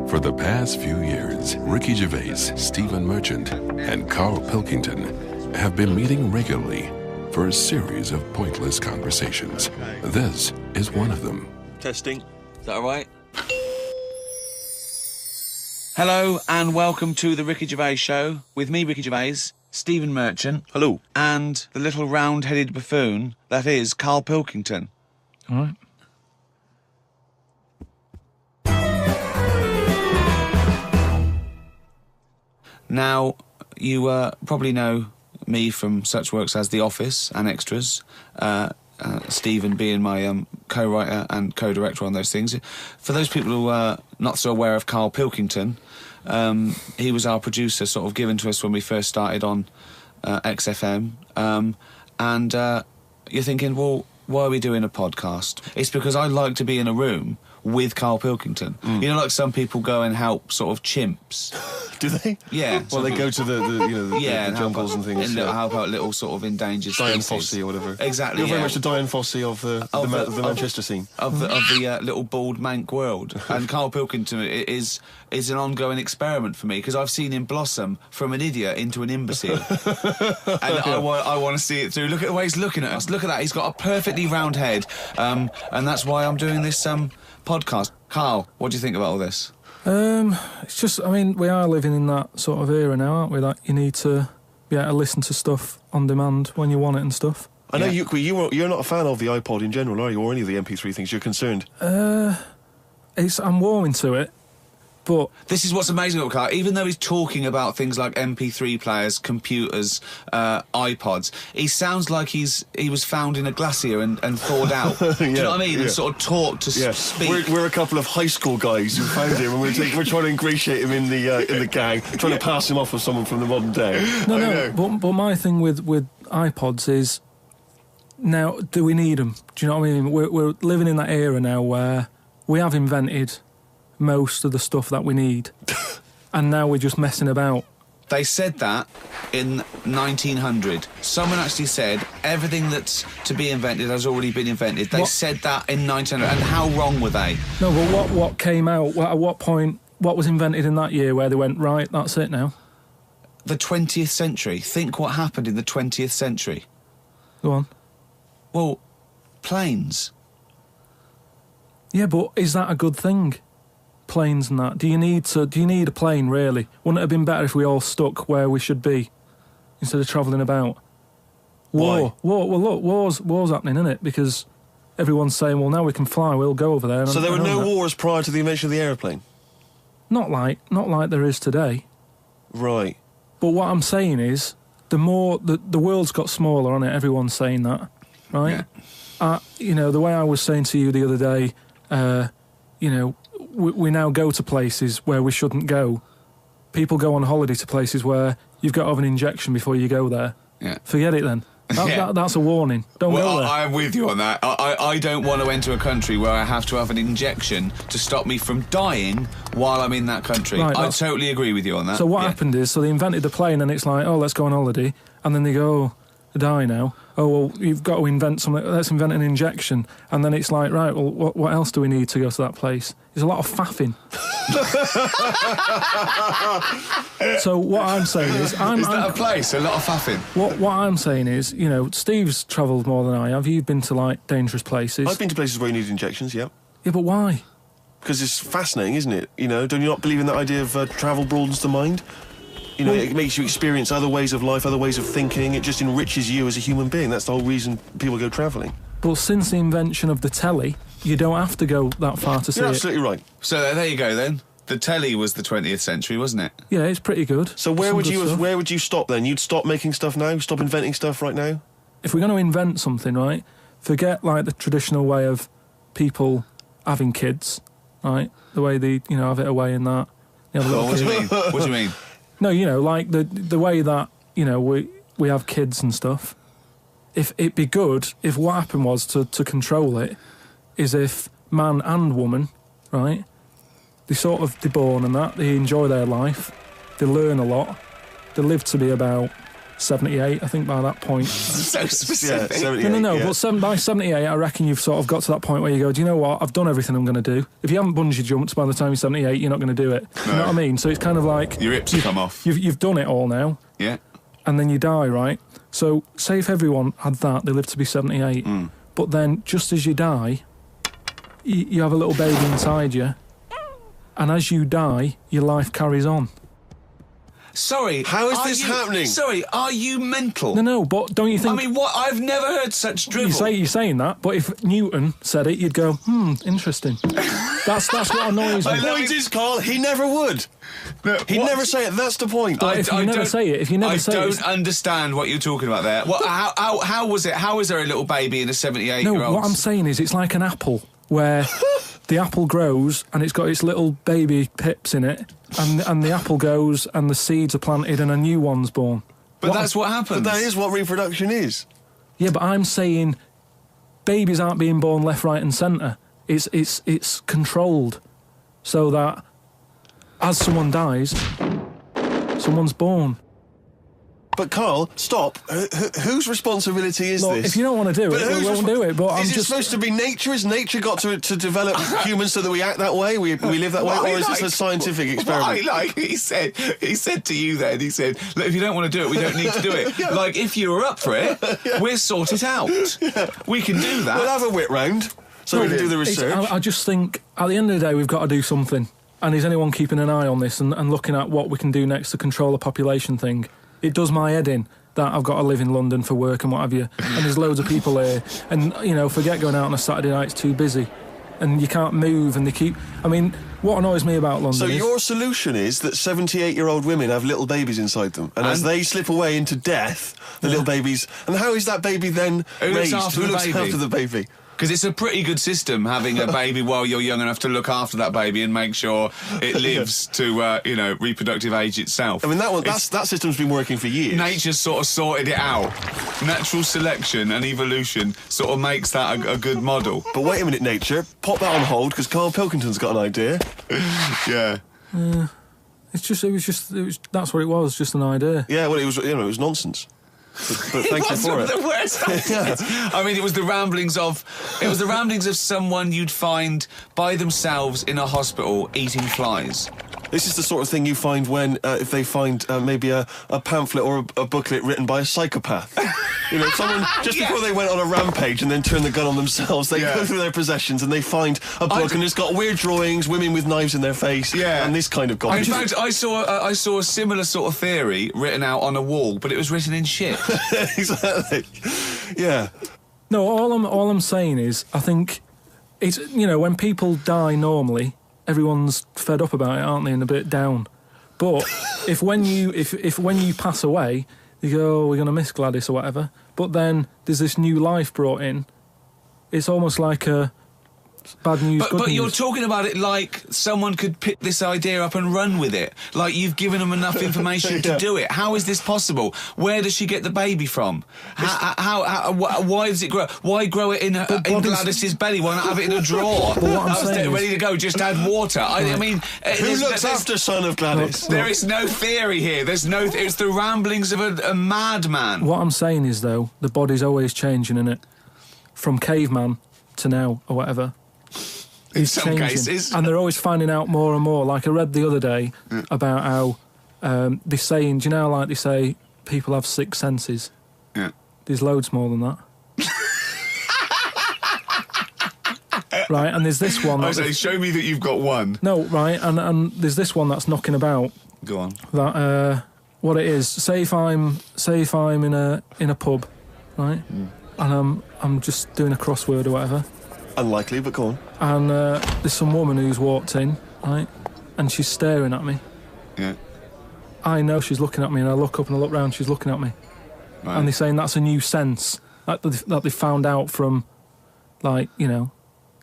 For the past few years, Ricky Gervais, Stephen Merchant, and Karl Pilkington have been meeting regularly for a series of pointless conversations. This is one of them. Testing. Is that all right? Hello and welcome to the Ricky Gervais Show with me, Ricky Gervais, Stephen Merchant. Hello. And the little round-headed buffoon that is Karl Pilkington. All right. Now, you probably know me from such works as The Office and Extras, Stephen being my co-writer and co-director on those things. For those people who are not so aware of Karl Pilkington, he was our producer, sort of given to us when we first started on XFM. And you're thinking, well, why are we doing a podcast? It's because I like to be in a room with Karl Pilkington. You know, like some people go and help sort of chimps. Do they? Yeah. Well, they go to the jungles and things. And help out little sort of endangered Diane species. Fossey or whatever. Exactly. You're very much the Diane Fossey of the Manchester scene. Of the little bald mank world. And Karl Pilkington is an ongoing experiment for me because I've seen him blossom from an idiot into an imbecile. And I want to see it through. Look at the way he's looking at us. Look at that. He's got a perfectly round head. And that's why I'm doing this podcast. Karl, what do you think about all this? It's just, I mean, we are living in that sort of era now, aren't we? That you need to be able to listen to stuff on demand when you want it and stuff. I know you're not a fan of the iPod in general, are you? Or any of the MP3 things? You're concerned? I'm warming to it, but This is what's amazing about Karl. Even though he's talking about things like MP3 players, computers, iPods, he sounds like he was found in a glacier and thawed out. Do you know what I mean? And sort of taught to speak. We're a couple of high school guys who found him, and we're trying to ingratiate him in the gang, trying to pass him off as someone from the modern day. But my thing with iPods is, now, do we need them? Do you know what I mean? We're living in that era now where we have invented most of the stuff that we need, and now we're just messing about. They said that in 1900. Someone actually said everything that's to be invented has already been invented. They said that in 1900. And how wrong were they? No, but what came out? At what point? What was invented in that year where they went, right, that's it now? The 20th century. Think what happened in the 20th century. Go on. Well, planes. Yeah, but is that a good thing? Planes and that. Do you need a plane, really? Wouldn't it have been better if we all stuck where we should be instead of travelling about? War. Well, look, war's happening, isn't it? Because everyone's saying, well, now we can fly, we'll go over there. So there were no wars prior to the invention of the aeroplane? Not like there is today. Right. But what I'm saying is, the world's got smaller, on it. Everyone's saying that, right? Yeah. The way I was saying to you the other day, we now go to places where we shouldn't go. People go on holiday to places where you've got to have an injection before you go there. Yeah. Forget it then. That's a warning. Don't go there. I'm with you on that. I don't want to enter a country where I have to have an injection to stop me from dying while I'm in that country. Right, I totally agree with you on that. So what happened is, they invented the plane and it's like, oh, let's go on holiday. And then they go, oh, I die now. Oh, well, you've got to invent something. Let's invent an injection. And then it's like, right, well, what else do we need to go to that place? There's a lot of faffing. So what I'm saying is... Is that a place? A lot of faffing? What I'm saying is, Steve's travelled more than I have. You've been to, dangerous places. I've been to places where you need injections, yeah. Yeah, but why? Because it's fascinating, isn't it? Don't you not believe in that idea of travel broadens the mind? It makes you experience other ways of life, other ways of thinking. It just enriches you as a human being. That's the whole reason people go travelling. But since the invention of the telly, you don't have to go that far to see it. You're absolutely right. So there you go, then. The telly was the 20th century, wasn't it? Yeah, it's pretty good. So where would you stop then? You'd stop making stuff now? Stop inventing stuff right now? If we're going to invent something, right, forget, the traditional way of people having kids, right? The way they, have it away in that. What do you mean? What do you mean? No, the way that, we have kids and stuff. If it'd be good if what happened was to control it is if man and woman, right, they're born and that, they enjoy their life, they learn a lot, they live to be about 78, I think, by that point. So specific. Yeah, 78, No. yeah. But by 78, I reckon you've sort of got to that point where you go, do you know what? I've done everything I'm going to do. If you haven't bungee jumped by the time you're 78, you're not going to do it. You know what I mean? So it's kind of like... Your hips come off. You've done it all now. Yeah. And then you die, right? So say if everyone had that, they live to be 78. But then just as you die, you have a little baby inside you. And as you die, your life carries on. Sorry. How is this happening? Sorry, are you mental? No, but don't you think... I mean, what? I've never heard such drivel. You're saying that, but if Newton said it, you'd go, interesting. That's what annoys me. The point is, Carl, he never would. He'd never say it. That's the point. If you never say it, I don't understand what you're talking about there. How was it? How is there a little baby in a 78-year-old? No, what I'm saying is it's like an apple where the apple grows and it's got its little baby pips in it, and the apple goes and the seeds are planted and a new one's born. But that's what happens. But that is what reproduction is. Yeah, but I'm saying babies aren't being born left, right and centre. It's controlled so that as someone dies, someone's born. But Carl, stop. Whose responsibility is this? If you don't want to do it, we won't do it. But is it supposed to be nature? Has nature got to develop humans so that we act that way? We live that way? Or is this a scientific experiment? He said to you then, he said, look, if you don't want to do it, we don't need to do it. Yeah. Like, if you were up for it, we'll sort it out. Yeah. We can do that. We'll have a whit round so we can do the research. I just think, at the end of the day, we've got to do something. And is anyone keeping an eye on this and looking at what we can do next to control the population thing? It does my head in that I've got to live in London for work and what have you, and there's loads of people here, and, forget going out on a Saturday night, it's too busy, and you can't move, and they keep... I mean, what annoys me about London So is... your solution is that 78-year-old women have little babies inside them, and as they slip away into death, the little babies... And how is that baby then raised? Who looks after the baby? Because it's a pretty good system having a baby while you're young enough to look after that baby and make sure it lives to, reproductive age itself. I mean, that system's been working for years. Nature's sort of sorted it out. Natural selection and evolution sort of makes that a good model. But wait a minute, nature. Pop that on hold, because Karl Pilkington's got an idea. Yeah. That's what it was, just an idea. Yeah, well, it was nonsense. But thank you for it. The worst I mean, it was the ramblings of someone you'd find by themselves in a hospital eating flies. This is the sort of thing you find when, if they find maybe a pamphlet or a booklet written by a psychopath. Someone, just before they went on a rampage and then turned the gun on themselves, they go through their possessions and they find a book and it's got weird drawings, women with knives in their face, and this kind of garbage. In fact, I saw a similar sort of theory written out on a wall, but it was written in shit. Exactly. Yeah. No, all I'm saying is, I think it's, when people die normally, everyone's fed up about it, aren't they, and a bit down. But if when you pass away, you go, oh, we're going to miss Gladys or whatever, but then there's this new life brought in, it's almost like a bad news, good news. But you're talking about it like someone could pick this idea up and run with it. Like you've given them enough information to do it. How is this possible? Where does she get the baby from? Why does it grow? Why grow it in Gladys's belly? Why not have it in a drawer? But what I'm saying ready to go, just add water. I mean... Who looks after son of Gladys? There is no theory here. It's the ramblings of a madman. What I'm saying is, though, the body's always changing, innit? From caveman to now, or whatever. In some cases. And they're always finding out more and more. Like I read the other day about how they're saying, do you know, like they say, people have 6 senses? Yeah. There's loads more than that. Right, and there's this one... I say, show me that you've got one. No, right, and there's this one that's knocking about. Go on. That, what it is, say if I'm in a pub, right, and I'm just doing a crossword or whatever. Unlikely, but go on. And there's some woman who's walked in, right, and she's staring at me. Yeah. I know she's looking at me, and I look up and I look round, she's looking at me. Right. And they're saying that's a new sense that they found out from, like,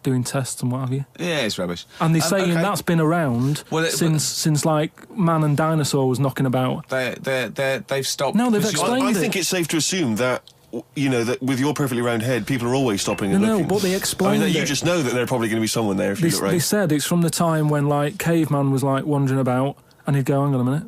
doing tests and what have you. Yeah, it's rubbish. And they're saying that's been around since like man and dinosaur was knocking about. They've stopped. No, they've explained it. I think it's safe to assume that, that with your perfectly round head, people are always stopping and looking. No, but they explained it. You just know that there's probably going to be someone there if you look right. They said it's from the time when, like, caveman was, like, wandering about, and he'd go, hang on a minute.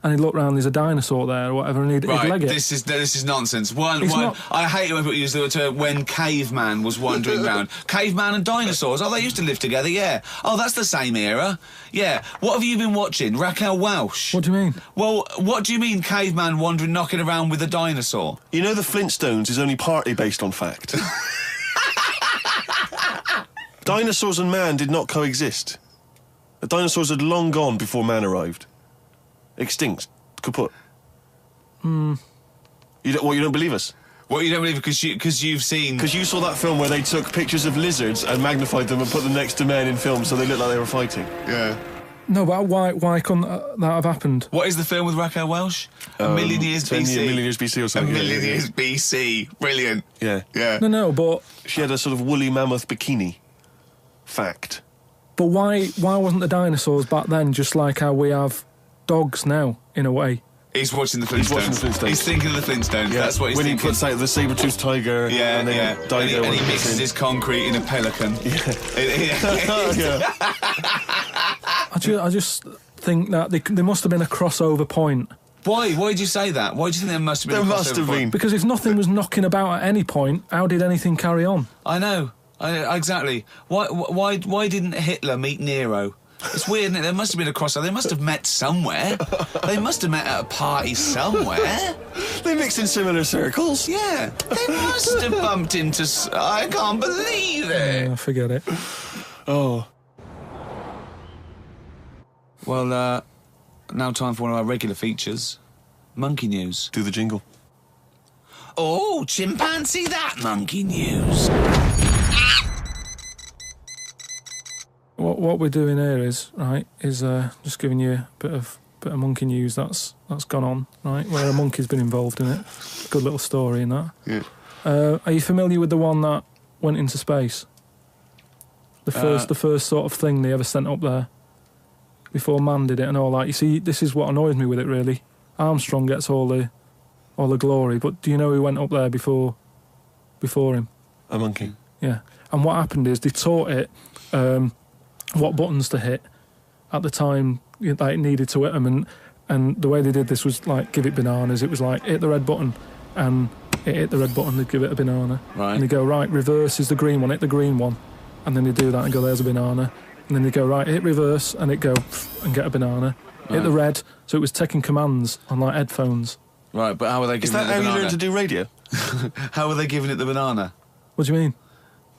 and he'd look round, there's a dinosaur there or whatever, and he'd leg it. This is nonsense. I hate it when people use the term when caveman was wandering round. Caveman and dinosaurs, they used to live together, yeah. Oh, that's the same era. Yeah. What have you been watching? Raquel Welch? What do you mean? Well, what do you mean caveman wandering, knocking around with a dinosaur? You know the Flintstones is only partly based on fact. Dinosaurs and man did not coexist. The dinosaurs had long gone before man arrived. Extinct. Kaput. You don't believe us? What, you don't believe because you've seen... Because you saw that film where they took pictures of lizards and magnified them and put them next to men in films so they looked like they were fighting. Yeah. No, but why couldn't that have happened? What is the film with Raquel Welch? A Million Years BC. A Million Years BC or something. A Million Years BC. Brilliant. Yeah. Yeah. No, but... She had a sort of woolly mammoth bikini. Fact. But why wasn't the dinosaurs back then just like how we have dogs now, in a way? He's watching the Flintstones. He's thinking of the Flintstones. Yeah. That's what he's thinking. When he puts out the saber-toothed tiger. Yeah, and then and he mixes his concrete in a pelican. Yeah. I just think that there must have been a crossover point. Why? Why did you say that? Why do you think there must have been a crossover point? Because if nothing was knocking about at any point, how did anything carry on? I know. Exactly. Why didn't Hitler meet Nero? It's weird, isn't it? There must have been a crossover. They must have met somewhere. They must have met at a party somewhere. They mixed in similar circles. Yeah. They must have bumped into... I can't believe it. Yeah, forget it. Oh. Well, now time for one of our regular features. Monkey News. Do the jingle. Oh, chimpanzee that monkey news. What we're doing here is just giving you a bit of monkey news that's gone on, right? Where a monkey's been involved in it. Good little story in that. Yeah. Are you familiar with the one that went into space? The first sort of thing they ever sent up there before man did it and all that. You see, this is what annoys me with it really. Armstrong gets all the glory, but do you know who went up there before him? A monkey. Yeah. And what happened is they taught it what buttons to hit at the time that it needed to hit them, and the way they did this was like give it bananas. It was like hit the red button, and it hit the red button, they'd give it a banana. Right. And they go, right, reverse is the green one, hit the green one, and then they do that and go, there's a banana. And then they go, right, hit reverse, and it go and get a banana. Right. Hit the red, so it was taking commands on like headphones. Right, but how were they giving it the banana? Is that how you learned to do radio? How were they giving it the banana? What do you mean?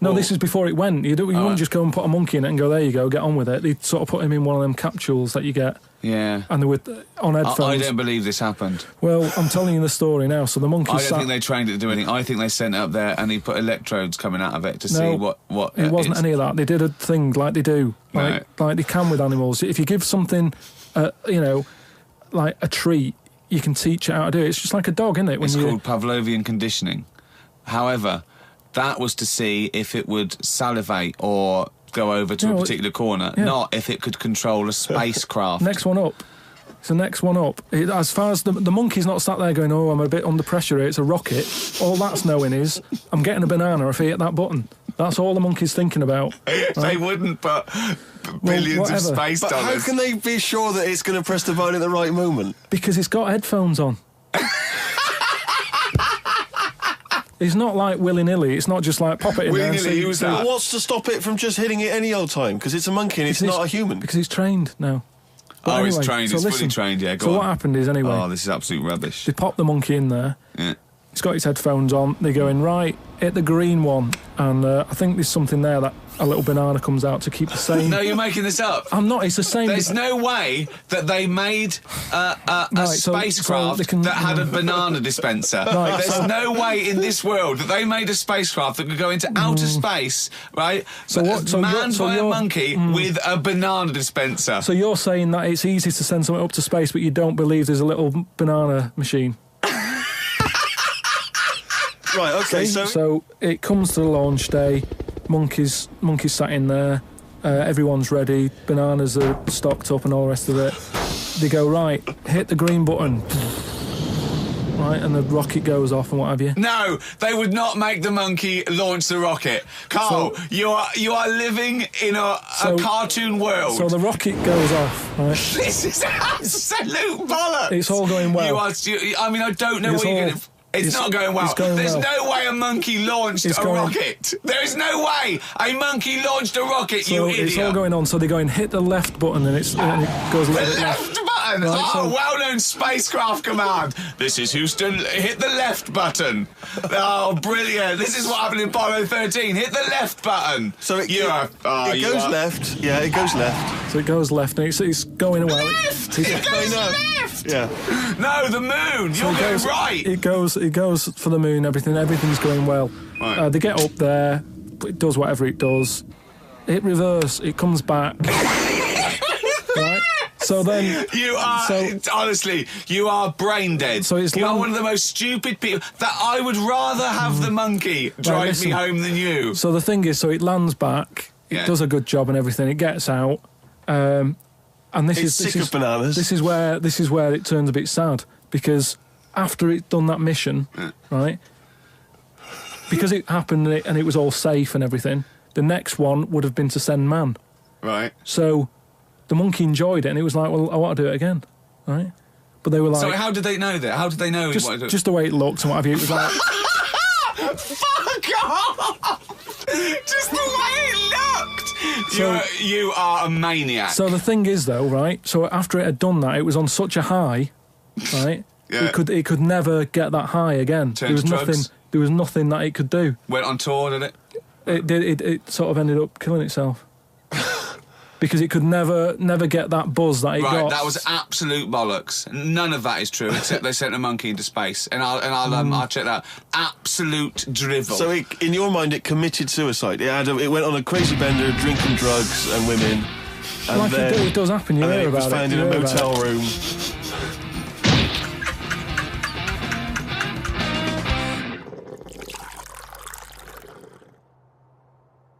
No, this is before it went. You wouldn't just go and put a monkey in it and go, there you go, get on with it. They'd sort of put him in one of them capsules that you get. Yeah. And they were on headphones. I don't believe this happened. Well, I'm telling you the story now. So the monkey I don't think they trained it to do anything. I think they sent it up there and he put electrodes coming out of it to see what it wasn't any of that. They did a thing like they do. Like they can with animals. If you give something, like a treat, you can teach it how to do it. It's just like a dog, isn't it? It's called Pavlovian conditioning. However, that was to see if it would salivate or go over to a particular corner, not if it could control a spacecraft. Next one up. It's the next one up. As far as the monkey's not sat there going, oh, I'm a bit under pressure here, it's a rocket. All that's knowing is, I'm getting a banana if I hit that button. That's all the monkey's thinking about. Right? They wouldn't put billions of space dollars. But how can they be sure that it's going to press the button at the right moment? Because it's got headphones on. It's not like willy-nilly. It's not just like pop it in there. Willy-nilly, But what's to stop it from just hitting it any old time? Because it's a monkey and it's not a human. Because he's trained now. But anyway, he's trained. He's fully trained, yeah, go on. So what happened is, anyway... Oh, this is absolute rubbish. They pop the monkey in there. Yeah. He's got his headphones on. They go in, right, hit the green one. And I think there's something there that a little banana comes out to keep the same... No, you're making this up. I'm not, it's the same... There's no way that they made a spacecraft that had a banana dispenser. There's no way in this world that they made a spacecraft that could go into outer space, right? Manned by a monkey with a banana dispenser. So you're saying that it's easy to send something up to space, but you don't believe there's a little banana machine? Right, okay, so it comes to the launch day, monkeys sat in there, everyone's ready, bananas are stocked up and all the rest of it. They go, right, hit the green button. right, and the rocket goes off and what have you. No, they would not make the monkey launch the rocket. Carl, you are living in a cartoon world. So the rocket goes off, right? This is absolute bollocks. It's all going well. I don't know what you're going to... It's not going well. There's no way a monkey launched a rocket. There is no way a monkey launched a rocket, you idiot. It's all going on, so they're going, hit the left button, and it goes a little bit left. Button! Right, well-known spacecraft command. This is Houston, hit the left button. Oh, brilliant. This is what happened in Apollo 13. Hit the left button. So it goes left. Yeah, it goes left. So it goes left, and it's going well. Left! It goes left! Yeah. No, the moon. You're going right. It goes for the moon, everything's going well. Right. They get up there, it does whatever it does. It reverse, it comes back. Right? So then... honestly, you are brain dead. So you are one of the most stupid people. That I would rather have the monkey drive me home than you. So the thing is, so it lands back, it does a good job and everything, it gets out, and It's sick of bananas. This is where it turns a bit sad, because after it done that mission, right, because it happened and it was all safe and everything, the next one would have been to send man. Right. So the monkey enjoyed it, and it was like, well, I want to do it again, right? But they were like... So how did they know that? How did they know? Just the way it looked and what have you. It was like... Fuck off! Just the way it looked! You are a maniac. So the thing is, though, right, so after it had done that, it was on such a high, right, Yeah. it could never get that high again. There was nothing that it could do. Went on tour, did it? It sort of ended up killing itself. Because it could never get that buzz that it got. Right, that was absolute bollocks. None of that is true, except they sent a monkey into space. And I'll check that. Absolute drivel. So in your mind, it committed suicide. It went on a crazy bender, drinking drugs and women. And like then, it does happen, you hear about it. It was found in a motel room.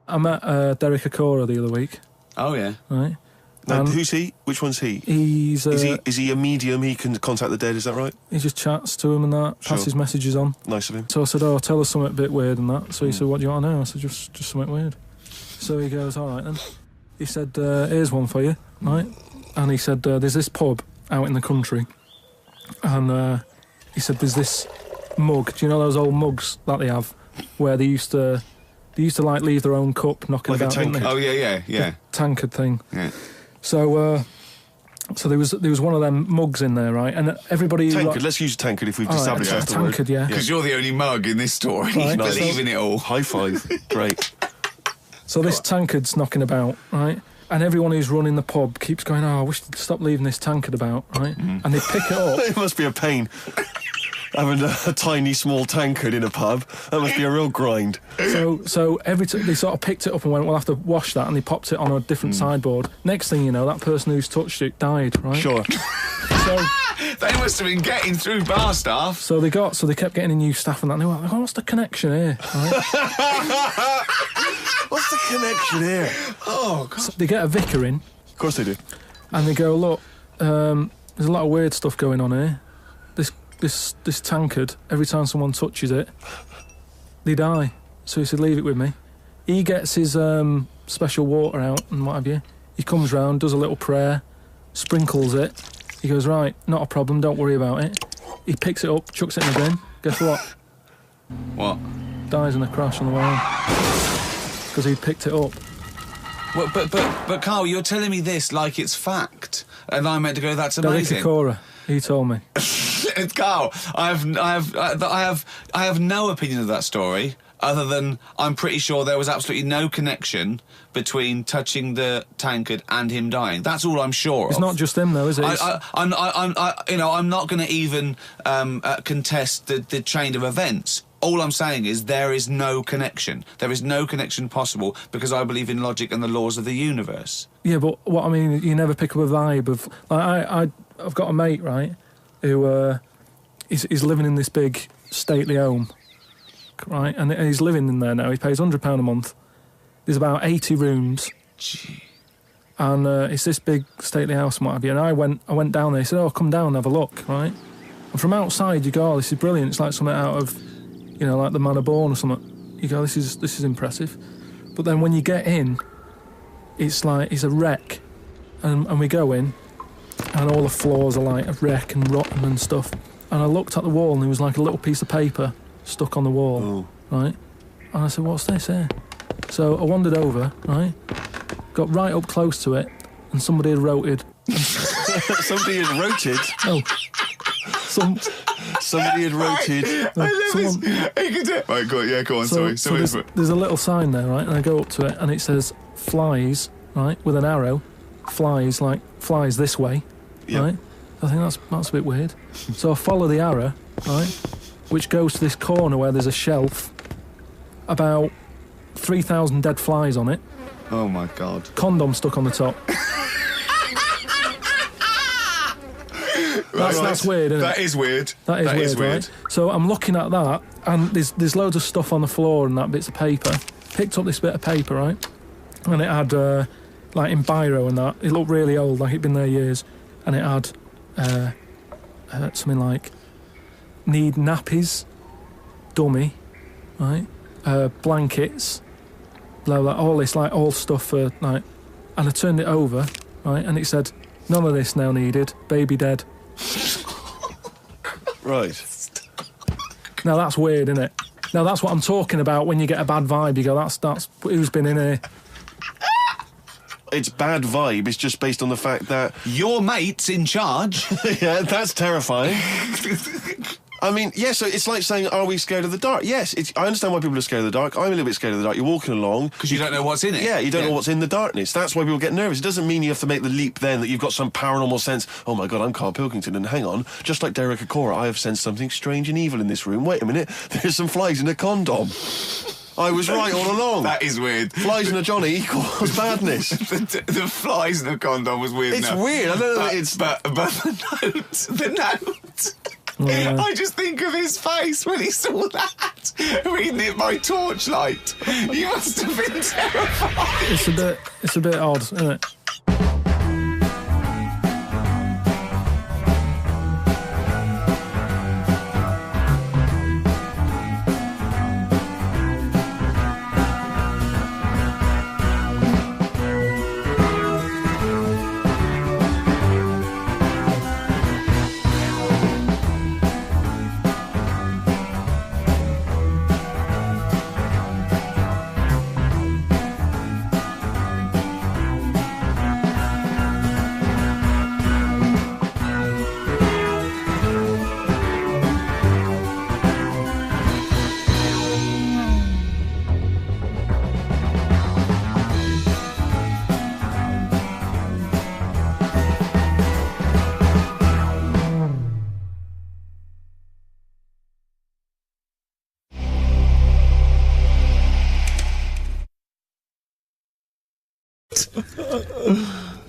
I met Derek Akora the other week. Oh, yeah. Right. Now, who's he? Which one's he? Is he a medium? He can contact the dead, is that right? He just chats to him and that, passes messages on. Nice of him. So I said, tell us something a bit weird and that. So he said, what do you want to know? I said, just something weird. So he goes, all right then. He said, here's one for you, right? And he said, there's this pub out in the country. And he said, there's this mug. Do you know those old mugs that they have? Where they used to like leave their own cup knocking like about, didn't they? Oh, yeah. The tankard thing. Yeah. So there was one of them mugs in there, right? And everybody... Tankard, let's use tankard if we've established that's the tankard, word. yeah. Because you're the only mug in this story. Right. You believe in it all. High five. Great. So this tankard's knocking about, right? And everyone who's running the pub keeps going, I wish they'd stop leaving this tankard about, right? And they pick it up. It must be a pain. Having a tiny, small tankard in a pub, that must be a real grind. So every time they sort of picked it up and went, we'll have to wash that, and they popped it on a different sideboard. Next thing you know, that person who's touched it died, right? Sure. So they must have been getting through bar staff. So they kept getting in new staff and that. And they were like, what's the connection here? Right? What's the connection here? Oh, God. So they get a vicar in. Of course they do. And they go, look, there's a lot of weird stuff going on here. This tankard, every time someone touches it, they die. So he said, leave it with me. He gets his special water out and what have you. He comes round, does a little prayer, sprinkles it. He goes, right, not a problem, don't worry about it. He picks it up, chucks it in the bin. Guess what? What? Dies in a crash on the way home. Because he picked it up. Well, but Karl, you're telling me this like it's fact, and I'm meant to go, that's amazing. Derek Akora, he told me. Karl, I have no opinion of that story, other than I'm pretty sure there was absolutely no connection between touching the tankard and him dying. That's all I'm sure of. It's not just him, though, is it? I'm not going to even contest the chain of events. All I'm saying is there is no connection. There is no connection possible because I believe in logic and the laws of the universe. Yeah, but what I mean, you never pick up a vibe of... Like, I've got a mate, right, who he's living in this big stately home, right, and he's living in there now. He pays £100 a month. There's about 80 rooms. Gee. And it's this big stately house and what have you. And I went down there. He said, come down and have a look, right? And from outside, you go, oh, this is brilliant. It's like something out of, you know, like the Man of Born or something. You go, this is impressive. But then when you get in, it's like, it's a wreck. And we go in, and all the floors are like a wreck and rotten and stuff. And I looked at the wall, and there was like a little piece of paper stuck on the wall, right? And I said, what's this here? So I wandered over, right? Got right up close to it, and somebody had roted. Somebody had roted? Oh. Somebody had roted. I love this. Right, go on, sorry. So there's a little sign there, right? And I go up to it, and it says, flies, right? With an arrow. Flies, like, flies this way, right? I think that's a bit weird. So I follow the arrow, right? Which goes to this corner where there's a shelf, about 3,000 dead flies on it. Oh my God. Condom stuck on the top. That's weird, isn't it? That is weird. That is weird. Right? So I'm looking at that, and there's loads of stuff on the floor and that, bits of paper. Picked up this bit of paper, right? And it had, like in biro and that, it looked really old, like it'd been there years. And it had something like, need nappies, dummy, right? Blankets, blah, blah, all this, like, all stuff for, like... And I turned it over, right, and it said, none of this now needed, baby dead. Right. Now that's weird, isn't it? Now that's what I'm talking about when you get a bad vibe. You go, that's who's been in here. It's bad vibe. It's just based on the fact that your mate's in charge. Yeah, that's terrifying. I mean, yeah, so it's like saying, are we scared of the dark? Yes, I understand why people are scared of the dark. I'm a little bit scared of the dark. You're walking along. Because you don't know what's in it. Yeah, you don't know what's in the darkness. That's why people get nervous. It doesn't mean you have to make the leap then that you've got some paranormal sense. Oh my God, I'm Karl Pilkington, and hang on, just like Derek Acora, I have sensed something strange and evil in this room. Wait a minute, there's some flies in a condom. I was right all along. That is weird. Flies in a Johnny equals badness. the flies in a condom was weird. It's enough. weird. I don't know. But the note. Yeah. I just think of his face when he saw that, reading it by torchlight. You must have been terrified. It's a bit odd, isn't it?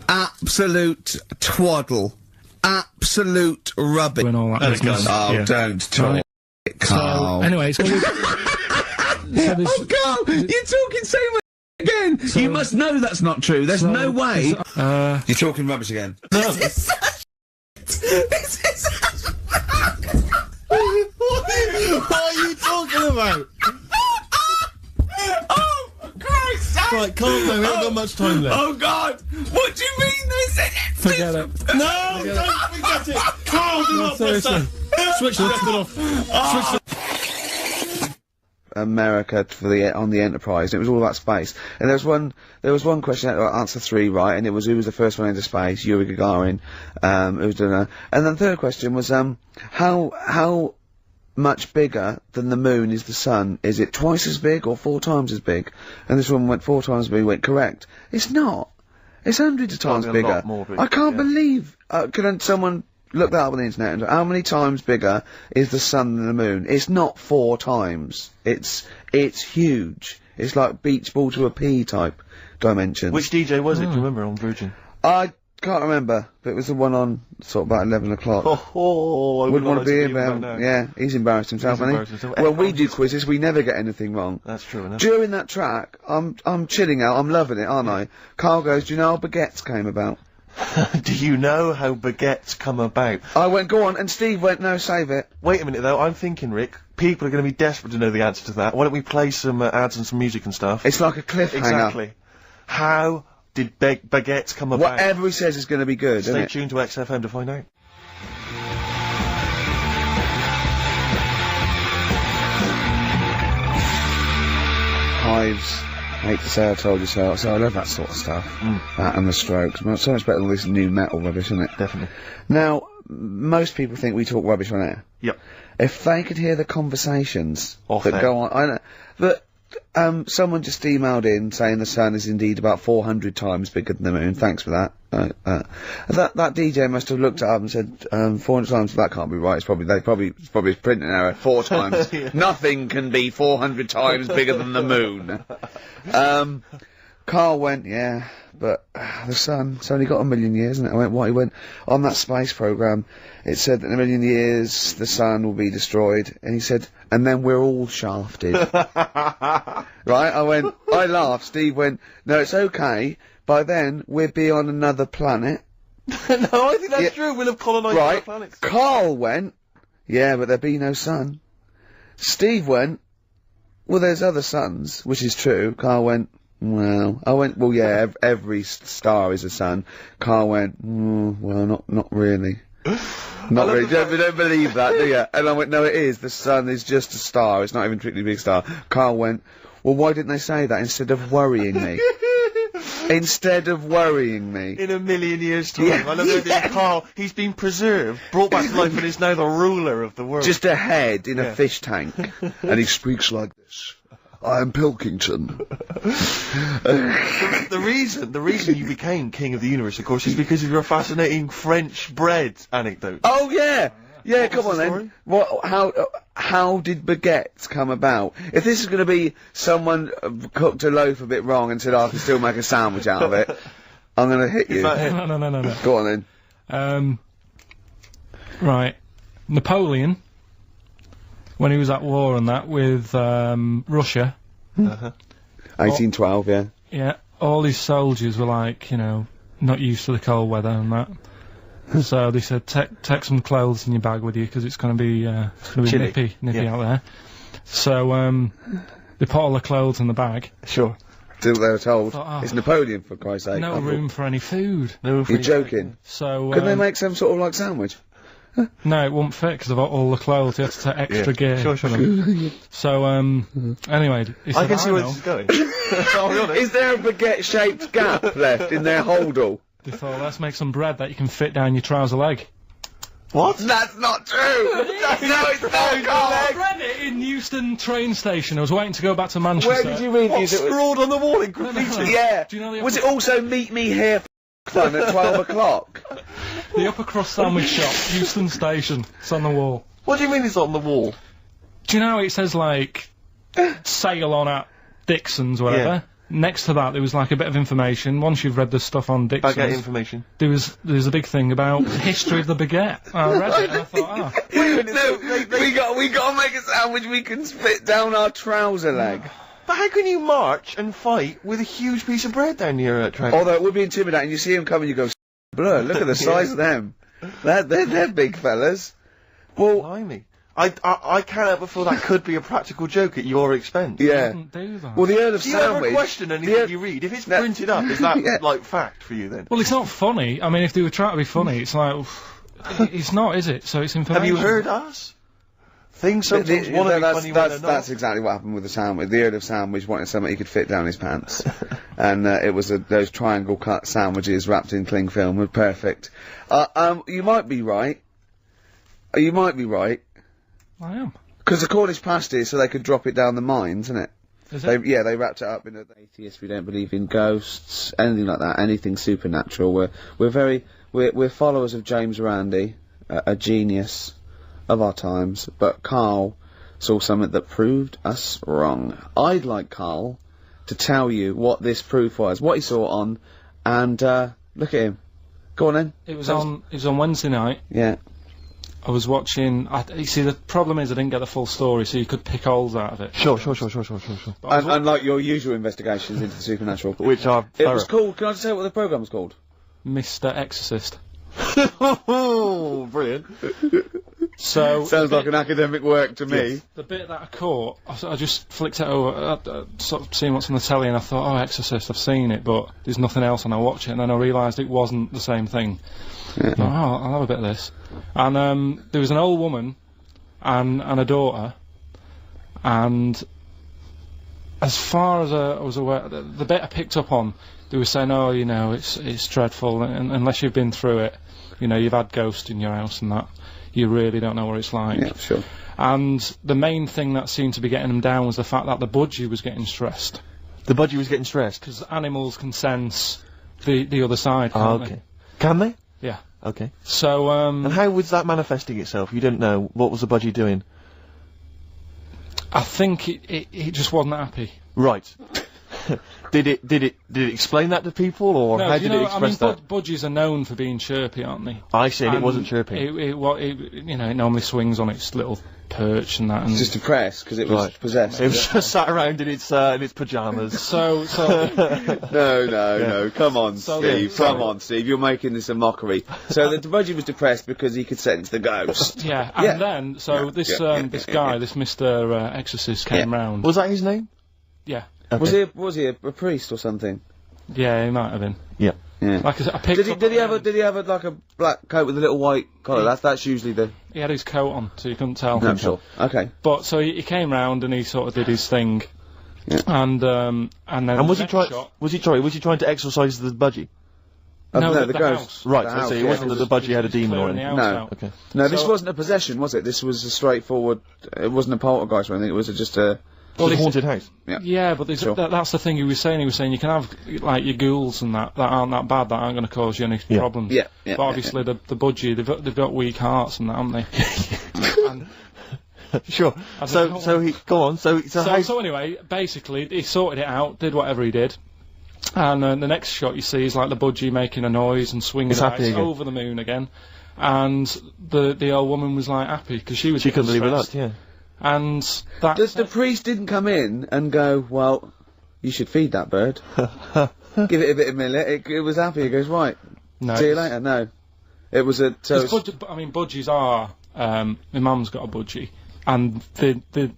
Absolute twaddle. Absolute rubbish. Doing all that business. Oh, Yeah. don't talk, Karl. So, anyways, Karl, you're talking so much again. You must know that's not true. There's no way. You're talking rubbish again. No. This is What are you talking about? Oh, Christ! Right, calm down. We haven't got much time left. Oh, God! What do you mean this is... forget it. No, don't forget it. Karl, do not press that. Switch the record off. Switch the... America on the Enterprise. And it was all about space. And there was one question, answer 3 right, and it was who was the first one into space? Yuri Gagarin. Who was doing that? And then the third question was how much bigger than the moon is the sun? Is it twice as big or 4 times as big? And this one went 4 times as big. Went correct. It's not. It's hundreds of times bigger. A lot more big, I can't yeah. believe. Can someone look that up on the internet? And how many times bigger is the sun than the moon? It's not 4 times. It's huge. It's like beach ball to a pea type dimensions. Which DJ was it? Do you remember on Virgin? I can't remember, but it was the one on sort of about 11 o'clock. I Wouldn't want to be about him. now. Yeah, he's embarrassed himself, He's hasn't embarrassed he? himself. When we do He's- quizzes, we never get anything wrong. That's true enough. During that track, I'm chilling out, I'm loving it, aren't I? Karl goes, do you know how baguettes came about? Do you know how baguettes come about? I went, go on, and Steve went, no, save it. Wait a minute, though. I'm thinking, Rick, people are going to be desperate to know the answer to that. Why don't we play some ads and some music and stuff? It's like a cliffhanger. Exactly. How did baguettes come about? Whatever he says is going to be good, isn't Stay it? tuned to XFM to find out. Hives. I hate to say I told you so. So I love that sort of stuff. That and the Strokes. Well, so much better than this new metal rubbish, isn't it? Definitely. Now, most people think we talk rubbish on air. Yep. If they could hear the conversations Off that air. go on, I know, but someone just emailed in saying the sun is indeed about 400 times bigger than the moon. Thanks for that. That DJ must have looked it up and said 400 times. That can't be right. It's probably a printing error. 4 times. Nothing can be 400 times bigger than the moon. Karl went, yeah, but the sun's only got 1 million years, isn't it? I went, what? He went, on that space program, it said that in 1 million years the sun will be destroyed, and he said, and then we're all shafted. Right? I went, I laughed. Steve went, no, it's okay. By then we'll be on another planet. No, I think that's true. We'll have colonised other Right? planets. Karl went, yeah, but there'll be no sun. Steve went, well, there's other suns, which is true. Karl went, well, I went, well, yeah, every star is a sun. Karl went, well, not really. Not really. Don't believe that, do you? And I went, no, it is. The sun is just a star. It's not even a particularly big star. Karl went, well, why didn't they say that instead of worrying me? Instead of worrying me. In 1 million years' time. Yeah. I love the idea of Karl. He's been preserved, brought back to life, and is now the ruler of the world. Just a head in a fish tank. And he speaks like this. I am Pilkington. The reason you became king of the universe, of course, is because of your fascinating French bread anecdote. Oh, yeah! Yeah, What come was on the then. How did baguettes come about? If this is going to be someone cooked a loaf a bit wrong and said, I can still make a sandwich out of it, I'm going to hit you. No. Go on then. Right. Napoleon, when he was at war and that with Russia, 1812, yeah. yeah, all his soldiers were like, you know, not used to the cold weather and that. So they said, take some clothes in your bag with you because it's going to be Chilly. nippy out there. So they put all the clothes in the bag. Sure. Till they were told. Thought, It's Napoleon, for Christ's sake. No room for any food. No, You're joking. So Couldn't they make some sort of, like, sandwich? no, it won't fit because of all the clothes. You had to take extra gear. Sure. for them. So anyway, he said, I can see where know. this is going. I'll be honest. Is there a baguette-shaped gap left in their holdall? They thought, let's make some bread that you can fit down your trouser leg. What? That's not true! No, it's not, Karl! I read it in Euston train station. I was waiting to go back to Manchester. Where did you read What, these? It was- scrawled on the wall in graffiti? Yeah. Do you know the Was it also meet me here fun at 12 o'clock? The upper crust sandwich shop, Euston station. It's on the wall. What do you mean it's on the wall? Do you know how it says, like, sail on at Dixon's, whatever? Yeah. Next to that, there was, like, a bit of information. Once you've read the stuff on Dixon's, Baguette information. there was a big thing about the history of the baguette. I read it and I thought, No, we got to make a sandwich we can spit down our trouser leg. But how can you march and fight with a huge piece of bread down your train? Although it would be intimidating. You see him coming, you go, blur, look at the size of them. They're big fellas. Well, Blimey. I can't help but feel that could be a practical joke at your expense. yeah. didn't do that. Well, the Earl of Do you ever Sandwich... question anything you read? If it's No. printed up, is that, Yeah. like, fact for you then? Well, it's not funny. I mean, if they were trying to be funny, it's like, it's not, is it? So it's information. Have you heard us? Things sometimes want to be funny when they're not. That's exactly what happened with the sandwich. The Earl of Sandwich wanted something he could fit down his pants. And it was those triangle cut sandwiches wrapped in cling film were perfect. You might be right. You might be right. I am. Because the Cornish pasty is so they could drop it down the mines, isn't it? Is They, it? yeah, they wrapped it up in a... Atheists, we don't believe in ghosts, anything like that, anything supernatural. We're followers of James Randi, a genius of our times, but Karl saw something that proved us wrong. I'd like Karl to tell you what this proof was, what he saw on, and look at him. Go on then. It was on Wednesday night. Yeah. I was watching. You see, the problem is I didn't get the full story, so you could pick holes out of it. Sure. But I was Unlike your usual investigations into the supernatural. Which are It was called, can I just say what the programme was called? Mr. Exorcist. Oh, brilliant. So Sounds like an academic work to me. the bit that I caught, I just flicked it over, sort of seeing what's on the telly, and I thought, oh, Exorcist, I've seen it, but there's nothing else, and I watch it, and then I realised it wasn't the same thing. I thought, oh, I'll have a bit of this. And there was an old woman and a daughter, and as far as I was aware, the bit I picked up on, they were saying, oh, you know, it's dreadful, and unless you've been through it, you know, you've had ghosts in your house and that, you really don't know what it's like. Yeah, sure. And the main thing that seemed to be getting them down was the fact that the budgie was getting stressed. The budgie was getting stressed? Because animals can sense the other side, can't okay. they? Can they? Yeah. Okay. So, and how was that manifesting itself? You didn't know. What was the budgie doing? I think it just wasn't happy. Right. Did it explain that to people, or No, how did it express that? Budgies are known for being chirpy, aren't they? I see, and it And wasn't chirping. It normally swings on its little perch and that. And It's just depressed because it was possessed. It was just sat around in its pyjamas. so No, come on, So Steve. Come on, Steve. You're making this a mockery. So the budgie was depressed because he could sense the ghost. yeah, Yeah. and then this guy, this Mr. Exorcist, came round. Was that his name? Yeah, Okay. Was he a priest or something? yeah, he might have been. Yeah. Yeah. Like I picked up Did he on have like a black coat with a little white collar? That's usually the. He had his coat on, so you couldn't tell. No, sure. Okay. But so he came round and he sort of did his thing, and then And was the he trying? next shot- Was he trying to exorcise the budgie? No, the the ghost. house. Right. The I house, see. It yeah. wasn't that the budgie had a demon or clearing the anything. house No. out. Okay. No, this So- wasn't a possession, was it? This was a straightforward. It wasn't a poltergeist or anything. It was just a. Well, this- a haunted house. Yeah, but Sure. that's the thing he was saying. He was saying you can have like your ghouls and that aren't that bad, that aren't going to cause you any problems. Yeah, But obviously the budgie, they've got weak hearts and that, haven't they? And Sure. I don't know. So he go on. so anyway, basically he sorted it out, did whatever he did. And the next shot you see is like the budgie making a noise and swinging It's happy it's again. over the moon again. And the old woman was like happy because she couldn't believe it. stressed. Yeah. And that The priest didn't come in and go, well, you should feed that bird. Give it a bit of millet. It was happy. He goes, right. no, See you later. No. It was a. So Because budgies are. My mum's got a budgie, and they're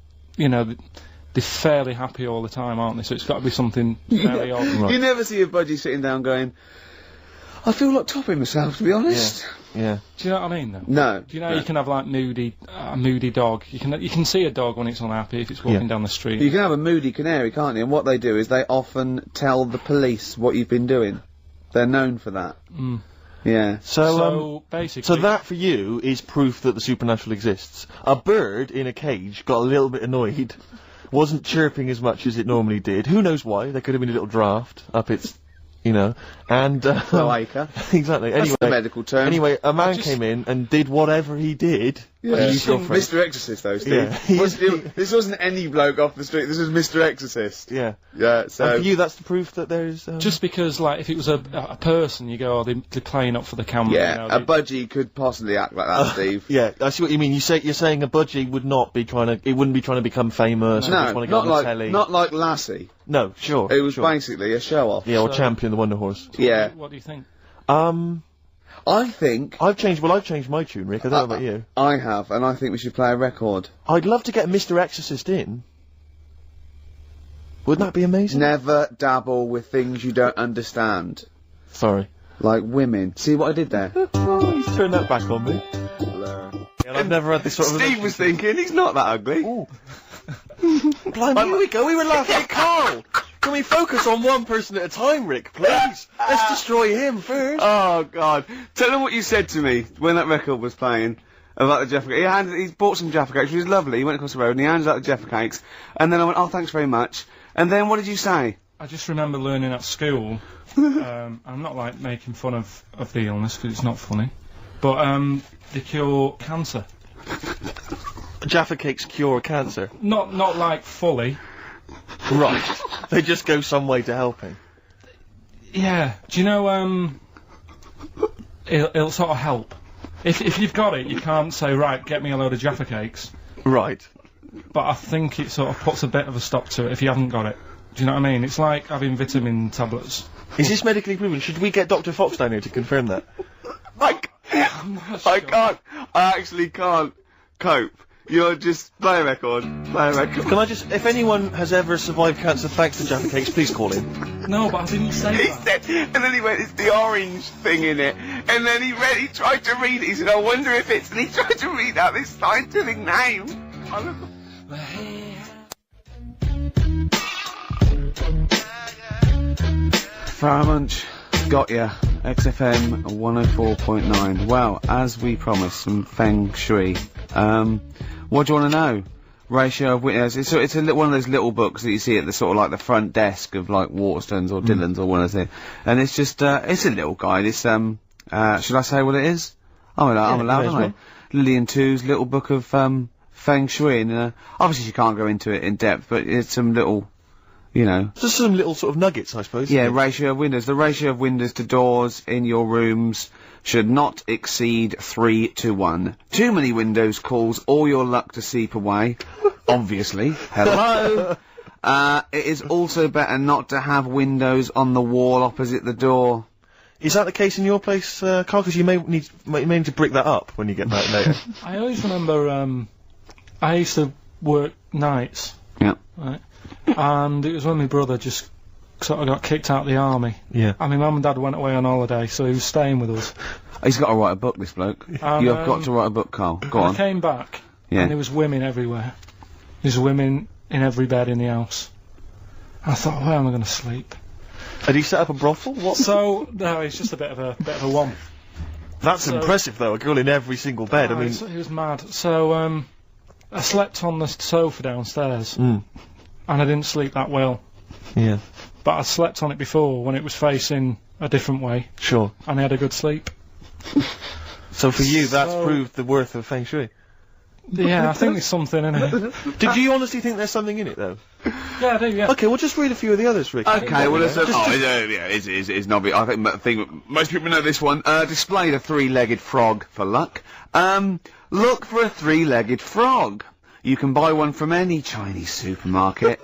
fairly happy all the time, aren't they? So it's got to be something very odd. Right. You never see a budgie sitting down going, I feel like topping myself, to be honest. Yeah. Do you know what I mean? Though. No. Do you know you can have like a moody dog? You can see a dog when it's unhappy if it's walking down the street. You can have a moody canary, can't you? And what they do is they often tell the police what you've been doing. They're known for that. Mm. Yeah. So basically, So that for you is proof that the supernatural exists. A bird in a cage got a little bit annoyed, wasn't chirping as much as it normally did. Who knows why? There could have been a little draft up its, and Cloaca. exactly. That's Anyway, the medical term. Anyway, a man came in and did whatever he did. Yeah. And his girlfriend. Mr. Exorcist, though, Steve. Yeah. This wasn't any bloke off the street. This was Mr. Exorcist. Yeah. Yeah. So And for you, that's the proof that there's. just because like if it was a person, you go, oh, they're playing up for the camera. yeah, you know, a budgie could possibly act like that, Steve. Yeah, I see what you mean. You're saying a budgie would not be it wouldn't be trying to become famous. or No, trying to get not on the telly. like Lassie. No, sure. It was sure. basically a show off. Yeah, or So- Champion the Wonder Horse. Yeah. What do you think? I think I've changed my tune, Rick. I don't know about you. I have, and I think we should play a record. I'd love to get Mr. Exorcist in. Wouldn't that be amazing? Never dabble with things you don't understand. Sorry. Like women. See what I did there? He's turned that back on me. I've never had this sort of. Steve was thinking, he's not that ugly. Blimey, here we go. We were laughing at Karl. Can we focus on one person at a time, Rick, please? Let's destroy him first. Oh, God. Tell him what you said to me when that record was playing about the Jaffa Cakes. He bought some Jaffa Cakes, which was lovely. He went across the road and he handed out the Jaffa Cakes. And then I went, oh, thanks very much. And then what did you say? I just remember learning at school. I'm not like making fun of the illness because it's not funny, but they cure cancer. Jaffa Cakes cure cancer. Not like fully. Right. They just go some way to helping. Yeah. Do you know? It'll sort of help. If you've got it, you can't say right, get me a load of Jaffa Cakes. Right. But I think it sort of puts a bit of a stop to it if you haven't got it. Do you know what I mean? It's like having vitamin tablets. Is this medically proven? Should we get Dr. Fox down here to confirm that? I can't. I actually can't cope. You're just play a record. Play a record. Can I just, if anyone has ever survived cancer thanks to Jaffa Cakes, please call in. No, but I didn't say He that. said, and then he went, it's the orange thing in it. And then he tried to read it. He said, I wonder if it's, and he tried to read out this scientific name. Faramunch, got ya. XFM 104.9. Well, as we promised, some feng shui. What do you want to know? Ratio of windows. It's one of those little books that you see at the sort of like the front desk of like Waterstones or Dillon's or one of those. And it's just, it's a little guide. It's, should I say what it is? I'm allowed, aren't I? Lillian Two's little book of, feng shui. And, obviously you can't go into it in depth, but it's some little, you know. Just some little sort of nuggets, I suppose. Yeah, ratio of windows. The ratio of windows to doors in your rooms should not exceed 3-1. Too many windows calls all your luck to seep away. Obviously. Hello. It is also better not to have windows on the wall opposite the door. Is that the case in your place, Karl? Because you may need to brick that up when you get back later. I always remember, I used to work nights. Yeah. Right. And it was when my brother just sort of got kicked out of the army. Yeah. And my mum and dad went away on holiday, so he was staying with us. He's got to write a book, this bloke. You have got to write a book, Karl. Go on. I came back, Yeah. and there was women everywhere. There's women in every bed in the house. And I thought, where am I going to sleep? Had he set up a brothel? What? So, no, it's just a bit of a one. That's impressive, though. A girl in every single bed. I mean, he was mad. So, I slept on the sofa downstairs. Mm. And I didn't sleep that well. Yeah. But I slept on it before when it was facing a different way. Sure. And I had a good sleep. So for you, that's proved the worth of feng shui. Yeah, I think there's something in it. Did you honestly think there's something in it, though? Yeah, I do, yeah. Okay, well, just read a few of the others, Rick. Okay, well, it's not. I think most people know this one. Display the three-legged frog for luck. Look for a three-legged frog. You can buy one from any Chinese supermarket,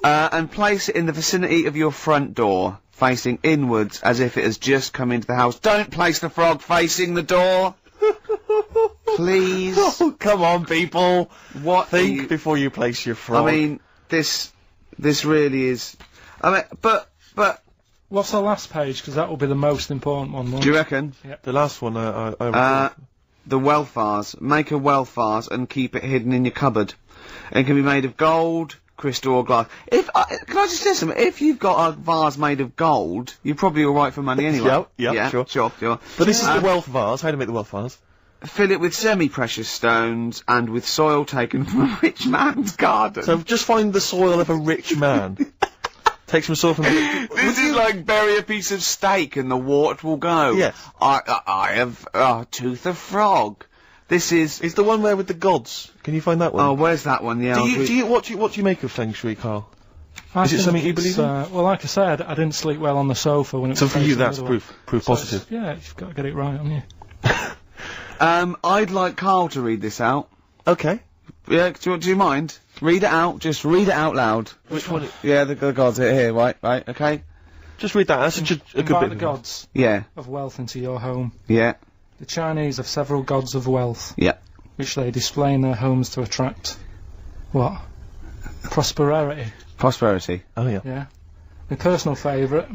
and place it in the vicinity of your front door, facing inwards as if it has just come into the house. Don't place the frog facing the door. Please. Oh, come on, people. What? Think before you place your frog. I mean, this really is. I mean, but. What's the last page? Because that will be the most important one. Do you reckon? The last one, I the wealth vase. Make a wealth vase and keep it hidden in your cupboard. It can be made of gold, crystal or glass. Can I just say something? If you've got a vase made of gold, you're probably alright for money anyway. Yeah, sure. But this is the wealth vase. How to make the wealth vase? Fill it with semi-precious stones and with soil taken from a rich man's garden. So just find the soil of a rich man. Take some soil from the... This is like bury a piece of steak and the wart will go. Yes. I have tooth of frog. This is... It's the one where with the gods. Can you find that one? Oh, where's that one? Yeah. What do you make of feng shui, Karl? Is it something you believe in? Well, like I said, I didn't sleep well on the sofa when it was. So for you, facing that's the other way. proof positive. Yeah, you've got to get it right, haven't you? I'd like Karl to read this out. Okay. Yeah, do you mind? Read it out, just read it out loud. Which one? Yeah, the gods are here, right, okay? Just read that, that's a good Invite bit. the gods Yeah. of wealth into your home. Yeah. The Chinese have several gods of wealth. Yeah. Which they display in their homes to attract... what? Prosperity. Prosperity. Oh, yeah. Yeah. My personal favourite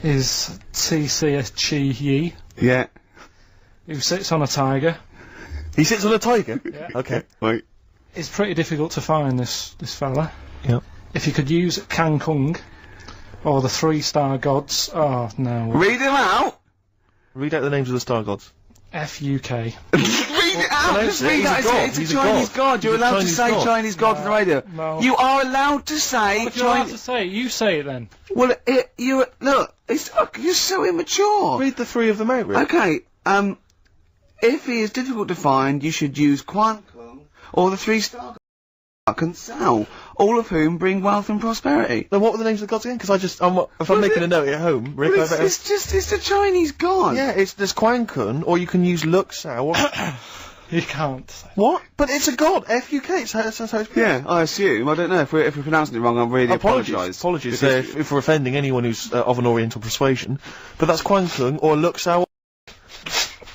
is T.C.S. Chi Yi, Yeah. who sits on a tiger. He sits on a tiger? Yeah. Okay. Right. It's pretty difficult to find this fella. Yeah. If you could use Kang Kung, or the 3-star gods... oh, no. Read them out! Read out the names of the star gods. F.U.K. Read it out! Just read He's that. a god. It's a He's a Chinese god. god. You're He's a allowed to Chinese say god. Chinese god on the radio. No. You are allowed to say If you're allowed to Chinese... say it, you say it then. Well, look, you're so immature. Read the 3 of them out, Rick. Okay, if he is difficult to find, you should use Quan Kung or the 3-star and Sao, all of whom bring wealth and prosperity. Then what were the names of the gods again? Because if I'm making a note at home, Rick, Well, I better... it's a Chinese god. Yeah, there's Quan Kun, or you can use Luk Sao. You can't say. What? But it's a god. F-U-K. That's how it's pronounced. Yeah, I assume. I don't know if we're pronouncing it wrong. I really apologise. Apologies if we're offending anyone who's of an Oriental persuasion. But that's Kwangtung or Luxao.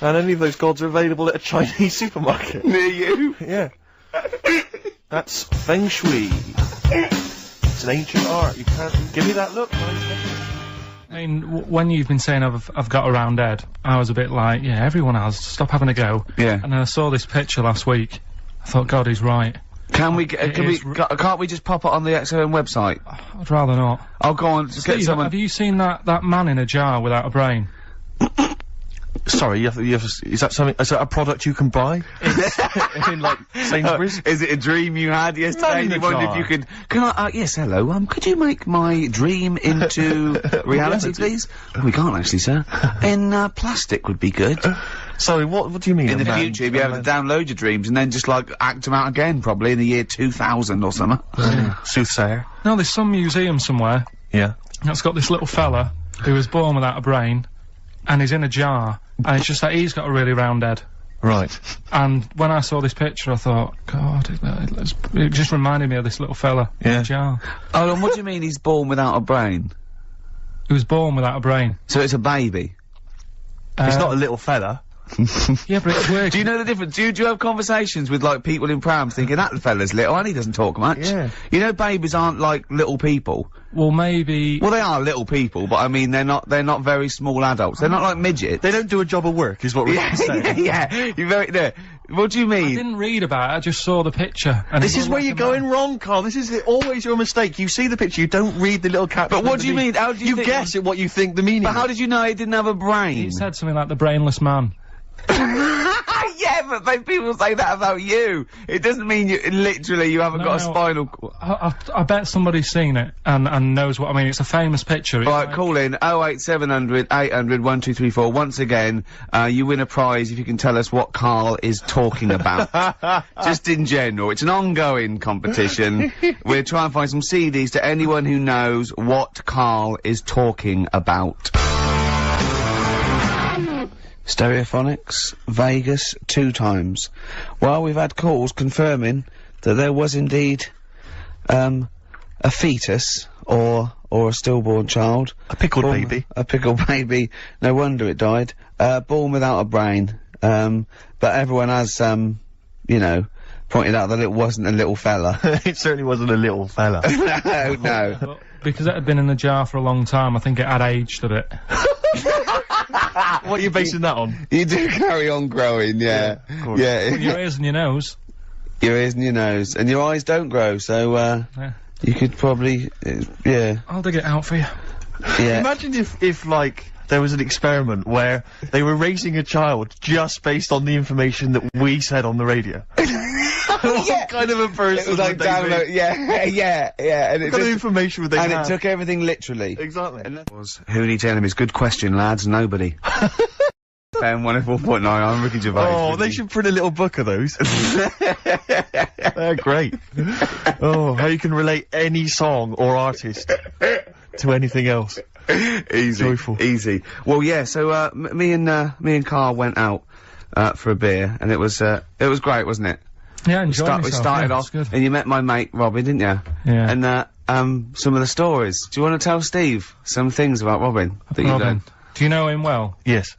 And any of those gods are available at a Chinese supermarket. Near you? Yeah. That's Feng Shui. It's an ancient art. You can't give me that look. I mean, when you've been saying I've got a round head, I was a bit like, yeah, everyone has. Stop having a go. Yeah. And then I saw this picture last week. I thought, God, he's right. Can't we just pop it on the XFM website? I'd rather not. I'll go on. Just get Steve, someone. have you seen that man in a jar without a brain? Sorry, is that something? Is that a product you can buy? in like Sainsbury's? Is it a dream you had yesterday? Man in And a you wondered jar. if you could. Can I? Yes, hello. Could you make my dream into reality, please? Oh, we can't actually, sir. In plastic would be good. Sorry, what do you mean? In the future, you'll be able to download your dreams and then just like act them out again, probably in the year 2000 or something. Soothsayer. No, there's some museum somewhere Yeah. that's got this little fella who was born without a brain, and he's in a jar, and it's just that he's got a really round head. Right. And when I saw this picture, I thought, God, it just reminded me of this little fella in Yeah. a jar. Oh, and what do you mean he's born without a brain? He was born without a brain. So it's a baby. He's not a little fella. Yeah, but it's weird. Do you know the difference? Do you have conversations with like people in prams thinking that fella's little and he doesn't talk much? Yeah. You know, babies aren't like little people. Well, maybe... Well, they are little people, but I mean they're not very small adults. They're not like midgets. They don't do a job of work, is what we're Yeah, saying. yeah. You're very there. What do you I mean? didn't read about it, I just saw the picture. And This it is looked where like you're a going man. wrong, Carl. This is always your mistake. You see the picture, you don't read the little caption. But what do you mean? How do you think- guess at what you think the meaning But how is. did you know he didn't have a brain? He said something like the brainless man. Yeah, but people say that about you. It doesn't mean you literally you haven't No, got a no. spinal. I bet somebody's seen it and knows what I mean. It's a famous picture. It's Right, like- call in 08700 800 1234. Once again, you win a prize if you can tell us what Karl is talking about. Just in general. It's an ongoing competition. We're trying to find some CDs to anyone who knows what Karl is talking about. Stereophonics, Vegas, 2 times. Well, we've had calls confirming that there was indeed, a fetus, or a stillborn child. A pickled Born- baby. A pickled baby. No wonder it died. Born without a brain. But everyone has, you know, pointed out that it wasn't a little fella. It certainly wasn't a little fella. No, no. But because it had been in the jar for a long time, I think it had aged a bit. What are you basing that on? You do carry on growing, yeah. of course. Yeah. Your ears and your nose. Your ears and your nose. And your eyes don't grow, so, Yeah. you could probably, yeah. I'll dig it out for you. Yeah. Imagine if like, there was an experiment where they were raising a child just based on the information that we said on the radio. What kind of a person It was like would they be? download, yeah. And it What kind of just, information would they and have? it took everything literally. Exactly. And that was who needs enemies? Good question, lads. Nobody. FM 104.9. I'm Ricky Gervais. Oh, they should print a little book of those. They're great. Oh, how you can relate any song or artist to anything else. Easy. Joyful. Easy. Well, yeah. So me and Karl went out for a beer, and it was great, wasn't it? Yeah, enjoy We yourself. started yeah, off, it's good. and you met my mate Robin, didn't you? Yeah. And some of the stories. Do you want to tell Steve some things about Robin that you Robin, learned? do you know him well? Yes.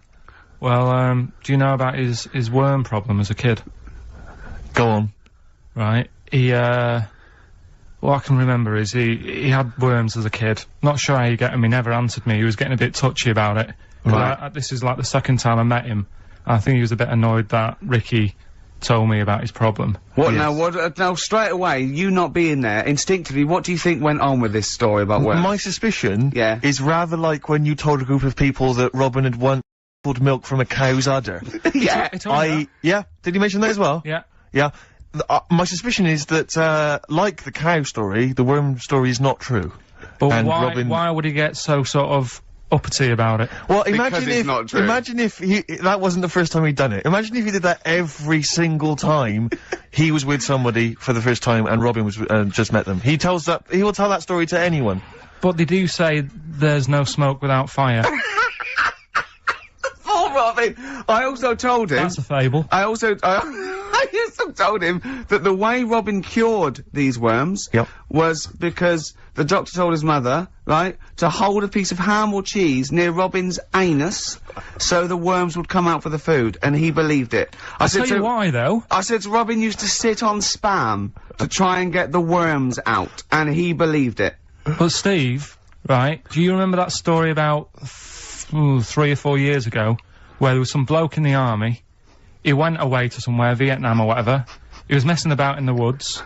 Well, do you know about his worm problem as a kid? Go on. Right. He, what I can remember is he had worms as a kid. Not sure how you get him. He never answered me. He was getting a bit touchy about it. Right. This is like the second time I met him. I think he was a bit annoyed that Ricky told me about his problem. What Yes. now? What now? Straight away, you not being there, instinctively, what do you think went on with this story about worms? My suspicion Yeah. is rather like when you told a group of people that Robin had once pulled milk from a cow's udder. Yeah. He told me that. Yeah, did you mention that as well? Yeah. Yeah. My suspicion is that, like the cow story, the worm story is not true. But And why, Robin- why would he get so sort of uppity about it? Well, Because imagine it's if not true. imagine if that wasn't the first time he'd done it. Imagine if he did that every single time he was with somebody for the first time and Robin was just met them. He will tell that story to anyone. But they do say there's no smoke without fire. I also told him... That's a fable. I also told him that the way Robin cured these worms was because the doctor told his mother, right, to hold a piece of ham or cheese near Robin's anus so the worms would come out for the food, and he believed it. I'll tell you why, though. I said to Robin used to sit on Spam to try and get the worms out, and he believed it. But Steve, right, do you remember that story about 3 or 4 years ago where there was some bloke in the army? He went away to somewhere, Vietnam or whatever. He was messing about in the woods.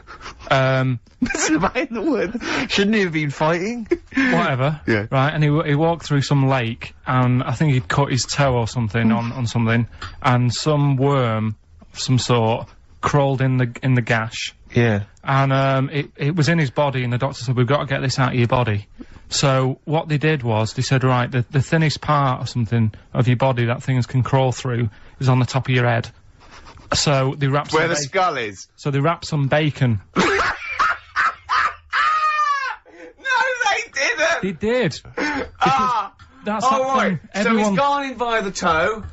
Messing about in the woods? Shouldn't he have been fighting? Whatever. Yeah. Right, and he walked through some lake, and I think he'd cut his toe or something on something, and some worm of some sort crawled in the gash. Yeah. And it was in his body, and the doctor said, we've got to get this out of your body. So what they did was, they said, right, the thinnest part or something of your body that things can crawl through is on the top of your head. So they wrapped where the skull is. So they wrapped some bacon. No, they didn't! They did. That's right. So he's gone in via the toe.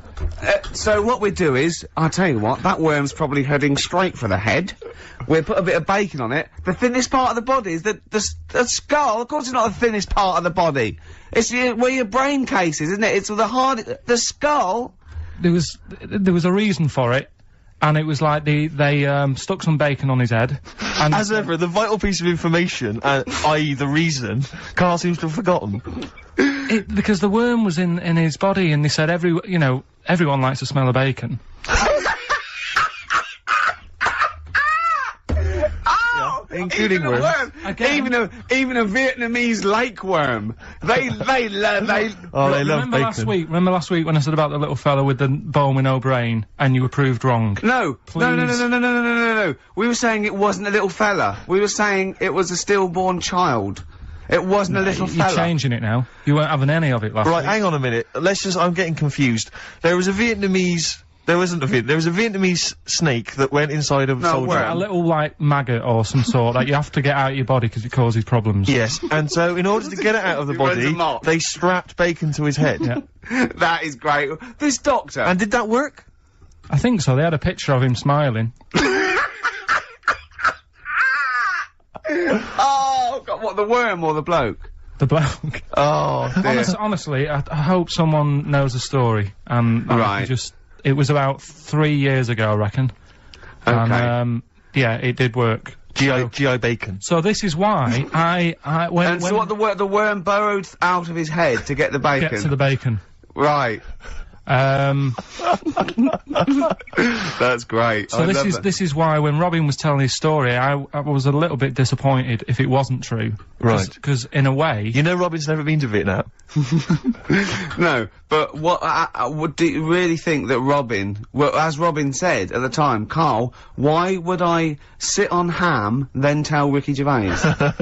So what we do is, I'll tell you what, that worm's probably heading straight for the head. We'll put a bit of bacon on it. The thinnest part of the body is the skull. Of course it's not the thinnest part of the body. It's where your brain case is, isn't it? It's the skull. There was a reason for it. And it was like they stuck some bacon on his head. And as ever, the vital piece of information, i.e. the reason, Karl seems to have forgotten. Because the worm was in his body, and they said everyone likes the smell of bacon. Including worms. Even a Vietnamese lake worm. They love bacon. Remember last week when I said about the little fella with the bone with no brain, and you were proved wrong? No. Please. No. We were saying it wasn't a little fella. We were saying it was a stillborn child. It wasn't a little fella. You're changing it now. You weren't having any of it last week. Right, hang on a minute. I'm getting confused. There was a Vietnamese snake that went inside of a soldier. A little, like, maggot or some sort that you have to get out of your body because it causes problems. Yes, and so in order to get it out of the body, they strapped bacon to his head. Yeah. That is great. This doctor. And did that work? I think so. They had a picture of him smiling. Oh, God, what, the worm or the bloke? The bloke. Oh, dear. Honestly, I hope someone knows the story. Right. It was about 3 years ago, I reckon. Okay. And, yeah, it did work. GI bacon. So this is why the worm burrowed out of his head to get the bacon? Get to the bacon. Right. That's great. So this is why when Robin was telling his story, I was a little bit disappointed if it wasn't true. Right. Because in a way... You know Robin's never been to Vietnam. No, but do you really think that Robin, well, as Robin said at the time, Karl, why would I sit on ham, then tell Ricky Gervais?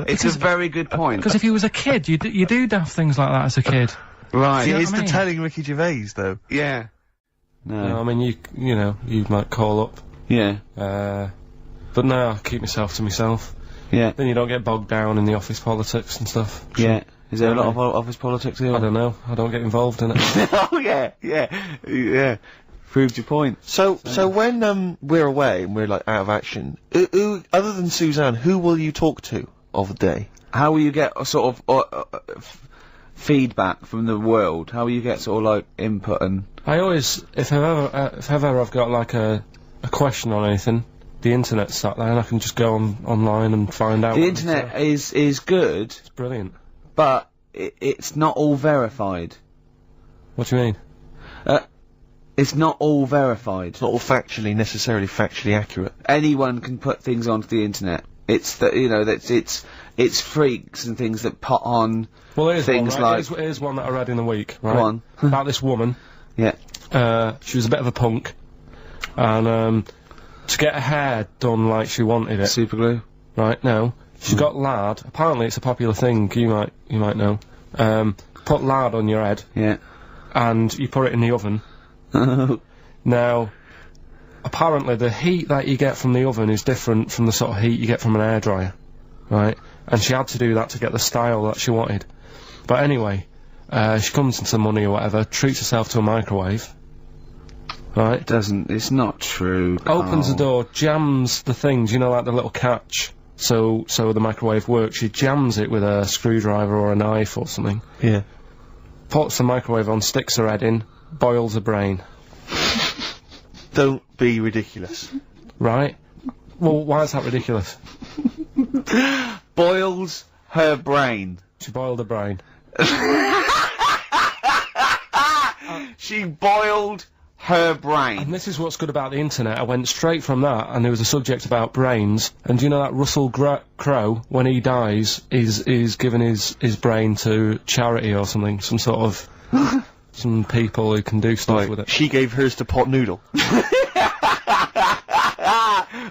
It's a very good point. Because if he was a kid, you do daft things like that as a kid. Right. See, it's the telling Ricky Gervais, though. Yeah. No. I mean, you might call up. Yeah. But no, I keep myself to myself. Yeah. Then you don't get bogged down in the office politics and stuff. Yeah. Is there a lot of office politics here? I don't know. I don't get involved in it. Oh, yeah. Proved your point. So when, we're away and we're, like, out of action, who, other than Suzanne, who will you talk to of the day? How will you get a sort of, feedback from the world? How will you get sort of, like, input and... I always, if ever I've got, like, a question on anything, the internet's sat there and I can just go online and find out. The internet is good. It's brilliant. But it's not all verified. What do you mean? It's not all verified. It's not all necessarily factually accurate. Anyone can put things onto the internet. It's it's freaks and things that put on things one, right? Here's one that I read in the week, right? Go on. About this woman. Yeah. She was a bit of a punk. And, to get her hair done like she wanted it. Super glue? Right, no. She got lard. Apparently it's a popular thing, you might know. Put lard on your head. Yeah. And you put it in the oven. Now, apparently the heat that you get from the oven is different from the sort of heat you get from an hairdryer. Right? And she had to do that to get the style that she wanted. But anyway, she comes into money or whatever, treats herself to a microwave, right? It's not true, Karl. Opens the door, jams the things, you know, like the little catch, so the microwave works. She jams it with a screwdriver or a knife or something. Yeah. Puts the microwave on, sticks her head in, boils her brain. Don't be ridiculous. Right? Well, why is that ridiculous? Boils her brain. She boiled her brain. She boiled her brain. And this is what's good about the internet. I went straight from that, and there was a subject about brains. And do you know that Russell Crowe, when he dies, is giving his brain to charity or something? Some sort of... some people who can do stuff with it. She gave hers to Pot Noodle.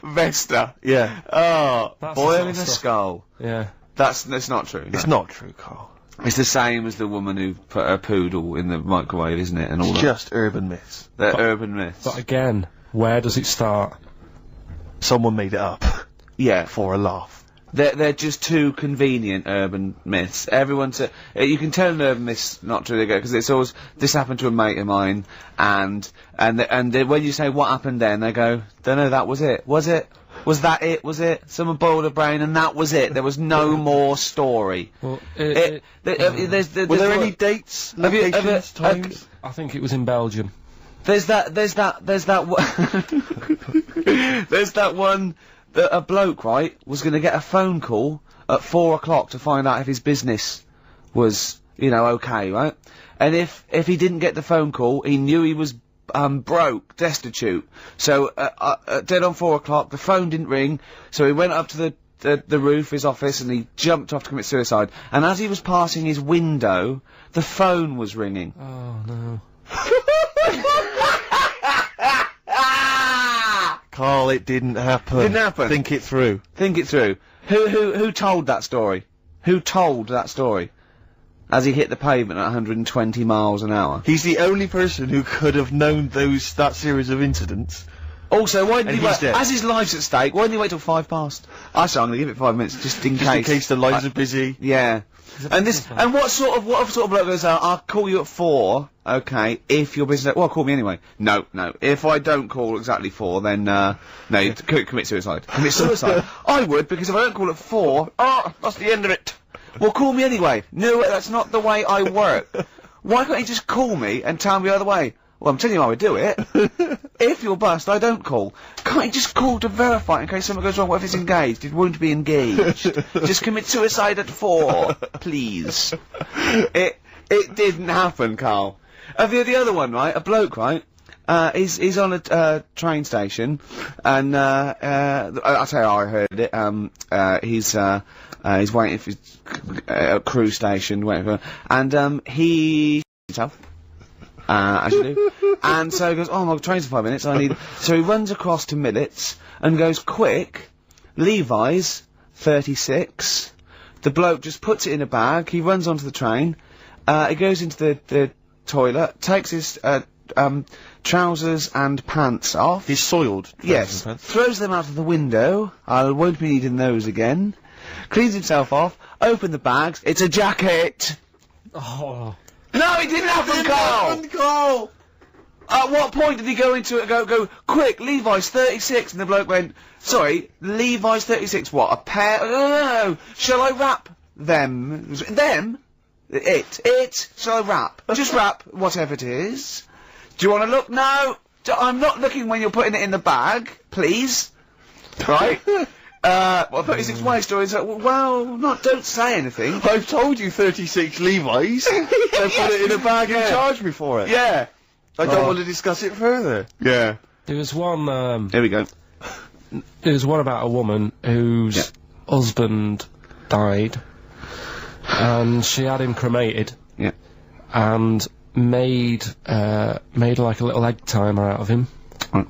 Vesta. Yeah. Oh, That's boiling the sort a of skull. Yeah. That's not true. No. It's not true, Karl. It's the same as the woman who put her poodle in the microwave, isn't it? And all It's that. just urban myths. They're urban myths. But again, where does it start? Someone made it up. Yeah. For a laugh. They're just too convenient urban myths. Everyone's you can tell an urban myth's not true because it's always this happened to a mate of mine, and when you say what happened then, they go, don't know, that was it. Was it? Was that it? Was it? Someone boiled a brain and that was it. There was no more story. Well, Were Were there any dates? Have you ever- Locations? Times? I think it was in Belgium. There's that one that a bloke, right, was going to get a phone call at 4 o'clock to find out if his business was, you know, okay, right? And if he didn't get the phone call, he knew he was broke, destitute. So dead on 4 o'clock, the phone didn't ring, so he went up to the roof of his office and he jumped off to commit suicide. And as he was passing his window, the phone was ringing. Oh no. Karl, it didn't happen. Didn't happen. Think it through. Think it through. Who told that story? Who told that story? As he hit the pavement at 120 miles an hour. He's the only person who could have known that series of incidents. Also, why didn't And he he's wait? dead. As his life's at stake, why didn't he wait till 5 past? I'm gonna give it 5 minutes, just in Just case. in case the lines are busy. Yeah. And what sort of bloke goes out, I'll call you at 4, okay, if you're busy, well, call me anyway. No. If I don't call exactly 4, then, no, you commit suicide. Commit suicide? I would, because if I don't call at 4, that's the end of it. Well, call me anyway. No, that's not the way I work. Why can't you just call me and tell me the other way? Well, I'm telling you how I do it. If you're bust, I don't call. Can't you just call to verify in case something goes wrong? What if it's engaged? It won't be engaged. Just commit suicide at 4, please. It didn't happen, Karl. The other one, right? A bloke, right? He's on a train station, and I'll tell you how I heard it. He's waiting for his cruise station, waiting for, and he himself. As you do. And so he goes, oh, my train's in 5 minutes, so he runs across to Millets and goes, quick, Levi's 36. The bloke just puts it in a bag, he runs onto the train, he goes into the toilet, takes his, trousers and pants off. His soiled trousers Yes. and pants. Throws them out of the window, I won't be needing those again. Cleans himself off, open the bags, it's a jacket! Oh. No, it didn't happen, Karl! At what point did he go into it and go, quick, Levi's 36, and the bloke went, sorry, Levi's 36, what, a pair? No, shall I wrap them? Them? It, shall I wrap? Just wrap whatever it is. Do you want to look? No, I'm not looking when you're putting it in the bag, please. Right? Well, 36 way stories, don't say anything. I've told you 36 Levi's. They put it in a bag and charged me for it. Yeah. I don't want to discuss it further. Yeah. There was one, Here we go. there was one about a woman whose husband died, and she had him cremated. Yeah. And made like a little egg timer out of him. Right.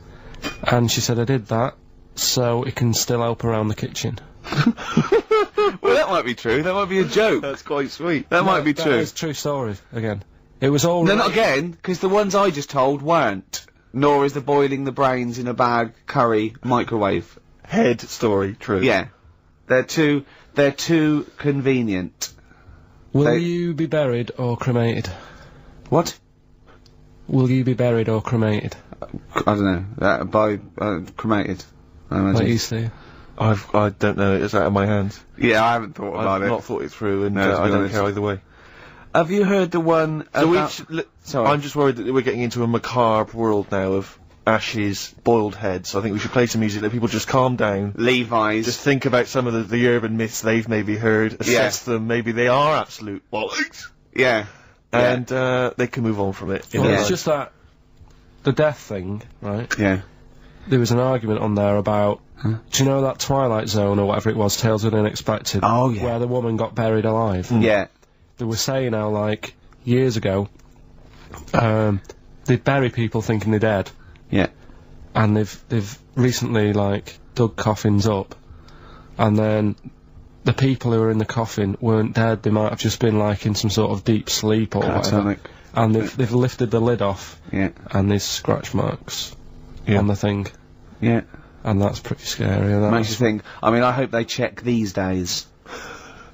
And she said, I did that so it can still help around the kitchen. Well, that might be true. That might be a joke. That's quite sweet. That might be That true. is true story, again. It was all No, right. not again, because the ones I just told weren't. Nor is the boiling the brains in a bag, curry, microwave. Head story, true. Yeah. They're too convenient. Will They- you be buried or cremated? What? will you be buried or cremated? I don't know. Cremated. I imagine. What do you see? I don't know. It's out of my hands. Yeah, I haven't thought about I've not thought it through, and No, to I be don't honest. care either way. Have you heard the one So about... Sorry. I'm just worried that we're getting into a macabre world now of ashes, boiled heads. I think we should play some music, let people just calm down. Levi's. Just think about some of the urban myths they've maybe heard, assess them, maybe they are absolute bollocks. Yeah. And they can move on from it. Well, Yeah. it's just that the death thing, right? Yeah. There was an argument on there about, do you know that Twilight Zone or whatever it was, Tales of the Unexpected? Oh, yeah. Where the woman got buried alive. Yeah. They were saying how, like, years ago, they'd bury people thinking they're dead, Yeah. and they've recently, like, dug coffins up, and then the people who were in the coffin weren't dead, they might have just been, like, in some sort of deep sleep or whatever. Catatonic. And they've lifted the lid off, Yeah. and there's scratch marks on the thing, Yeah. and that's pretty scary. And Makes you think. I mean, I hope they check these days.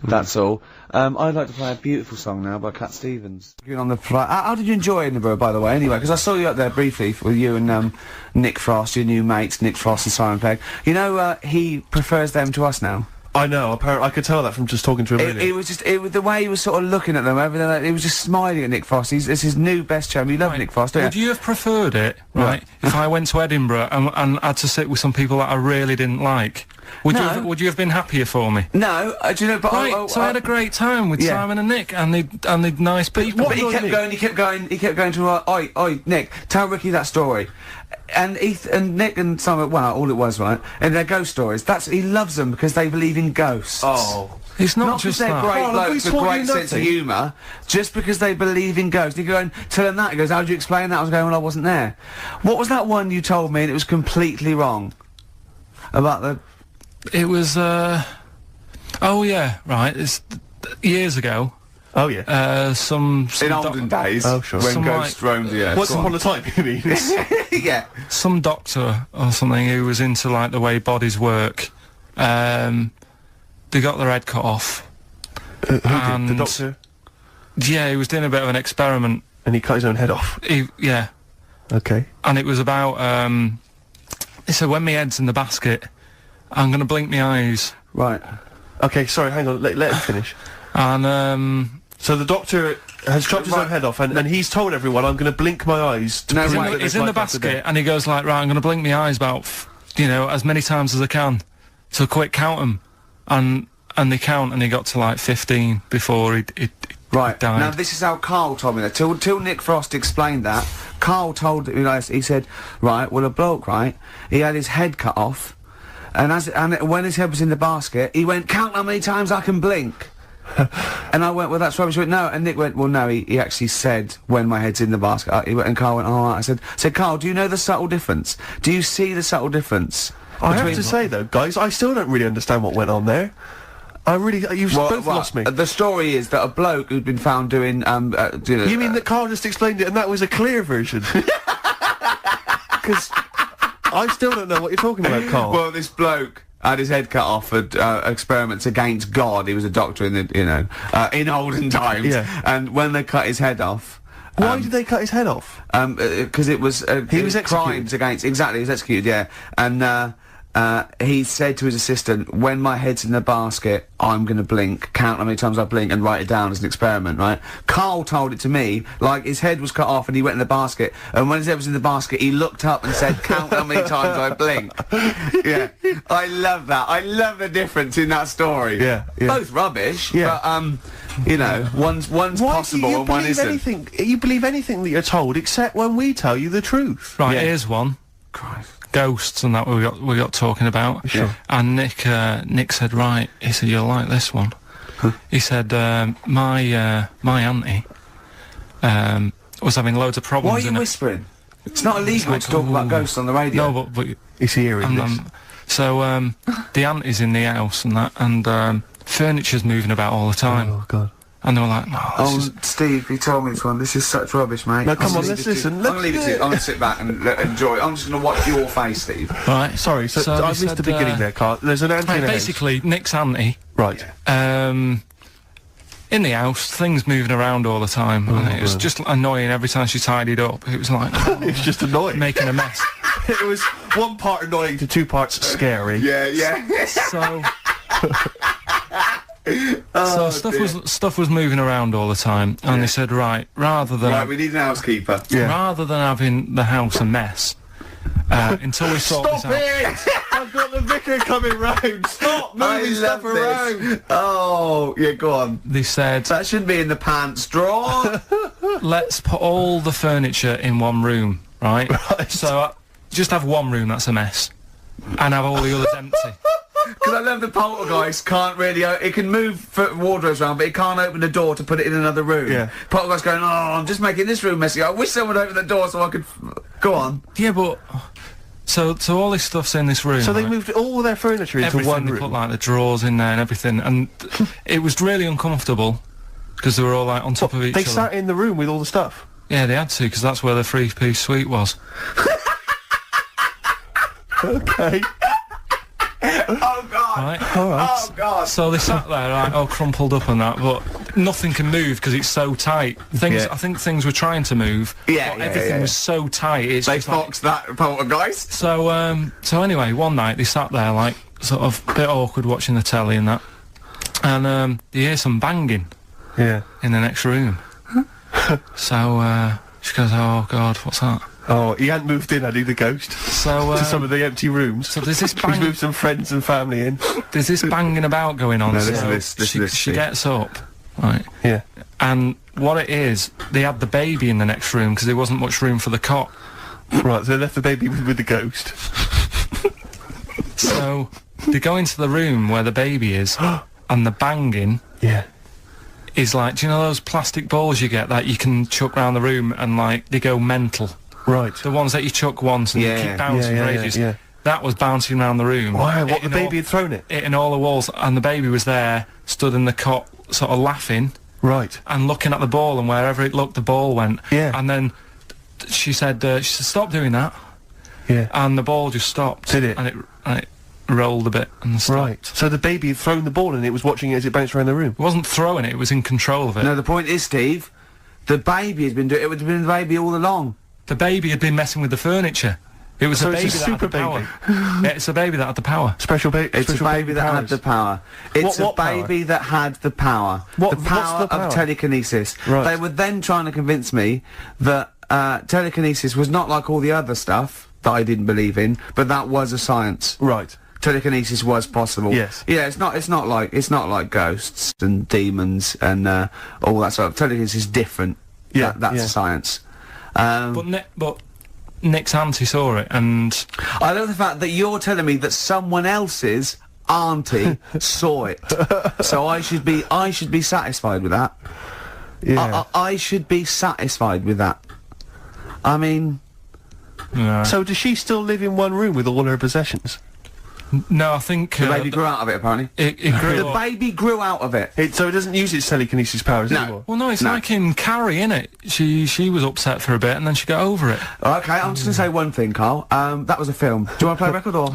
That's all. I'd like to play a beautiful song now by Cat Stevens. On the how did you enjoy Edinburgh, by the way, anyway? Because I saw you up there briefly with you and Nick Frost, your new mates, Nick Frost and Simon Pegg. You know, he prefers them to us now. I know, apparently, I could tell that from just talking to him. It was just, the way he was sort of looking at them, everything, like, he was just smiling at Nick Frost. It's his new best chum. You love Nick Frost, don't Would you have preferred it, right, if I went to Edinburgh and had to sit with some people that I really didn't like? Would you have been happier for me? No, do you know, but Right, so I had a great time with Simon and Nick, and they're nice people. But he kept going to, oi, Nick, tell Ricky that story. And Nick and Simon, well, all it was, right, and their ghost stories, he loves them because they believe in ghosts. Oh. It's not Just just they're that. great Oh, blokes we with taught great you sense of nothing. humour, just because they believe in ghosts. You go and tell him that, he goes, how do you explain that? I was going, well, I wasn't there. What was that one you told me and it was completely wrong? About the... It was, oh yeah, right, it's years ago. Oh, yeah. Some In olden days, Oh, sure. when Some, ghosts roamed the earth. Once upon a time, you mean? Yeah. some doctor or something who was into, like, the way bodies work. They got their head cut off. Who did? The And- doctor? Yeah, he was doing a bit of an experiment. And he cut his own head off. Yeah. Okay. And it was about, he said, when my head's in the basket, I'm gonna blink my eyes. Right. Okay, sorry, hang on, let him finish. And, So the doctor has chopped his own head off, and he's told everyone, I'm going to blink my eyes to No, prove right. that he's there's in the life after basket, death. and he goes like, right, I'm gonna blink my eyes about, as many times as I can. So quick, count them. And they count, and he got to, like, 15 before he Right. died. Now, this is how Karl told me that. Till Nick Frost explained that, Karl told, he said, right, well, a bloke, right, he had his head cut off, and when his head was in the basket, he went, count how many times I can blink. And I went, well, that's rubbish. He went, no. And Nick went, well, no, he actually said, when my head's in the basket. He went, and Karl went, all right. I said, Karl, do you know the subtle difference? Do you see the subtle difference? I have to say, though, guys, I still don't really understand what went on there. You've both lost me. The story is that a bloke who'd been found doing, You mean that Karl just explained it and that was a clear version? Because I still don't know what you're talking about, Karl. Well, this bloke had his head cut off at experiments against God. He was a doctor in the, in olden times. Yeah. And when they cut his head off, Why did they cut his head off? because it was He was executed. crimes against he was executed. Yeah, and he said to his assistant, when my head's in the basket, I'm going to blink, count how many times I blink and write it down as an experiment, right? Karl told it to me, like his head was cut off and he went in the basket, and when his head was in the basket, he looked up and said, count how many times I blink. Yeah, I love that. I love the difference in that story. Yeah, yeah. Both rubbish, Yeah. but, one's possible and one isn't. You believe anything that you're told, except when we tell you the truth. Right, Yeah. here's one. Christ. Ghosts and that we got talking about. Sure. And Nick said, right, he said, you'll like this one. He said, my auntie was having loads of problems. Why are you whispering? It's not illegal to talk about ghosts on the radio. No, but Is he hearing and, this? so the auntie's in the house and that, and furniture's moving about all the time. Oh, God. And they were like, no, this is Steve, he told me this one. This is such rubbish, mate. No, come I'm on, gonna let's leave it to listen. you. Let's I'm gonna leave it to you. I'm gonna sit back and enjoy it. I'm just gonna watch your face, Steve. right. Sorry, so So I they missed the said, beginning there, Karl. There's an auntie Right, in the house. basically, Nick's auntie Right. in the house, things moving around all the time, and it was just annoying every time she tidied up. It was like... It was just annoying. Making a mess. It was one part annoying to two parts scary. Yeah. So... stuff was moving around all the time, and they said, right, rather than... we need an housekeeper. Rather than having the house a mess, until we sort this out... I've got the vicar coming round! Stop moving stuff around! Oh, yeah, go on. They said... That shouldn't be in the pants drawer. Let's put all the furniture in one room, right? So, just have one room that's a mess, and have all the others empty. Because I love the poltergeist can't really... it can move wardrobes around, but it can't open the door to put it in another room. Yeah. Poltergeist going, oh, I'm just making this room messy. I wish someone would open the door so I could... Go on. Yeah, but... So all this stuff's in this room. So they right? moved all their furniture into everything, one they room? put, like, the drawers in there and everything, and it was really uncomfortable, because they were all, like, on top of each other. They sat in the room with all the stuff? Yeah, they had to, because that's where the three-piece suite was. Okay. Oh, God. Right? All right. Oh, God. So they sat there, like, all crumpled up and that, but nothing can move because it's so tight. I think things were trying to move, but everything was so tight. It's They just like- foxed that poltergeist. So anyway, one night they sat there, like, sort of a bit awkward watching the telly and that, and you hear some banging Yeah. in the next room. So she goes, "Oh God, what's that?" Oh, he hadn't moved in, had he, the ghost? So To some of the empty rooms. so there's this He's bang, moved some friends and family in. there's this banging about going on. No, so listen to this, listen to this, she Steve. gets up, right, Yeah. and what it is, they had the baby in the next room because there wasn't much room for the cot. Right, so they left the baby with the ghost. So they go into the room where the baby is, and the banging Yeah. is like, do you know those plastic balls you get that you can chuck round the room and, like, they go mental? Right. The ones that you chuck once and you keep bouncing for ages. Yeah. That was bouncing around the room. Wow, what, the hitting baby had thrown it? hitting all the walls, and the baby was there, stood in the cot, sort of laughing Right. and looking at the ball, and wherever it looked, the ball went. Yeah. And then she said, stop doing that, Yeah. and the ball just stopped. Did it? And it rolled a bit and stopped. Right. So the baby had thrown the ball and it was watching it as it bounced around the room? It wasn't throwing it, it was in control of it. No, the point is, Steve, the baby has been doing... It would have been the baby all along. The baby had been messing with the furniture. It was So a it's baby a that had the super power. Yeah, it's a baby that had the power. Special baby. It's a baby that had the power. It's What a baby that had the power. What- the power what's the power? of telekinesis. Right. They were then trying to convince me that telekinesis was not like all the other stuff that I didn't believe in, but that was a science. Right. Telekinesis was possible. Yes. Yeah, it's not like ghosts and demons and all that sort of. Telekinesis is different. Yeah, That's yeah. a science. But Nick's auntie saw it, and I love the fact that you're telling me that someone else's auntie saw it. So I should be satisfied with that. Yeah. I should be satisfied with that. I mean, So does she still live in one room with all her possessions? no, I think the baby grew out of it, apparently. it grew The up. baby grew out of it. So it doesn't use its telekinesis powers No. anymore? Well, no, it's No. like in Carrie, innit? She was upset for a bit, and then she got over it. Okay, I'm just going to say one thing, Carl. That was a film. Do you want to play a record or...?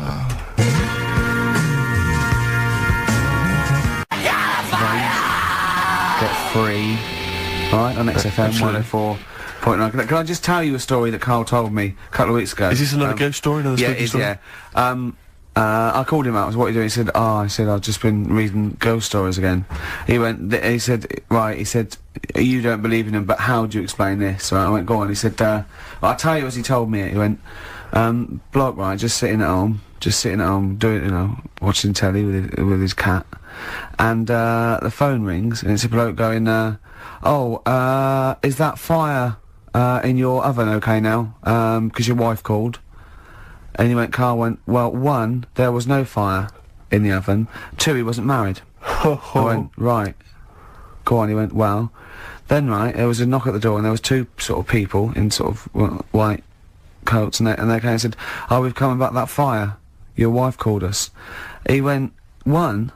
Get free. Alright, on XFM 104.9. Can I just tell you a story that Carl told me a couple of weeks ago? Is this another ghost story? Another Yeah, spooky it is, story? yeah. I called him out. I was, what are you doing? He said, I've just been reading ghost stories again. He said, you don't believe in them, but how do you explain this? Right, I went, go on. He said, I'll tell you as he told me it. He went, bloke, right, just sitting at home, doing, watching telly with his cat. And, the phone rings, and it's a bloke going, is that fire, in your oven okay now? 'Cause your wife called. And Carl went, well, 1, there was no fire in the oven. 2, he wasn't married. I went, right. Go on, he went, well. Then, right, there was a knock at the door, and there was 2 sort of people in sort of white coats, and they came and said, we've come about that fire. Your wife called us. He went, 1,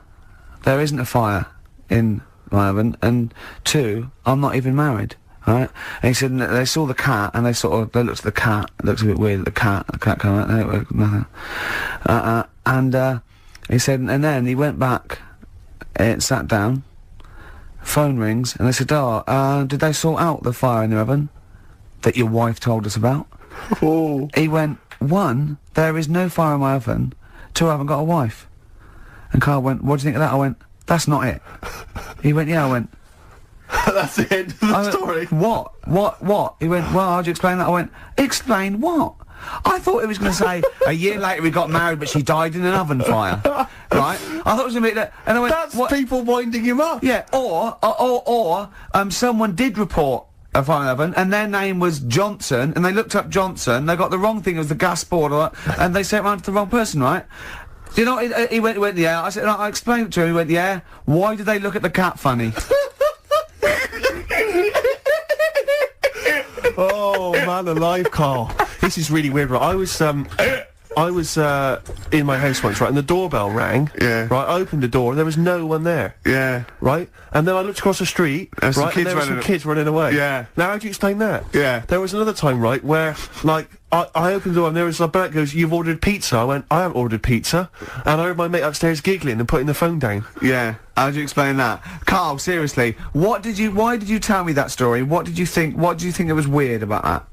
there isn't a fire in my oven, and 2, I'm not even married. Right, and he said they saw the cat, and they looked at the cat. It looked a bit weird. The cat came out. Nothing. And he said, and then he went back and sat down, phone rings, and they said, did they sort out the fire in the oven that your wife told us about? Oh. He went, 1, there is no fire in my oven. 2, I haven't got a wife. And Karl went, what do you think of that? I went, that's not it. He went, yeah. I went, That's the end of the story. What? He went, well, how'd you explain that? I went, explain what? I thought it was going to say, a year later we got married, but she died in an oven fire. Right? I thought it was going to be that. And I went, That's what? people winding him up. Yeah, or someone did report a fire oven, and their name was Johnson, and they looked up Johnson, they got the wrong thing, it was the gas board, and they sent it round to the wrong person, right? You know, he went, yeah. I said, I explained it to him, he went, yeah. Why did they look at the cat funny? Oh, man alive, Karl. This is really weird, right? I was in my house once, right, and the doorbell rang. Yeah. Right, I opened the door, and there was no one there. Yeah. Right? And then I looked across the street, There's some right, and there were some kids running away. Yeah. Now, how do you explain that? Yeah. There was another time, right, where, like, I opened the door, and there was a bird goes, you've ordered pizza. I went, I haven't ordered pizza. And I heard my mate upstairs giggling and putting the phone down. Yeah. How do you explain that? Karl, seriously, why did you tell me that story? What do you think it was weird about that?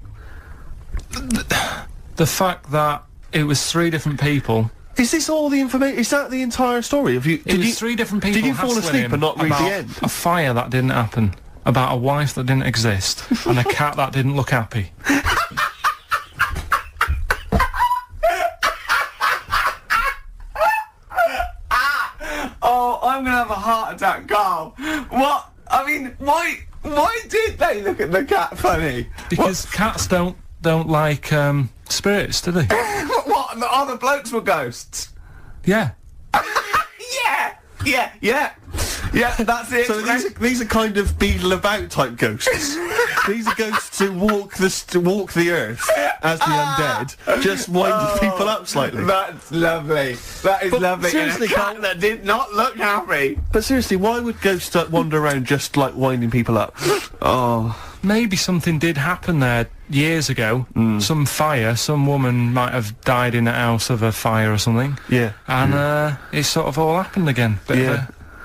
The fact that it was 3 different people. Is this all the information? Is that the entire story? It was 3 different people. Did you fall hassling asleep him and not read about the end? A fire that didn't happen, about a wife that didn't exist, and a cat that didn't look happy. Oh, I'm gonna have a heart attack, Karl. What? I mean, why did they look at the cat funny? Because cats don't like spirits, do they? What? The other blokes were ghosts? Yeah. Yeah, that's it. So these are kind of beetle about type ghosts. These are ghosts who walk the earth as the undead, just winding people up slightly. That's lovely. That is lovely. Seriously, and a cat that did not look happy. But seriously, why would ghosts wander around just like winding people up? Oh. Maybe something did happen there years ago. Some fire, some woman might have died in a house of a fire or something. Yeah. And it sort of all happened again.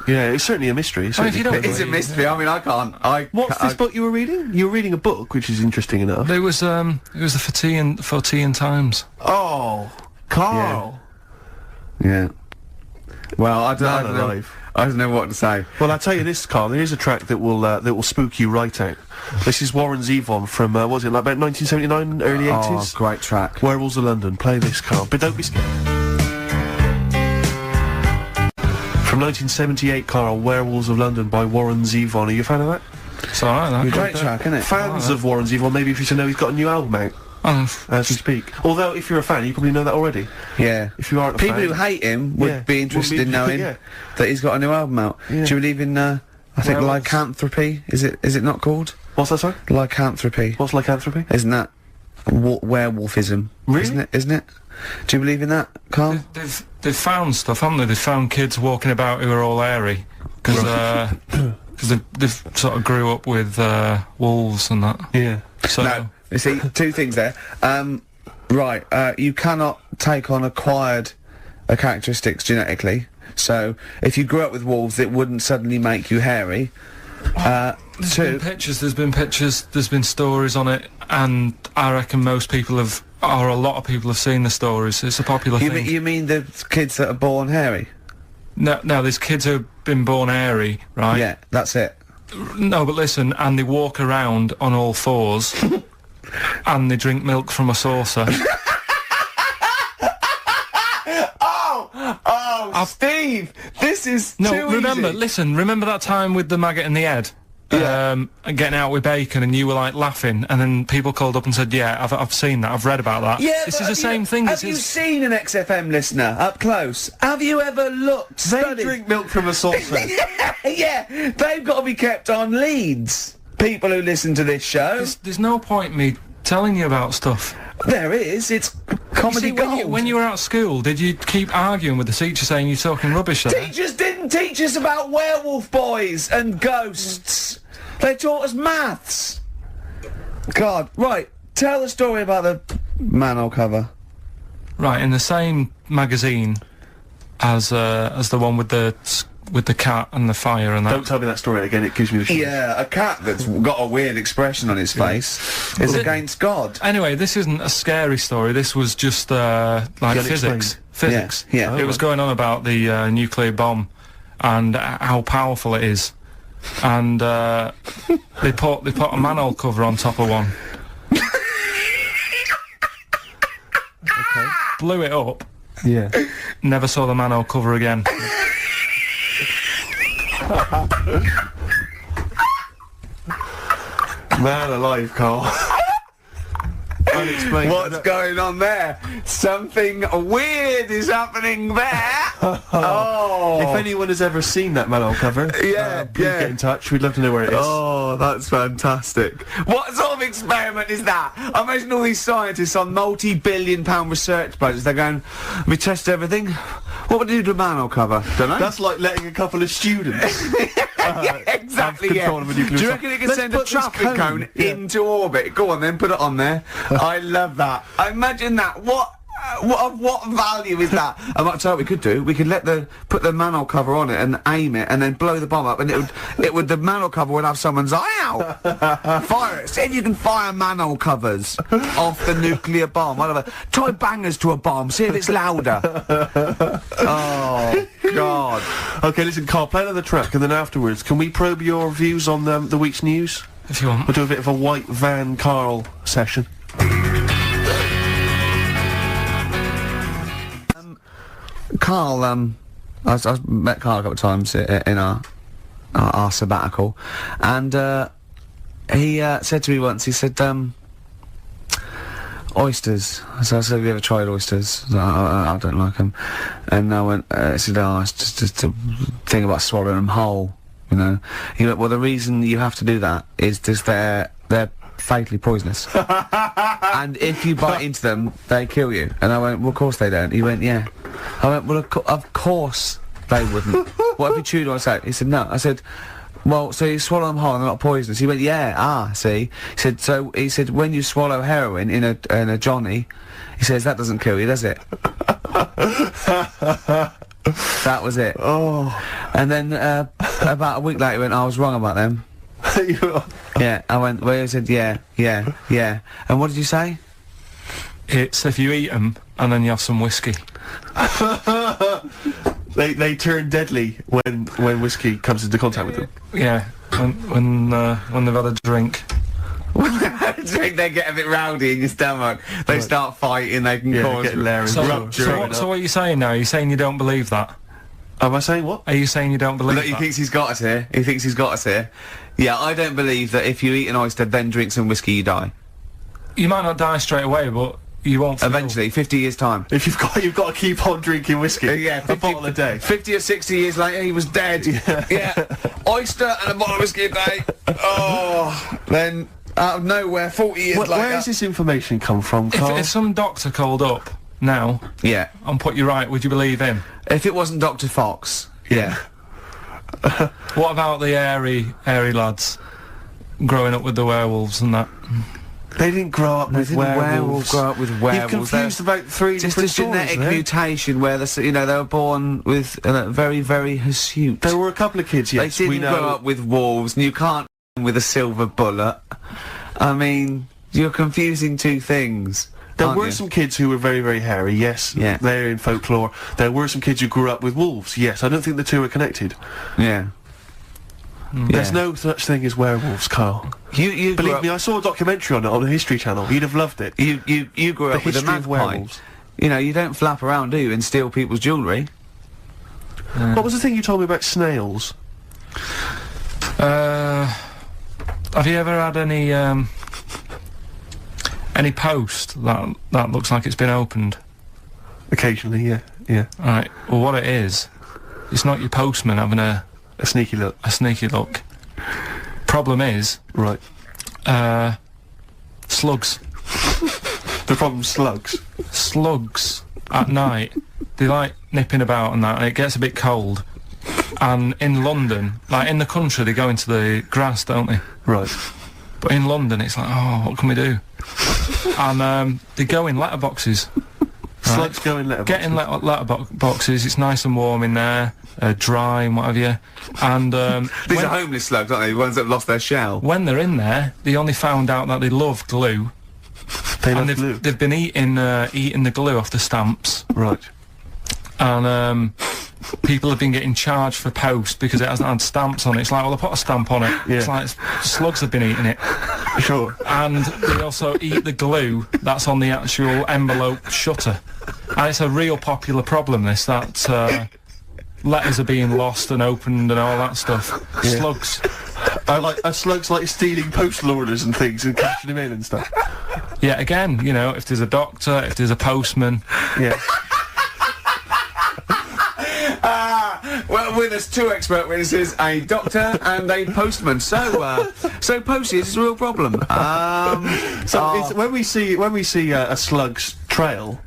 Yeah, it's certainly a mystery. I mean, if you don't It's a mystery. I mean, I can't. What's this book you were reading? You were reading a book, which is interesting enough. It was the For Tea and Times. Oh, Karl. Yeah. Well, I don't know what to say. Well, I'll tell you this, Karl. There is a track that will spook you right out. This is Warren Zevon from what was it, like about 1979, early 80s? Oh, great track. Werewolves of London. Play this, Karl, but don't be scared. From 1978, Karl, Werewolves of London by Warren Zevon. Are you a fan of that? It's alright, that. Great track, isn't it? Fans of Warren Zevon, maybe if you should know he's got a new album out as we speak. Although, if you're a fan, you probably know that already. Yeah. If you aren't a People fan, who hate him would be interested in knowing yeah. that he's got a new album out. Yeah. Do you believe in, I think, Werewolves. lycanthropy? Is it not called? What's that, sorry? Lycanthropy. What's lycanthropy? Isn't that werewolfism? Really? Isn't it? Do you believe in that, Karl? They've found stuff, haven't they? They've found kids walking about who are all hairy. Because they've sort of grew up with wolves and that. Yeah. So No. You see, 2 things there. You cannot take on acquired characteristics genetically. So, if you grew up with wolves, it wouldn't suddenly make you hairy. there's been pictures, there's been stories on it, and I reckon most people have, or a lot of people have seen the stories. It's a popular thing. You mean the kids that are born hairy? No, there's kids who've been born hairy, right? Yeah, that's it. No, but listen, and they walk around on all 4s, and they drink milk from a saucer. Steve, this is No, too remember, easy. remember that time with the maggot in the head? And getting out with bacon, and you were like laughing, and then people called up and said, yeah, I've seen that, I've read about that. Yeah, this but is the same thing. Have you seen an XFM listener up close? Have you ever looked, They studied? drink milk from a saucer. Yeah, they've got to be kept on leads. People who listen to this show. There's no point me telling you about stuff. There is. It's comedy See, gold. when you were at school, did you keep arguing with the teacher saying you're talking rubbish there? Teachers didn't teach us about werewolf boys and ghosts. They taught us maths. God, right. Tell the story about the manhole cover. Right, in the same magazine as the one with the with the cat and the fire and that. Don't tell me that story again, it gives me the shivers. Yeah, a cat that's got a weird expression on its face is against God. Anyway, this isn't a scary story. This was just like physics. Physics. Yeah. It was going on about the nuclear bomb and how powerful it is. And they put a manhole cover on top of one. Okay. Blew it up. Yeah. Never saw the manhole cover again. Man alive, Karl. Unexplained. What's going on there? Something weird is happening there. Oh. If anyone has ever seen that manhole cover, please get in touch. We'd love to know where it is. Oh, that's fantastic. What sort of experiment is that? I imagine all these scientists on multi-billion-pound research budgets, they're going, we test everything. What would you do to a manhole cover? Don't know. That's like letting a couple of students yeah, exactly, have control of a nuclear Do you reckon it can Let's send a put this traffic cone into orbit? Go on then, put it on there. I love that. I imagine that. What value is that? I might tell you what we could do. We could put the manhole cover on it and aim it and then blow the bomb up, and the manhole cover would have someone's eye out. Fire it. See if you can fire manhole covers off the nuclear bomb. Whatever. Try bangers to a bomb. See if it's louder. Oh God. Okay, listen, Karl, play another track, and then afterwards, can we probe your views on the week's news? If you want. We'll do a bit of a white van Karl session. Karl, I've met Karl a couple of times in our sabbatical, and he said to me once, he said, oysters. So I said, have you ever tried oysters? I don't like them. And I went, he said, oh, it's just a thing about swallowing them whole, you know. He went, well, the reason you have to do that is just they're fatally poisonous. And if you bite into them, they kill you. And I went, well, of course they don't. He went, yeah. I went, well, of course they wouldn't. What if you chewed on it? He said, no. I said, well, so you swallow them whole and they're not poisonous. He went, yeah, see. He said, when you swallow heroin in a Johnny, he says, that doesn't kill you, does it? That was it. Oh. And then, about a week later, he went, I was wrong about them. Yeah, I went, well, he said, yeah. And what did you say? It's if you eat them and then you have some whiskey. They turn deadly when whiskey comes into contact with them. Yeah, when they've had a drink. They get a bit rowdy in your stomach. They start fighting. They can cause get hilarious. So what are you saying now? Are you saying you don't believe that? Am I saying what? Are you saying you don't believe Look, that? he thinks he's got us here. He thinks he's got us here. Yeah, I don't believe that if you eat an oyster, then drink some whiskey, you die. You might not die straight away, but you won't feel. Eventually, 50 years' time. If you've got to keep on drinking whiskey. Yeah, a bottle a day. 50 or 60 years later, he was dead. Yeah. Oyster and a bottle of whiskey a day. Oh, then out of nowhere, 40 years later. Where does this information come from, Karl? If some doctor called up now, yeah, and put you right, would you believe him? If it wasn't Dr. Fox, yeah. What about the airy lads growing up with the werewolves and that? They didn't grow up with werewolves. Grow up with werewolves. You've confused about three just different a genetic stories, mutation where they were born with very, very hirsute. There were a couple of kids, yes, they didn't grow up with wolves, and you can't with a silver bullet. I mean, you're confusing two things. There were some kids who were very, very hairy, yes. Yeah. They're in folklore. There were some kids who grew up with wolves, yes. I don't think the two are connected. Yeah. There's no such thing as werewolves, Karl. You believe me, I saw a documentary on it on the History Channel. You'd have loved it. You grew up with a magpie. Werewolves. You know, you don't flap around, do you, and steal people's jewellery? What was the thing you told me about snails? Have you ever had any post that looks like it's been opened? Occasionally, yeah. Right. Well, what it is, it's not your postman having a sneaky look. A sneaky look. Problem is, right. Slugs. The problem's slugs. Slugs at night. They like nipping about and that, and it gets a bit cold. And in London, like in the country, they go into the grass, don't they? Right. But in London, it's like, oh, what can we do? And they go in letterboxes. Slugs go in letterboxes. Get in letterboxes. It's nice and warm in there. dry and what have you. And These are homeless slugs, aren't they? The ones that have lost their shell. when they're in there, they only found out that they love glue. And they've been eating the glue off the stamps. Right. And people have been getting charged for post because it hasn't had stamps on it. It's like, well, they put a stamp on it. Yeah. It's like slugs have been eating it. Sure. And they also eat the glue that's on the actual envelope shutter. And it's a real popular problem, this, that letters are being lost and opened and all that stuff. Yeah. Slugs. Slugs like stealing postal orders and things and cashing them in and stuff. Yeah, again, you know, if there's a doctor, if there's a postman. Yeah. Well, with us, two expert witnesses, a doctor and a postman. So postage is a real problem. When we see a slug's trail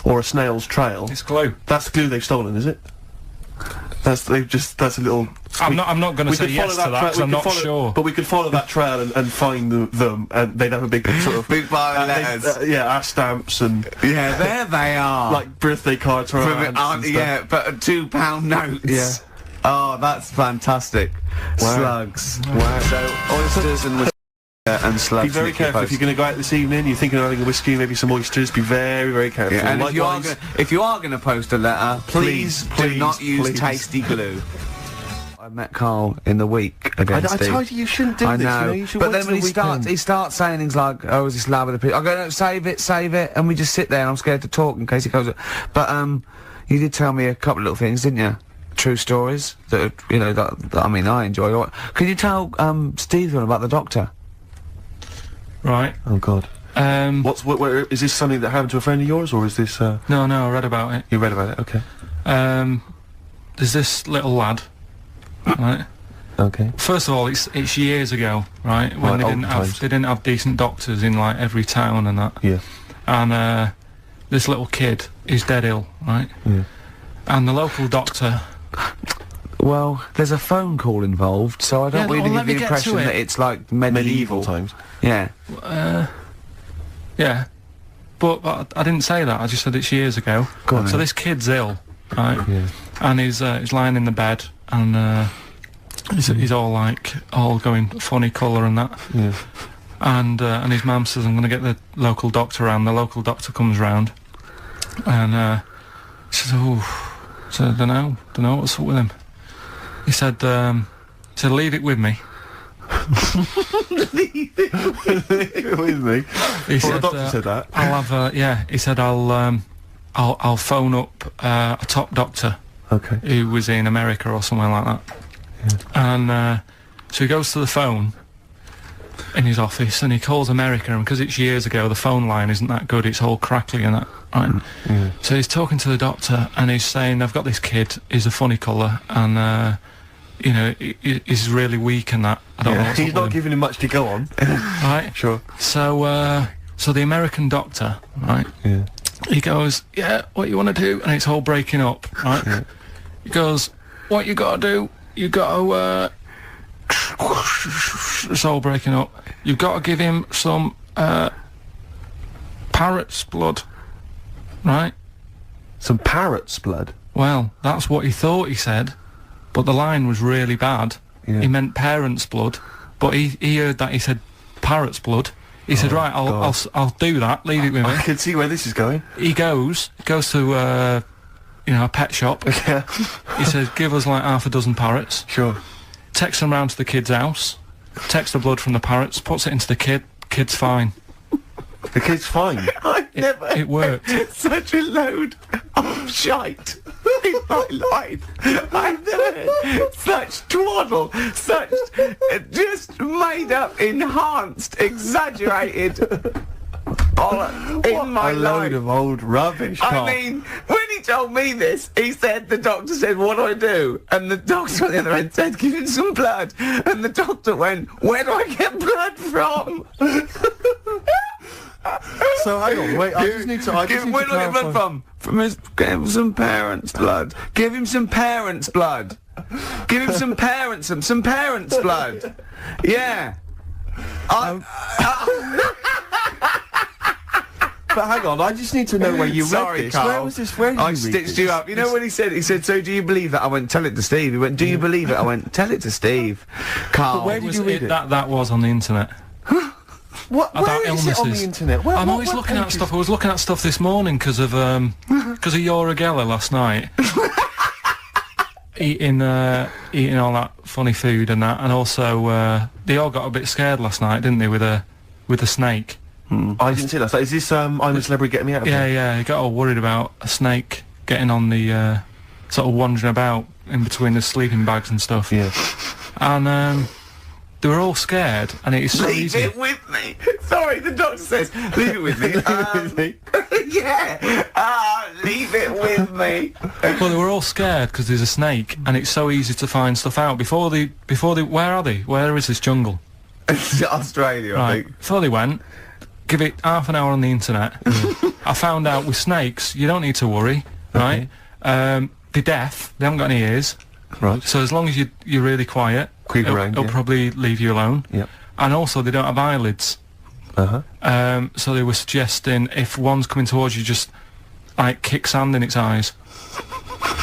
or a snail's trail, It's glue. that's the glue they've stolen, is it? That's a little. I'm not going to we say could yes follow to that trail- because we I'm could not follow- sure. But we could follow that trail and find them, and they'd have a big sort of Big pile of letters. our stamps and Yeah, there they are. like birthday cards for our From it, aunts and stuff. yeah, but £2 notes. Yeah. Oh, that's fantastic. Wow. Slugs. Wow. So oysters and whiskey and slugs. Be very make your careful if post. you're going to go out this evening. You're thinking of having a whiskey, maybe some oysters. Be very, very careful. Yeah, and Likewise, if you are going to post a letter, please do not use please. tasty glue. I met Karl in the week again. I told you shouldn't do I this. know, You know, you should but wait then till when the he starts saying things like, "Oh, is this lab with the people?" I go, "No, save it," and we just sit there. and I'm scared to talk in case he goes. But you did tell me a couple of little things, didn't you? True stories that you know that I mean I enjoy. Can you tell Stephen about the doctor? Right. Oh God. Where, is this something that happened to a friend of yours, or is this? No, I read about it. You read about it, okay. There's this little lad, right? Okay. First of all, it's years ago, right? When Right, they old times. didn't have decent doctors in like every town and that. Yeah. And this little kid is dead ill, right? Yeah. And the local doctor. Well, there's a phone call involved, so I don't Yeah, really well, give let me the get impression to it. that it's like medieval times. Yeah. Yeah. But I didn't say that. I just said it's years ago. Go on So then. this kid's ill, right? Yeah. And he's lying in the bed, and he's all going funny colour and that. Yeah. And his mum says, "I'm going to get the local doctor round." The local doctor comes round, and she says, "Oh," so I don't know what's up with him. He said, "Leave it with me." Leave it with me. He Well, said, the doctor said that. I'll have he said I'll phone up a top doctor Okay. who was in America or somewhere like that. Yeah. And so he goes to the phone in his office and he calls America, and because it's years ago, the phone line isn't that good, it's all crackly and that, right? Yeah. So he's talking to the doctor and he's saying, "I've got this kid, he's a funny colour, and you know, he's really weak and that. I don't know what's He's up not with him." giving him much to go on. Right? Sure. So the American doctor, right? Yeah. He goes, "Yeah, what you want to do?" And it's all breaking up, right? Yeah. He goes, "What you got to do? You got to it's all breaking up. You've got to give him some parrot's blood, right?" Some parrot's blood. Well, that's what he thought he said, but the line was really bad. Yeah. He meant parents' blood, but he heard that he said parrot's blood. He said, "Right, I'll do that. Leave it with me." I can see where this is going. He goes to a pet shop. Yeah. He says, "Give us like half a dozen parrots." Sure. Takes them round to the kid's house, takes the blood from the parrots, puts it into the kid's fine. The kid's fine. It worked. Such a load of shite in my life. I've never heard such twaddle, such just made up, enhanced, exaggerated in my A life. load of old rubbish. Carl. I mean, when he told me this, he said, the doctor said, "What do I do?" And the doctor on the other end said, "Give him some blood." And the doctor went, "Where do I get blood from?" So hang on, wait. I just need to. Where do I get blood from? Give him some parents' blood. Give him some parents' blood. Give him some parents' blood. Yeah. But hang on, I just need to know where you read this. Carl. Where was this? Where did I you read stitched this? you up. You know what he said? He said, so do you believe that? I went, tell it to Steve. He went, do you believe it? I went, tell it to Steve. Carl. But where did you read it? That was on the internet. What? About Where is it on the illnesses. internet? I'm always looking at stuff. I was looking at stuff this morning because of Yoragella last night. eating all that funny food and that, and also they all got a bit scared last night, didn't they, with a snake? I didn't see that. So is this I'm a Celebrity Get Me Out of Here? Yeah, he got all worried about a snake getting on the sort of wandering about in between the sleeping bags and stuff. Yeah. And they were all scared, and it is so Leave easy. it with me. Sorry, the doctor says, leave it with me. Yeah. Leave it with me. Well, they were all scared because there's a snake, and it's so easy to find stuff out. Before they, where are they? Where is this jungle? Australia, I Right. think. Before they went, give it half an hour on the internet. I found out with snakes, you don't need to worry, right? They're deaf. They haven't got any ears. Right. So as long as you're really quiet, Creep around, it'll yeah. probably leave you alone. Yep. And also, they don't have eyelids. Uh-huh. So they were suggesting if one's coming towards you, just like kick sand in its eyes,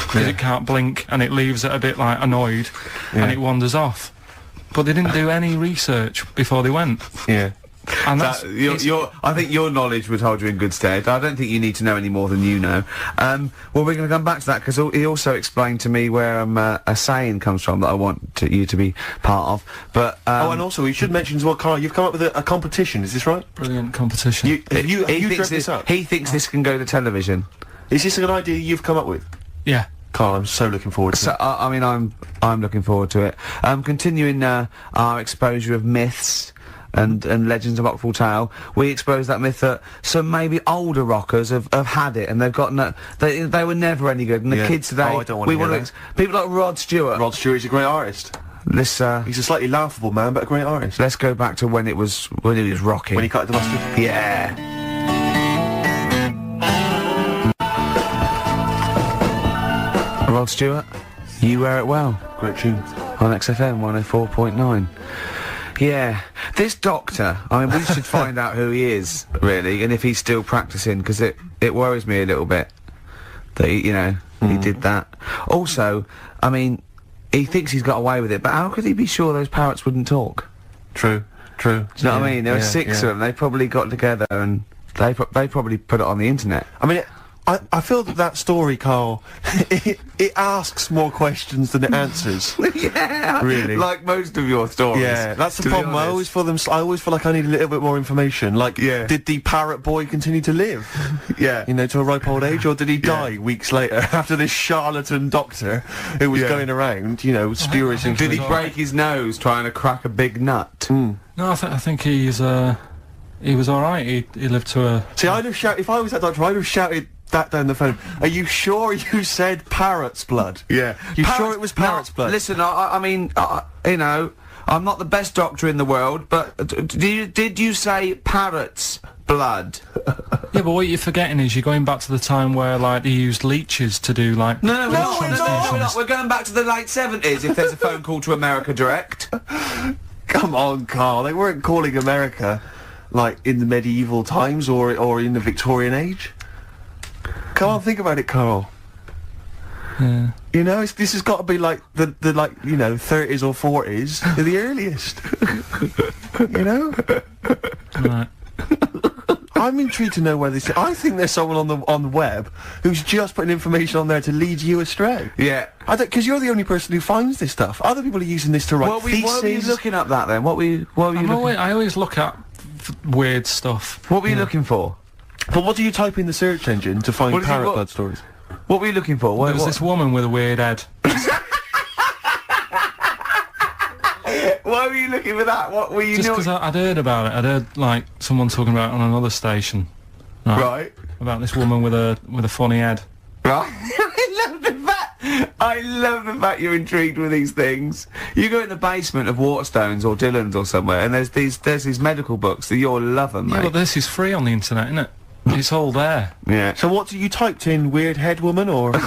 because it can't blink, and it leaves it a bit like annoyed, and it wanders off. But they didn't do any research before they went, Yeah. and that's I think your knowledge would hold you in good stead. I don't think you need to know any more than you know. Well, we're going to come back to that because he also explained to me where a saying comes from that I want you to be part of. But and also, we should mention as well, Karl, you've come up with a competition, is this right? brilliant competition. You thinks dreamt this up? he thinks this can go to television. Is this an idea you've come up with? Yeah. Karl, I'm so looking forward to So it. I mean, I'm looking forward to it. Continuing our exposure of myths and legends of Rockfall Tale, we exposed that myth that some maybe older rockers have had it, and they've got they were never any good, and the Yeah. kids today, Oh, I don't wanna hear that. people like Rod Stewart. Rod Stewart's a great artist. He's He's a slightly laughable man, but a great artist. let's go back to when he was rocking. When he cut the mustard. Yeah. Rod Stewart, You Wear It Well. Great tune. On XFM 104.9. Yeah, this doctor, I mean, we should find out who he is, really, and if he's still practising, because it worries me a little bit that, he did that. Also, I mean, he thinks he's got away with it, but how could he be sure those parrots wouldn't talk? True. Do you know what I mean? There were six of them, they probably got together and they probably put it on the internet. I mean, I feel that story, Karl, it asks more questions than it answers. Yeah, Really? like most of your stories. Yeah, that's the to be problem. I honest. always feel like I need a little bit more information. Like, Yeah. did the parrot boy continue to live? Yeah. To a ripe old age, or did he die weeks later after this charlatan doctor who was going around, spewing things? Did he break his nose trying to crack a big nut? No, I think he was all right. He lived to a. See, I'd have shouted, if I was that doctor, I'd have shouted that down the phone. Are you sure you said parrot's blood? Yeah. You sure it was parrot's blood? Listen, I mean, I'm not the best doctor in the world, but did you say parrot's blood? Yeah, but what you're forgetting is you're going back to the time where they used leeches to do No, we're not. transfusions. We're going back to the late 70s if there's a phone call to America Direct. Come on, Karl. They weren't calling America like in the medieval times or in the Victorian age. Come on, think about it, Karl. Yeah. This has got to be like the 30s or 40s, the earliest. Right. I'm intrigued to know where this. I think there's someone on the web who's just putting information on there to lead you astray. Yeah. Because you're the only person who finds this stuff. Other people are using this to write What were theses. you looking up that then? What were you looking? I always look at weird stuff. What were you looking for? But what do you type in the search engine to find What did you- parrot what- blood stories? What were you looking for? There was this woman with a weird head. Why were you looking for that? What were you Just because I'd heard about it. I'd heard someone talking about it on another station. Right. About this woman with a funny head. Right. I love the fact you're intrigued with these things. You go in the basement of Waterstones or Dillon's or somewhere, and there's these medical books that you'll love them, Yeah, mate. but this is free on the internet, isn't it? It's all there. Yeah. So what you typed in? Weird head woman or? I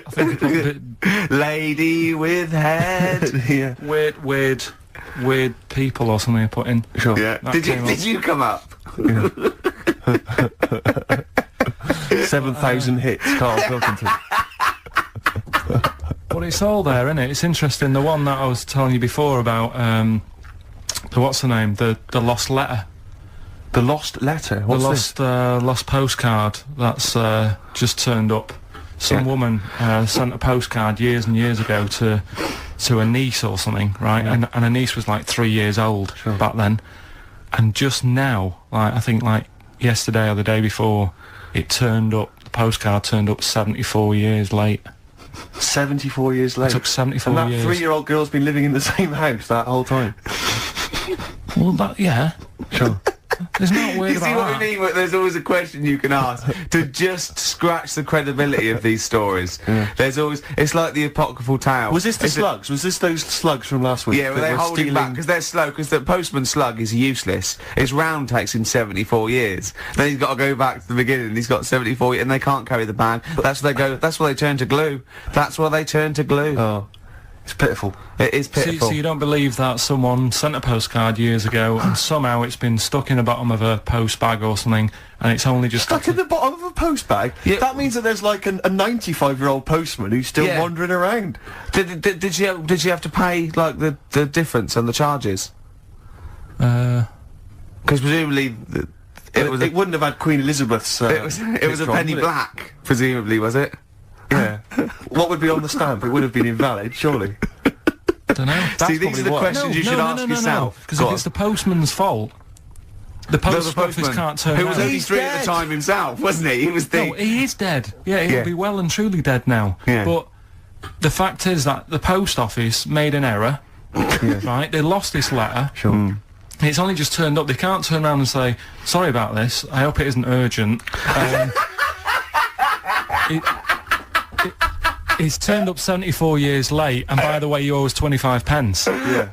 think I put a bit Lady with head. Yeah. weird people or something I put in. Sure. Yeah. That Did came up. you come up? 7,000 hits, Karl Pilkington. But it's all there, isn't it? It's interesting. The one that I was telling you before about, what's the name? The lost letter. The lost letter? What's this? Lost postcard that's just turned up. Some woman sent a postcard years and years ago to a niece or something, right? And her niece was like 3 years old back then. And just now, like I think like yesterday or the day before, it turned up, the postcard turned up 74 years late. 74 years late? It took 74 years. And years. that 3-year-old girl's been living in the same house that whole time? Well, yeah. Sure. There's not weird You see about what I mean? There's always a question you can ask to just scratch the credibility of these stories. There's always... It's like the apocryphal tale. Was this the slugs? Was this those slugs from last week? Yeah, well, they're holding back because they're slow, because the postman slug is useless. His round takes him 74 years. Then he's got to go back to the beginning, he's got 74 years, and they can't carry the bag. That's where they go, that's where they turn to glue. That's where they turn to glue. Oh. It's pitiful. It is pitiful. So you don't believe that someone sent a postcard years ago and somehow it's been stuck in the bottom of a post bag or something, and it's only just... Stuck in the bottom of a post bag? Yeah. That means that there's like a 95-year-old postman who's still wandering around. Did you have to pay, like, the difference on the charges? Because presumably... It wouldn't have had Queen Elizabeth's... it was a penny black, presumably, was it? Yeah. What would be on the stamp? It would have been invalid, surely. Don't know. See, these are the questions you should ask yourself. Because if it's the postman's fault, the post office can't turn Who was out. 83 at the time himself, wasn't he? He was the... No, he is dead. Yeah, he'll be well and truly dead now. Yeah. But the fact is that the post office made an error, right? They lost this letter. Sure. It's only just turned up. They can't turn around and say, sorry about this, I hope it isn't urgent. It's turned up 74 years late, and by the way, you owe us 25 pence. Yeah.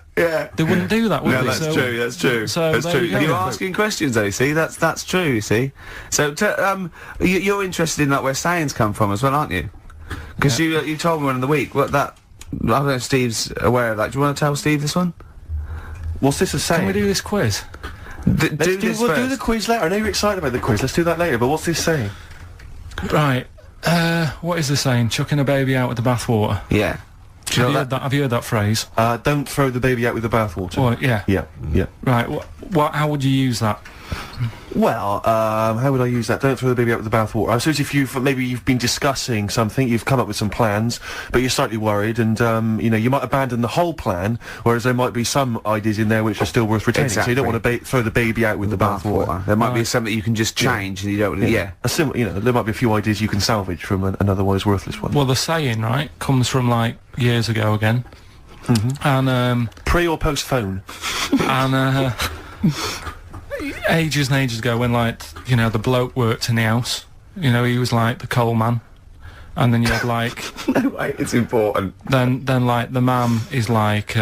They wouldn't do that, would No, they? that's true, that's true. So that's there true. you go. You're asking questions, though, you see? That's true, you see? So, you're interested in, like, where sayings come from as well, aren't you? Because you told me one in the week, I don't know if Steve's aware of that. Do you want to tell Steve this one? What's this a saying? Can we do this quiz? We'll do the quiz later. I know you're excited about the quiz. Let's do that later, but what's this saying? Right. What is the saying? Chucking a baby out with the bathwater. Yeah. Have you heard that phrase? Don't throw the baby out with the bathwater. Oh, yeah. Yeah. Right. How would you use that? Well, how would I use that? Don't throw the baby out with the bathwater. I suppose if you've been discussing something, you've come up with some plans, but you're slightly worried, and you might abandon the whole plan, whereas there might be some ideas in there which are still worth retaining. Exactly. So you don't want to throw the baby out with the bathwater. There might be something you can just change, and you don't. Yeah. There might be a few ideas you can salvage from an otherwise worthless one. Well, the saying, right, comes from like years ago again, and pre or post phone, and ages and ages ago when, like, the bloke worked in the house, he was like the coal man, and then you had like no way, it's important. Then like the mum is like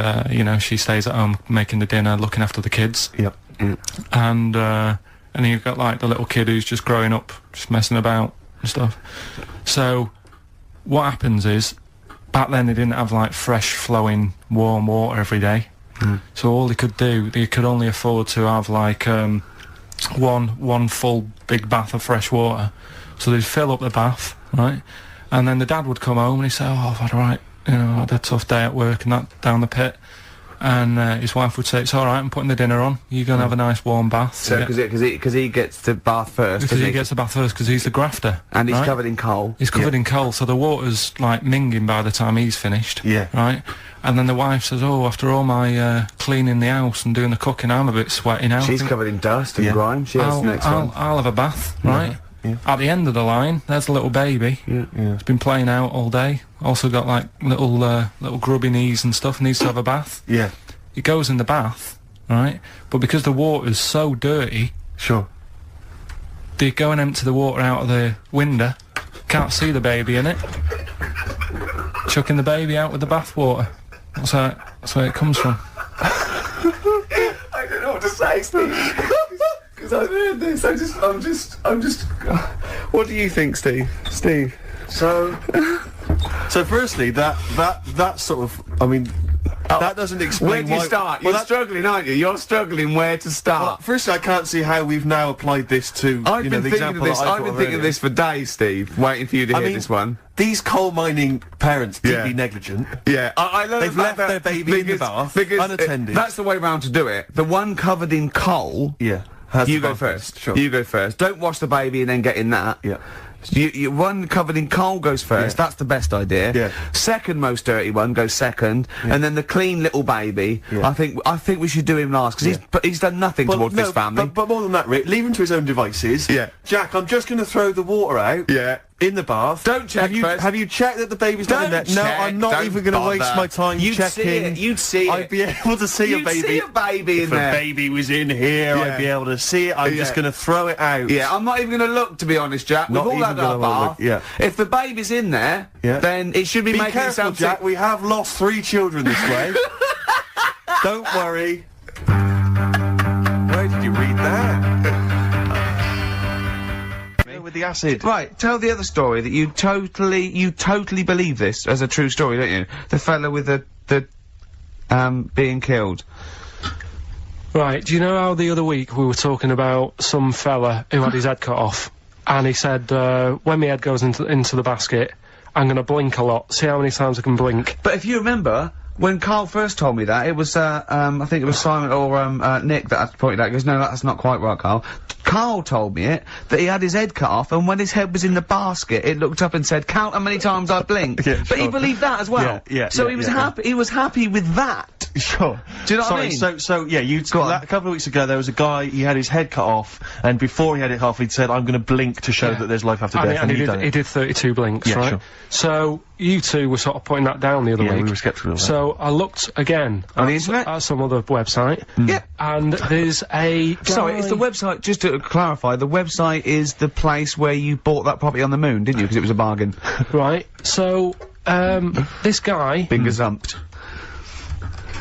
she stays at home making the dinner, looking after the kids. Yep. And you've got like the little kid who's just growing up, just messing about and stuff. So what happens is, back then they didn't have like fresh flowing warm water every day. So all they could only afford to have like one full big bath of fresh water. So they'd fill up the bath, right? And then the dad would come home and he'd say, "Oh, I've had I had a tough day at work and that down the pit." And his wife would say, "It's all right, I'm putting the dinner on. You're going to have a nice warm bath." So, because he gets to bath first. Because he gets the bath first, because he's the grafter. And he's covered in coal. He's covered in coal, so the water's, like, minging by the time he's finished. Yeah. Right? And then the wife says, "Oh, after all my cleaning the house and doing the cooking, I'm a bit sweaty now." She's covered in dust and grime. She has the next one. I'll have a bath, right? Yeah. At the end of the line, there's a little baby. Yeah. It's been playing out all day. Also got, like, little grubby knees and stuff, needs to have a bath. Yeah. He goes in the bath, right? But because the water's so dirty... Sure. They go and empty the water out of the window. Can't see the baby in it. Chucking the baby out with the bath water. That's where it comes from. I don't know what to say, Steve. Because I've heard this. I'm just... What do you think, Steve? So firstly, that sort of... I mean... That doesn't explain Where do you why... start? Well, You're struggling, aren't you? You're struggling where to Well, start. firstly, I can't see how we've now applied this to, I've you know, been the thinking example of this. that I I've been thought thinking of earlier. this for days, Steve. Waiting for you to hear mean, this one. These coal mining parents, deeply Yeah. negligent. Yeah, I learned They've about left their that baby in the bath, unattended. That's the way round to do it. The one covered in coal. Yeah. You go first. Sure. You go first. Don't wash the baby and then get in that. Yeah. One covered in coal goes first. Yeah. That's the best idea. Yeah. Second most dirty one goes second, and then the clean little baby. Yeah. I think we should do him last because he's done nothing towards this family. But more than that, Rick, leave him to his own devices. Yeah. Jack, I'm just going to throw the water out. Yeah. In the bath. Don't check first. Have you checked that the baby's not in there? Don't No, check, I'm not don't even going to waste bother. my time You'd checking. see it, you'd see I'd it. be able to see You'd a baby. see a baby in if there. a baby was in here, Yeah. I'd be able to see it. I'm just Yeah. going to throw it out. Yeah, I'm not even going to look, to be honest, Jack. Not We've all even had our gonna bath. look, yeah. If the baby's in there, Yeah. then it should be Be making careful, itself Jack. sick. We have lost 3 children this way. Don't worry. Where did you read that? With the acid. Right, tell the other story that you totally believe this as a true story, don't you? The fella with the being killed. Right, do you know how the other week we were talking about some fella who had his head cut off? And he said, when my head goes into the basket, I'm gonna blink a lot, see how many times I can blink. But if you remember, when Karl first told me that, it was, I think it was Simon or, Nick that had pointed out, he goes, no, that's not quite right, Karl. Karl told me that he had his head cut off, and when his head was in the basket, it looked up and said, count how many times I blinked. Yeah, but he sure. believed that as well. Yeah, so yeah, he was yeah, happy, he was happy with that. Sure. Do you know what I Sorry, mean? so yeah, a couple of weeks ago there was a guy, he had his head cut off, and before he had it off, he'd said, I'm gonna blink to show that there's life after death, and he did 32 blinks, Yeah, right? sure. So, you two were sort of putting that down the other Yeah, week. we were sceptical of that. So, I looked again On the at internet? at some other website. Yeah. And there's a guy... Sorry, it's the website, just to clarify, the website is the place where you bought that property on the moon, didn't you? Because it was a bargain. Right, so, this guy... Been gazumped.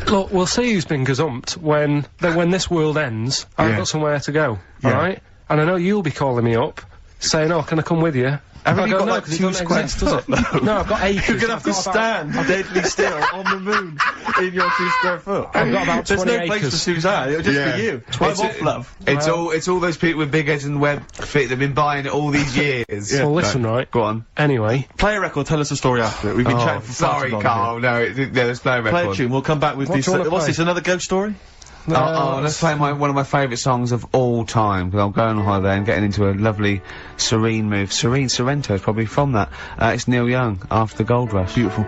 Look, we'll see who's been gazumped when this world ends. I've Yeah. got somewhere to go, Yeah. right? And I know you'll be calling me up, saying, "Oh, can I come with you?" Haven't I you go, got, "No, like, 'cause it 2 doesn't square exist, does it?" No, I've got acres. You're gonna have to I've got about- stand deadly still on the moon in your 2 square foot. I've got about There's 20 no place for acres. Suzanne, it'll just Yeah. be you. It's I'm off, love. It's all those people with big heads and web feet that've been buying it all these years. Well, listen, right. Go on. Anyway, Play a record, tell us a story after it. We've been chatting for far sorry, too long Carl. No, there's no here. Play a record. tune, we'll come back with What this. do you wanna What's play? this, another ghost story? Let's play one of my favourite songs of all time, because I'm going on holiday and getting into a lovely, serene mood. Sorrento is probably from that. It's Neil Young, After the Gold Rush. Beautiful.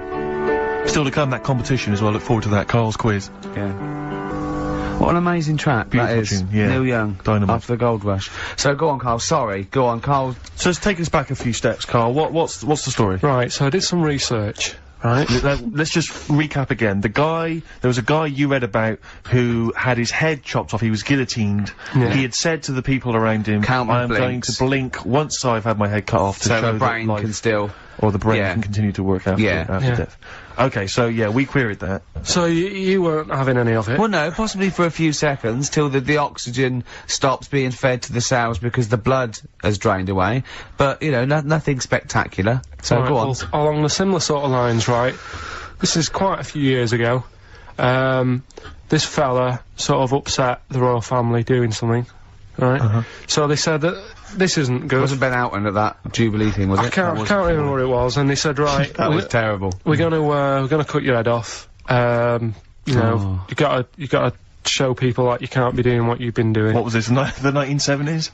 Still to come, that competition as well. Look forward to that, Karl's quiz. Yeah. What an amazing track Beautiful that is. tune, yeah. Neil Young, Dynamite. After the Gold Rush. So go on, Karl. Sorry. Go on, Karl. So let's take us back a few steps, Karl. What's the story? right, so I did some research, right? Let's just recap again. There was a guy you read about who had his head chopped off, he was guillotined. Yeah. He had said to the people around him, Count my I am going blinks. to blink once I've had my head cut off to So show the brain that life, can still... or the brain Yeah. can continue to work after, Yeah. after Yeah. death. Okay, so yeah, we queried that. So you weren't having any of it. Well, no, possibly for a few seconds, till the oxygen stops being fed to the cells because the blood has drained away. But, you know, nothing spectacular. So Right, go on. well, along the similar sort of lines, right? This is quite a few years ago. This fella sort of upset the royal family doing something, right? So they said that this isn't good. Wasn't Ben Outman at that Jubilee thing, was I it? can't remember what it was, and they said, right, That was terrible. we're gonna cut your head off. You know, Oh. you gotta show people that you can't be doing what you've been doing. What was this, the 1970s?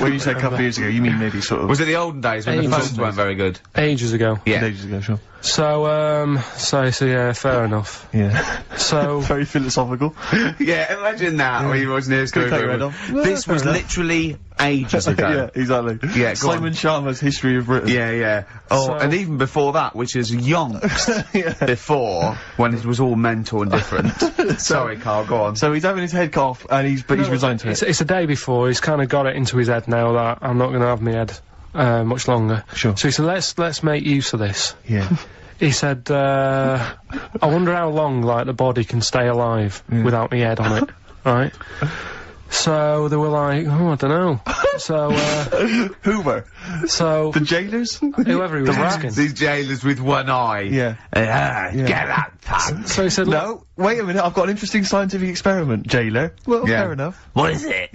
When you say a couple of years ago, you mean maybe sort of... Was it the olden days when the Ages phones weren't very good? Ages ago. Yeah. ages ago, sure. So yeah, fair enough. Yeah. So Very philosophical. Yeah, imagine that when he was near Could take your head off. This Yeah, was fair enough. literally ages ago. Yeah, exactly. Yeah, go on. Simon Sharma's History of Britain. Yeah, yeah. Oh, So- and even before that, which is yonks before, when it was all mental and different. Sorry, Karl, go on. So he's having his head cut off, and he's resigned to it. it's a day before. He's kind of got it into his head now that I'm not going to have my head much longer. Sure. So he said, let's make use of this. Yeah. He said, I wonder how long, like, the body can stay alive without my head on it, right? So they were like, oh, I don't know. So, Hoover. so, The jailers? whoever he was asking. These jailers with one eye. Yeah. Get that punk. So he said, look, No, wait a minute, I've got an interesting scientific experiment, jailer. Well, Yeah. fair enough. What is it?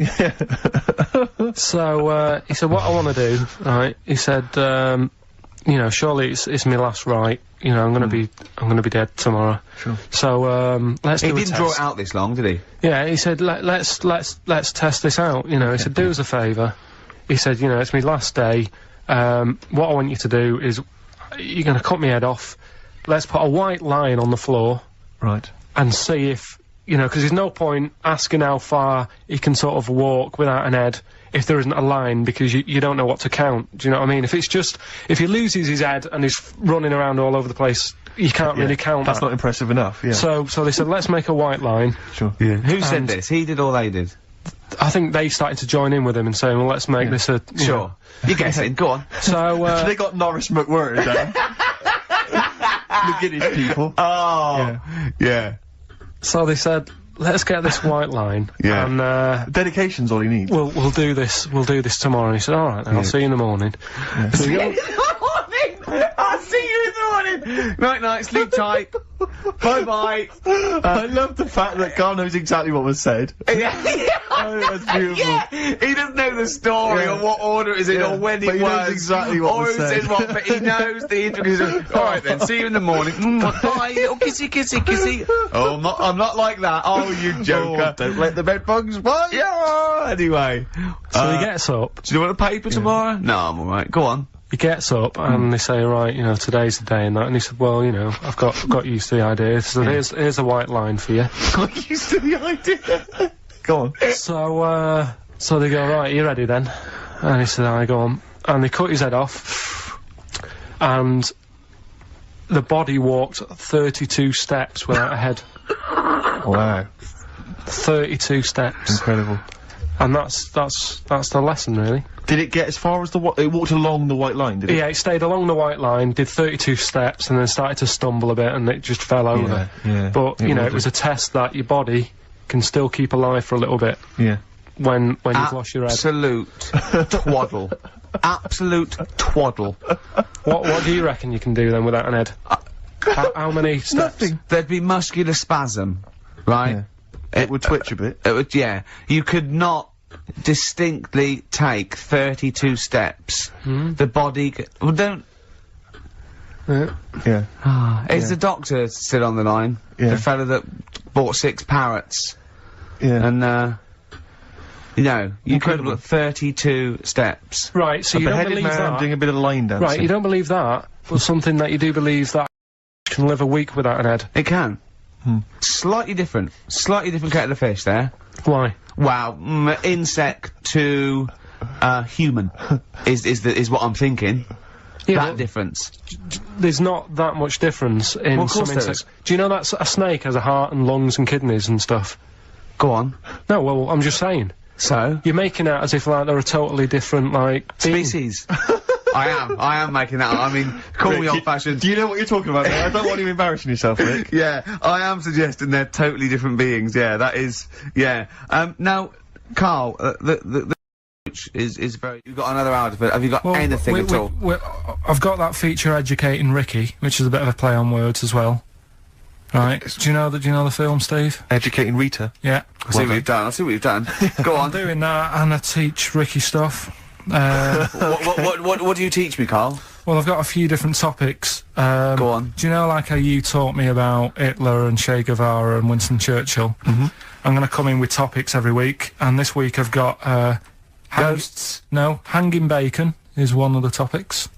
so, he said, what I want to do, right, he said, you know, surely it's my last right. You know, I'm gonna be dead tomorrow. Sure. So, let's He do a didn't test. draw it out this long, did he? Yeah, he said, let's test this out, you know. He said, do us a favour. He said, you know, it's my last day. What I want you to do is, you're gonna cut my head off. Let's put a white line on the floor Right. and see if, you know, 'cause there's no point asking how far he can sort of walk without an head if there isn't a line, because you don't know what to count. Do you know what I mean? If it's just, if he loses his head and he's running around all over the place, you can't really count That's that. not impressive enough, yeah. So they said, let's make a white line. Sure. Yeah. Who said And- this? He did or they did? I think they started to join in with him and saying, well, let's make this a... you Sure. know. You're guessing. Go on. So, They got Norris McWhirter down. The Guinness people. Oh. Yeah. so they said, let's get this white line. Yeah. And, Dedication's all he needs. we'll do this tomorrow. And he said, alright then, I'll see you in the morning. So he go- I'll see you in the morning. Night night, sleep tight. Bye bye. I love the fact that Karl knows exactly what was said. Oh, that's beautiful. Yeah, he doesn't know the story Yeah. or what order it is in Yeah, or when but it he knows was. exactly what or was who said said. what, but he knows the intricacies. Alright then, see you in the morning. Bye, little kissy, kissy, kissy. Oh, I'm not like that. Oh, you joker. Don't let the bed bugs bite. Yeah, anyway. so he gets up. Do you want a paper tomorrow? No, I'm alright. Go on. He gets up and they say, right, you know, today's the day and that. And he said, well, you know, I've got used to the idea. So here's a white line for you. Got used to the idea. Go on. So they go, right, you ready then? And he said, I go on. And they cut his head off. And the body walked 32 steps without a head. Wow. 32 steps. Incredible. And that's the lesson, really. Did it get as far as it walked along the white line, did it? Yeah, it stayed along the white line, did 32 steps, and then started to stumble a bit, and it just fell over. Yeah. But, you know, would it was do. a test that your body can still keep alive for a little bit Yeah. when you've lost your head. Absolute twaddle. Absolute twaddle. What do you reckon you can do then without an head? How many steps? Nothing. There'd be muscular spasm, right? Yeah. It would twitch a bit. It would, yeah. You could not distinctly take 32 steps. The body... Well, don't... Yeah. Is the doctor still on the line? Yeah. The fella that bought 6 parrots. Yeah. And, you know, you could Incredible. look 32 steps. Right, so A you don't beheaded believe man that. doing a bit of line dancing. Right, you don't believe that, but something that you do believe that can live a week without an head. It can. Slightly different. Slightly different kettle of fish there. Why? Wow. Insect to, human is what I'm thinking. Yeah, That well, difference. there's not that much difference in Well, of some course there insects. is. Do you know that a snake has a heart and lungs and kidneys and stuff? Go on. No, well, I'm just saying. So? You're making out as if, like, they're a totally different, like, being. Species. I am making that up. I mean, call me Rick, old-fashioned. Do you know what you're talking about, mate? I don't want you embarrassing yourself, Rick. Yeah, I am suggesting they're totally different beings. Yeah, that is. Yeah. Now, Karl, the coach is very. You've got another hour, but have you got anything at all? I've got that feature educating Ricky, which is a bit of a play on words as well. Right? Do you know the film, Steve? Educating Rita. Yeah. I see what you've done. I see what you've done. Go I'm on. doing that, and I teach Ricky stuff. What do you teach me, Karl? Well, I've got a few different topics. Go on. Do you know, like, how you taught me about Hitler and Che Guevara and Winston Churchill? Mm-hmm. I'm going to come in with topics every week, and this week I've got Ghosts. No, hanging bacon is one of the topics.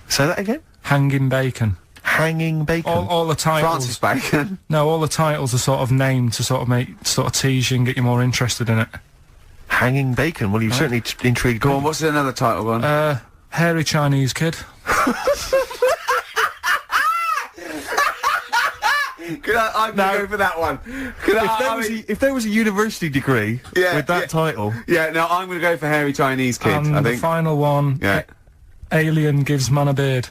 Say that again. Hanging bacon. Hanging bacon. All the titles. Francis Bacon. No, all the titles are sort of named to sort of tease you and get you more interested in it. Hanging bacon. Well, you've certainly intrigued Go me. on. What's another title one? Hairy Chinese kid. I'm gonna go for that one. If there was a university degree with that title, Yeah, no, I'm gonna go for hairy Chinese kid. And I the think. final one, Yeah. Alien gives man a beard.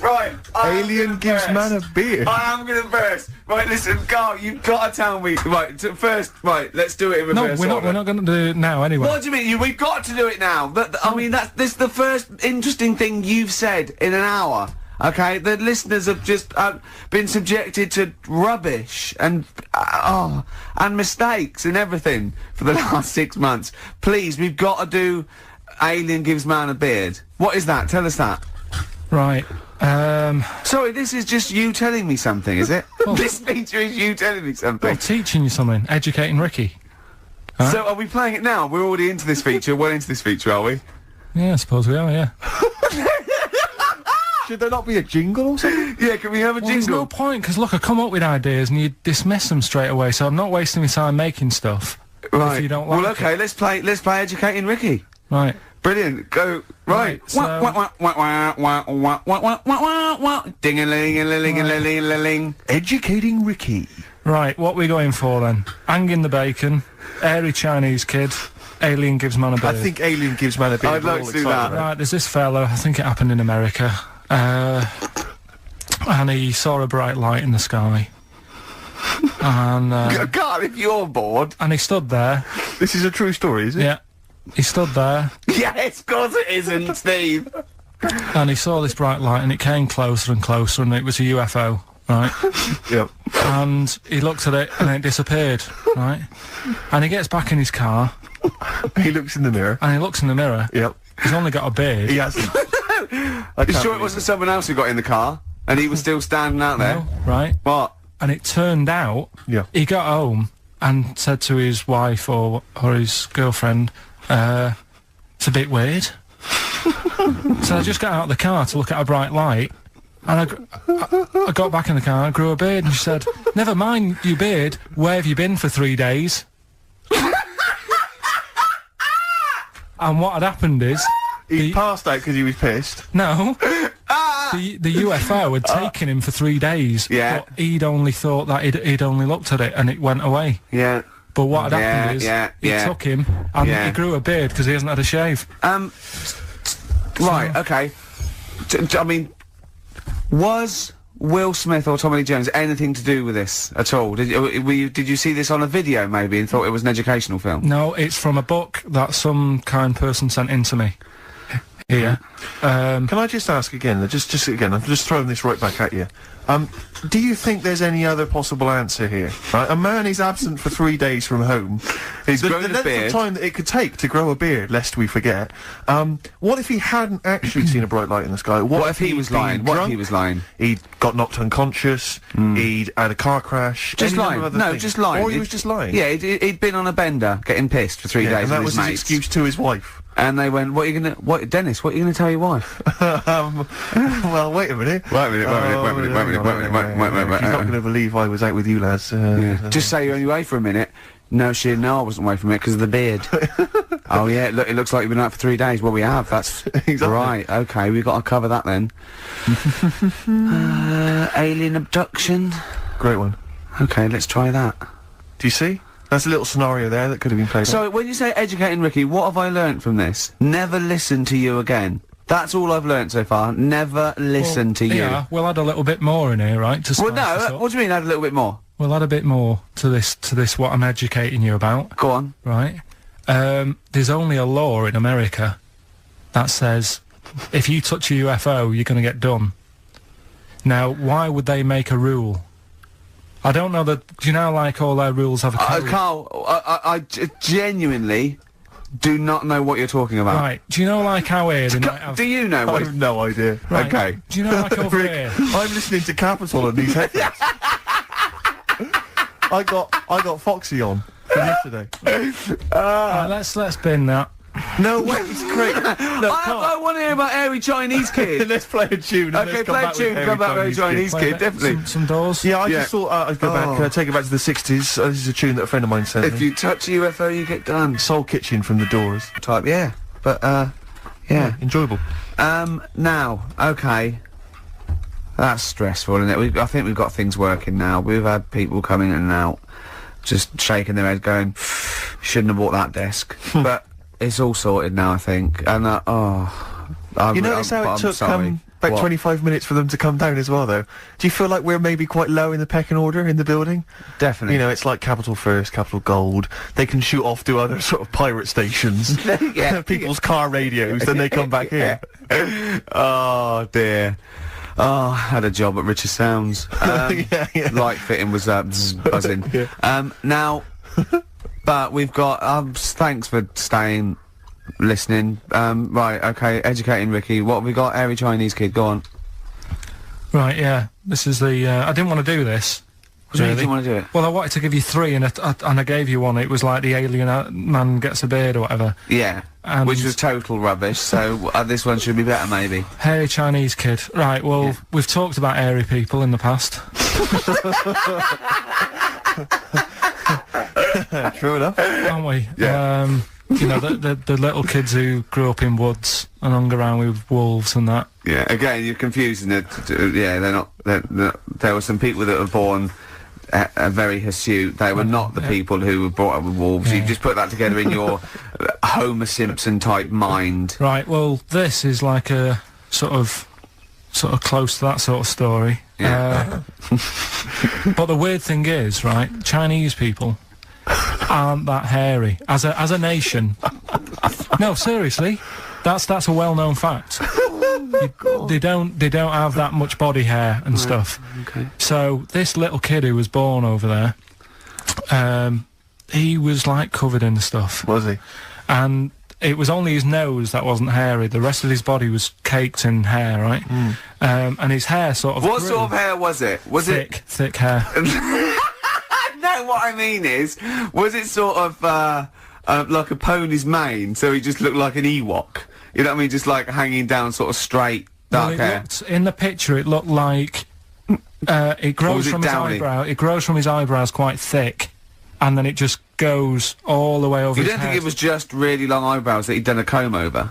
Right. Alien gives man a beard. I am going to burst. Right, listen, Carl, you've got to tell me. Right, first, right, let's do it in reverse No, we're order. not going to do it now anyway. What do you mean? We've got to do it now. I mean, this is the first interesting thing you've said in an hour. Okay, the listeners have just been subjected to rubbish and mistakes and everything for the last 6 months. Please, we've got to do Alien Gives Man a Beard. What is that? Tell us that. Right. Sorry, this is just you telling me something, is it? This feature is you telling me something. Well, teaching you something, educating Ricky. Huh? So are we playing it now? We're already into this feature, well into this feature, are we? Yeah, I suppose we are, yeah. Should there not be a jingle or something? Yeah, can we have a Well, there's jingle? no point, because look, I come up with ideas and you dismiss them straight away, so I'm not wasting my time making stuff. Right. If you don't like well, okay, let's play Educating Ricky. Right. Brilliant. Go. Right. Right, so- Ding-a-ling-a-ling-a-ling-a-ling. Educating Ricky. Right, what we going for then? Hanging the bacon, airy Chinese kid, Alien Gives Man a Beard. I think Alien Gives Man a beard. I'd like to do that. Right, there's this fellow, I think it happened in America, and he saw a bright light in the sky. And, God, if you're bored. and he stood there, This is a true story, is it? yeah, he stood there, Yes, of course it isn't, Steve. and he saw this bright light, and it came closer and closer, and it was a UFO, right? Yep. And he looked at it, and it disappeared, right? And he gets back in his car, He looks in the mirror. and he looks in the mirror, Yep. he's only got a beard. He hasn't. You sure it wasn't someone else who got in the car? And he was still standing out there? No, right? What? And it turned out, Yeah. he got home and said to his wife or his girlfriend, it's a bit weird. So I just got out of the car to look at a bright light, and I got back in the car and grew a beard, and she said, never mind you beard, where have you been for 3 days? And what had happened is, He passed out because he was pissed. no, the UFO had taken him for 3 days, Yeah. but he'd only thought that he'd only looked at it and it went away. Yeah. But what had happened is, he yeah. took him and Yeah. he grew a beard because he hasn't had a shave. Right, okay. I mean, was Will Smith or Tommy Lee Jones anything to do with this at all? Did you see this on a video maybe and thought it was an educational film? No, it's from a book that some kind person sent in to me. Here. Can I just ask again, just again, I'm just throwing this right back at you. Do you think there's any other possible answer here? Right? A man is absent for 3 days from home. He's the grown a length beard. of time that it could take to grow a beard, lest we forget. What if he hadn't actually seen a bright light in the sky? What if he he'd was been lying? What if drunk? he was lying? He'd got knocked unconscious. He'd had a car crash. Just any number lying. of other No, things. just lying. Or he was just lying. Yeah, he'd been on a bender, getting pissed for 3 Yeah, days and that with was his his mates. excuse to his wife. And they went, Dennis, what are you gonna tell your wife? Well, wait a minute. Wait a minute. She's not going to believe I was out with you, lads. Just say you're only away for a minute. No, she didn't know I wasn't away from it because of the beard. Oh yeah, it looks like you've been out for 3 days. Well, we have. That's Exactly. right. Okay, we've got to cover that then. Alien abduction. Great one. Okay, let's try that. Do you see? That's a little scenario there that could have been played out. So, when you say educating Ricky, what have I learnt from this? Never listen to you again. That's all I've learnt so far. Never listen to you. Yeah, we'll add a little bit more in here, right? To Well, spice this no. up. What do you mean? Add a little bit more. We'll add a bit more to this what I'm educating you about, Go on. right? There's only a law in America that says if you touch a UFO, you're going to get done. Now, why would they make a rule? I don't know that. Do you know, like all their rules have a code? Carl, I genuinely do not know what you're talking about. Right. Do you know, like how here they might have? Do you know I what? have no idea. Right. Okay. Do you know, like over Rick, here? I'm listening to Capital on these headphones. I got Foxy on from yesterday. Right, let's bin that. No way, it's great. No, I want to hear about Airy Chinese Kid. let's play a tune. And Okay, let's come play a back tune. with Come back with Chinese Wait a Kid, minute, definitely. Some doors. Yeah, I Yeah. just thought I'd go back, take it back to the 60s. This is a tune that a friend of mine sent If me. you touch a UFO, you get done. Soul Kitchen from The Doors. Type, yeah. But, yeah. Enjoyable. Now, okay. That's stressful, isn't it? I think we've got things working now. We've had people come in and out, just shaking their head going, shouldn't have bought that desk. But it's all sorted now, I think. And, You notice how it took sorry. About What? 25 minutes for them to come down as well, though. Do you feel like we're maybe quite low in the pecking order in the building? Definitely. You know, it's like Capital First, Capital Gold. They can shoot off to other sort of pirate stations. Yeah. People's car radios, then they come back here. Oh dear. Oh, I had a job at Richer Sounds. Yeah. Light fitting was buzzing. Now, but we've got. Thanks for staying, listening. Right, okay. Educating Ricky. What have we got? Airy Chinese kid. Go on. Right, yeah. This is the. I didn't want to do this. What do you mean you didn't want to do it? Well, I wanted to give you 3, and I gave you one. It was like the alien man gets a beard or whatever. Yeah. And Which was total rubbish. So this one should be better, maybe. Hairy Chinese kid. Right. Well, we've talked about hairy people in the past. True enough. Haven't we? Yeah. You know, the little kids who grew up in woods and hung around with wolves and that. Yeah. Again, you're confusing it. Yeah, they're not. There were some people that were born very hirsute. They were not the people who were brought up with wolves. You just put that together in your Homer Simpson type mind. Right. Well, this is like a sort of close to that sort of story. Yeah. But the weird thing is, right, Chinese people aren't that hairy as a nation. No, seriously, that's a well-known fact. They don't have that much body hair and stuff. Okay. So this little kid who was born over there, he was like covered in stuff, Was he? and it was only his nose that wasn't hairy. The rest of his body was caked in hair, right? And his hair sort of What grew. sort of hair was it? Was thick hair. No, what I mean is, was it sort of like a pony's mane? So he just looked like an Ewok. You know what I mean? Just like hanging down, sort of straight, dark hair. In the picture, it looked like it grows from his eyebrow. It grows from his eyebrows quite thick, and then it just goes all the way over. You his don't head. think it was just really long eyebrows that he'd done a comb over?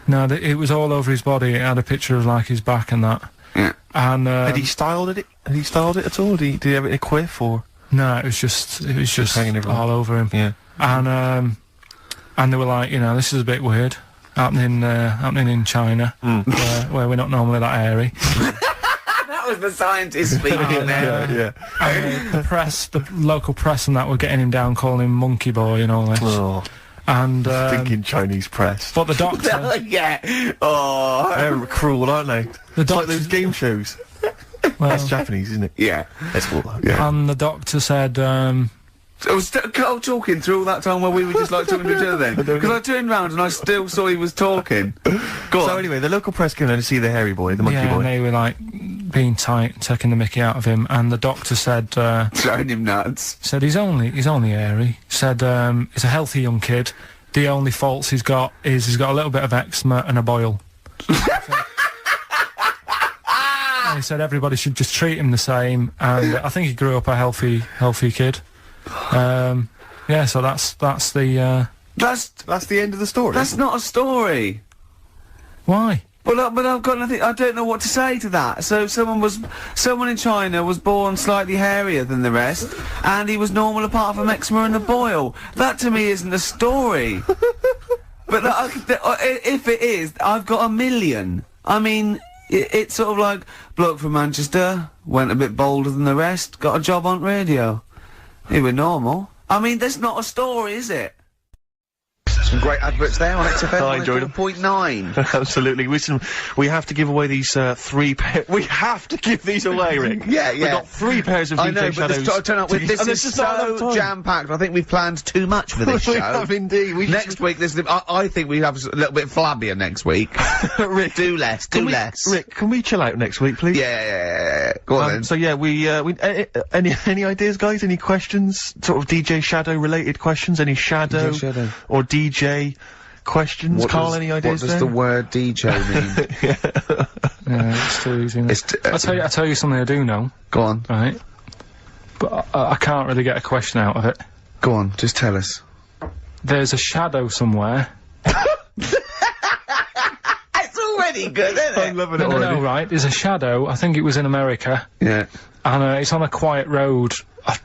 No, it was all over his body. It had a picture of like his back and that. Yeah. And Had he styled it? Had he styled it at all? Did he have it in a quiff or? no, it was just hanging everywhere. all over him. Yeah. And they were like, you know, this is a bit weird, happening in China, where we're not normally that hairy. That was the scientist speaking there. Yeah. And the press, the local press, and that were getting him down, calling him monkey boy and all this. Oh, And thinking Chinese press. but the doctor, Yeah. Oh. They're cruel, aren't they? the It's like doctor, those game shows. well, That's Japanese, isn't it? Yeah. That's all that. Yeah. and the doctor said, So was Karl talking through all that time while we were just like talking to each other then? Because I turned round and I still saw he was talking. Go So on. anyway, the local press came down to see the hairy boy, the monkey yeah, and boy. they were like being tight, taking the mickey out of him, and the doctor said, Throwing him nuts. he's only hairy. Said he's a healthy young kid. The only faults he's got is he's got a little bit of eczema and a boil. And he said everybody should just treat him the same, and I think he grew up a healthy kid. Yeah, so that's the That's the end of the story. that's not a story. why. Well, but I've got nothing. I don't know what to say to that. So someone in China was born slightly hairier than the rest, and he was normal apart from eczema and a boil. That to me isn't a story. But if it is, I've got a million. I mean, it's sort of like bloke from Manchester went a bit bolder than the rest, got a job on radio. He was normal. I mean, that's not a story, is it? Some great adverts there on XFM. I enjoyed them. 104.9. Absolutely. We have to give away these 3 pairs. We have to give these away, Rick. Yeah. We've got 3 pairs of I DJ know, but Shadows. turn up with this and is there's just not enough so time. jam-packed. I think we've planned too much for this We show. have indeed. We Next week, I think we have a little bit flabbier next week. Rick, Do less. Rick, can we chill out next week, please? Yeah. Go on then. So yeah, we any ideas, guys? Any questions? Sort of DJ Shadow related questions? Any Shadow, DJ Shadow. or DJ questions? Carl, any ideas What does the word DJ mean? Yeah, it's too easy. I'll tell you something I do know, Go on. right? But I can't really get a question out of it. Go on. Just tell us. There's a shadow somewhere. It's already good, isn't I'm loving it No, already. right. There's a shadow. I think it was in America, Yeah. and it's on a quiet road.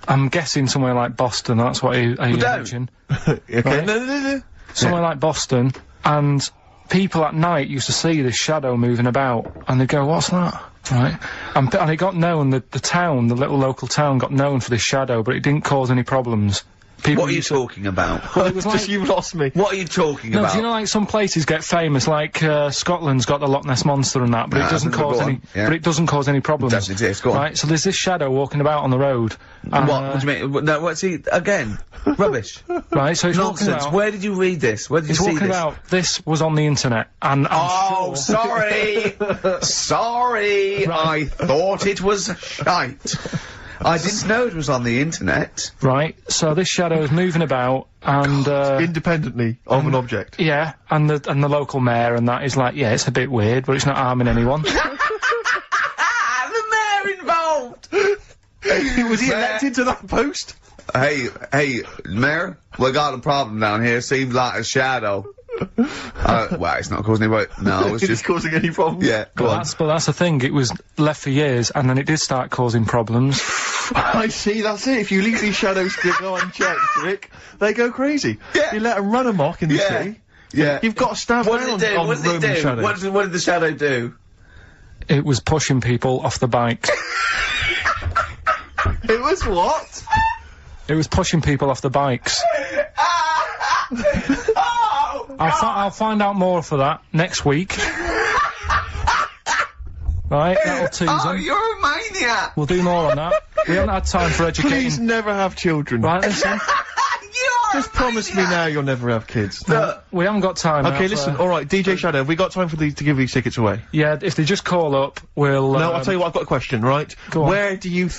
I'm guessing somewhere like Boston. That's what I don't. imagine. Okay. Right. No. Somewhere like Boston, and people at night used to see this shadow moving about, and they'd go, "What's that?" Right? And it got known, the town, the little local town got known for this shadow, but it didn't cause any problems. People What are you talking about? Well, it was Just you lost me. What are you talking No, about? do you know, like, some places get famous, like, Scotland's got the Loch Ness Monster and that, but it doesn't cause any, but it doesn't cause any problems. Doesn't exist, go on. Right, so there's this shadow walking about on the road. And, What do you mean? No, what's he, again? Rubbish. right, so it's walking Nonsense. about, Where did you read this? Where did you it's see walking this? about, this was on the internet, and Oh, I'm sure, sorry! Sorry! I thought it was shite. I didn't know it was on the internet. right, so this shadow is moving about, and, Independently of an object. yeah, and the local mayor and that is like, yeah, it's a bit weird, but it's not harming anyone. The mayor involved! Was he elected to that post? Hey, Mayor, we got a problem down here. Seems like a shadow. Well, it's not causing any. No, it's Is it just. causing any problems? Yeah, go on. But that's the thing, it was left for years, and then it did start causing problems. I see, that's it. If you leave these shadows to go unchecked, Rick, they go crazy. Yeah. You let them run amok in the Yeah. city. Yeah. You've got to stab What down did it do? on What did it Roman do? shadows. What did the shadow do? It was pushing people off the bikes. It was what? It was pushing people off the bikes. Oh! I'll find out more for that next week. Right, that'll tease Oh, them. you're a maniac! We'll do more on that. We haven't had time for Please educating. never have children. Right, listen, You are Just promise me now you'll never have kids. Look, we haven't got time now Okay, for- listen, alright, DJ Shadow, have we got time for to give these tickets away? Yeah, if they just call up, we'll... No, I'll tell you what, I've got a question, right? Go on.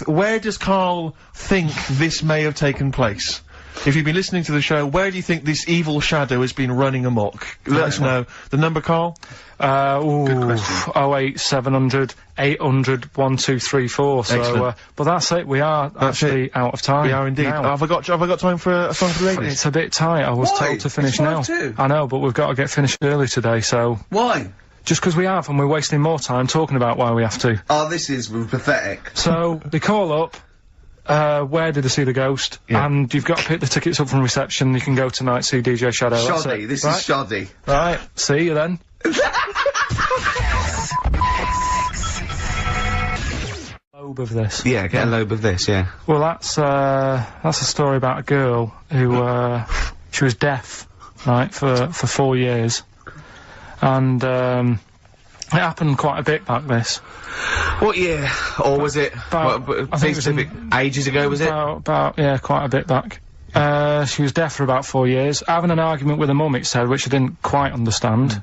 Where does Karl think this may have taken place? If you've been listening to the show, where do you think this evil shadow has been running amok? Let us know. The number, Karl? Good question. 08700 800 1234. So, Excellent. but that's it. We are actually out of time. We are indeed. now. Have I got time for a song for the ladies? It's a bit tight. I was Why? told to finish It's now. 5:02. I know, but we've got to get finished early today. So why? just because we have, and we're wasting more time talking about why we have to. Oh, this is pathetic. So they call up. Where did they see the ghost? Yeah. And you've got to pick the tickets up from reception. You can go tonight, see DJ Shadow. That's Shoddy. it. This right? is shoddy. Right. See you then. Lobe of this. Yeah, get a lobe of this, yeah. Well, that's a story about a girl who she was deaf, right, for 4 years, and it happened quite a bit back this. What year? Or was it? About- I think it was ages ago, was it? About yeah, quite a bit back. She was deaf for about 4 years, having an argument with her mum, it said, which I didn't quite understand,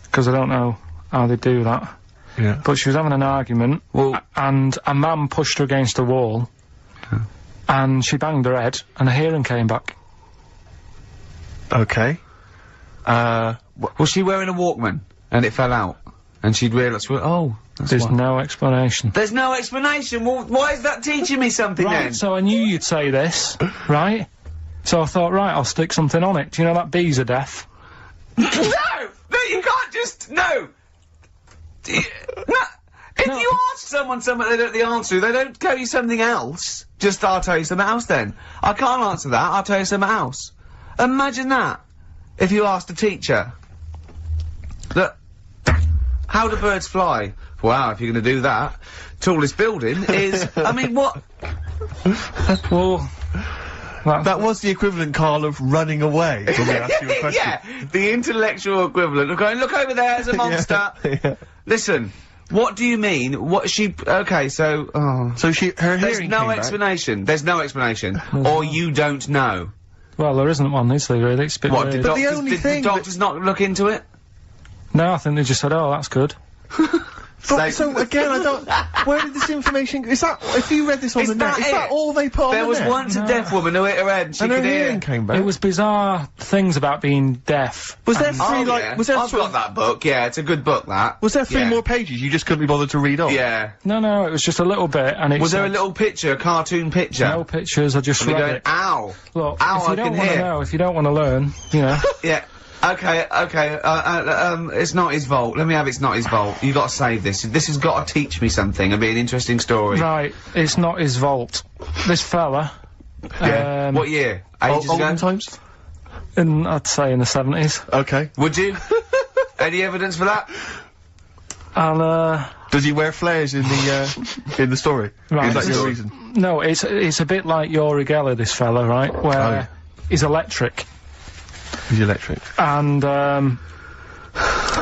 because I don't know how they do that. Yeah. But she was having an argument, Well- and a man pushed her against a wall, and she banged her head, and her hearing came back. Okay. Was she wearing a Walkman? And it fell out? And she'd realised, well, oh, that's There's why. no explanation. There's no explanation. Well, why is that teaching me something then? Right, so I knew you'd say this, right? So I thought, right, I'll stick something on it. Do you know that bees are deaf? No! No, you can't just... No! No! If No. you ask someone something they don't know the answer to, they don't tell you something else. Just, I'll tell you something else then. I can't answer that, I'll tell you something else. Imagine that. If you asked a teacher. Look. How do birds fly? Wow, if you're gonna do that. Tallest building is... I mean, what? Well, That was the equivalent, Karl, of running away when we asked you a question. Yeah, the intellectual equivalent of going, look over there, there's a monster. Yeah. Listen, what do you mean? What she... Okay, so... Oh. So her There's hearing no came back. explanation. There's no explanation. Or you don't know. well, there isn't one, is there, really? It's a bit What, weird. did, But the doctors, only did thing the that- doctors not look into it? No, I think they just said, oh, that's good. So again, I don't... Where did this information... Is that... If you read this on Is the net, that is that it? all they put on There the was net? once a deaf woman who hit her head and she And her could hear. hearing came back. It was bizarre things about being deaf. Was there Oh, three, like... yeah. Was there I've sort got of- that book, yeah, it's a good book, that. Was there three Yeah. more pages you just couldn't be bothered to read on? Yeah. No, it was just a little bit, and it Was there a said- little picture, a cartoon picture? No pictures, I just And we read going, it. ow! Look, Ow, if you I don't can want to hear. know, if you don't want to learn, you know. Yeah. Okay, it's not his fault. Let me have It's Not His Fault. You gotta save this. This has got to teach me something and be an interesting story. Right, it's not his vault. This fella, Yeah. What year? Ages ago? Olden times? I'd say in the 70s. Okay. Would you? Any evidence for that? And, Does he wear flares in the story? Right. Is that your reason? no, it's a bit like Yuri Geller, this fella, right? Where yeah. he's electric. He's electric. And,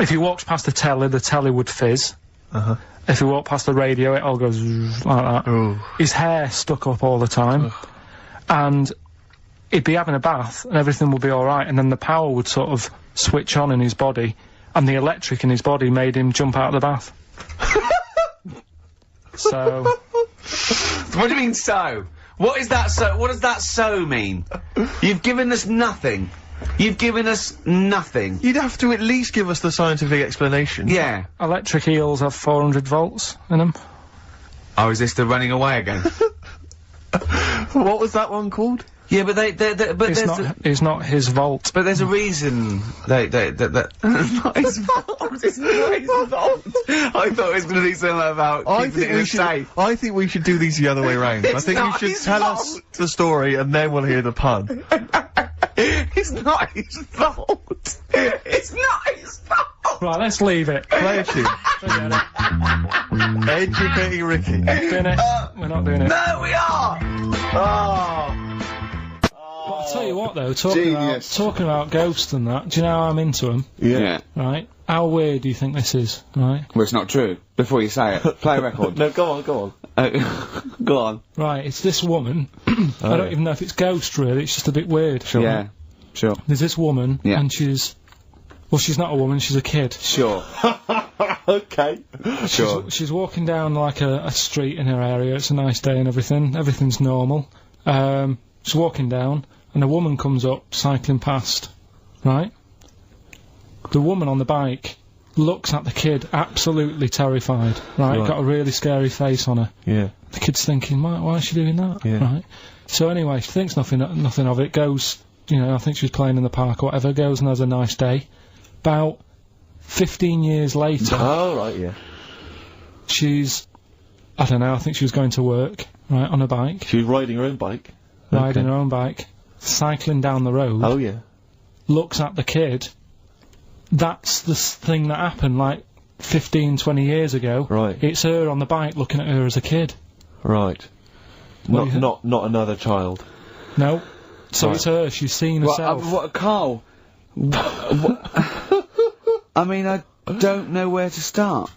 if he walks past the telly would fizz. Uh-huh. If he walked past the radio, it all goes like that. Oh. His hair stuck up all the time. And he'd be having a bath and everything would be alright, and then the power would sort of switch on in his body, and the electric in his body made him jump out of the bath. So... What do you mean, so? What is that so? What does that so mean? You've given us nothing. You've given us nothing. You'd have to at least give us the scientific explanation. Yeah. Electric eels have 400 volts in them. Oh, is this the running away again? What was that one called? Yeah, but but It's not his volt. but there's a reason that it's not his fault. It's not his fault. I thought it was going to be something about keeping it in a safe. I think we should do these the other way round. I It's think you not should his tell us fault. the story and then we'll hear the pun. It's not his fault. It's not his fault. Right, let's leave it. Play a tune. Forget it. Educating Ricky. Doing it. We're not doing it. No, we are. Oh. But I'll tell you what, though, talking about ghosts and that, do you know how I'm into them, Yeah. right? How weird do you think this is, right? Well, it's not true. Before you say it, play a record. No, go on. Go on. Right, it's this woman. I don't even know if it's ghost, really. It's just a bit weird. Sure. Yeah. Sure. There's this woman, Yeah. and she's not a woman, she's a kid. Sure. Okay. Sure. She's walking down, like, a street in her area. It's a nice day and everything. Everything's normal. She's walking down, and a woman comes up, cycling past, right? The woman on the bike looks at the kid, absolutely terrified, right? Got a really scary face on her. Yeah. The kid's thinking, why is she doing that? Yeah. Right? So anyway, she thinks nothing of it, goes, I think she was playing in the park or whatever, goes and has a nice day. About 15 years later, Oh, right, yeah. she's, I don't know, I think she was going to work, right, on a bike, She was riding her own bike. riding Okay. her own bike, cycling down the road, Oh, yeah. looks at the kid. That's the thing that happened, like, 15, 20 years ago. Right. It's her on the bike looking at her as a kid. Right. What do you think? Not another child. No. So Right. it's her, she's seen herself. What, Karl? I mean, I don't know where to start.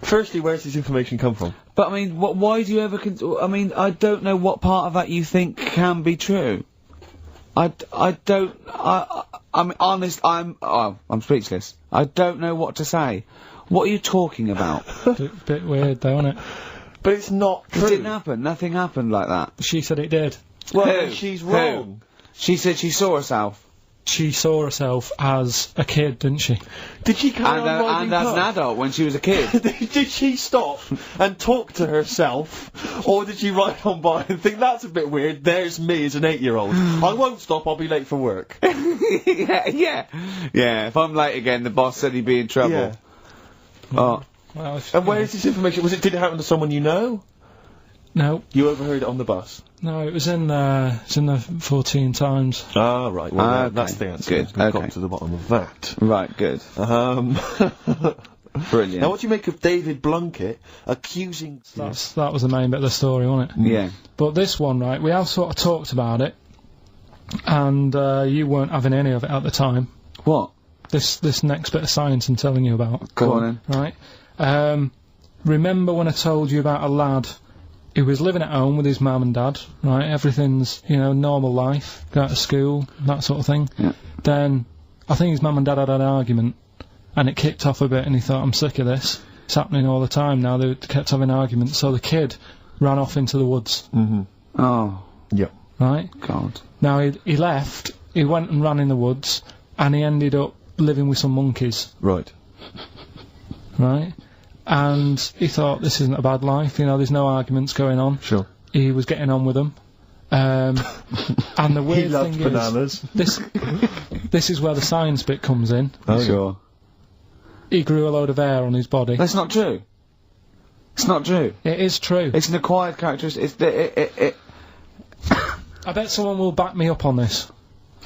Firstly, where's this information come from? But I mean, why do you ever? I mean, I don't know what part of that you think can be true. I'm honest. I'm speechless. I don't know what to say. What are you talking about? Bit weird though, isn't it? But it's not It true. didn't happen. Nothing happened like that. She said it did. Well, Who? she's Who? wrong. She said she saw herself. She saw herself as a kid, didn't she? Did she carry And, on riding and as an past? adult when she was a kid. Did she stop and talk to herself, or did she ride on by and think that's a bit weird? There's me as an 8-year-old. I won't stop. I'll be late for work. yeah. If I'm late again, the boss said he'd be in trouble. Yeah. Oh. Well, And where is this information? Did it happen to someone you know? No, You overheard it on the bus. no, it was in the 14 Times. Ah, right. Well, Ah, that's okay. the answer. Good, We've okay. got to the bottom of that. Right, good. Brilliant. Now, what do you make of David Blunkett accusing? That was the main bit of the story, wasn't it? Yeah. But this one, right, we have sort of talked about it, and you weren't having any of it at the time. What? This next bit of science I'm telling you about. Go on then. Right. Remember when I told you about a lad who was living at home with his mum and dad, right? Everything's, normal life, go to school, that sort of thing. Yeah. Then, I think his mum and dad had an argument, and it kicked off a bit, and he thought, I'm sick of this. It's happening all the time now. They kept having arguments, so the kid ran off into the woods, Mm-hmm. Oh, Yep. right? God. Now, he left, he went and ran in the woods, and he ended up living with some monkeys, Right. right? And he thought, this isn't a bad life, there's no arguments going on. Sure. He was getting on with them. And the He weird loved thing bananas. is, this is where the science bit comes in. Oh, Sure. He grew a load of hair on his body. That's not true. It's not true. It is true. It's an acquired characteristic. I bet someone will back me up on this.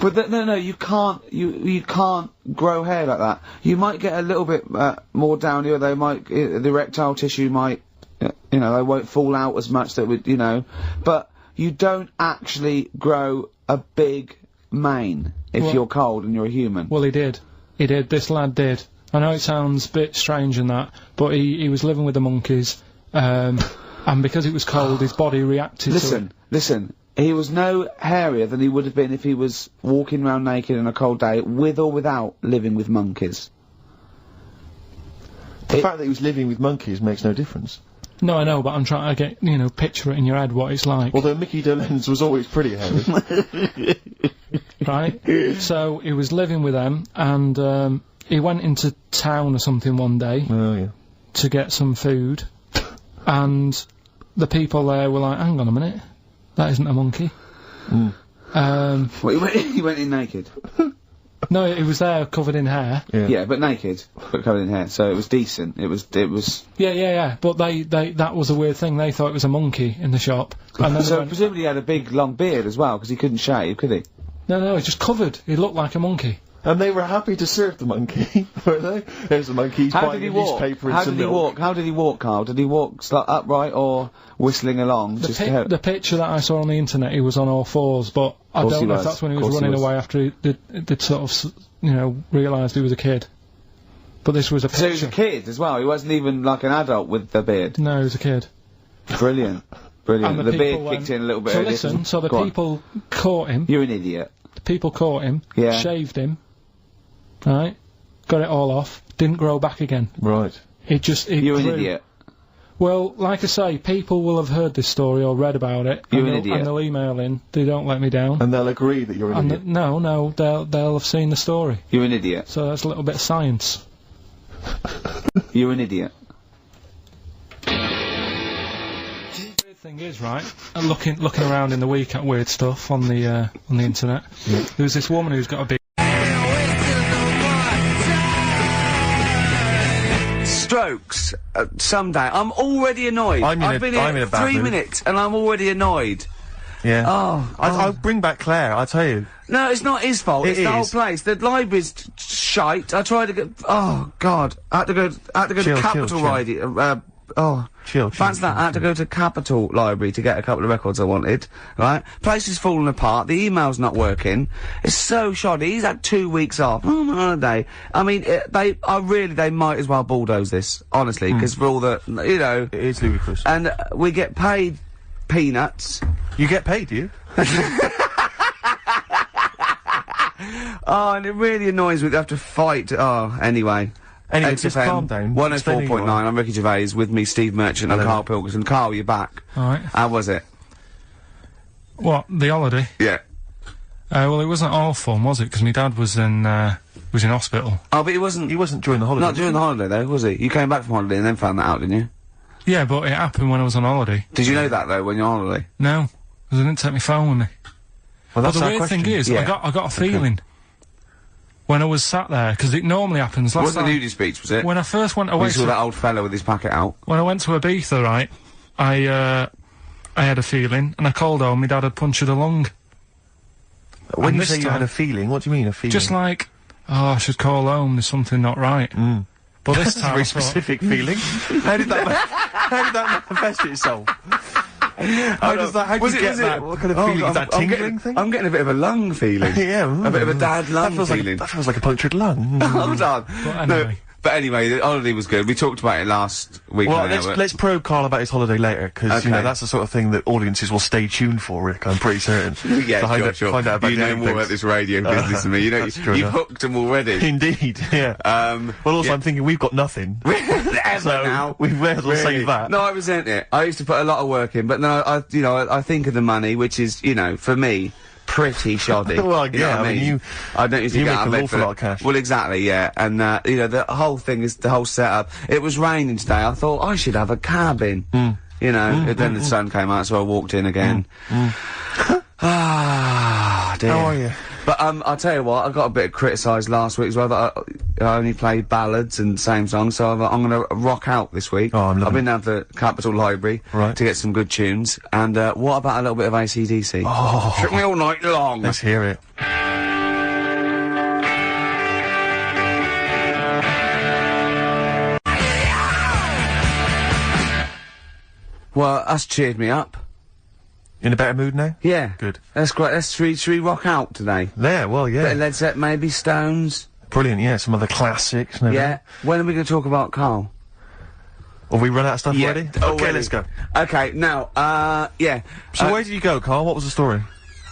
But no, you can't. You can't grow hair like that. You might get a little bit more down here. They might the erectile tissue might, they won't fall out as much. That would, but you don't actually grow a big mane if you're cold and you're a human. Well, he did. This lad did. I know it sounds a bit strange and that, but he was living with the monkeys, and because it was cold, his body reacted to it. Listen. He was no hairier than he would have been if he was walking around naked on a cold day, with or without living with monkeys. The fact that he was living with monkeys makes no difference. No, I know, but I'm trying to get, picture it in your head what it's like. Although Mickey Dolenz was always pretty hairy. Right? So, he was living with them, and, he went into town or something one day. Oh, yeah. To get some food, and the people there were like, hang on a minute. That isn't a monkey. Well, he went in naked? No, he was there covered in hair. Yeah, but naked, but covered in hair, so it was decent. It was... Yeah, but that was a weird thing. They thought it was a monkey in the shop. And then so presumably he had a big, long beard as well, because he couldn't shave, could he? No, he's just covered. He looked like a monkey. And they were happy to serve the monkey, weren't they? There's the monkey, he's buying a newspaper and some milk. How did he walk, Karl? Did he walk upright or whistling along? The picture that I saw on the internet, he was on all fours, but I don't know if that's when he was running away after they'd sort of, realised he was a kid. But this was a picture. So he was a kid as well? He wasn't even like an adult with the beard? No, he was a kid. Brilliant. And the beard kicked in a little bit. So listen, the people caught him. You're an idiot. The people caught him, shaved him, right, got it all off, didn't grow back again. Right. You're an idiot. Well, like I say, people will have heard this story or read about it. You're an idiot. And they'll email in, they don't let me down. And they'll agree that you're an idiot. No, they'll have seen the story. You're an idiot. So that's a little bit of science. You're an idiot. Weird thing is, right, looking around in the week at weird stuff on the internet, there's this woman who's got a big Strokes someday. I'm already annoyed. I've been here 3 minutes and I'm already annoyed. Yeah. Oh. I'll bring back Claire, I tell you. No, it's not his fault. It's the whole place. The library's shite. I tried to get. Oh God! I had to go to Capital Riding. Chill. Fancy that. I had to go to Capital Library to get a couple of records I wanted. Right? Place is falling apart. The email's not working. It's so shoddy. He's had 2 weeks off. I'm on holiday. I mean, they might as well bulldoze this, honestly, because for all the, It is ludicrous. And we get paid peanuts. You get paid, do you? Oh, and it really annoys me to have to fight. Oh, anyway. Anyway, just calm down. 104.9, I'm Ricky Gervais, with me Steve Merchant and Karl Pilkington. Karl, you're back. Alright. How was it? What, the holiday? Yeah. Well, it wasn't all fun, was it? Because my dad was in hospital. Oh, but he wasn't during the holiday. Not during the holiday, though, was he? You came back from holiday and then found that out, didn't you? Yeah, but it happened when I was on holiday. Did you know that, though, when you're on holiday? No, because I didn't take my phone with me. Well, that's but the weird thing is, I got a feeling when I was sat there, because it normally happens. What's the nudie speech, was it? When I first went away, you saw that old fella with his packet out. When I went to Ibiza, right, I had a feeling, and I called home. My dad had punctured a lung. When you say you had a feeling, what do you mean a feeling? Just like, I should call home. There's something not right. But this time, a very specific feeling. How did that manifest itself? How did you get that? What kind of feeling? Is that tingling thing? I'm getting a bit of a lung feeling. Yeah. A bit of a dad lung feeling. That feels like a punctured lung. Hold on. But anyway, the holiday was good. We talked about it last week. Well, let's probe Karl about his holiday later, because that's the sort of thing that audiences will stay tuned for, Rick, I'm pretty certain. Yeah, sure. Find out about you know more about this radio business than me. You've hooked them already. Indeed, yeah. Well, also, I'm thinking we've got nothing. Now. We may as well save that. No, I resent it. I used to put a lot of work in, but no, I think of the money, which is, for me, pretty shoddy. Well, you know what I mean? I don't usually get out of bed for an awful lot of cash. Well, exactly, yeah. And, the whole thing is, the whole setup. It was raining today. I thought, I should have a cabin. Then the sun came out, so I walked in again. Ah, dear. How are you? But, I'll tell you what, I got a bit criticised last week as well, that I only played ballads and same songs, so I'm gonna rock out this week. Oh, I've been down to Capital Library to get some good tunes, and, what about a little bit of AC/DC? Oh. Took me all night long. Let's hear it. Well, that's cheered me up. In a better mood now? Yeah. Good. That's great. Should we rock out today? Yeah, well, yeah. Bit of Led Zeppelin, maybe Stones. Brilliant, yeah, some other classics and everything. Yeah. When are we going to talk about Karl? Have we run out of stuff Yeah, already? already. Okay, let's go. Okay, now, yeah. So where did you go, Karl? What was the story?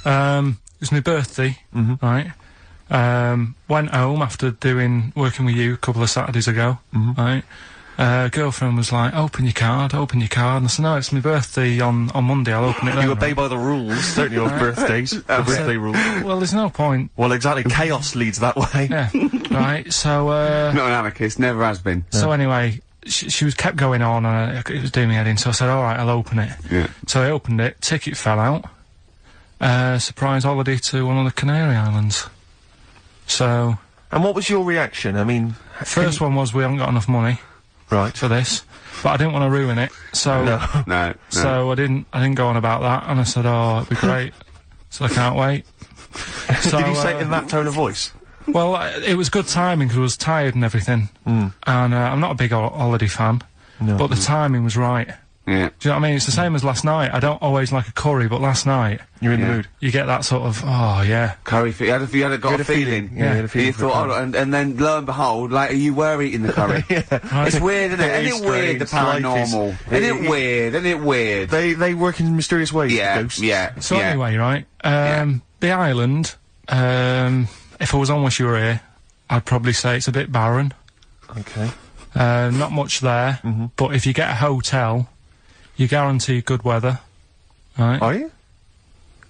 It was my birthday, right? Went home after working with you a couple of Saturdays ago, right? Girlfriend was like, open your card, and I said, no, it's my birthday on Monday, I'll open it then. You obey by the rules, don't you, of birthdays? The birthday rule. Well, there's no point. Well, exactly, chaos leads that way. Yeah, right, so, Not an anarchist, never has been. So anyway, she was kept going on, and it was doing me head in, so I said, alright, I'll open it. Yeah. So I opened it, ticket fell out, surprise holiday to one of the Canary Islands. So... And what was your reaction? I mean... First one was, we haven't got enough money. Right. For this, but I didn't want to ruin it, so No. so I didn't go on about that, and I said, oh, it'd be great, so I can't wait. So, did you say it in that tone of voice? Well, it was good timing because I was tired and everything, and I'm not a big holiday fan, but the timing was right. Yeah. Do you know what I mean? It's the same as last night. I don't always like a curry, but last night you're in the mood. You get that sort of, oh yeah, curry. You had a feeling. Yeah, you had a feeling. You thought, and then lo and behold, like you were eating the curry. Yeah. It's weird, isn't it? Very Isn't it weird, the strange. paranormal? Isn't it weird? Isn't it weird? They work in mysterious ways. Yeah, ghosts. yeah. So anyway, right, the island, if I was on Wish You Were Here, I'd probably say it's a bit barren. Okay. Not much there, but if you get a hotel, you guarantee good weather, right? Are you?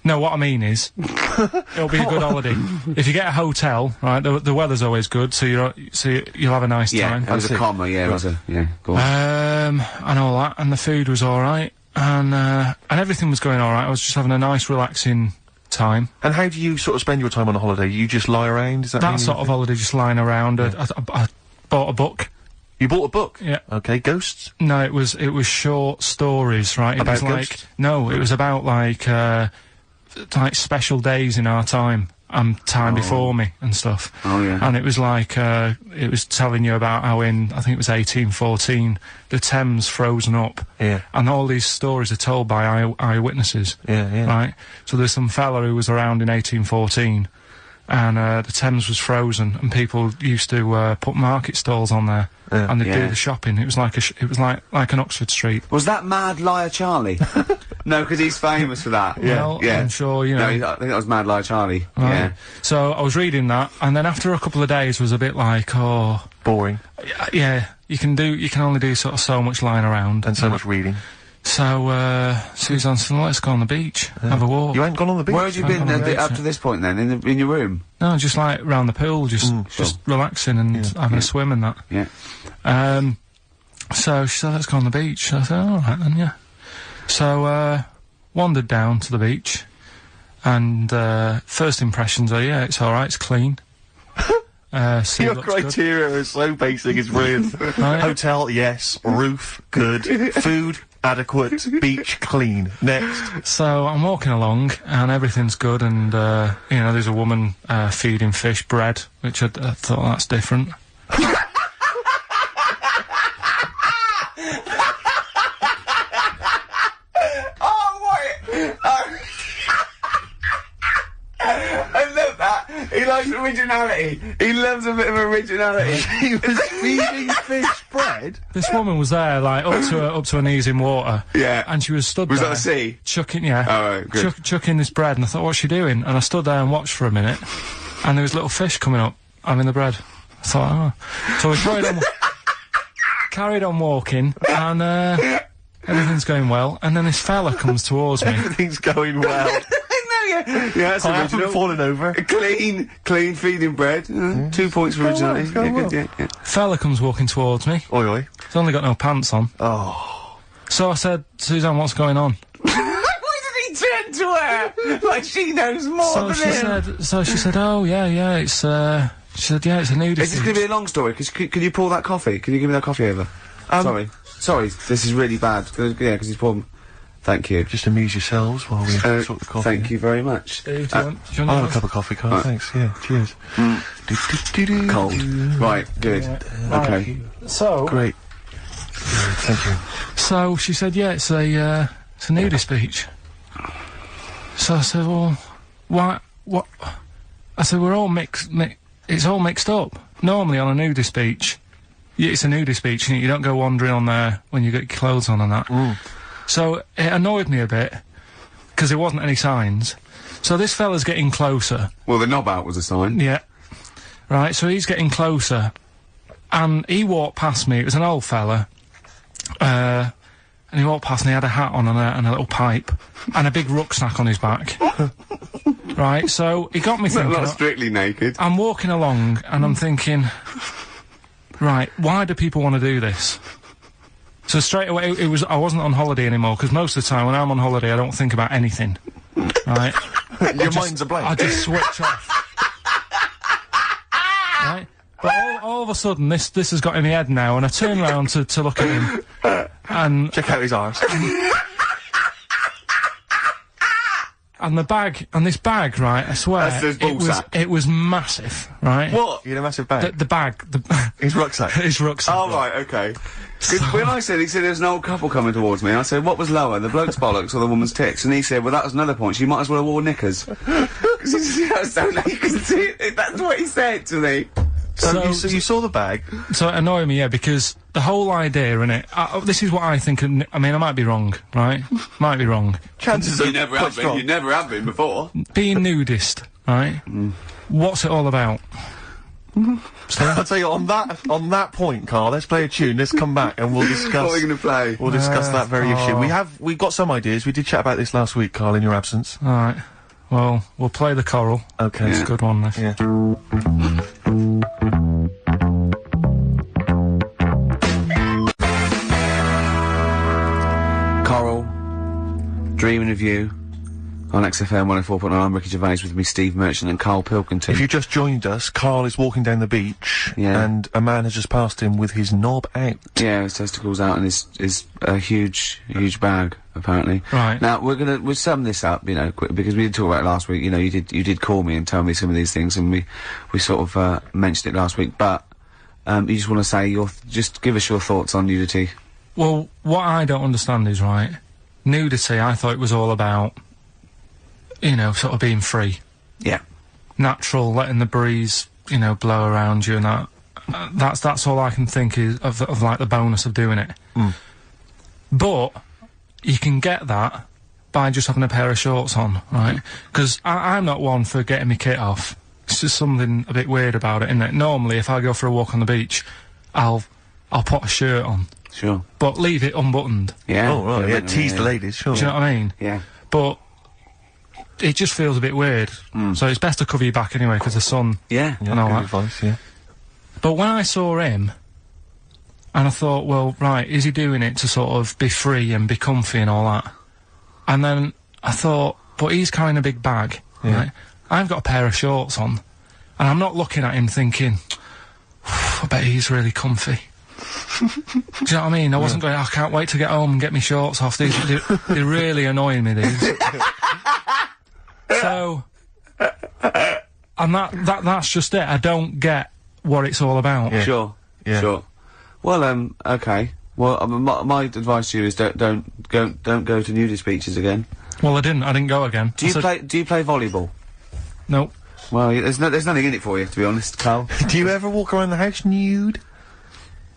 No, what I mean is, it'll be a good holiday. If you get a hotel, right, the weather's always good, so you'll have a nice time. That was a comma, go on. And all that, and the food was alright, and everything was going alright. I was just having a nice, relaxing time. And how do you sort of spend your time on a holiday? You just lie around? Is that That sort of holiday, just lying around. I bought a book. You bought a book? Yeah. Okay, ghosts? No, it was short stories, right? It About was like ghosts? no, it was about like special days in our time and time before me and stuff. Oh yeah. And it was like it was telling you about how in I think it was 1814 the Thames frozen up. Yeah. And all these stories are told by eyewitnesses. Yeah. Right. So there's some fella who was around in 1814. And the Thames was frozen, and people used to put market stalls on there, and they'd do the shopping. It was like it was like an Oxford Street. Was that Mad Liar Charlie? No, because he's famous for that. Well, I'm sure you know. No, I think that was Mad Liar Charlie. Right. Yeah. So I was reading that, and then after a couple of days was a bit like, oh, boring. Yeah, you can only do sort of so much lying around and so much reading. So Suzanne said, well, let's go on the beach, have a walk. You ain't gone on the beach? Where had you been up to this point then? In your room? No, just like round the pool, just relaxing and having a swim and that. Yeah. So she said, let's go on the beach. I said, alright then, yeah. So wandered down to the beach, and first impressions are, yeah, it's alright, it's clean. Your criteria is so basic, it's brilliant. Hotel, yes. Roof, good. Food, adequate. Beach, clean. Next. So I'm walking along, and everything's good, and, you know, there's a woman feeding fish bread, which I thought that's different. I love that. He likes originality. He loves a bit of originality. He was feeding fish bread? This woman was there, like, up to her knees in water. Yeah. And she was stood there. Was that a sea? Chucking, yeah. Oh, right, good. Chucking this bread, and I thought, what's she doing? And I stood there and watched for a minute, and there was little fish coming up, having the bread. I thought, oh. So we carried on walking, and, everything's going well, and then this fella comes towards me. Everything's going well. Yeah, that's I original. haven't fallen over. Clean feeding bread. 2 points for originality. Yeah. Fella comes walking towards me. Oi, oi. He's only got no pants on. Oh. So I said, Suzanne, what's going on? Why did he turn to her? Like she knows more than him. So she said, oh, yeah, it's, she said, yeah, it's a nudity. Is this going to be a long story? Can you pour that coffee? Can you give me that coffee over? Sorry, this is really bad. Yeah, because he's poured... Thank you. Just amuse yourselves while we sort the coffee. Thank you very much. Do you want I'll have a cup of coffee, Karl. Thanks. Yeah, cheers. Cold. Right, good. Okay. So... Great. Thank you. So she said, yeah, it's a nudist beach. So I said, well, why, what? I said, we're all it's all mixed up. Normally on a nudist beach, it's a nudist beach, and you don't go wandering on there when you get your clothes on and that. So it annoyed me a bit, because there wasn't any signs. So this fella's getting closer. Well, the knob out was a sign. Yeah. Right, so he's getting closer, and he walked past me. It was an old fella, and he walked past and he had a hat on and a little pipe, and a big rucksack on his back. Right, so he got me thinking... Not strictly naked. I'm walking along, and I'm thinking, right, why do people want to do this? So straight away, I wasn't on holiday anymore, because most of the time when I'm on holiday, I don't think about anything. Right? Your mind's a blank. I just switch off. Right? But all of a sudden, this has got in my head now, and I turn around to look at him, and... Check out his arse. And this bag, right, I swear, it was massive, right? What? You had a massive bag? The bag. His rucksack? His rucksack. Oh, right, okay. Because when he said there's an old couple coming towards me, I said, what was lower, the bloke's bollocks or the woman's tits? And he said, well, that was another point, she might as well have wore knickers. Because he said, so now you can see it. That's what he said to me. So you saw the bag? So it annoyed me, yeah, because the whole idea, innit, this is what I think, I mean, I might be wrong, right? Might be wrong. Chances are you never have been, you never have been before. Being nudist, right? What's it all about? I'll tell you, on that point, Karl, let's play a tune, let's come back and we'll discuss... What are we going to play? We'll discuss that very issue. We've got some ideas, we did chat about this last week, Karl, in your absence. Alright. Well, we'll play the choral. Okay. It's a good one, this. Yeah. Coral, Dreaming of You, on XFM 104.9. I'm Ricky Gervais, with me Steve Merchant and Karl Pilkington. If you just joined us, Karl is walking down the beach, and a man has just passed him with his knob out. Yeah, his testicles out and his huge bag, apparently. Right. Now, we'll sum this up, you know, because we did talk about it last week. You know, you did call me and tell me some of these things, and we sort of, mentioned it last week, but, you just want to say just give us your thoughts on nudity. Well, what I don't understand is, right, nudity, I thought it was all about, you know, sort of being free. Yeah. Natural, letting the breeze, you know, blow around you and that. That's all I can think is of like the bonus of doing it. But you can get that by just having a pair of shorts on, right? Because I'm not one for getting my kit off. It's just something a bit weird about it, isn't it? Normally, if I go for a walk on the beach, I'll put a shirt on. Sure. But leave it unbuttoned. Yeah. Oh, right, yeah, tease the ladies, sure. Do you know what I mean? Yeah. But it just feels a bit weird. So it's best to cover your back anyway, because the sun... Yeah. Yeah, and all good that. advice, yeah. But when I saw him, and I thought, well, right, is he doing it to sort of be free and be comfy and all that? And then I thought, but he's carrying a big bag, right? I've got a pair of shorts on, and I'm not looking at him thinking, I bet he's really comfy. Do you know what I mean? I wasn't going, I can't wait to get home and get my shorts off. They're really annoying me, these. So, and that's just it. I don't get what it's all about. Yeah. Sure. Yeah. Sure. Well, okay. Well, my advice to you is don't go to nudist beaches again. Well, I didn't go again. Do you play volleyball? Nope. Well, there's nothing in it for you, to be honest, Karl. Do you ever walk around the house nude?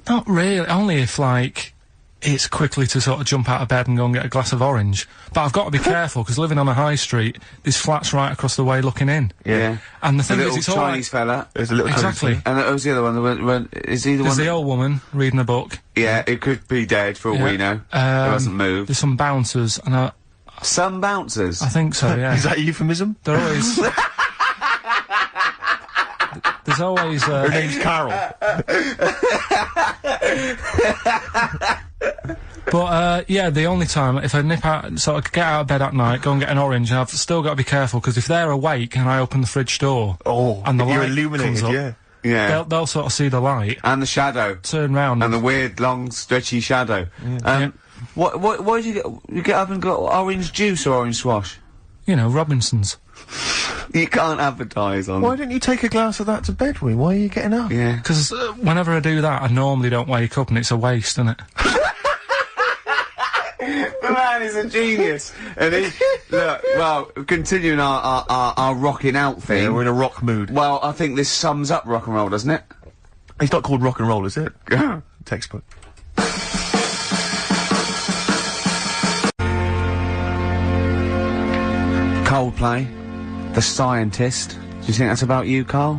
Not really. Only if, like, it's quickly to sort of jump out of bed and go and get a glass of orange. But I've got to be careful, because living on a high street, there's flats right across the way looking in. Yeah. And the thing is, it's all all Chinese fella. There's a little exactly. And that was the other one. Is he the one? There's the old woman reading a book. Yeah, it could be dead for all we know. It hasn't moved. There's some bouncers, and some bouncers? I think so, yeah. Is that a euphemism? They're always... There's always, Her name's Karl. But, yeah, the only time, if I nip out, sort of get out of bed at night, go and get an orange, and I've still got to be careful, because if they're awake and I open the fridge door... Oh, and the you're light illuminated, comes up, yeah. Yeah. They'll sort of see the light. And the shadow. Turn round. And the weird, long, stretchy shadow. Yeah. What did you get? You get up and got orange juice or orange swash? You know, Robinson's. You can't advertise on... Why don't you take a glass of that to bed with? Why are you getting up? Yeah. Because whenever I do that, I normally don't wake up, and it's a waste, isn't it? man is a genius. And he, look, well, continuing our rocking out thing. Yeah, we're in a rock mood. Well, I think this sums up rock and roll, doesn't it? It's not called rock and roll, is it? Textbook. Coldplay, The Scientist. Do you think that's about you, Karl?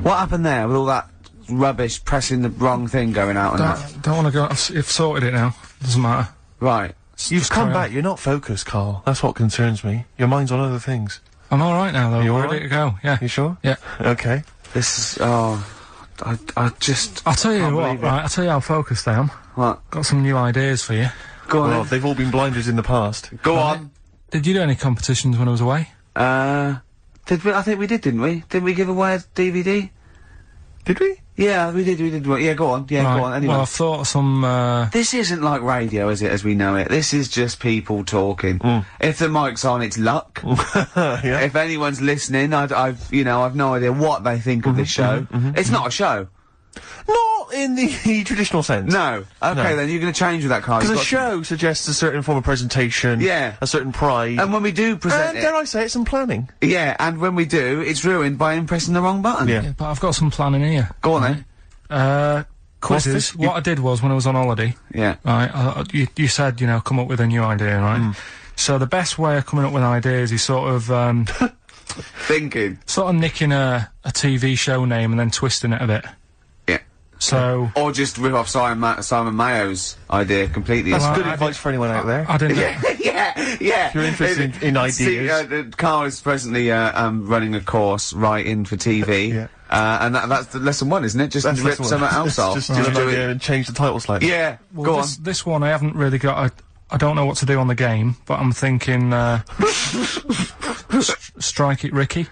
What happened there with all that rubbish pressing the wrong thing going out and that? Don't want to go. I've sorted it now. Doesn't matter. Right. You've come back. You're not focused, Karl. That's what concerns me. Your mind's on other things. I'm all right now, though. You all ready right? to go. Yeah. You sure? Yeah. Okay. This is, oh, I just... I'll tell you can't what, believe it. right? I'll tell you how focused I am. What? Got some new ideas for you. Go on Well, then. they've all been blinders in the past. Go on. Did you do any competitions when I was away? Did we? I think we did, didn't we? Didn't we give away a DVD? Did we? Yeah, we did, Yeah, go on. Yeah, Right. go on. Anyway. Well, I've thought of some. This isn't like radio, is it, as we know it? This is just people talking. If the mic's on, it's luck. Yeah. If anyone's listening, I've no idea what they think of this show. It's not a show. Not in the traditional sense. No. Okay, No. then you're going to change with that, Karl. Because You've a got show suggests a certain form of presentation. Yeah. A certain pride. And when we do present And dare I say it, some planning. yeah, and when we do, it's ruined by him pressing the wrong button. Yeah. Yeah, but I've got some planning here. Go on then. Quizzes. this? What I did was when I was on holiday. Yeah. Right. You said come up with a new idea, right? So the best way of coming up with ideas is sort of Thinking. nicking a TV show name and then twisting it a bit. Yeah. So Or just rip off Simon Mayo's idea completely. That's Well, good I advice for anyone out there. I didn't. yeah. If you're interested in ideas. Karl is presently running a course writing for TV. Yeah. And that's the lesson one, isn't it? Just That's rip lesson one. something else off. Just do an idea and change the title slightly. Yeah. Well, go on. this one I haven't really got. I don't know what to do on the game, but I'm thinking strike it, Ricky.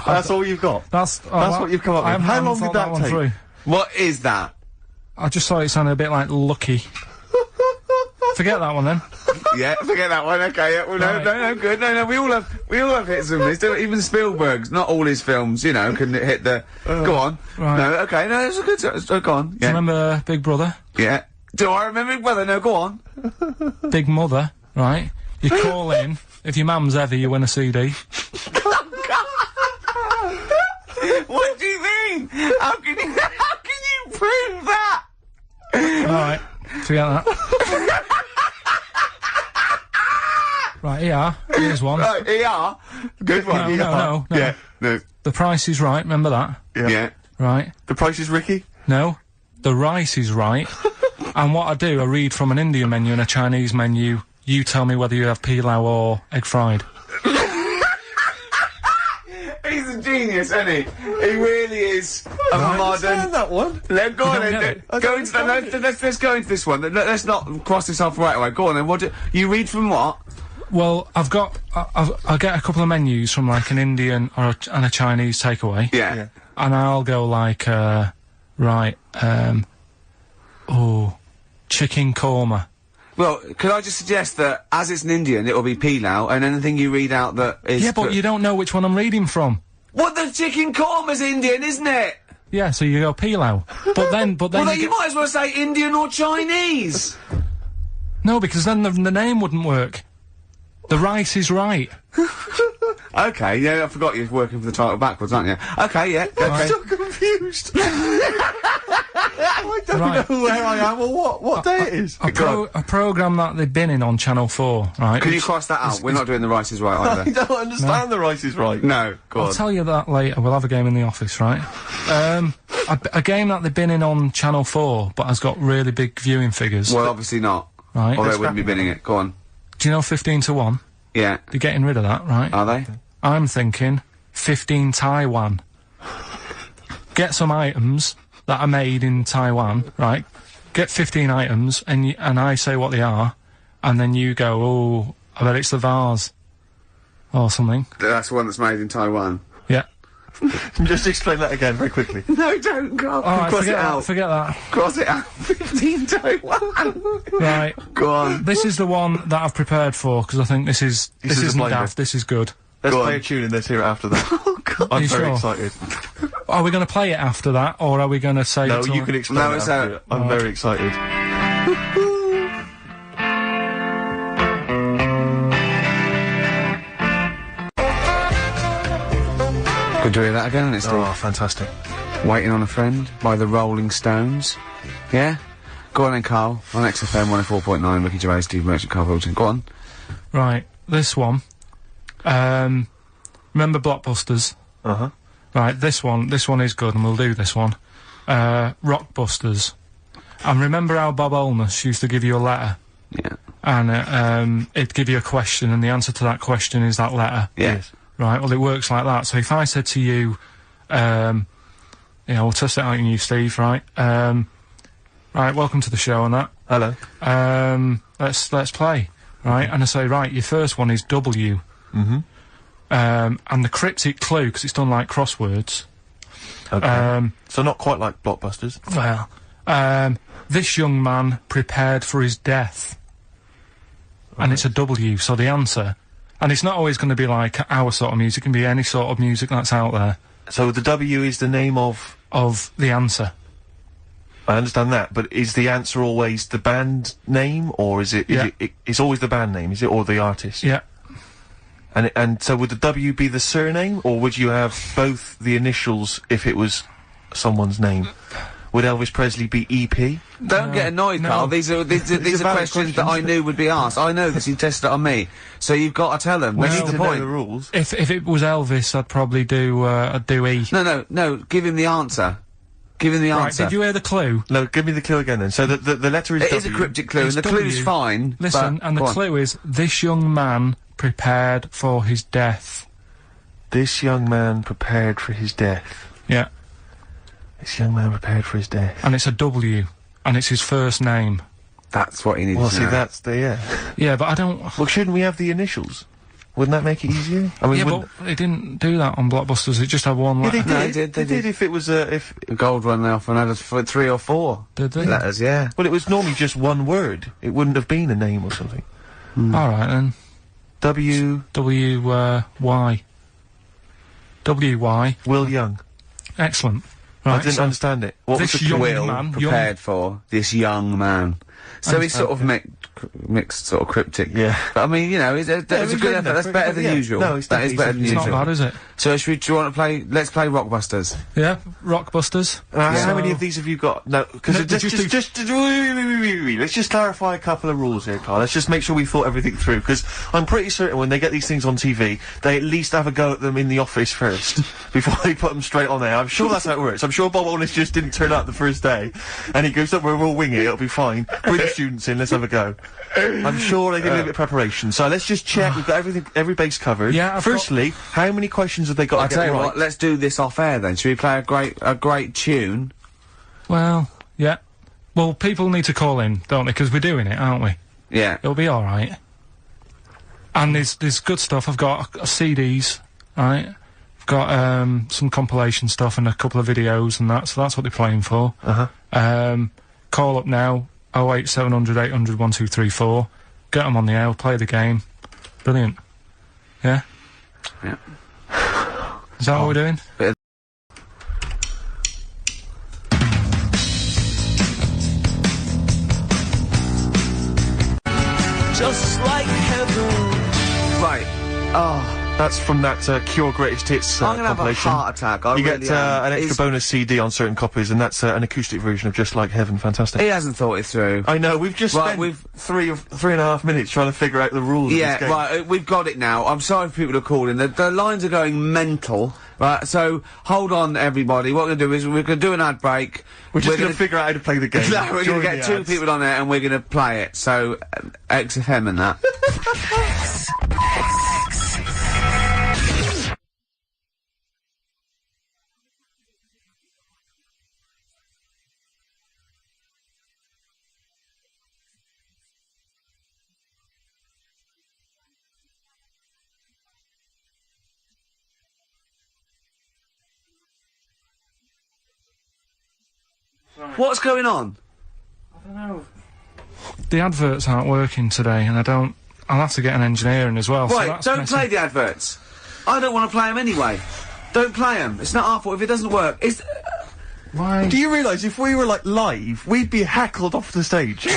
That's all you've got. That's what you've come up with. How long did that one take? through. What is that? I just thought it sounded a bit like Lucky. Forget that one then. Yeah, forget that one. Okay, yeah, well, Right. no, good. No, we all have hits and misses. Even Spielberg's, not all his films, can hit the. Go on. Right. No, okay, no, it's a good. Go on. Do you Yeah, remember Big Brother, yeah. Do I remember it? Well, no, go on. Big Mother? Right. You call in. If your mum's ever, you win a CD. What do you mean? How can you prove that? All right. Forget that. Right. Here's one. Right, ER. Good one. No. Yeah. No. The Price is Right. Remember that? Yeah. Right. The Price is Ricky? No. The rice is right. And what I do, I read from an Indian menu and a Chinese menu. You tell me whether you have pilau or egg fried. He's a genius, isn't he? He really is a modern. that one. Go on don't get then. it? Go into let's go into this one. Let's not cross this off right away. Go on then. What do you read from what? Well, I'll get a couple of menus from like an Indian and a Chinese takeaway. Yeah. And I'll go like, chicken korma. Well, could I just suggest that as it's an Indian, it'll be pilau, and anything you read out that is. Yeah, but you don't know which one I'm reading from. What, the chicken korma's Indian, isn't it? Yeah, so you go pilau. But then Well, then you get- might as well say Indian or Chinese. No, because then the name wouldn't work. The rice is right. Okay, yeah, I forgot you're working for the title backwards, aren't you? Okay, yeah, okay. I'm so confused. I don't know where I am or what day it is. A programme that they've been in on Channel 4, right? Can you which- cross that out? We're not doing the Rice is Right I either. don't understand the Rice is Right. No, go I'll on. tell you that later. We'll have a game in the office, right? A game that they've been in on Channel 4, but has got really big viewing figures. Well, obviously not. Right. Or they wouldn't be binning it. Go on. Do you know 15 to 1? Yeah. They're getting rid of that, right? Are they? I'm thinking 15 Taiwan. Get some items that are made in Taiwan, right? Get 15 items, and I say what they are, and then you go, oh, I bet it's the vase. Or something. That's the one that's made in Taiwan. Yeah. Just explain that again very quickly. No, don't, Carl. Alright, Cross it forget that, out. forget that. Cross it out. 15 Taiwan. Right. Go on. This is the one that I've prepared for, because I think this is isn't a blinder. daft, this is good. Let's Go play on. a tune and let's hear it after that. I'm you very sure? excited. Are we going to play it after that, or are we going to say No, it you can explain No, it it's after out. it. I'm very excited. Good to hear that again, isn't it, Steve? Oh, fantastic. Waiting on a Friend by the Rolling Stones. Yeah? Go on then, Karl. On XFM 104.9, Ricky Gervais, Steve Merchant, Karl Pilkington. Go on. Right, this one. Remember Blockbusters? Uh-huh. Right, this one is good, and we'll do this one. Rockbusters. And remember how Bob Holness used to give you a letter? Yeah. And, it'd give you a question, and the answer to that question is that letter? Yes. Right, well, it works like that. So if I said to you, we'll test it out on you, Steve, right? Right, welcome to the show and that. Hello. Let's play, right? And I say, right, your first one is W. Mm-hmm. And the cryptic clue, because it's done like crosswords. Okay. So not quite like Blockbusters. Well, this young man prepared for his death. Right. And it's a W, so the answer... And it's not always going to be like our sort of music, it can be any sort of music that's out there. So the W is the name of... Of the answer. I understand that, but is the answer always the band name, or is it... It's always the band name, is it, or the artist? Yeah. And so would the W be the surname, or would you have both the initials if it was someone's name? Would Elvis Presley be EP? Don't get annoyed, Karl. These are questions that I knew would be asked. I know this. You tested it on me, so you've got to tell them. We What's need the to point? know the rules. If it was Elvis, I'd probably do E. No. Give him the answer. Give him the Right, answer. did you hear the clue? No, give me the clue again then. So the letter is It W. is a cryptic clue, It's and the W. clue's fine. Listen, but, and the go on. clue is, this young man prepared for his death. This young man prepared for his death. Yeah. This young man prepared for his death. And it's a W. And it's his first name. That's what he needs Well, to see, know. that's the... Yeah. Yeah, but I don't... Well, shouldn't we have the initials? Wouldn't that make it easier? I mean, Yeah, wouldn't- but they didn't do that on Blockbusters, it just had one Yeah, letter. they did. No, they did, They did if it was if... The gold one they often had us for 3 or 4 Did they? letters, yeah. Well, it was normally just one word. It wouldn't have been a name or something. Alright then. W... Y. W-Y. Will Young. Excellent. Right, I didn't so understand it. What was this the young clue? Will man, prepared for this young man. So he's sort of mixed, sort of cryptic. Yeah. But I mean, you know, it's a it good was effort. good That's enough. better than Yeah. usual. No, it's that is better than It's usual. not bad, is it? So do you want to play? Let's play Rockbusters. Yeah, Rockbusters. How many of these have you got? No, because No, just wait. Let's just clarify a couple of rules here, Karl. Let's just make sure we thought everything through, because I'm pretty certain when they get these things on TV, they at least have a go at them in the office first, before they put them straight on there. I'm sure that's how it works. I'm sure Bob Holness just didn't turn up the first day, and he goes, "Don't worry, we'll wing it, it'll be fine. Bring the students in, let's have a go." I'm sure they did a little bit of preparation, so let's just check we've got every base covered. Yeah, Firstly, how many questions have they got I'll to tell get you right? what. Let's do this off air then. Should we play a great tune? Well, yeah. Well, people need to call in, don't they? Because we're doing it, aren't we? Yeah. It'll be alright. And there's good stuff. I've got CDs, right? I've got, some compilation stuff and a couple of videos and that, so that's what they're playing for. Call up now, 08700 800 1234. Get them on the air, play the game. Brilliant. Yeah? Yeah. Is that what we're doing? Just like heaven. Right. Oh, That's from that Cure Greatest Hits I'm gonna have a compilation. heart attack. I You really get am. an extra He's- bonus CD on certain copies, and that's an acoustic version of Just Like Heaven. Fantastic. He hasn't thought it through. I know, we've just Right, spent we've- 3.5 minutes trying to figure out the rules Yeah, of this game. right, we've got it now. I'm sorry for people who are calling. The lines are going mental. Right, so hold on, everybody. What we're going to do is we're going to do an ad break. We're just going to figure out how to play the game. No, we're going during to get the 2 ads. people on there and we're going to play it. So, XFM and that. What's going on? The adverts aren't working today, and I'll have to get an engineer in as well. so Right, that's don't messy. play the adverts. I don't want to play them anyway. Don't play them. It's not our fault if it doesn't work. It's... Why? Do you realise if we were, like, live, we'd be heckled off the stage?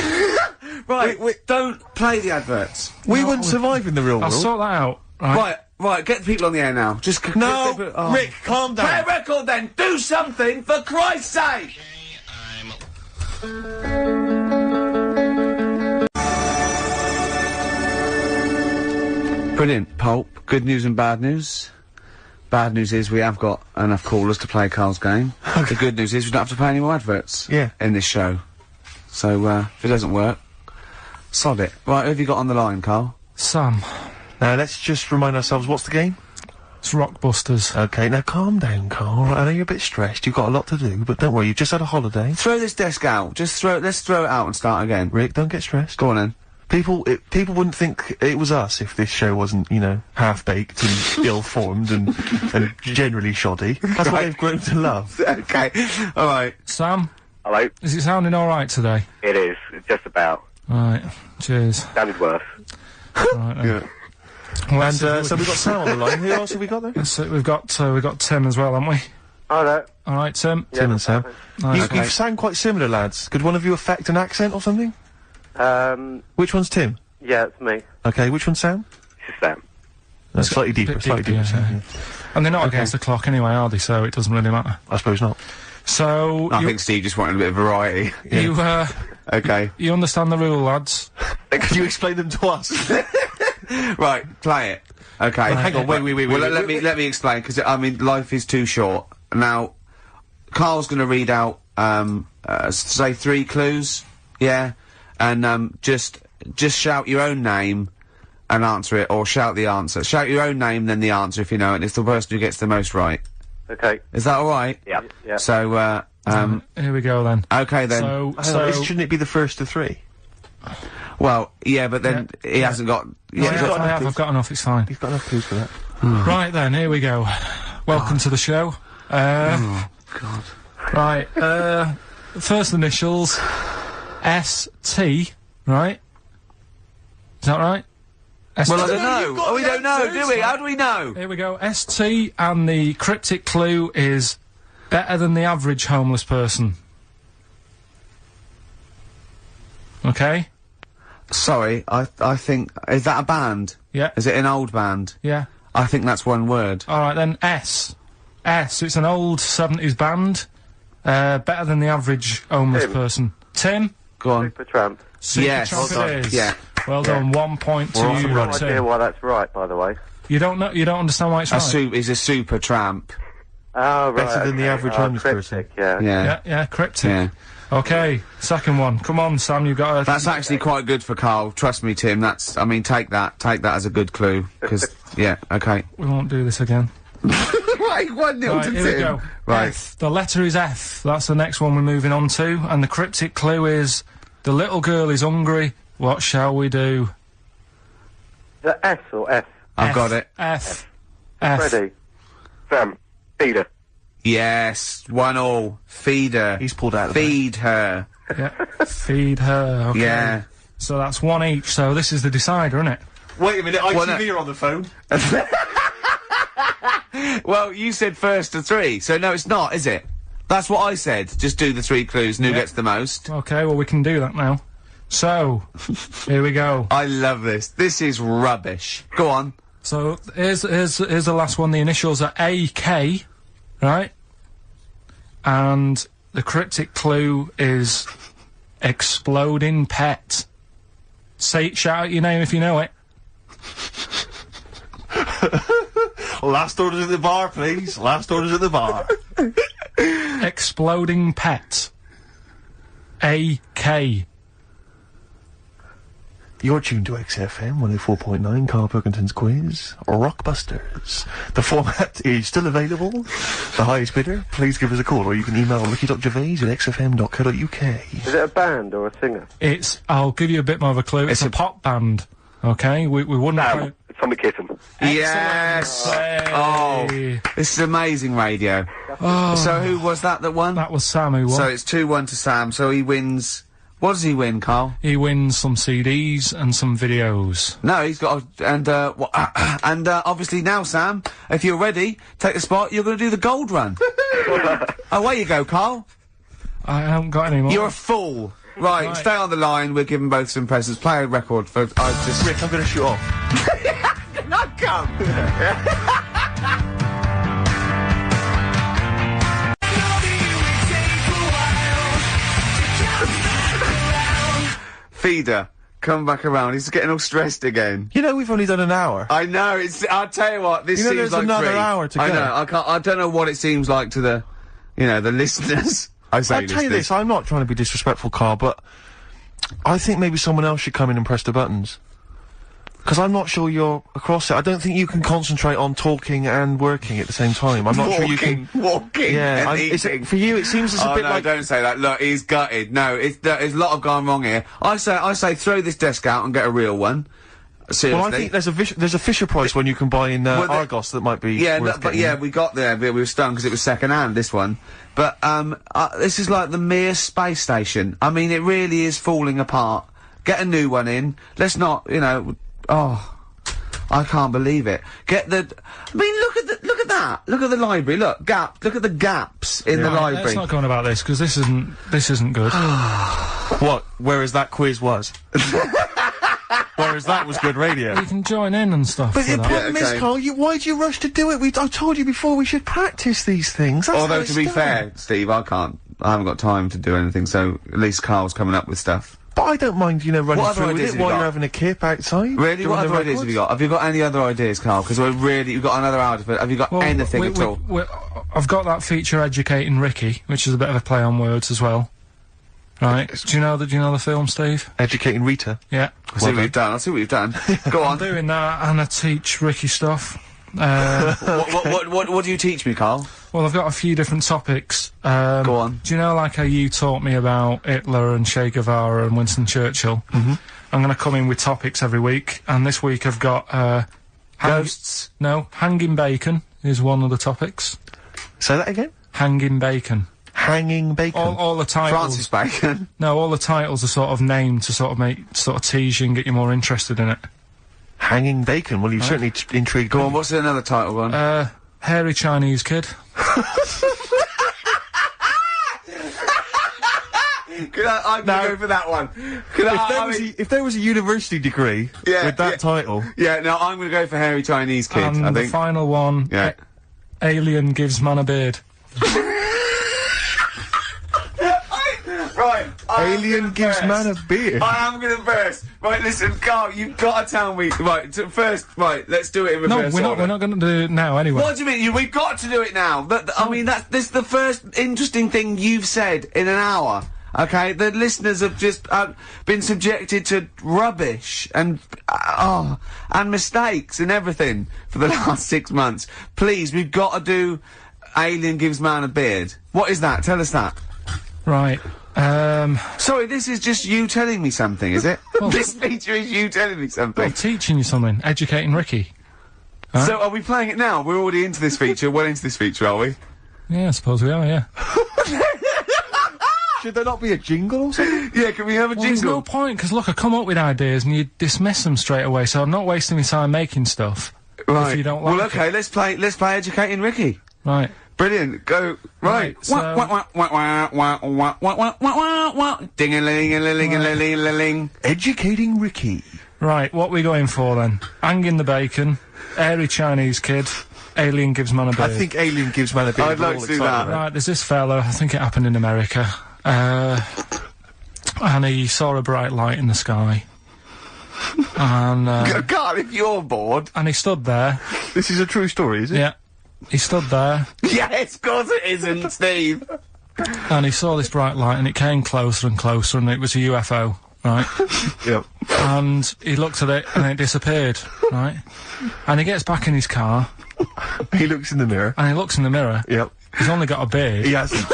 Right, don't play the adverts. We wouldn't survive in the real I'll world. sort that out. Right. Right, get the people on the air now. Just No, oh. Rick, calm down. Play a record then. Do something for Christ's sake. Brilliant, Pulp. Good news and bad news. Bad news is we have got enough callers to play Karl's game. The good news is we don't have to pay any more adverts in this show. So, if it doesn't work, sod it. Right, who have you got on the line, Karl? Sam. Now, let's just remind ourselves, what's the game? It's Rockbusters. Okay, now calm down, Karl. I know you're a bit stressed, you've got a lot to do, but don't worry, you've just had a holiday. Throw this desk out. Let's throw it out and start again. Rick, don't get stressed. Go on then. People wouldn't think it was us if this show wasn't, you know, half-baked and ill-formed and generally shoddy. That's what they've grown to love. Okay, alright. Sam? Hello? Is it sounding alright today? It is, just about. Right, cheers. Sounded worse. Right then. Yeah. Well, And, so we've got Sam on the line. Who else have we got there? so we've got Tim as well, haven't we? Hello? Alright, Tim. Tim and Sam. Nice. You sound quite similar, lads. Could one of you affect an accent or something? Which one's Tim? Yeah, it's me. Okay, which one's Sam? This is Sam. That's slightly deeper, slightly deeper. yeah. And they're not against the clock anyway, are they? So it doesn't really matter. I suppose not. So I think Steve just wanted a bit of variety. you Okay. you understand the rule, lads? Could you explain them to us? Right, play it. Okay. Well, hang on, wait. Well, let me explain, because, I mean, life is too short. Now, Karl's gonna read out, say 3 clues, yeah? And, just shout your own name and answer it, or shout the answer. Shout your own name, then the answer if you know it, and it's the person who gets the most right. Okay. Is that alright? Yeah. Yeah. So, Here we go then. okay then. Shouldn't it be the first of 3? Well, yeah, but then he hasn't got... I've got enough, it's fine. He's got enough clues for that. Right then, here we go. Welcome to the show. Oh, God. Right, first initials, S-T, right? Is that right? Well, I don't know. Oh, we don't know, do we? How do we know? Here we go, S-T, and the cryptic clue is better than the average homeless person. Okay? Sorry, I think... Is that a band? Yeah. Is it an old band? Yeah. I think that's one word. Alright then, S. It's an old 70s band. Better than the average homeless person. Tim? Go on. Supertramp. Supertramp it is. Yeah. Well done, 1 point to I have you, no Tim. idea why that's right, by the way. You don't understand why it's right? He's a super tramp. Oh, right. Better than the average homeless person. Cryptic, yeah. Yeah. Yeah, cryptic. Yeah. Okay, second one. Come on, Sam, you've got to... That's actually quite good for Karl. Trust me, Tim. I mean, take that as a good clue. Because, yeah, okay. We won't do this again. Right, 1-0 to Right, Tim. here we go. Right. F. The letter is F. That's the next one we're moving on to. And the cryptic clue is, the little girl is hungry. What shall we do? Is that S or F? I've got it. F. Ready? Sam. Peter. Yes, 1-1. Feed her. He's pulled out of Feed her. Yeah. Feed her. Okay. Yeah. So that's 1 each. So this is the decider, isn't it? Wait a minute, ITV are on the phone. Well, you said first to 3, so no, it's not, is it? That's what I said. Just do the 3 clues and who gets the most. Okay, well, we can do that now. So, here we go. I love this. This is rubbish. Go on. So, here's the last one. The initials are AK, right? And the cryptic clue is exploding pet. Shout out your name if you know it. Last orders at the bar, please. Last orders at the bar. Exploding pet. AK. You're tuned to XFM 104.9, Karl Pilkington's quiz, Rockbusters. The format is still available. The highest bidder, please give us a call, or you can email ricky.gervais@xfm.co.uk. Is it a band or a singer? I'll give you a bit more of a clue. It's a pop band. Okay? We wouldn't... Sam. It's Tommy Kitten. Yes! Hey. Oh, this is amazing radio. Oh. So who was that won? That was Sam who won. So it's 2-1 to Sam, so he wins... What does he win, Karl? He wins some CDs and some videos. No, he's got obviously now, Sam, if you're ready, take the spot, you're gonna do the gold run. Away you go, Karl. I haven't got any more. You're a fool. Right, stay on the line, we'll give them both some presents. Play a record for... Rick, I'm gonna shoot off. No, go come. Feeder, come back around. He's getting all stressed again. You know, we've only done an hour. I know. I'll tell you what. This You know, seems there's like another 3. hour to go. I know. I don't know what it seems like to the, the listeners. I'll tell you this, I'm not trying to be disrespectful, Karl, but I think maybe someone else should come in and press the buttons. Because I'm not sure you're across it. I don't think you can concentrate on talking and working at the same time. I'm not sure you can... Walking Yeah, and eating. for you, it seems it's a bit no, like... don't say that. Look, he's gutted. No, there's a lot of gone wrong here. I say throw this desk out and get a real one. Seriously. Well, I think there's a Fisher Price one you can buy in Argos that might be worth but getting. we got there, but we were stunned because it was second hand, this one. But, this is like the Mir space station. I mean, it really is falling apart. Get a new one in. Let's not, I can't believe it. I mean, look at that. Look at the library. Look at the gaps in the library. Let's not go on about this, because this isn't good. What? Whereas that quiz was. Whereas that was good radio. You can join in and stuff. But the for that. problem is, Karl, why do you rush to do it? I told you before we should practice these things. That's Although, how to be it's fair, done. Steve, I haven't got time to do anything, so at least Carl's coming up with stuff. But I don't mind, running What other through with ideas it have you while got? you're having a kip outside. Really? doing What the other ideas have you got? Have you got any other ideas, Carl? Because we've got another hour to fit. Have you got anything at all? I've got that feature Educating Ricky, which is a bit of a play on words as well. Right? Do you know the film, Steve? Educating Rita. Yeah. I'll see what you've done. Go on. I'm doing that, and I teach Ricky stuff. What do you teach me, Karl? Well, I've got a few different topics. Go on. Do you know, like how you taught me about Hitler and Che Guevara and Winston Churchill? Mm-hmm. I'm going to come in with topics every week, and this week I've got ghosts. No, hanging bacon is one of the topics. Say that again. Hanging bacon. Hanging bacon. All the titles. Francis Bacon. No, all the titles are sort of named to sort of tease you and get you more interested in it. Hanging bacon. Well, you've certainly intrigued. Go on. What's another title one? Hairy Chinese kid. I'm gonna go for that one. If there was a university degree with that title. Yeah, no, I'm gonna go for hairy Chinese kid, And I the think. final one. Yeah. Alien gives man a beard. Right. Alien gives man a beard. I am gonna burst. Right, listen, Karl, you've got to tell me. Right, first, let's do it in reverse. No, we're not going to do it now anyway. What do you mean? We've got to do it now. I mean, this is the first interesting thing you've said in an hour. Okay, the listeners have just been subjected to rubbish and mistakes and everything for the last 6 months. Please, we've got to do Alien gives man a beard. What is that? Tell us that. Right. Sorry, this is just you telling me something, is it? This feature is you telling me something. I'm teaching you something. Educating Ricky. So are we playing it now? We're already into this feature. Well into this feature, are we? Yeah, I suppose we are, yeah. Should there not be a jingle or something? Yeah, can we have a Well, there's jingle? no point, because look, I come up with ideas and you dismiss them straight away, so I'm not wasting my time making stuff. Right. If you don't like well, okay, let's play Educating Ricky. Right. Brilliant. Go. Right. So- Ding-a-ling-a-ling-a-ling-a-ling. Educating Ricky. Right, what we going for then? Hanging the bacon, hairy Chinese kid, alien gives man a beard. I think Alien gives man a beard. I'd like to do that. Right, there's this fella, I think it happened in America, and he saw a bright light in the sky. And, Karl, if you're bored. and he stood there. This is a true story, is it? Yeah. He stood there, Yes, of course it isn't, Steve. and he saw this bright light, and it came closer and closer, and it was a UFO, right? Yep. And he looked at it, and it disappeared, right? And he gets back in his car, He looks in the mirror. and he looks in the mirror. Yep. He's only got a beard. He hasn't.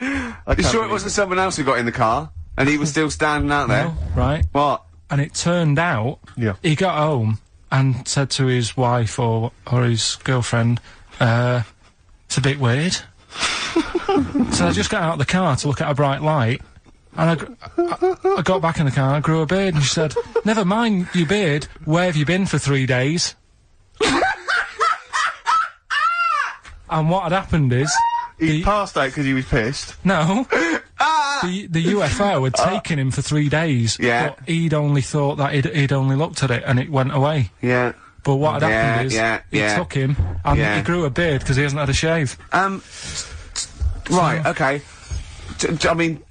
You sure it wasn't someone else who got in the car? And he was still standing out there? No, right? What? And it turned out, Yeah. he got home and said to his wife or his girlfriend, it's a bit weird. So I just got out of the car to look at a bright light, and I got back in the car, I grew a beard, and she said, never mind your beard, where have you been for 3 days? And what had happened is, He passed out because he was pissed. no, the UFO had taken him for 3 days, Yeah. but he'd only thought that he'd only looked at it and it went away. Yeah. But what had happened is, he took him, and he grew a beard because he hasn't had a shave. Right, okay. I mean,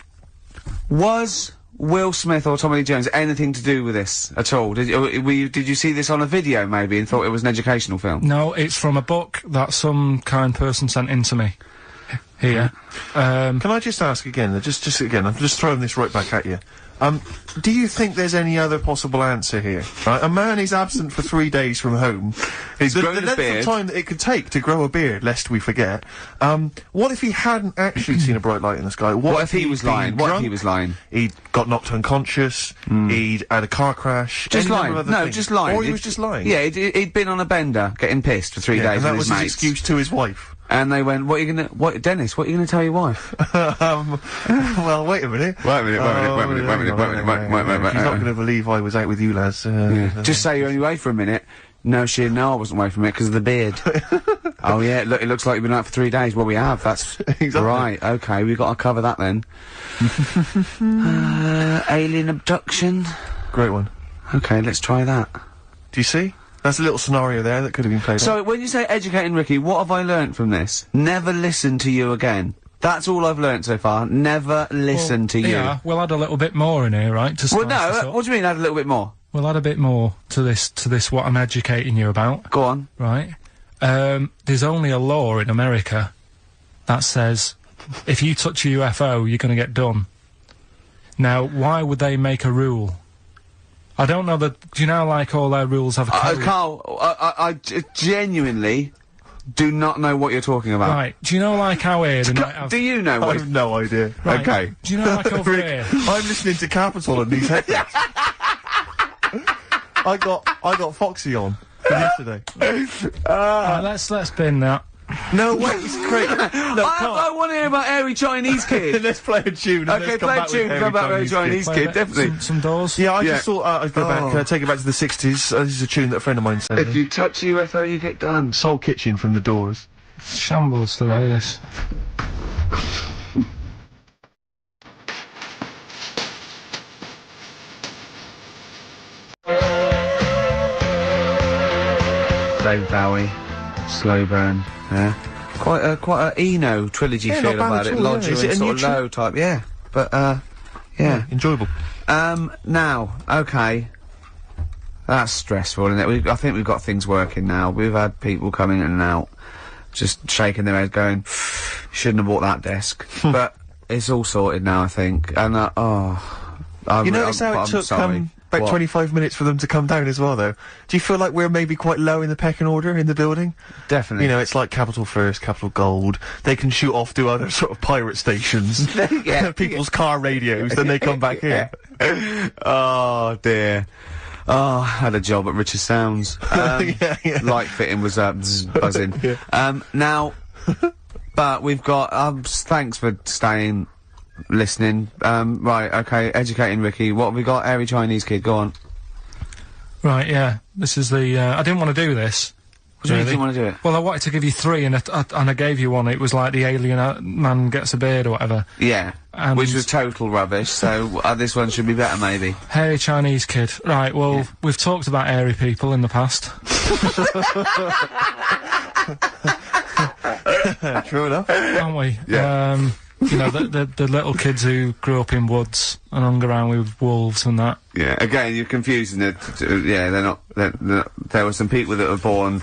was Will Smith or Tommy Lee Jones anything to do with this at all? Did you see this on a video, maybe, and thought it was an educational film? No, it's from a book that some kind person sent in to me. Here. Can I just ask again, just again, I'm just throwing this right back at you. Do you think there's any other possible answer here? Right? A man is absent for 3 days from home. He's grown the a length beard. of time that it could take to grow a beard, lest we forget. What if he hadn't actually seen a bright light in the sky? What if he was he'd been lying? What if drunk? he was lying? He'd got knocked unconscious. He'd had a car crash. Just any lying. number of other No, things. just lying. Or he was just lying. Yeah, he'd been on a bender, getting pissed for 3 days and that with was his his mates. excuse to his wife. And they went, Dennis, what are you gonna tell your wife? Well, wait a minute. Wait a minute. She's not going to believe I was out with you, lads. Just say you're only away for a minute. No, I wasn't away from it because of the beard. Oh yeah, look, it looks like you've been out for 3 days. Well, we have, that's... Exactly. Right, okay, we've got to cover that then. Alien abduction. Great one. Okay, let's try that. Do you see? That's a little scenario there that could have been played out. So, when you say educating Ricky, what have I learnt from this? Never listen to you again. That's all I've learnt so far. Never listen to you. Yeah, we'll add a little bit more in here, right? To Well, spice this no, up. what do you mean add a little bit more? We'll add a bit more to this what I'm educating you about. Go on. Right. There's only a law in America that says if you touch a UFO, you're going to get done. Now, why would they make a rule? I don't know that... Do you know, like, all their rules have a code? Carl, I genuinely do not know what you're talking about. Right. Do you know, like, how here they might have... Do you know I what... have no idea. Right. Okay. Do you know, like, over Rick, here... I'm listening to Capital on these headphones. I got Foxy on yesterday. Right, let's bin that. No, wait, it's great. No, I want to hear about Airy Chinese Kid. let's play a tune. And Okay, play a tune, come back with Airy Chinese Play Kid, that- definitely. Some doors. Yeah, I Yeah. just thought I'd go back, take it back to the 60s. This is a tune that a friend of mine said. If you touch a UFO, you get done. Soul Kitchen from The Doors. Shambles today, this. David Bowie, Slow Burn, yeah. Quite a Eno trilogy Yeah, feel not bad about at it. all, yeah. Lodger Is it and a sort new of tune? low type, yeah. But, yeah. Enjoyable. Now, okay. That's stressful, isn't it? I think we've got things working now. We've had people coming in and out, just shaking their heads going, shouldn't have bought that desk. But it's all sorted now, I think. And, You notice how it took, about What? 25 minutes for them to come down as well, though? Do you feel like we're maybe quite low in the pecking order in the building? Definitely. You know, it's like Capital First, Capital Gold. They can shoot off to other sort of pirate stations. Yeah. People's car radios, then they come back here. Oh, dear. Oh, I had a job at Richard Sounds. Yeah. Light fitting was, buzzing. Now, but we've got, thanks for staying, listening. Right, okay, educating Ricky. What have we got? Airy Chinese Kid, go on. Right, yeah. This is the... I didn't want to do this. What do you mean you didn't want to do it? Well, I wanted to give you three, and I gave you one. It was like the alien man gets a beard or whatever. Yeah. And- Which was total rubbish, so this one should be better, maybe. Hairy Chinese kid. Right, well, we've talked about hairy people in the past. True enough. Haven't we? Yeah. You know, the little kids who grew up in woods and hung around with wolves and that. Yeah, again, you're confusing it. Yeah, they're not... there were some people that were born...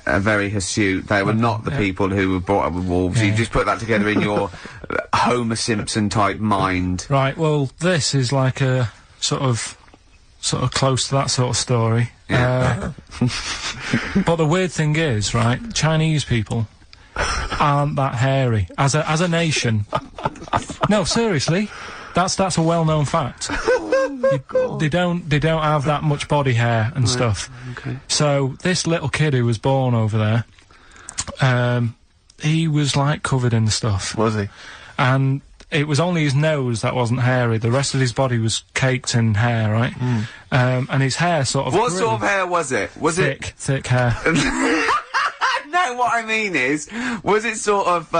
very hirsute. They were not the people who were brought up with wolves. Yeah. You just put that together in your Homer Simpson type mind. Right, well, this is like a sort of close to that sort of story. Yeah. But the weird thing is, right, Chinese people aren't that hairy as a nation. No, seriously, that's a well-known fact. They don't have that much body hair and stuff. Okay. So this little kid who was born over there, he was like covered in stuff, Was he? and it was only his nose that wasn't hairy. The rest of his body was caked in hair, right? And his hair sort of What grew. sort of hair was it? Was thick hair. No, what I mean is, was it sort of,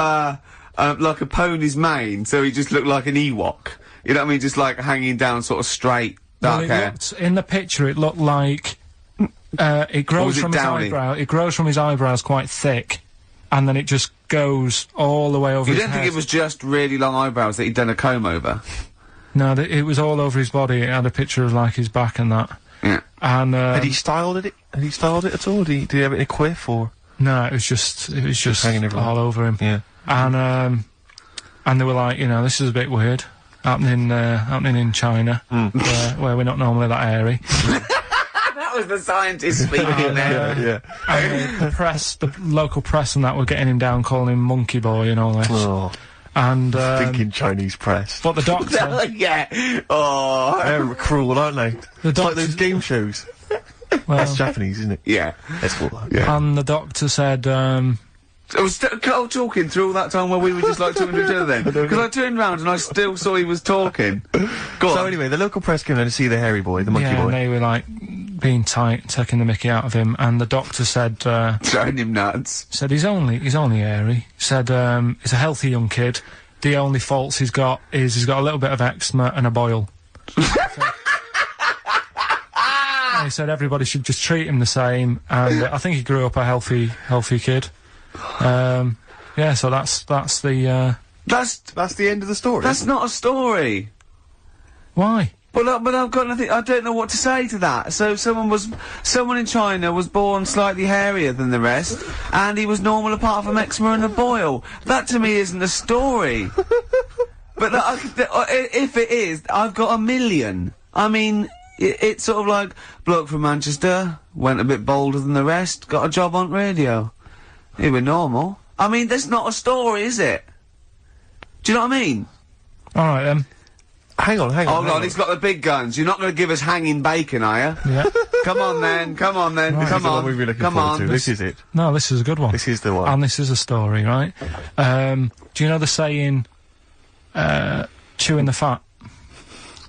like a pony's mane, so he just looked like an Ewok? You know what I mean? Just like hanging down sort of straight, dark Well, hair. in the picture, it looked like It grows was it from his downy? eyebrow. It grows from his eyebrows quite thick, and then it just goes all the way over You his don't head. think it was just really long eyebrows that he'd done a comb over? No, it was all over his body. It had a picture of, like, his back and that. Yeah. And, Had he styled it? Had he styled it at all? Did he have it in a quiff or? no, it was just hanging everywhere. all over him. Yeah. And they were like, you know, this is a bit weird. Happening in China, where we're not normally that airy. That was the scientist speaking there. Yeah. And the local press and that were getting him down, calling him monkey boy and all this. Oh, And, thinking Chinese press. but the doctor, Yeah. Oh. They're cruel, aren't they? It's like those game shows. well, That's Japanese, isn't it? Yeah. Let's call that. Yeah. and the doctor said, I was Carl talking through all that time while we were just like talking to each other then. Because I turned round and I still saw he was talking. Go on. So anyway, the local press came down to see the hairy boy, the monkey yeah, boy. and they were like being tight, taking the mickey out of him, and the doctor said, Throwing him nuts. said he's only airy. Said he's a healthy young kid. The only faults he's got is he's got a little bit of eczema and a boil. And he said everybody should just treat him the same, and I think he grew up a healthy kid. Yeah, so that's the That's the end of the story. That's not a story. why. But I've got nothing. I don't know what to say to that. So someone in China was born slightly hairier than the rest, and he was normal apart from eczema and a boil. That to me isn't a story. But if it is, I've got a million. I mean, it's sort of like bloke from Manchester went a bit bolder than the rest, got a job on radio. He were normal. I mean, that's not a story, is it? Do you know what I mean? All right then. Hang on. Hold on, he's got the big guns. You're not going to give us hanging bacon, are you? Yeah. Come on then. Right. Come This is the one on. we've been looking Come forward on. to. This is it. No, this is a good one. This is the one. And this is a story, right? Do you know the saying, chewing the fat?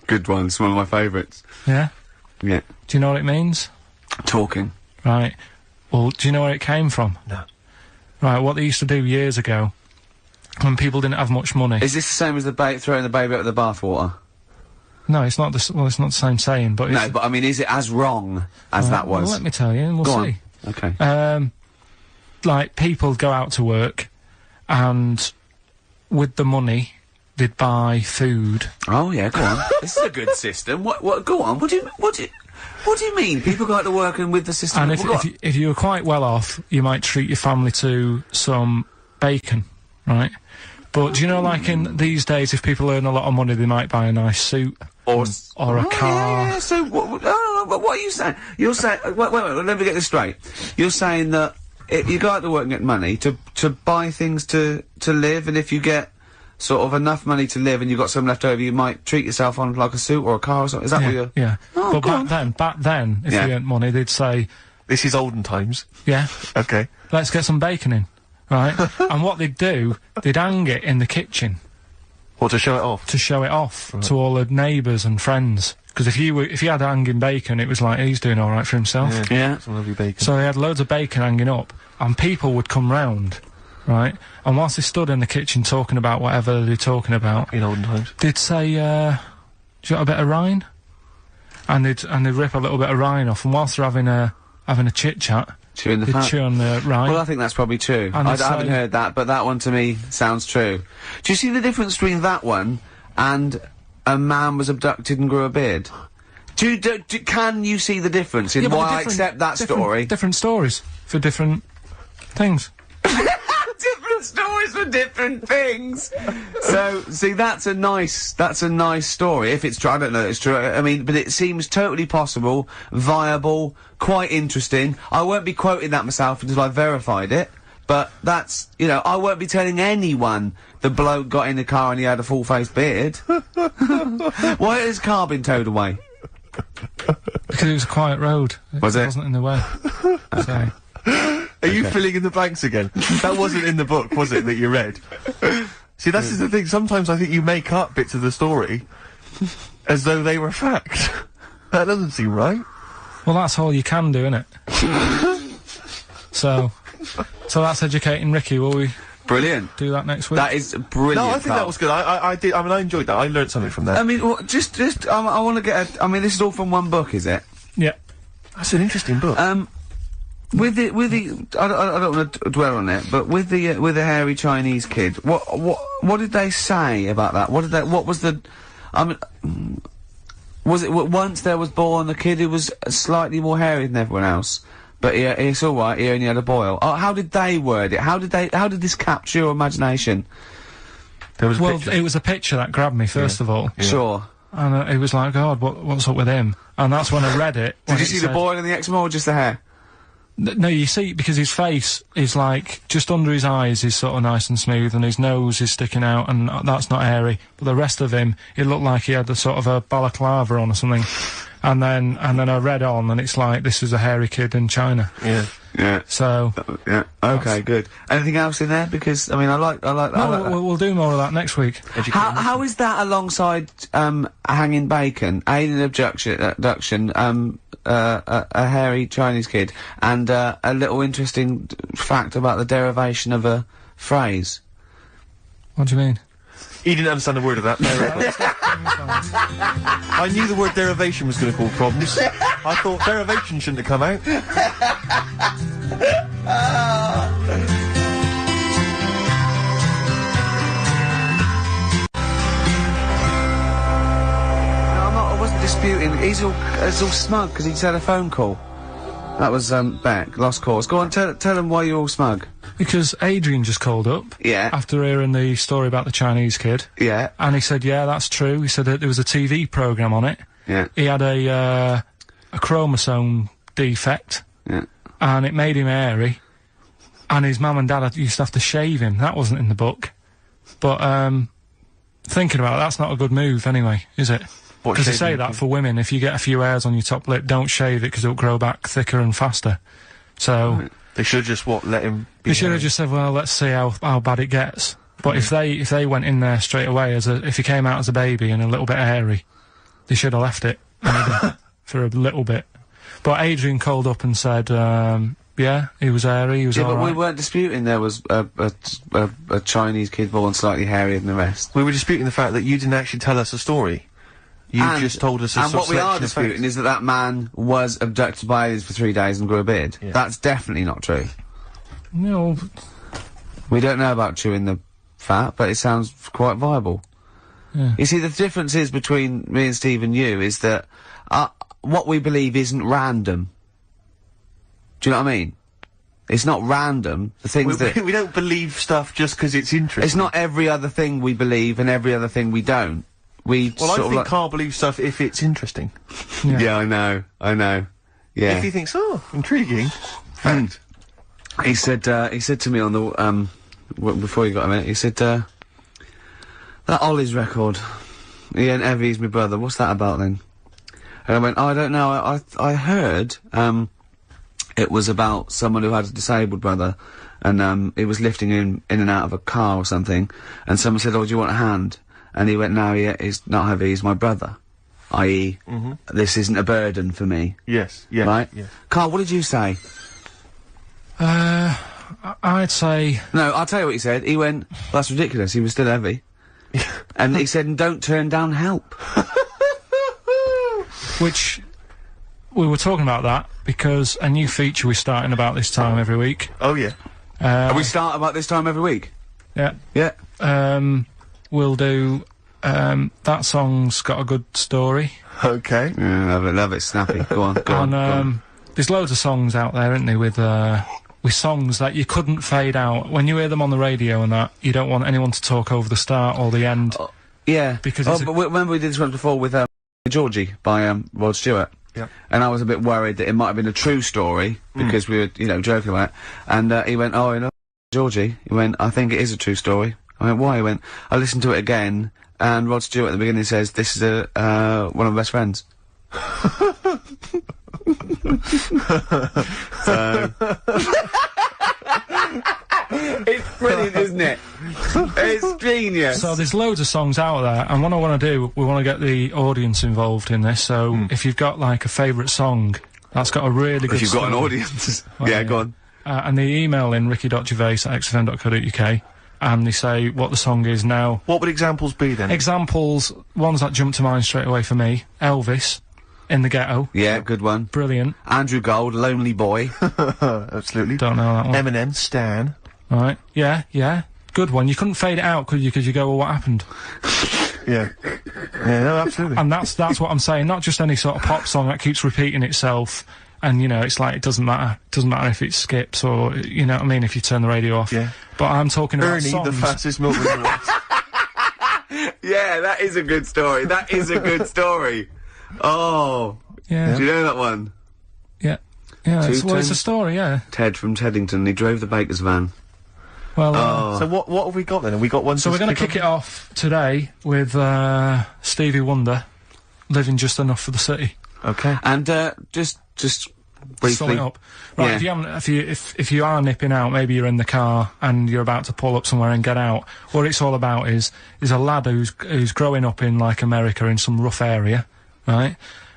Good one. It's one of my favourites. Yeah? Yeah. Do you know what it means? Talking. Right. Well, do you know where it came from? No. Right, what they used to do years ago, when people didn't have much money... Is this the same as the throwing the baby out of the bathwater? No, it's not it's not the same saying, but it's... No, but I mean, is it as wrong as that was? Well, let me tell you, and we'll Go see. on. Okay. Like, people go out to work, and with the money, they'd buy food. Oh yeah, go on. This is a good system. What? Go on. What do you mean? People go out to work and with the system. And if you were quite well off, you might treat your family to some bacon, right? But do you know, like in these days, if people earn a lot of money, they might buy a nice suit or a car. Yeah. So what are you saying? You're saying wait. Let me get this straight. You're saying that you go out to work and get money to buy things to live, and if you get sort of enough money to live and you've got some left over, you might treat yourself on like a suit or a car or something. Is that what you're... Yeah. Oh, but back then, if you earned money, they'd say, This is olden times. yeah, Okay. let's get some bacon in, right? And what they'd do, they'd hang it in the kitchen What, to show it off? to show it off to all the neighbours and friends. Because if you had hanging bacon, it was like, he's doing all right for himself. Yeah. Some lovely bacon. So they had loads of bacon hanging up, and people would come round, right? And whilst they stood in the kitchen talking about whatever they're talking about, in olden times. they'd say, do you got a bit of rind? And they'd rip a little bit of rind off, and whilst they're having a chit-chat, Chewing the they'd fat. chew on the rind. Well, I think that's probably true. And I it's haven't like- heard that, but that one to me sounds true. Do you see the difference between that one and a man was abducted and grew a beard? Can you see the difference in Yeah, but why they're I accept that story? Different stories for different things. Different stories for different things. So, see, that's a nice story. If it's true, I don't know if it's true. I mean, but it seems totally possible, viable, quite interesting. I won't be quoting that myself until I've verified it. But that's, you know, I won't be telling anyone the bloke got in the car and he had a full-faced beard. Why has his car been towed away? Because it was a quiet road. Was it? wasn't in the way. So, Are you filling in the blanks again? That wasn't in the book, was it, that you read? See, that's the thing. Sometimes I think you make up bits of the story as though they were fact. That doesn't seem right. well, that's all you can do, innit? So that's educating Ricky. Will we Brilliant. do that next week? That is brilliant. No, I think that was good. I did. I mean, I enjoyed that. I learned something from that. I mean, well, just, I want to get I mean, this is all from one book, is it? Yeah. That's an interesting book. With the, I don't want to dwell on it, but with the hairy Chinese kid, what did they say about that? What was the, was it once there was born a kid who was slightly more hairy than everyone else, but it's all right. He only had a boil. Oh, how did they word it? How did this capture your imagination? There was it was a picture that grabbed me first of all. Yeah. Sure. And it was like, God, what's up with him? And that's when I read it. Did you see the boil and the eczema, or just the hair? No, you see, because his face is like, just under his eyes is sort of nice and smooth, and his nose is sticking out, and that's not hairy. But the rest of him, it looked like he had a sort of a balaclava on or something. And then I read on, and it's like, this is a hairy kid in China. Yeah. Yeah. So. Yeah. Okay, good. Anything else in there? Because, I mean, I like that. We'll do more of that next week. How is that alongside, hanging bacon, alien abduction, a hairy Chinese kid, and a little interesting fact about the derivation of a phrase? What do you mean? He didn't understand a word of that. I knew the word derivation was going to cause problems. I thought derivation shouldn't have come out. I wasn't disputing. He's all smug because he's had a phone call. That was Beck. Lost cause. Go on, tell him why you're all smug. Because Adrian just called up. Yeah. After hearing the story about the Chinese kid. Yeah. And he said, yeah, that's true. He said that there was a TV programme on it. Yeah. He had a chromosome defect. Yeah. And it made him hairy. And his mum and dad used to have to shave him. That wasn't in the book. But, thinking about it, that's not a good move anyway, is it? Because they say that for women, if you get a few hairs on your top lip, don't shave it because it'll grow back thicker and faster. So... Right. They should have just, let him be They should have just said, well, let's see how bad it gets. But if they went in there straight away if he came out as a baby and a little bit hairy, they should have left it maybe, for a little bit. But Adrian called up and said, yeah, he was hairy, he was all but right. we weren't disputing there was a Chinese kid born slightly hairier than the rest. We were disputing the fact that you didn't actually tell us a story. You just told us a And what we are disputing is that man was abducted by aliens for 3 days and grew a beard. Yeah. That's definitely not true. No. We don't know about chewing the fat, but it sounds quite viable. Yeah. You see, the difference is between me and Steve and you is that what we believe isn't random. Do you know what I mean? It's not random. The things that... We don't believe stuff just because it's interesting. It's not every other thing we believe and every other thing we don't. I think Karl believes stuff if it's interesting. Yeah, I know. Yeah. If he thinks, oh, intriguing. Fact. He said to me on the, before you got a minute, he said, that Ollie's record, he ain't Evie's my brother, what's that about then? And I went, oh, I don't know, I heard, it was about someone who had a disabled brother, and, he was lifting him in and out of a car or something, and someone said, oh, do you want a hand? And he went, no, he's not heavy, he's my brother. I.e., this isn't a burden for me. Yes, yeah. Right? Yeah. Karl, what did you say? I'd say... No, I'll tell you what he said. He went, well, that's ridiculous, he was still heavy. And he said, don't turn down help. Which... We were talking about that because a new feature we're starting about this time every week. Oh, yeah. We start about this time every week? Yeah. Yeah. We'll do, that song's got a good story. Okay. Yeah, love it, snappy. Go on. There's loads of songs out there, isn't there, with songs that you couldn't fade out. When you hear them on the radio and that, you don't want anyone to talk over the start or the end. Yeah. Because but remember we did this one before with, Georgie by, Rod Stewart. Yeah. And I was a bit worried that it might have been a true story, because we were, joking about it. And, he went, oh, Georgie, he went, I think it is a true story. I went, why? He went, I listened to it again, and Rod Stewart at the beginning says, this is one of my best friends. So... It's brilliant, isn't it? It's genius. So there's loads of songs out there, and what I want to do, we want to get the audience involved in this, so if you've got, like, a favourite song that's got a really good If you've got an audience. Well, yeah, go on. And they email in ricky.gervais@xfm.co.uk, and they say what the song is now. What would examples be then? Examples, ones that jump to mind straight away for me, Elvis. in the Ghetto. Yeah, good one. Brilliant. Andrew Gold, Lonely Boy. Absolutely. Don't know that one. Eminem, Stan. Right. Yeah, yeah. Good one. You couldn't fade it out, could you? Because you go, well, what happened? Yeah. Yeah, no, absolutely. And that's what I'm saying. Not just any sort of pop song that keeps repeating itself. And, you know, it's like, it doesn't matter. It doesn't matter if it skips or, you know what I mean, if you turn the radio off. Yeah. But I'm talking about Ernie, songs. the fastest milkman in the world. Yeah, that is a good story. That is a good story. Oh. Yeah. Do you know that one? Yeah. Yeah, it's a story, yeah. Ted from Teddington, he drove the baker's van. Well, So what have we got then? Have we got one? so we're going to kick it off today with Stevie Wonder, Living Just Enough for the City. Okay. And, just briefly. Sum it up. Right, Yeah. if you haven't, if you are nipping out, maybe you're in the car and you're about to pull up somewhere and get out. What it's all about is a lad who's growing up in like America in some rough area, right?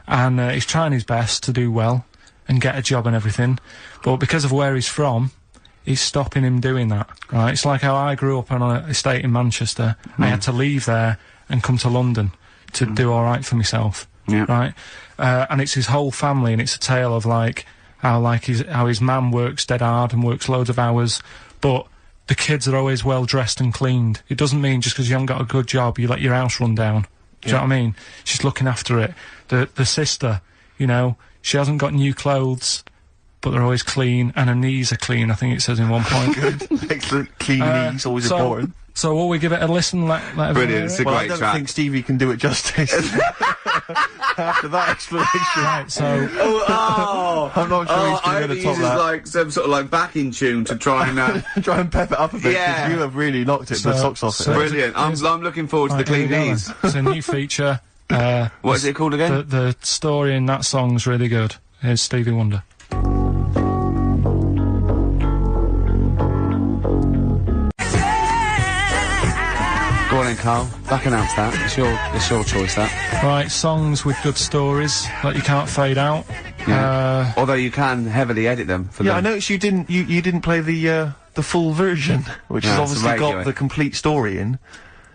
And he's trying his best to do well and get a job and everything, but because of where he's from, he's stopping him doing that, right? It's like how I grew up on an estate in Manchester. I had to leave there and come to London to do all right for myself, Yeah. right? And it's his whole family, and it's a tale of like how his mum works dead hard and works loads of hours, but the kids are always well dressed and cleaned. It doesn't mean just because you haven't got a good job you let your house run down. Do you know what I mean? She's looking after it. The sister, you know, she hasn't got new clothes, but they're always clean, and her knees are clean, I think it says in one point. Excellent. Clean knees, always important. So will we give it a listen? Let everyone Brilliant, hear it's it? a Well, I great don't track. think Stevie can do it justice. After that explanation. Right, so Oh, I'm not sure I he's hope going he to top uses that. like some sort of like backing tune to try and Try and pep it up a bit, because Yeah. you have really knocked the socks off so- it. brilliant. I'm looking forward to the right, here clean we go knees. then. It's a new feature. What is it called again? The story in that song's really good. Here's Stevie Wonder. Go on then, Carl. Back announce that. It's your choice, that. Right, songs with good stories that you can't fade out. Yeah. Although you can heavily edit them for Yeah, I them. noticed you didn't play the full version, which No, has it's obviously radio. got the complete story in.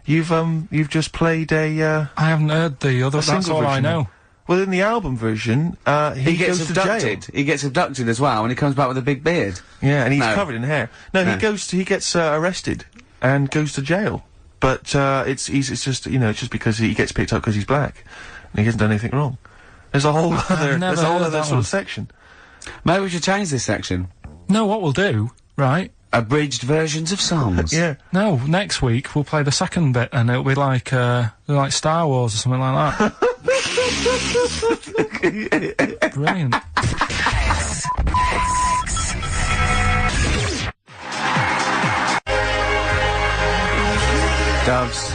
You've just played a I haven't heard the other. That's single all I version. know. well, in the album version, He gets goes to jail. abducted. He gets abducted as well, and he comes back with a big beard. Yeah, and he's No. covered in hair. No, No. he gets arrested and goes to jail. But it's just it's just because he gets picked up because he's black and he hasn't done anything wrong. There's a whole other never there's a whole heard other that sort one. of section. Maybe we should change this section. No, what we'll do, right? Abridged versions of songs. Yeah. No, next week we'll play the second bit, and it'll be like Star Wars or something like that. Brilliant. Doves.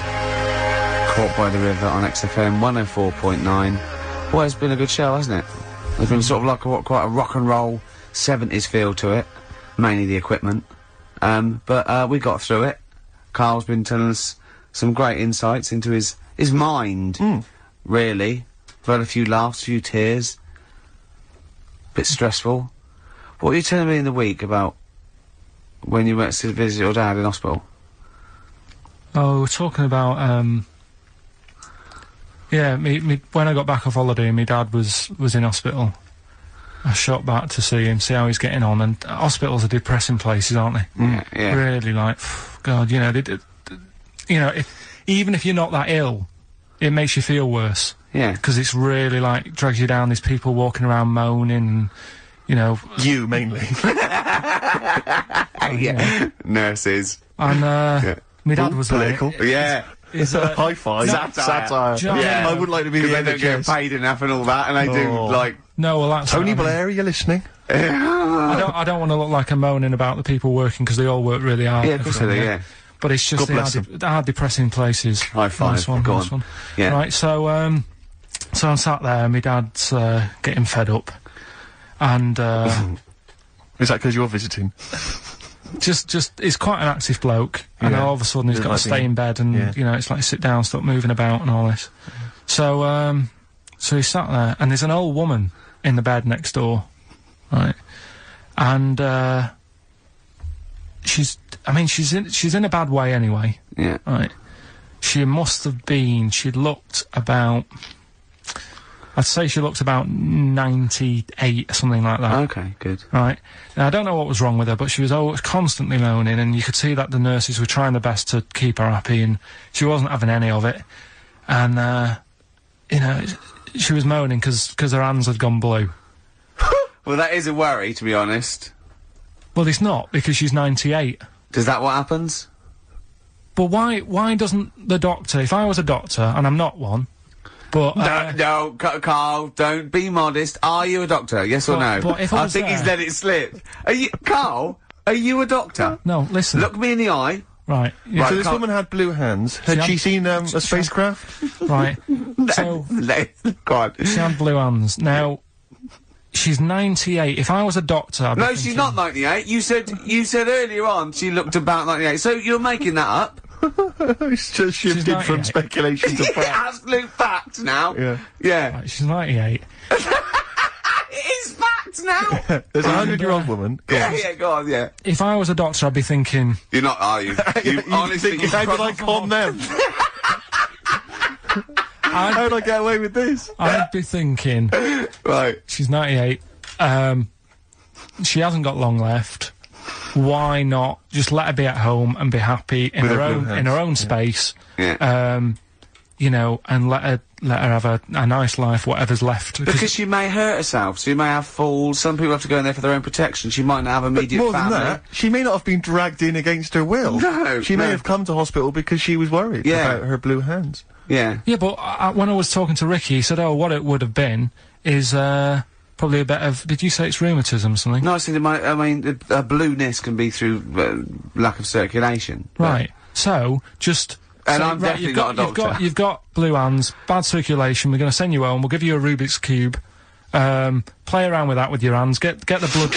Caught by the River on XFM 104.9. Well, it's been a good show, hasn't it? There's been sort of like quite a rock and roll 70s feel to it. Mainly the equipment. But we got through it. Karl's been telling us some great insights into his mind, really. We've had a few laughs, a few tears. Bit stressful. What were you telling me in the week about when you went to visit your dad in hospital? Oh, we're talking about yeah, me when I got back off holiday, my dad was in hospital. I shot back to see him, see how he's getting on, and hospitals are depressing places, aren't they? Yeah. Really, like, God, you know, even if you're not that ill, it makes you feel worse. Yeah. Because it's really, like, drags you down. There's people walking around moaning, and, you know... You, mainly. Yeah. Nurses. And, my dad was political. Yeah. Is, High five. Satire. Do you know what I mean? I would like to be the Because they don't get NHS. paid enough and all that, and they do, Oh. like... No, well, that's... Tony what I mean. Blair, are you listening? I don't want to look like I'm moaning about the people working, because they all work really hard. Yeah, of course they do, yeah. But it's just God bless they are depressing places. High five. Nice one, Go nice on. one. Yeah. Right, so I'm sat there, and my dad's getting fed up, and Is that because you're visiting? just he's quite an active bloke, and Yeah. all of a sudden he's Doesn't got to like stay being- in bed, and yeah. you know, it's like sit down, stop moving about, and all this. So he's sat there, and there's an old woman in the bed next door, right, and she's in a bad way anyway. Yeah. Right. She must have been, she'd looked about, I'd say she looked about 98 or something like that. Okay, good. Right. Now, I don't know what was wrong with her, but she was always constantly moaning, and you could see that the nurses were trying their best to keep her happy, and she wasn't having any of it. And, you know, she was moaning because her hands had gone blue. Well, that is a worry, to be honest. Well, it's not, because she's 98. Is that what happens? But why doesn't the doctor, if I was a doctor, and I'm not one, but... No, Carl, don't be modest. Are you a doctor, yes or no? But if I was think he's let it slip. Carl, are you a doctor? No, listen. Look me in the eye. Right. Yeah. So this woman had blue hands. Had she seen a spacecraft? Right. So... Go on. She had blue hands. Now... She's 98. If I was a doctor, I'd be No, she's not 98. You said earlier on she looked about 98. So you're making that up? It's just shifted from speculation to fact. Absolute fact now. Yeah. Right, she's 98. It is fact now. There's a 100-year-old woman. Go on, yeah. If I was a doctor, I'd be thinking... You're not, are you? You honestly... How did I con them? How did I get away with this? I'd be thinking... Right. She's 98. She hasn't got long left. Why not just let her be at home and be happy in her own space? Yeah. You know, and let her have a nice life, whatever's left. Because she may hurt herself. She may have falls. Some people have to go in there for their own protection. She might not have immediate more family. than that, she may not have been dragged in against her will. No. She may have come to hospital because she was worried about her blue hands. Yeah. Yeah, but when I was talking to Ricky, he said, oh, what it would have been is, probably a bit of... Did you say it's rheumatism or something? No, I said a blueness can be through lack of circulation. Right. So, just... And so, I'm definitely not a doctor. You've got blue hands, bad circulation, we're going to send you home, we'll give you a Rubik's Cube, play around with that with your hands, get the blood...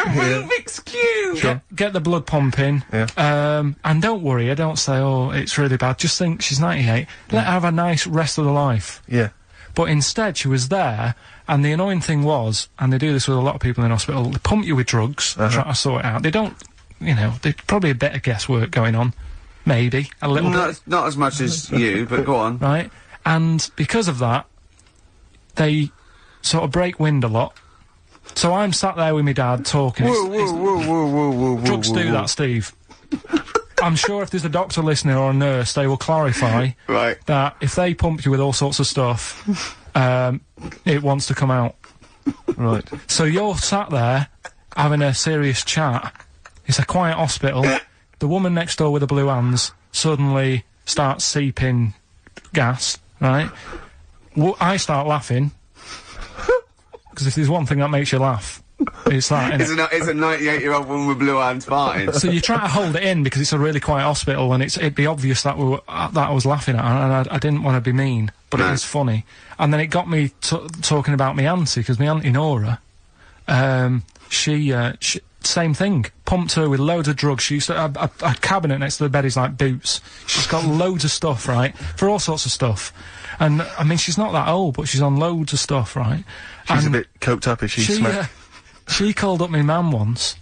Rubik's Cube! Get the blood pumping, and don't worry, don't say, oh, it's really bad, just think she's 98, let her have a nice rest of the life. Yeah. But instead, she was there, and the annoying thing was, and they do this with a lot of people in hospital, they pump you with drugs, try to sort it out. They don't, you know, there's probably a bit of guesswork going on. Maybe. A little bit. Not as much as you, but go on. Right? And because of that, they sort of break wind a lot. So I'm sat there with my dad talking. Drugs do that, Steve. I'm sure if there's a doctor listening or a nurse, they will clarify that if they pump you with all sorts of stuff, it wants to come out. Right. So you're sat there having a serious chat. It's a quiet hospital. The woman next door with the blue hands suddenly starts seeping gas, right? I start laughing. Because if there's one thing that makes you laugh, it's that, It's a 98-year-old woman with blue hands farting. So you try to hold it in because it's a really quiet hospital and it'd be obvious that that I was laughing at her, and I didn't want to be mean, but it was funny. And then it got me talking about my auntie, because my auntie Nora, she same thing, pumped her with loads of drugs. She used to have a cabinet next to the bed is like Boots. She's got loads of stuff, right, for all sorts of stuff. And I mean, she's not that old, but she's on loads of stuff, right? She's a bit coked up, is she? She called up my mum once,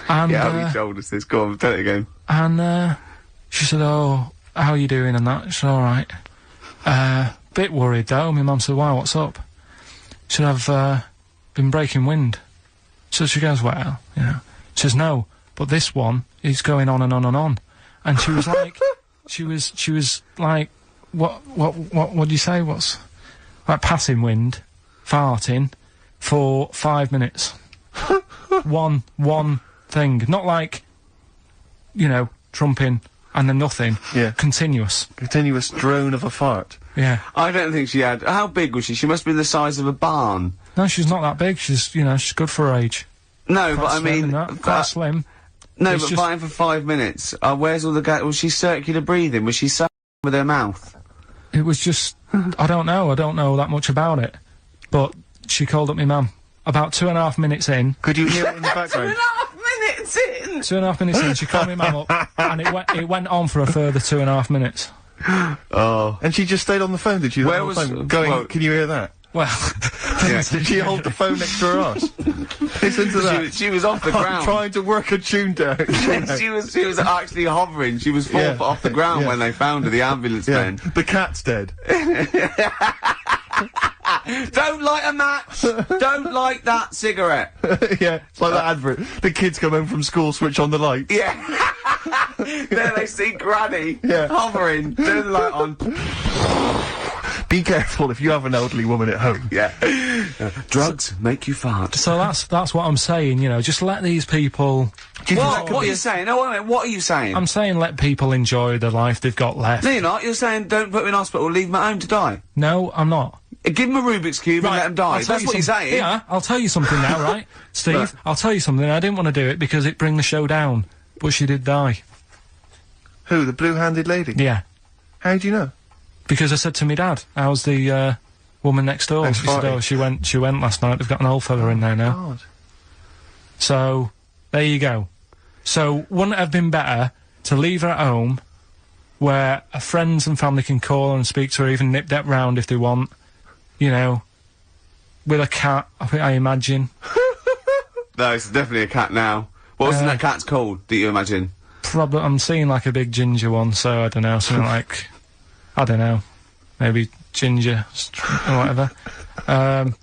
and yeah, you told us this. Go on, tell it again. And she said, "Oh, how are you doing?" And that. She said, "All right." Bit worried though. My mum said, "Why? What's up?" She said, "I've been breaking wind." So she goes, "Well, you know." She says, "No, but this one is going on and on and on." And she was like, she was like, what do you say? What's like passing wind, farting for 5 minutes. one thing, not like, you know, trumping and then nothing. Yeah. Continuous Drone of a fart. Yeah. I don't think she had. How big was she? She must have been the size of a barn. No, she's not that big. She's, you know, she's good for her age. No, Quite but I mean, quite slim. No, It's but just- fighting for 5 minutes. Where's all the gas? Was she circular breathing? Was she sucking with her mouth? It was just, I don't know that much about it. But she called up my mum. About 2.5 minutes in. Could you hear it in the background? 2.5 minutes in! 2.5 minutes in, she called my mum up, and it went on for a further 2.5 minutes. Oh. And she just stayed on the phone, did she? Where was... Going, well, can you hear that? Well... yeah. Did she hold the phone next to her arse? Listen to that. She was off the ground. I'm trying to work a tune down. she was actually hovering. She was 4 foot off the ground when they found her, the ambulance men. The cat's dead. Don't light a match! Don't light that cigarette! Yeah, it's like that advert. The kids come home from school, switch on the light. Yeah. There they see Granny Yeah. hovering, turn the light on. Be careful if you have an elderly woman at home. Yeah. Drugs make you fart. So that's what I'm saying, you know, just let these people... What are you saying? No, wait a minute, what are you saying? I'm saying let people enjoy the life they've got left. No, you're not. You're saying don't put them in hospital, leave them at home to die. No, I'm not. Give them a Rubik's Cube and let them die. I'll tell That's what you're saying. Yeah, I'll tell you something now, right? Steve, I'll tell you something. I didn't want to do it because it'd bring the show down, but she did die. Who, the blue-handed lady? Yeah. How do you know? Because I said to my dad, how's the, woman next door? Next She said, party. oh, she went last night. They've got an old fella in there now. God. So, there you go. So, wouldn't it have been better to leave her at home, where her friends and family can call her and speak to her, even nip that round if they want, you know, with a cat, I imagine. No, it's definitely a cat now. What's that cat's called, do you imagine? Probably, I'm seeing like a big ginger one, so I don't know, something like, I don't know, maybe ginger or whatever.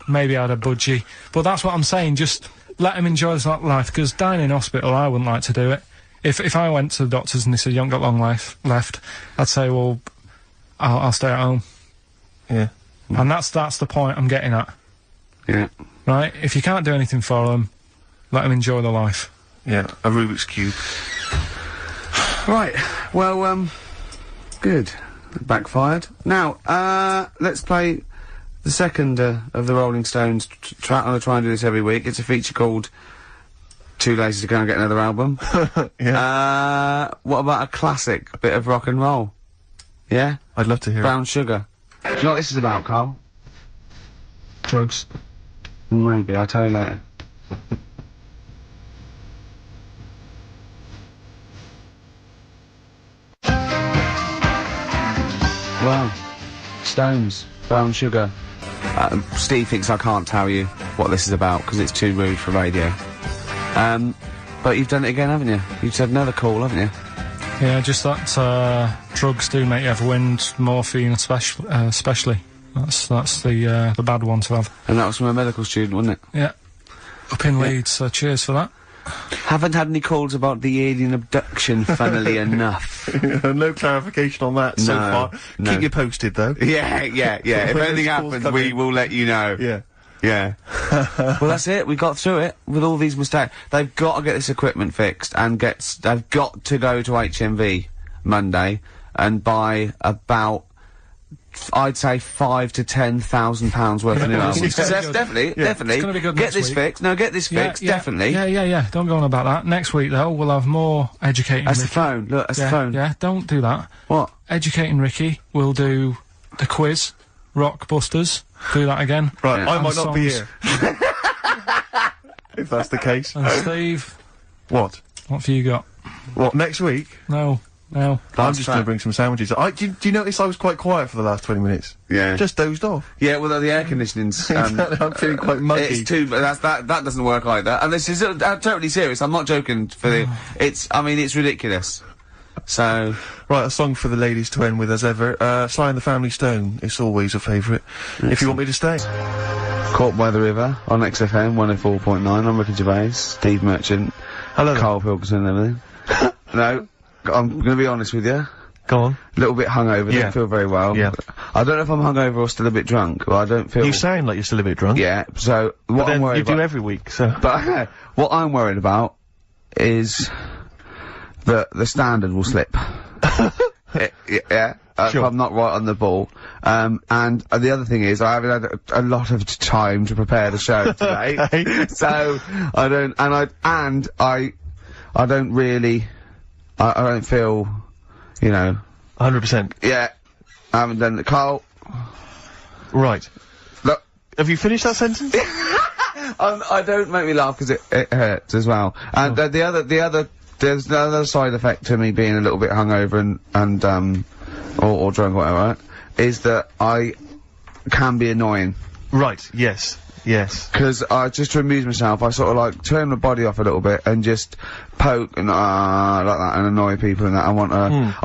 Maybe I had a budgie. But that's what I'm saying, just let him enjoy his life, because dying in hospital, I wouldn't like to do it. If I went to the doctors and they said, you haven't got long life left, I'd say, well, I'll stay at home. Yeah. And that's the point I'm getting at. Yeah. Right? If you can't do anything for them, let them enjoy their life. Yeah, a Rubik's Cube. Right, well, good. Backfired. Now, let's play the second of the Rolling Stones. I'm going to try and do this every week. It's a feature called Too Lazy to Go and Get Another Album. Yeah. What about a classic bit of rock and roll? Yeah? I'd love to hear Brown Sugar. Do you know what this is about, Karl? Drugs. Maybe, I'll tell you later. Well, Stones, Brown Sugar. Steve thinks I can't tell you what this is about because it's too rude for radio. But you've done it again, haven't you? You've said another call, haven't you? Yeah, just that, drugs do make you have wind, morphine especially. That's the bad one to have. And that was from a medical student, wasn't it? Yeah. Up in Leeds, so cheers for that. Haven't had any calls about the alien abduction, funnily enough. No clarification on that so far. No. Keep you posted, though. Yeah. If anything happens, we will let you know. Yeah. Yeah. Well, that's it. We got through it with all these mistakes. They've got to get this equipment fixed and they've got to go to HMV Monday and buy about, I'd say, £5,000 to £10,000 worth of new albums. Definitely. It's gonna be good Get next this week. fixed. No, get this fixed. Definitely. Yeah. Don't go on about that. Next week, though, we'll have more educating That's the Ricky. phone. Look, that's the phone. Yeah, don't do that. What? Educating Ricky. We'll do the quiz. Rock Busters. Do that again. Right, Yeah. I might And not be songs. here. If that's the case. And Steve, What? what have you got? What, next week? No. I'm just going to bring some sandwiches. Do you notice I was quite quiet for the last 20 minutes? Yeah. Just dozed off. Yeah, well, the air conditioning's, I'm feeling quite muggy. it's too, but that doesn't work either. And this is, totally serious, I'm not joking for the, it's ridiculous. So. Right, a song for the ladies to end with as ever. Sly and the Family Stone. It's always a favourite. If you want me to stay. Caught by the River on XFM 104.9. I'm Ricky Gervais, Steve Merchant, Hello there. Karl Pilkington and everything. No, I'm going to be honest with you. Go on. A little bit hungover, Yeah. don't feel very well. Yeah. I don't know if I'm hungover or still a bit drunk, but I don't feel... You sound like you're still a bit drunk. Yeah, so what But I'm then worried you do about... every week, so. But what I'm worried about is that the standard will slip. Yeah. Sure. If I'm not right on the ball. And the other thing is, I haven't had a lot of time to prepare the show today. Okay. So, I don't really, I don't feel, you know. 100%. Yeah. I haven't done the Karl. Right. Look. Have you finished that sentence? I don't make me laugh because it hurts as well. And there's the other side effect to me being a little bit hungover or drunk or whatever, right, is that I can be annoying. Right, yes. Because just to amuse myself, I sort of like turn my body off a little bit and just poke and like that and annoy people and that. I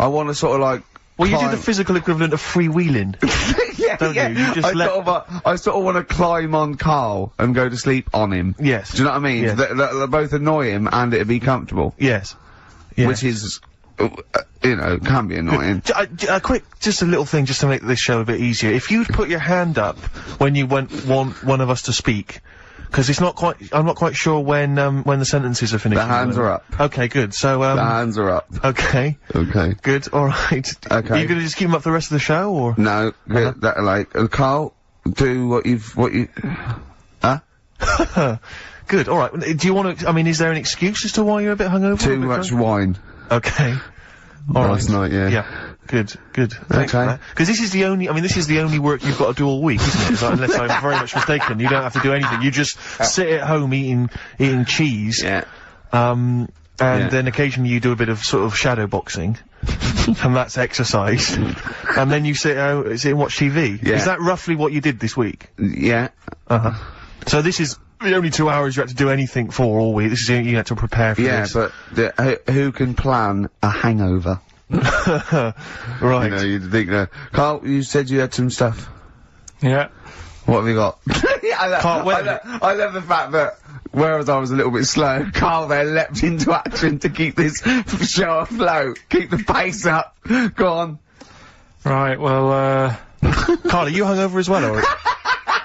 want to sort of like Well, you do the physical equivalent of freewheeling. Yeah, Don't yeah. you? You just I sort of want to climb on Karl and go to sleep on him. Yes. Do you know what I mean? Yes. They'll both annoy him and it'd be comfortable. Yes. Yes. Which is, you know, can be annoying. Just a little thing, just to make this show a bit easier. If you'd put your hand up when you want one of us to speak, because it's not quite. I'm not quite sure when the sentences are finished. The hands are up. Okay, good. So the hands are up. Okay. Okay. Good. All right. Okay. Are you going to just keep them up for the rest of the show, or? No. Karl, do what you. Huh? Good. All right. Do you want to? I mean, is there an excuse as to why you're a bit hungover? Too much wine. Okay. All Last night, yeah. Yeah. Good. Thanks for Okay. that. Because this is the only work you've got to do all week, isn't it? Unless I'm very much mistaken, you don't have to do anything. You just sit at home eating cheese. Yeah. And then occasionally you do a bit of sort of shadow boxing, and that's exercise. And then you sit and watch TV. Yeah. Is that roughly what you did this week? Yeah. So this is the only 2 hours you had to do anything for all week. This is the only you had to prepare for this. Yeah, but who can plan a hangover? Right. You know, you'd think, Karl, you said you had some stuff. Yeah. What have you got? Yeah, I love the fact that, whereas I was a little bit slow, Karl there leapt into action to keep this show afloat, keep the pace up. Go on. Right, well, Karl, are you hungover as well, or?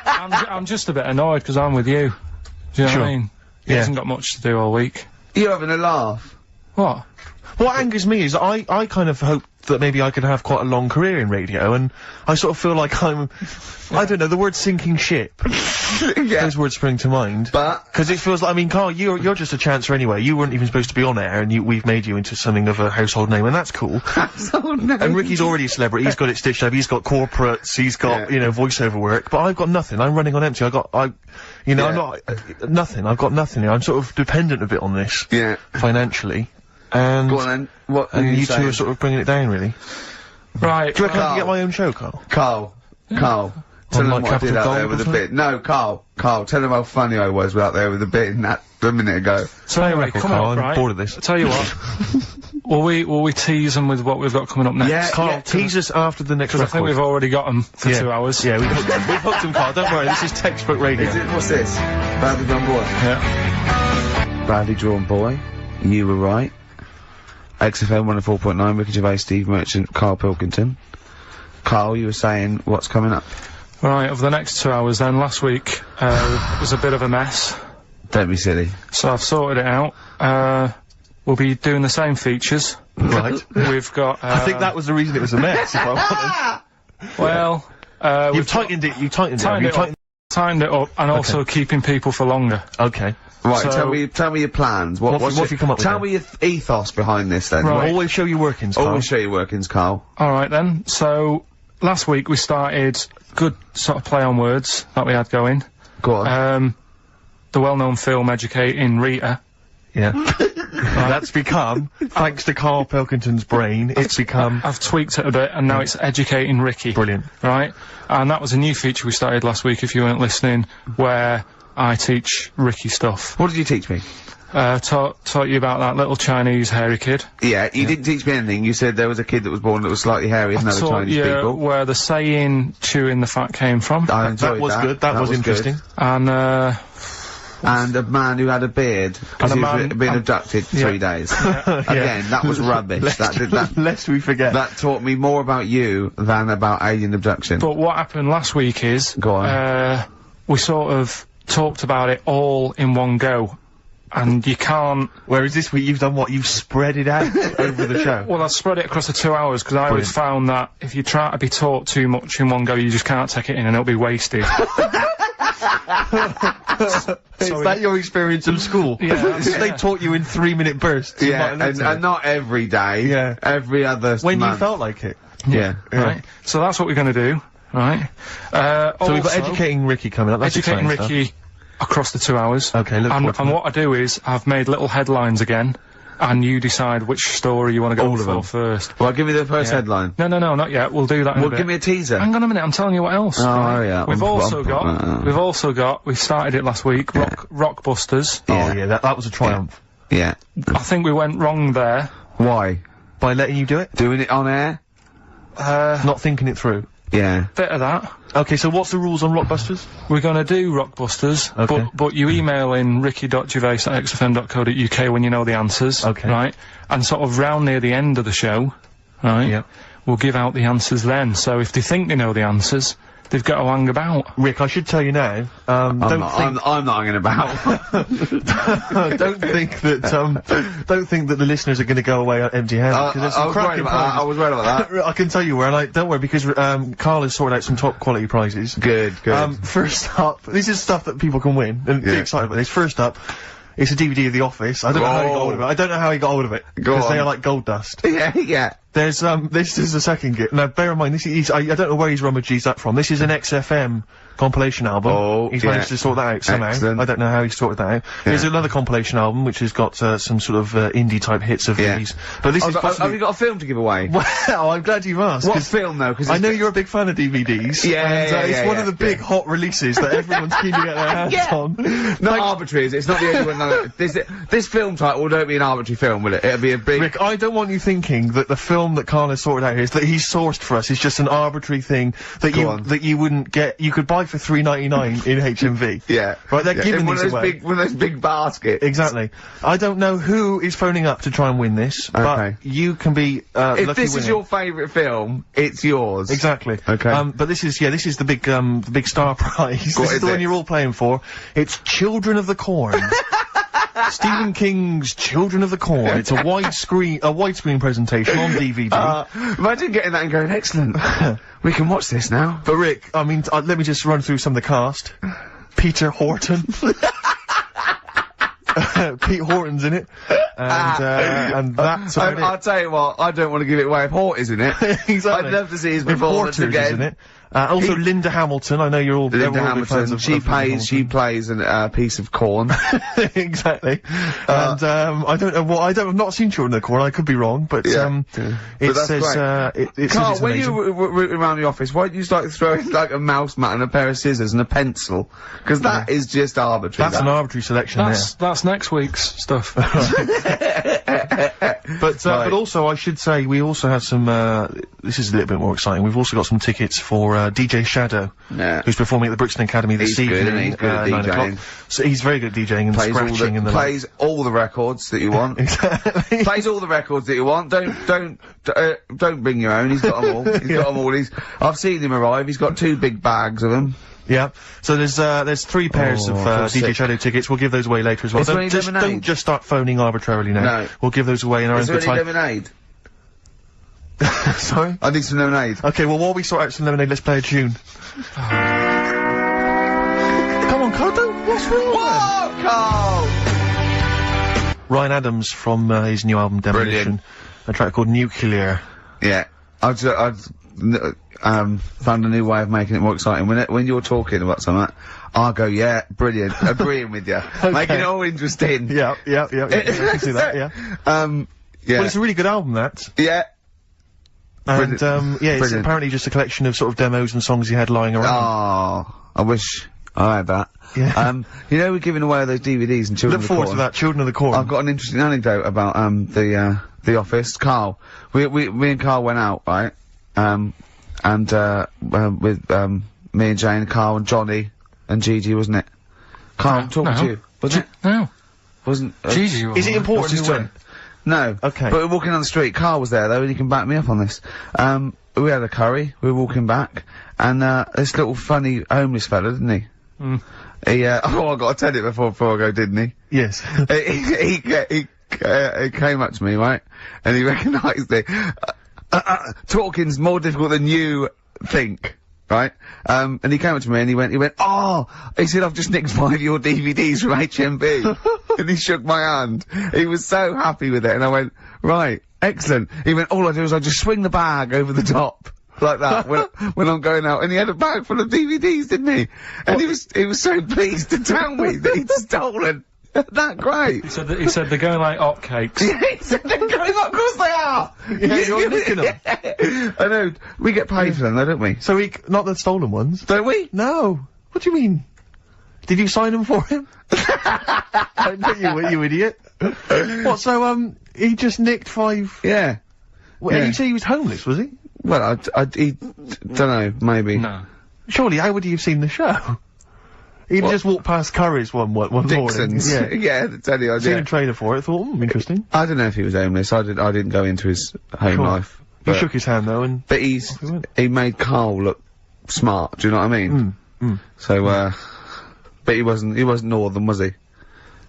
I'm just a bit annoyed because I'm with you. Do you know what I mean? He hasn't got much to do all week. You're having a laugh. What? What angers me is I kind of hope that maybe I could have quite a long career in radio, and I sort of feel like I don't know, the word sinking ship. Yeah. Those words spring to mind. But. Because it feels like, I mean, Karl, you're just a chancer anyway. You weren't even supposed to be on air, and we've made you into something of a household name, and that's cool. Household name. And Ricky's already a celebrity. He's got it stitched up. He's got corporates. He's got, you know, voiceover work. But I've got nothing. I'm running on empty. I'm not, nothing. I've got nothing here. I'm sort of dependent a bit on this. Yeah. Financially. And. Go on then. What And you two are sort of bringing it down, really. Right. Do you reckon I can get my own show, Karl? Karl. Tell them what I did out there with a bit. No, Karl, tell them how funny I was out there with a bit in that a minute ago. So anyway, come on, I'm bored of this. I'll tell you what. will we tease them with what we've got coming up next? Yeah, Karl, tease us after the next Because I record. think we've already got them for 2 hours. Yeah, we've hooked them, Karl. Don't worry, this is textbook radio. What's this? Badly Drawn Boy. Yeah. Badly Drawn Boy. You were right. XFM 104.9, Ricky Gervais, Steve Merchant, Karl Pilkington. Karl, you were saying what's coming up? Right, over the next 2 hours then, last week, was a bit of a mess. Don't be silly. So I've sorted it out. We'll be doing the same features. Right. We've got, I think that was the reason it was a mess, if I'm honest. well, You've tightened it, tightened it up, and also keeping people for longer. Okay. Right, So- tell me your plans. What have you come up with Tell then? me your ethos behind this then. Right. Always show your workings, Karl. Always show your workings, Karl. Alright then, so, last week we started good sort of play on words that we had going. Go on. The well-known film Educating Rita. Yeah. That's become, thanks to Karl Pilkington's brain, it's become... I've tweaked it a bit, and now it's Educating Ricky. Brilliant. Right? And that was a new feature we started last week, if you weren't listening, where I teach Ricky stuff. What did you teach me? Taught you about that little Chinese hairy kid. Yeah, you didn't teach me anything. You said there was a kid that was born that was slightly hairier than other Chinese people. Where the saying "chewing the fat" came from. I enjoyed That was good, that was interesting. And And a man who had a beard because And he a was man- been abducted for 3 days. Again, that was rubbish. Lest we forget. That taught me more about you than about alien abduction. but what happened last week is Go on. we sort of talked about it all in one go, and you can't. Whereas this week you've done what? You've spread it out over the show. Well, I spread it across the 2 hours because I always found that if you try to be taught too much in one go, you just can't take it in and it'll be wasted. Is that your experience in school? Yeah, They taught you in 3-minute bursts. You might Yeah, have looked at and it. not every day. Yeah. Every other When you month. felt like it. Yeah. Right. So that's what we're going to do. Right. So we've got Educating Ricky coming up. That's Educating exciting Ricky across the 2 hours. Okay, look forward to and that. what I do is I've made little headlines again, and you decide which story you want to go All of for them. first. Well, give me the first Yeah. headline. No, not yet. We'll do that in a Well, bit. give me a teaser. Hang on a minute, I'm telling you what else. Oh, right? yeah. We've started it last week, Rockbusters. Oh yeah, that was a triumph. Yeah. I think we went wrong there. Why? By letting you do it? Doing it on air? Not thinking it through. Yeah. Bit of that. Okay, so what's the rules on Rockbusters? We're gonna do Rockbusters, Okay. but you email in ricky.gervais@xfm.co.uk when you know the answers. Okay. Right? And sort of round near the end of the show, right? Yep. We'll give out the answers then. So if they think they know the answers, they've got to hang about. Rick, I should tell you now, I'm not hanging about. don't think that the listeners are going to go away empty-handed. I was worried about that. I can tell you where, don't worry, because Karl has sorted out some top quality prizes. Good. First up, this is stuff that people can win and be excited about this. First up, it's a DVD of The Office. I don't know how he got hold of it. I don't know how he got hold of it. Because they are like gold dust. Yeah. There's, this is the second gift. Now, bear in mind, I don't know where he's rummaged that from. This is an XFM compilation album. Oh, He's managed to sort that out somehow. Excellent. I don't know how he sorted that out. There's another compilation album, which has got, some sort of, indie-type hits of these. But this is possibly... Have you got a film to give away? Well, I'm glad you've asked. What film, though? Cause I know you're a big fan of DVDs. It's one of the big hot releases that everyone's keen to get their hands on. Not arbitrary, is it? It's not the only one. This film title won't be an arbitrary film, will it? It'll be a big... Rick, I don't want you thinking that the film that Karl has sorted out here is that he's sourced for us is just an arbitrary thing that you wouldn't get. You could buy for $3.99 in HMV. Yeah. Right, they're giving these away. One of those big baskets. Exactly. I don't know who is phoning up to try and win this, but you can be lucky If this is winner. your favourite film, it's yours. Exactly. Okay. But this is the big star prize. This is the one you're all playing for. It's Children of the Corn. Stephen King's Children of the Corn. It's a widescreen presentation on DVD. Imagine getting that and going, excellent. We can watch this now. But Rick, I mean, let me just run through some of the cast. Peter Horton. Pete Horton's in it. And that's about it. I'll tell you what, I don't want to give it away if Hort is in it. Exactly. I'd love to see his performance again. In it. Also Linda Hamilton, I know you're all Linda all big fans Hamilton, of she Hamilton. plays a piece of corn. Exactly. And I don't know I've not seen Children of the Corn, I could be wrong, but But it that's says it Karl, says when it's amazing. you rooting around the office, why don't you start throwing like a mouse mat and a pair of scissors and a pencil? Because that is just arbitrary. That's an arbitrary selection That's next week's stuff. But also I should say we also have some this is a little bit more exciting. We've also got some tickets for DJ Shadow, who's performing at the Brixton Academy this evening. He's good at 9 DJing. o'clock. So he's very good at DJing and scratching and the plays all the records that you want. Exactly. Plays all the records that you want. Don't bring your own. He's got them all. He's got them all. I've seen him arrive. He's got 2 big bags of them. Yeah. So there's 3 pairs of DJ Shadow tickets. We'll give those away later as well. Don't just start phoning arbitrarily now. No. We'll give those away in our own good time. Is there any lemonade? Sorry? I need some lemonade. Okay, well while we sort out some lemonade, let's play a tune. Come on, Karl, what's wrong? Whoa, Karl! Ryan Adams from his new album Demolition. A track called Nuclear. Yeah. I've found a new way of making it more exciting. When you're talking about something, I'll go, yeah, brilliant, agreeing with you. Making it all interesting. Yeah. I can see that, yeah. Yeah. Well, it's a really good album, that. Yeah. And, it's apparently just a collection of sort of demos and songs he had lying around. Oh, I wish I had that. Yeah. You know, we're giving away those DVDs and Children of the Corn. Look forward to that, Children of the Corn. I've got an interesting anecdote about, the Office. Karl. Me and Karl went out, right? With, me and Jane, Karl and Johnny and Gigi, wasn't it? Karl, I'm talking to you. Was it? No. Wasn't, Gigi. Is it important who went? No. Okay. But we're walking down the street. Karl was there though, and he can back me up on this. We had a curry. We were walking back, and this little funny homeless fella, didn't he? Mm. He I got to tell it before I go, didn't he? Yes. He came up to me, right, and he recognised it. Talking's more difficult than you think. Right? And he came up to me and he went, oh! He said, I've just nicked 5 of your DVDs from HMV. And he shook my hand. He was so happy with it. And I went, right, excellent. He went, all I do is I just swing the bag over the top. Like that, when I'm going out. And he had a bag full of DVDs, didn't he? And he was so pleased to tell me that he'd stolen. That great. He said they're going like hotcakes. Yeah, he said they're going, of course they are! Yeah, you're nicking them. I know. We get paid for them though, don't we? So not the stolen ones. Don't we? No. What do you mean? Did you sign them for him? I know you idiot. What, so, he just nicked 5... Yeah. Well, you say he was homeless, was he? Well, don't know, maybe. No. Surely, how would he have seen the show? He'd just walked past Curry's one morning. Dixon's. Yeah. Yeah, that's any idea. Seen a trailer for it, thought, interesting. I don't know if he was homeless. I didn't go into his home Sure. life. He shook his hand though, and But he made Karl look smart. Do you know what I mean? So, but he wasn't northern, was he?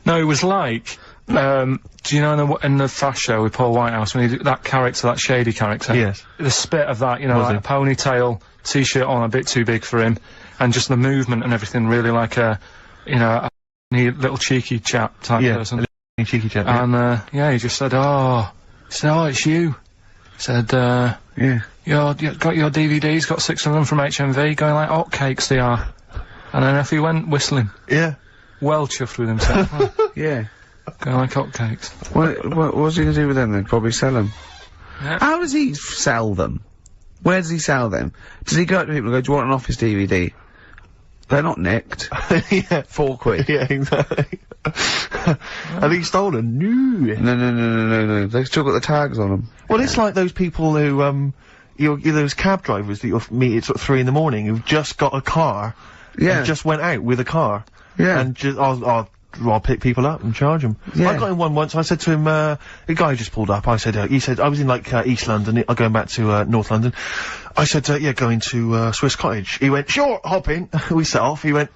No, it was like, do you know in the Fast Show with Paul Whitehouse, when he did that character, that shady character? Yes. The spit of that, you know, like a ponytail, t-shirt on, a bit too big for him, and just the movement and everything, really like a, you know, a little cheeky chap type person. Yeah, cheeky chap, And, he just said, it's you. Said, got your DVDs, got 6 of them from HMV, going like hotcakes they are. And then off he went, whistling. Yeah. Well chuffed with himself. Yeah. Going like hotcakes. What's he gonna do with them then? Probably sell them. Yeah. How does he sell them? Where does he sell them? Does he go up to people and go, do you want an Office DVD? They're not nicked. Yeah. 4 quid. Yeah, exactly. Are these stolen? No. No. They've still got the tags on them. Well, it's like those people who, you're those cab drivers that you'll meet at sort of 3 in the morning who've just got a car. Yeah. And just went out with a car. Yeah. And just, I'll pick people up and charge them. Yeah. I got in one once, I said to him, a guy just pulled up, I said, he said, I was in like, East London, going back to, North London. I said, going to, Swiss Cottage. He went, sure, hop in. We set off. He went,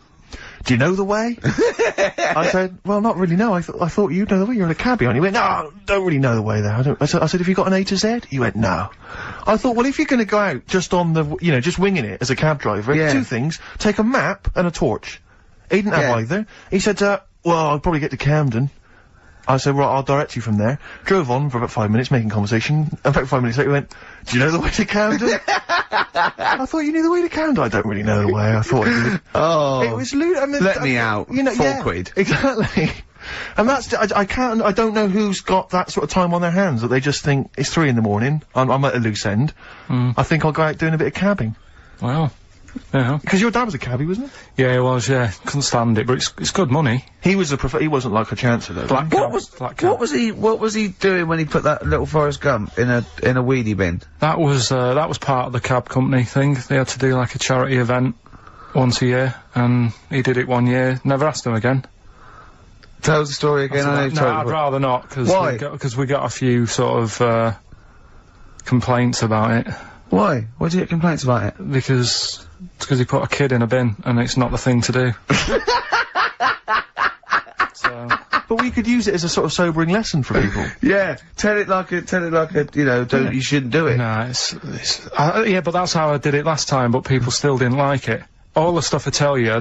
do you know the way? I said, well, not really, no. I thought you'd know the way. You're in a cabbie, aren't you? He went, no, don't really know the way there. I said, have you got an A to Z? He went, no. I thought, well, if you're gonna go out just on the, just winging it as a cab driver, 2 things. Take a map and a torch. He didn't have either. He said, well, I'll probably get to Camden. I said, right, I'll direct you from there. Drove on for about 5 minutes, making conversation. About 5 minutes later, he went, do you know the way to Camden? I thought you knew the way to Camden. I don't really know the way. I thought you did. Oh. It was Let me out. 4 quid. Exactly. And that's, I don't know who's got that sort of time on their hands, that they just think, it's 3 in the morning, I'm at a loose end. I think I'll go out doing a bit of cabbing. Wow. Yeah. Because your dad was a cabbie, wasn't he? Yeah, he was, yeah. Couldn't stand it, but it's good money. He was he wasn't like a chancer though. What was he doing when he put that little Forrest Gump in a weedy bin? That was part of the cab company thing. They had to do like a charity event once a year, and he did it 1 year. Never asked him again. Tell the story again. I'd rather not, because we got a few sort of complaints about it. Why? Why did you get complaints about it? Because he put a kid in a bin, and it's not the thing to do. So. But we could use it as a sort of sobering lesson for people. Yeah, tell it like a, you shouldn't do it. No, yeah, but that's how I did it last time, but people still didn't like it. All the stuff I tell you,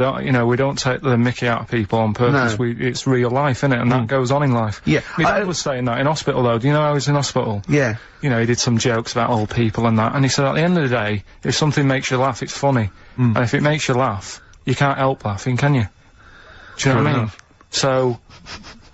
we don't take the mickey out of people on purpose. No. It's real life, innit? And that goes on in life. Yeah. My dad was saying that in hospital, though. Do you know I was in hospital? Yeah. He did some jokes about old people and that, and he said at the end of the day, if something makes you laugh, it's funny. And if it makes you laugh, you can't help laughing, can you? Do you know what I mean? So,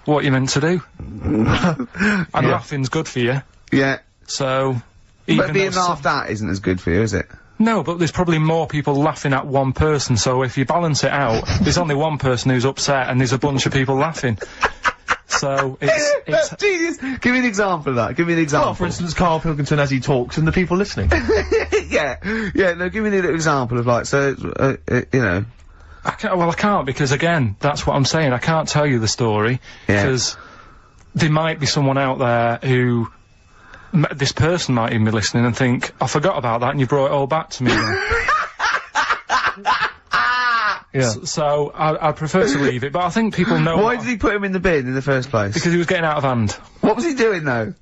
what you meant to do? And laughing's good for you. Yeah. So, but being laughed at isn't as good for you, is it? No, but there's probably more people laughing at one person, so if you balance it out, there's only one person who's upset and there's a bunch of people laughing. So, it's... Genius! Give me an example of that, give me an example. Well, for instance, Karl Pilkington as he talks and the people listening. Yeah, no, give me an example of like, so, I can't, because again, that's what I'm saying, I can't tell you the story, because there might be someone out there who... this person might even be listening and think, I forgot about that and you brought it all back to me. So, I prefer to leave it, but I think people know... Why did he put him in the bin in the first place? Because he was getting out of hand. What was he doing, though?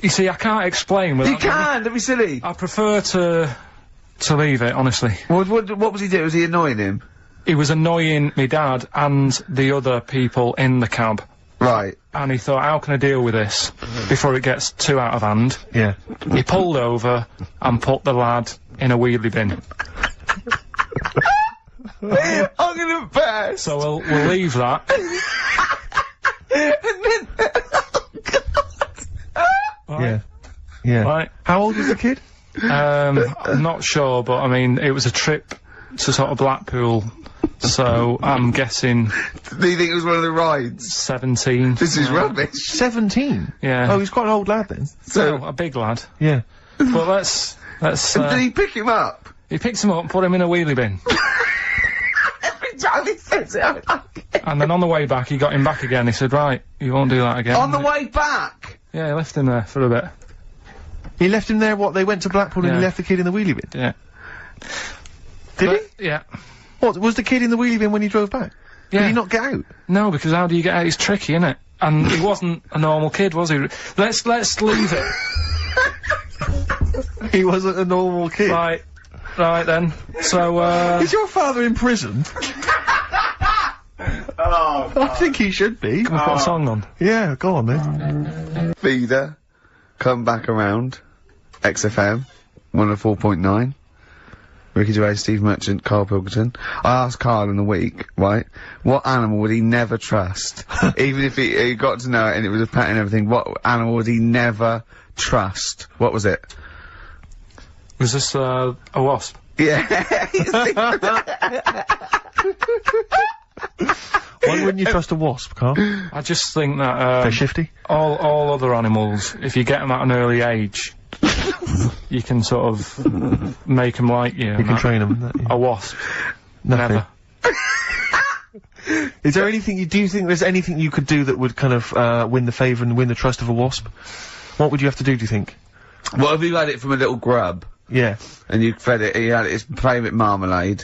You see, I can't explain without... You can! Don't be silly! I prefer to leave it, honestly. What was he doing? Was he annoying him? He was annoying my dad and the other people in the cab. Right. And he thought, how can I deal with this before it gets too out of hand? Yeah. He pulled over and put the lad in a wheelie bin. I'm gonna burst! So we'll leave that. Yeah. Yeah. Right. How old was the kid? I'm not sure, but I mean, it was a trip to sort of Blackpool, so I'm guessing... Do you think it was one of the rides? 17. This is rubbish. 17? Yeah. Oh, he's quite an old lad then. So, a big lad. Yeah. But let's. Did he pick him up? He picked him up and put him in a wheelie bin. Every time he says it, I like it. And then on the way back, he got him back again. He said, right, you won't do that again. On the way back? Yeah, he left him there for a bit. He left him there, what, they went to Blackpool and Yeah. he left the kid in the wheelie bin? Yeah. Did he? Yeah. What, was the kid in the wheelie bin when he drove back? Yeah. Did he not get out? No, because how do you get out? It's tricky, innit? And he wasn't a normal kid, was he? Let's leave it. He wasn't a normal kid. Right then. So, Is your father in prison? I think he should be. Can we put a song on? Yeah, go on then. Feeder, come back around. XFM, 104.9. Ricky Gervais, Steve Merchant, Karl Pilkington. I asked Karl in the week, right, what animal would he never trust? Even if he got to know it and it was a pet and everything, what animal would he never trust? What was it? Was this, a wasp? Yeah. Why wouldn't you trust a wasp, Karl? I just think that, They're shifty? all other animals, if you get them at an early age, you can sort of make them like you. You can train them. A wasp. Nothing. Never. Is there anything do you think there's anything you could do that would kind of, win the favour and win the trust of a wasp? What would you have to do you think? What if you had it from a little grub? Yeah. And you fed it, he had its favourite marmalade.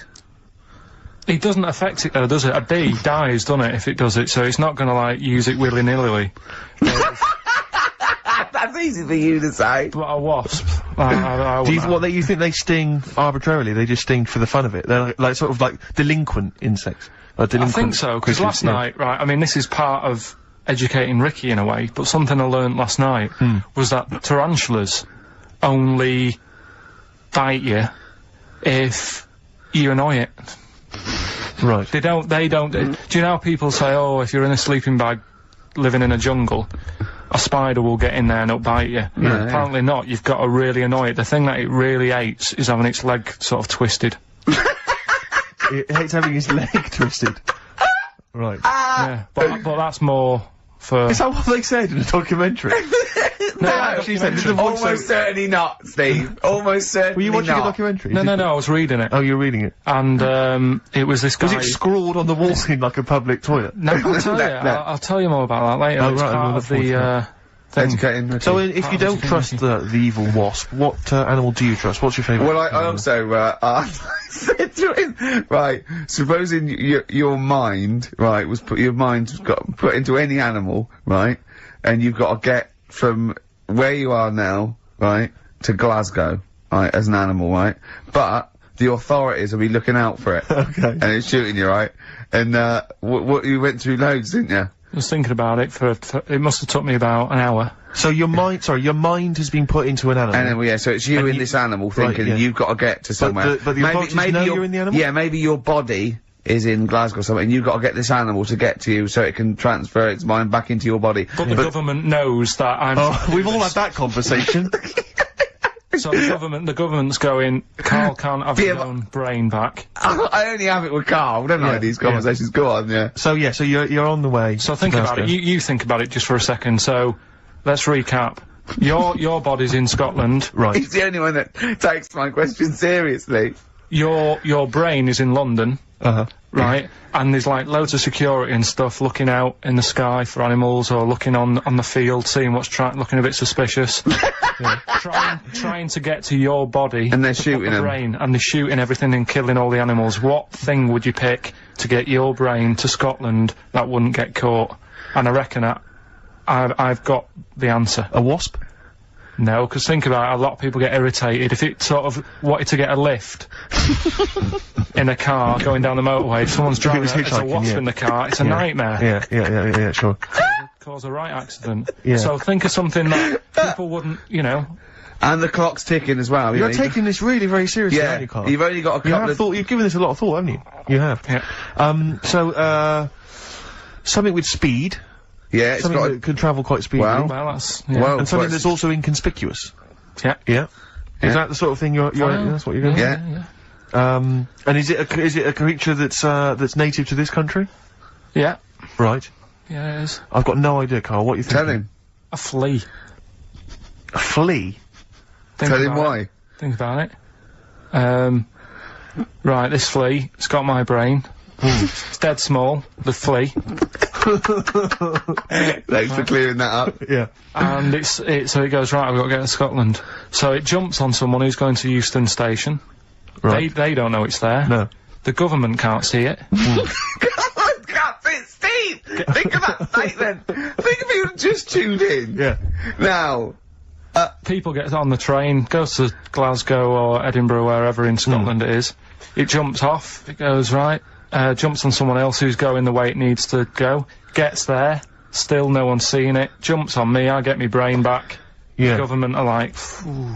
It doesn't affect it though, does it? A bee dies, doesn't it, if it does it, so it's not gonna, like, use it willy-nilly. That's easy for you to say. But a wasp, I Do you think they sting arbitrarily? They just sting for the fun of it? They're like sort of like delinquent insects? I think so, because last night, right, I mean, this is part of educating Ricky in a way, but something I learned last night was that tarantulas only bite you if you annoy it. Right. They don't, do you know how people say, oh, if you're in a sleeping bag living in a jungle, a spider will get in there and it'll bite you? Yeah. Apparently not, you've got to really annoy it. The thing that it really hates is having its leg sort of twisted. It hates having his leg twisted. Right. Yeah, but that's more for... Is that what they said in the documentary? No, actually said the voice almost certainly not, Steve. Almost certainly Were you watching not. a documentary? No, I was reading it. Oh, you're reading it. And, it was this guy... Was it scrawled on the wall in like a public toilet? No, I'll tell you. No. I'll tell you more about that later. Oh, It's right, part I'm of looking the, thing. Educating Ricky. So if you don't trust the evil wasp, what animal do you trust? What's your favourite? Well, I also, I said to him, right, supposing your mind, right, your mind got put into any animal, right, and you've got to get from where you are now, right, to Glasgow, right, as an animal, right, but the authorities will be looking out for it. Okay. And it's shooting you, right, and, what you went through loads, didn't you? I was thinking about it it must have took me about an hour. So your mind has been put into an animal. And then, yeah, so it's you And in you- this animal right, thinking yeah. you've got to get to somewhere. but the authorities know you're in the animal? Yeah, maybe your body is in Glasgow or something, and you've got to get this animal to get to you so it can transfer its mind back into your body. But the government knows that I'm... Oh, we've all had that conversation. So the government's going, Karl can't have his own brain back. I only have it with Karl, don't I, these conversations? Go on, yeah. So you're on the way. So think about it. You think about it just for a second. So let's recap. Your body's in Scotland. Right. He's the only one that takes my question seriously. Your brain is in London. Right? And there's like loads of security and stuff looking out in the sky for animals or looking on the field, seeing what's looking a bit suspicious. Trying to get to your body. And they're shooting the them. brain, and they're shooting everything and killing all the animals. What thing would you pick to get your brain to Scotland that wouldn't get caught? And I reckon I've got the answer. A wasp? No, because think about it, a lot of people get irritated. If it sort of wanted to get a lift in a car going down the motorway, if someone's driving was there's a hitchhiking, wasp yeah. in the car, it's a nightmare. Yeah, sure. Cause a right accident. Yeah. So think of something that people wouldn't, you know. And the clock's ticking as well. You're taking this really very seriously, Yeah, aren't you, Karl? you've only got a couple of... You've given this a lot of thought, haven't you? You have. Yeah. So, something with speed. Yeah, it's Something got... that can travel quite speedily. Well, Well, that's... Yeah. Well, and something but- that's also inconspicuous. Yeah. Yeah. Yeah. Is that the sort of thing that's what you're going to Yeah. And is it a creature that's native to this country? Yeah. Right. Yeah, it is. I've got no idea, Karl. What you think? Tell him. A flea. A flea? Tell him why. Think about it. Right, this flea, it's got my brain. It's dead small, the flea. Thanks for clearing that up. Yeah. And so it goes, right, I've got to get to Scotland. So it jumps on someone who's going to Euston Station. Right. They don't know it's there. No. The government can't see it. Steve! Think of that statement! Think of you just tuned in. Yeah. Now, People get on the train, goes to Glasgow or Edinburgh, wherever in Scotland it is. It jumps off, it goes right, jumps on someone else who's going the way it needs to go, gets there, still no one's seen it, jumps on me, I get my brain back. Yeah. The government are like, phew.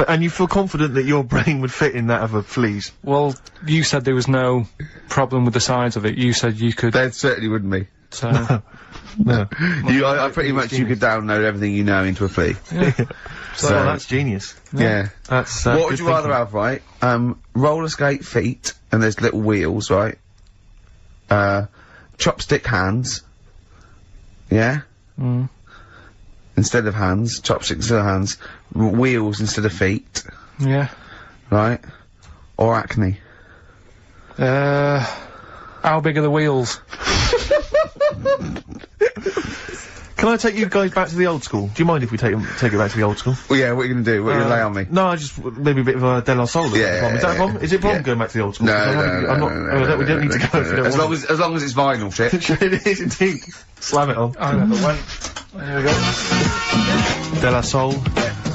And you feel confident that your brain would fit in that of a flea's? Well, you said there was no problem with the size of it. You said you could. there certainly wouldn't be. So, No. I pretty much, you could download everything you know into a flea. So that's genius. Yeah. That's, What good would you rather thinking. have, right? Roller skate feet, and there's little wheels, right? Chopstick hands. Yeah? Instead of hands, chopsticks instead of hands, wheels instead of feet, yeah. right? Or acne. How big are the wheels? Can I take you guys back to the old school? Do you mind if we take it back to the old school? Well, yeah, what are you gonna do? What are you gonna lay on me? No, just maybe a bit of De La Soul. Yeah, Is that a problem? Is it a problem yeah. going back to the old school? No, 'Cause I'm not, we don't need to go if you don't as want long as it's vinyl shit. it is indeed. Slam it on. I never went. There we go. De La Soul.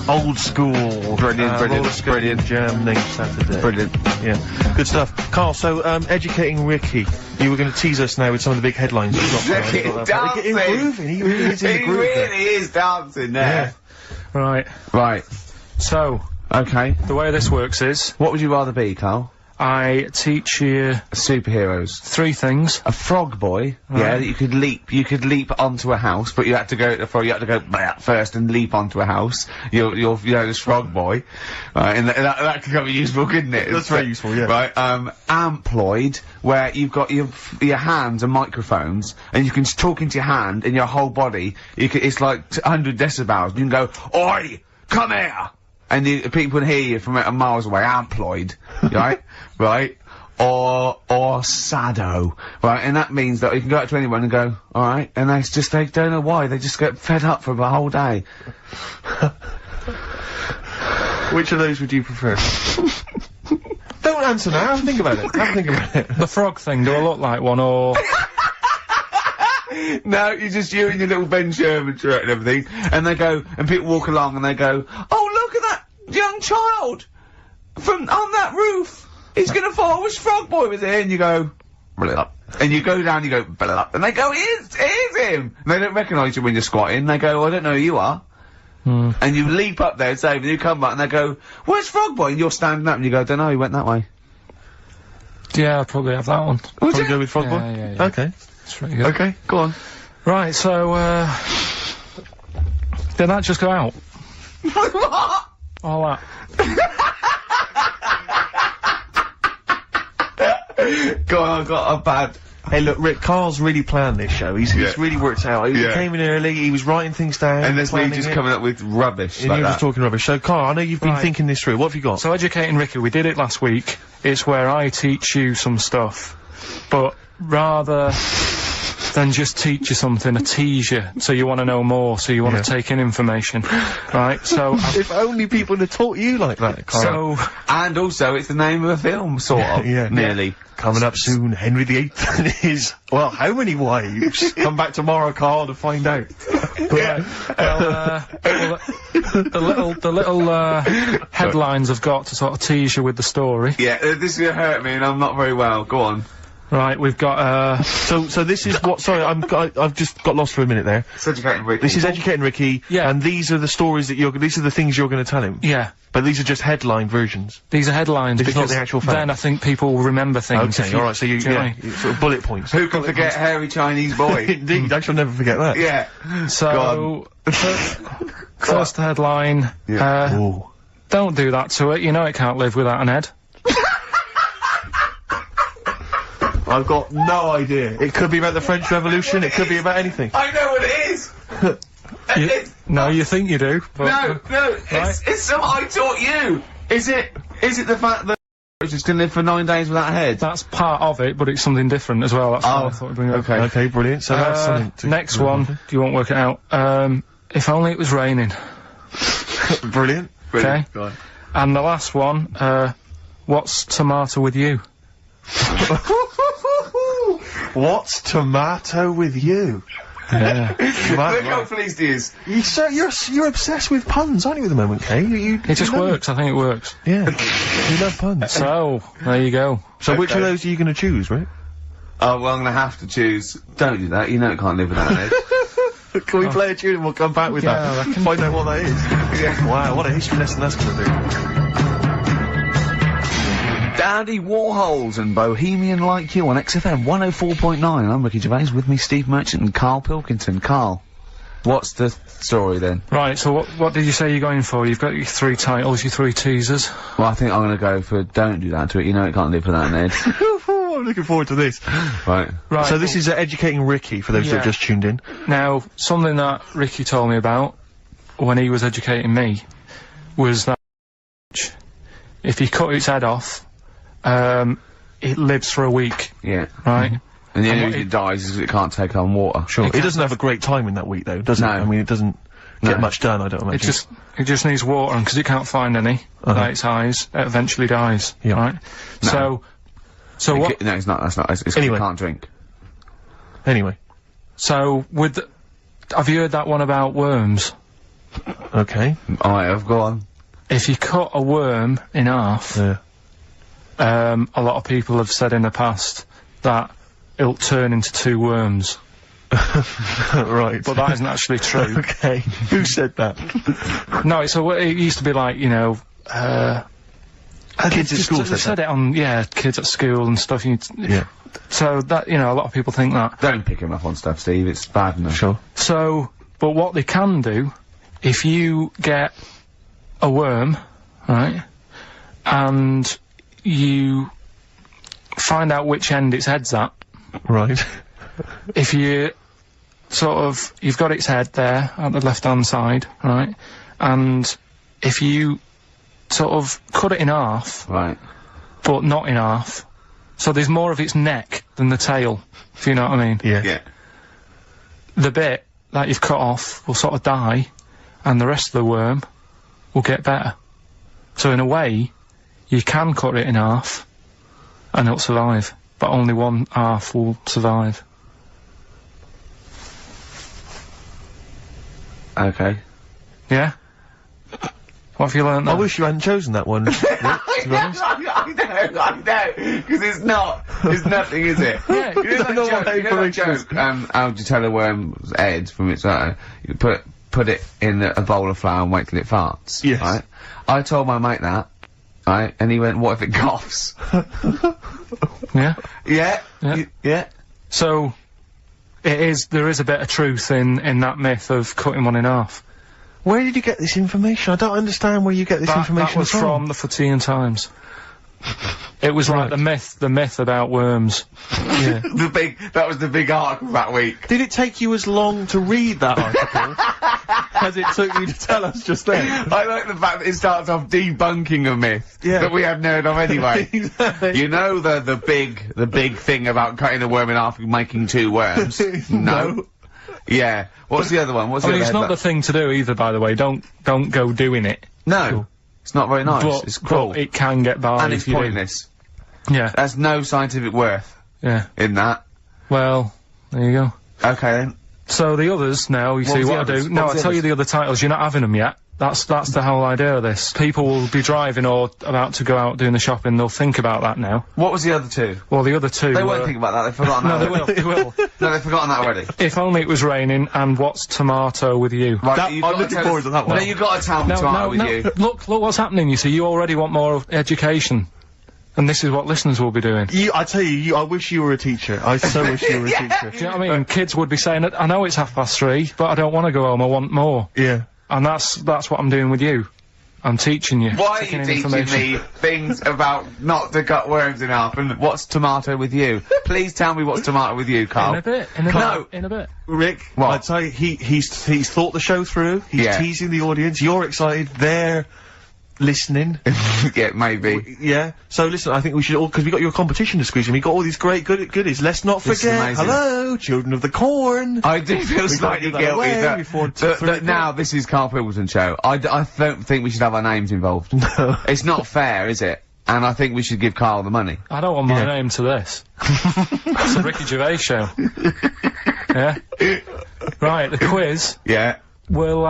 Old school. Brilliant. Jam named Saturday. Brilliant. Yeah. Good stuff. Carl, so, educating Ricky. You were going to tease us now with some of the big headlines you've got. He's dancing. He's grooving. He really is in the He groove. really is dancing there. Right. Right. So, Okay. the way this works is, What would you rather be, Carl? I teach you Superheroes. 3 things. A frog boy, yeah, that you could leap onto a house, but you had to go blah, first and leap onto a house. You're this frog boy, right? And that could be useful, couldn't it? That's very useful, yeah. Right, amploid, where you've got your hands and microphones, and you can talk into your hand and your whole body. It's like 100 decibels. You can go, "Oi, come here!" And people can hear you from miles away. Amploid, right? Right? Or sado, right? And that means that you can go out to anyone and go, alright, and they don't know why, they just get fed up for the whole day. Which of those would you prefer? Don't answer now, have a think about it. Have a think about it. The frog thing, do I look like one, or... No, you're just you in your little Ben Sherman shirt and everything, and they go, and people walk along and they go, "Oh, look at that young child on that roof. He's gonna fall. I wish Frog Boy was here." And you go, "Blah." And you go down, you go, "Blah." And they go, here's him. And they don't recognise you when you're squatting. They go, "I don't know who you are." And you leap up there and say, and you come back and they go, "Where's Frog Boy?" And you're standing up and you go, "Don't know, he went that way." Yeah, I'd probably have that one. Would Probably you? go with Frog Boy? Yeah. Okay. It's pretty good. Okay, go on. Right, so, did that just go out? What? All that. Go on, I've got a bad. Hey, look, Rick, Carl's really planned this show. He's really worked out. He Yeah. came in early, he was writing things down. And there's me planning just it, coming up with rubbish and like you were that. just talking rubbish. So, Carl, I know you've been Right. thinking this through. What have you got? So, Educating Ricky, we did it last week. It's where I teach you some stuff, but rather than just teach you something, I tease you, so you want to know more, so you want to take in information, right? So, if only people had taught you like that, Carl. so, And also, it's the name of a film, sort of. Yeah. Nearly. Coming up soon, Henry VIII and his, well, how many wives? Come back tomorrow, Carl, to find out. right, well, the little headlines I've got to sort of tease you with the story. Yeah, this is gonna hurt me, and I'm not very well. Go on. Right, we've got, So this is what, sorry, I've just got lost for a minute there. It's Educating Ricky. This is Educating Ricky, Yeah. and these are the stories that these are the things you're gonna tell him. yeah, But these are just headline versions. these are headlines, This is not because the actual fact. then I think people will remember things. Okay, alright, so do know what I mean? sort of bullet points. Who can forget hairy Chinese boy? Indeed, I shall never forget that. Yeah. So, first headline, Ooh. don't do that to it, you know it can't live without an head. I've got no idea. It could be about the French Revolution, it could be about anything. I know what it is! No, you think you do. But, No, it's something I taught you. Is it the fact that just can live for 9 days without a head? That's part of it, but it's something different as well. That's what I thought we'd bring up. Okay, brilliant. So that's something to... Next one, you won't work it out. If only it was raining. Brilliant. Okay. Right. And the last one, what's tomato with you? What's tomato with you? Yeah. Look how pleased he is. You're obsessed with puns, aren't you, at the moment, Kay? It just works. I think it works. Yeah. You love puns. So, there you go. So which of those are you going to choose, Rick? Oh, well, I'm going to have to choose. Don't do that. You know it can't live without a head. Can we play a tune and we'll come back with that? Find out what that is. Yeah. Wow, what a history lesson that's going to be. Daddy Warhols and Bohemian Like You on XFM 104.9. I'm Ricky Gervais, with me Steve Merchant and Karl Pilkington. Karl, what's the story then? Right, so what did you say you're going for? You've got your 3 titles, your 3 teasers. Well, I think I'm going to go for Don't Do That to It. You know it can't live without an head. I'm looking forward to this. Right. So this is educating Ricky, for those that have just tuned in. Now, something that Ricky told me about when he was educating me was that if you cut its head off, it lives for a week. Yeah. Right? And the only reason it dies is because it can't take on water. Sure. It doesn't have a great time in that week, though, does it? I mean, it doesn't get much done, I don't imagine. It just needs water, and because it can't find any by its eyes, it eventually dies. Yeah. Right? No. So what? No, it's not. That's not. It's Anyway. it can't drink. Anyway. So have you heard that one about worms? Okay. I have gone. If you cut a worm in half, Yeah. a lot of people have said in the past that it'll turn into 2 worms. Right. But that isn't actually true. Okay. Who said that? No, it used to be like, you know, kids at school they said it on, kids at school and stuff. Yeah. So that, you know, a lot of people think that. Don't pick him up on stuff, Steve. It's bad enough. Sure. So, but what they can do, if you get a worm, right, and you find out which end its head's at. Right. If you you've got its head there at the left-hand side, right, and if you sort of cut it in half, Right. but not in half, so there's more of its neck than the tail, if you know what I mean. Yeah. Yeah. The bit that you've cut off will sort of die, and the rest of the worm will get better. So in a way, you can cut it in half, and it'll survive, but only one half will survive. Okay. Yeah? What have you learnt there? I wish you hadn't chosen that one, Rick, to be honest. I know, because it's nothing, is it? Yeah. You know that joke, how do you tell a worm's head from its you put it in a bowl of flour and wait till it farts. Yes. Right? I told my mate that, right, and he went, what if it coughs? Yeah? Yeah? Yeah. Yeah. So, there is a bit of truth in that myth of cutting one in half. Where did you get this information? I don't understand where you get this information That was from the Fortean Times. It was like the myth about worms. Yeah. That was the big article that week. Did it take you as long to read that article as it took you to tell us just then? I like the fact that it starts off debunking a myth that we hadn't heard of anyway. Exactly. You know the big thing about cutting a worm in half and making 2 worms? No. Yeah. What's the other one? What's the other It's not the thing to do either, by the way. Don't go doing it. No. Cool. It's not very nice. It's cruel. But it can get by. And it's pointless. Yeah. There's no scientific worth in that. Well, there you go. Okay then. So the others now, you see was the what I others? do. No, I'll tell you the other titles. You're not having them yet. That's the whole idea of this. People will be driving or about to go out doing the shopping. They'll think about that now. What was the other 2? Well, the other 2 They won't think about that. They've forgotten that. No, they will. No, they've forgotten that already. If only it was raining, and what's tomato with you? Right, I'm looking forward to that one. No, you've got to tell me tomato with you. Look what's happening. You see, you already want more education, and this is what listeners will be doing. I tell you, I wish you were a teacher. I so wish you were a teacher. Do you know what I mean? Kids would be saying, I know it's 3:30, but I don't want to go home. I want more. Yeah. And that's what I'm doing with you. I'm teaching you. Why are taking you in teaching information. me things about not to cut worms in half and what's tomato with you? Please tell me what's tomato with you, Carl. In a bit. In a bit. Rick, What? I'd say he's thought the show through. He's Yeah. teasing the audience. You're excited. They're listening. Yeah, maybe. Yeah. So listen, I think we should all, because we got your competition to squeeze in. We got all these great goodies. Let's not This is forget. amazing. Hello, children of the corn. I do feel gotta slightly give that guilty away that, before that now this is Karl Pilkington show. I don't think we should have our names involved. No. It's not fair, is it? And I think we should give Karl the money. I don't want my name to this. It's a Ricky Gervais show. Yeah? Right, the quiz. Yeah. Will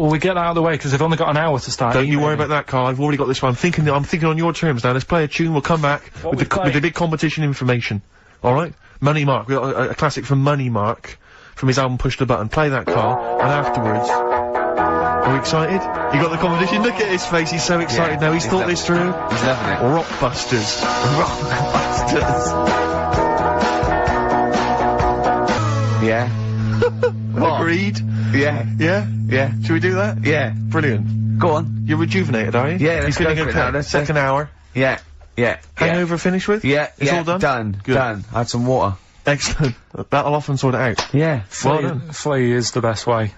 we get that out of the way, because they've only got an hour to start. Don't you worry emailing. about that, Carl. I've already got this one. I'm thinking on your terms now. Let's play a tune. We'll come back What with we play? the big competition information. All right? Money Mark. We got a classic from Money Mark from his album Push the Button. Play that, Carl. And afterwards, are we excited? You got the competition. Look at his face. He's so excited now. He's thought this through. He's loving it. Rockbusters. Rockbusters. Yeah. What? Agreed. Yeah. Yeah? Yeah. Should we do that? Yeah. Brilliant. Go on. You're rejuvenated, are you? Yeah, let's He's feeling go for it okay. now. Let's Second hour. Yeah. Yeah. Hangover finished with? Yeah. It's yeah. all done? Done. Good. Done. I had some water. Excellent. That'll often sort it out. Yeah. Well done. Flea is the best way.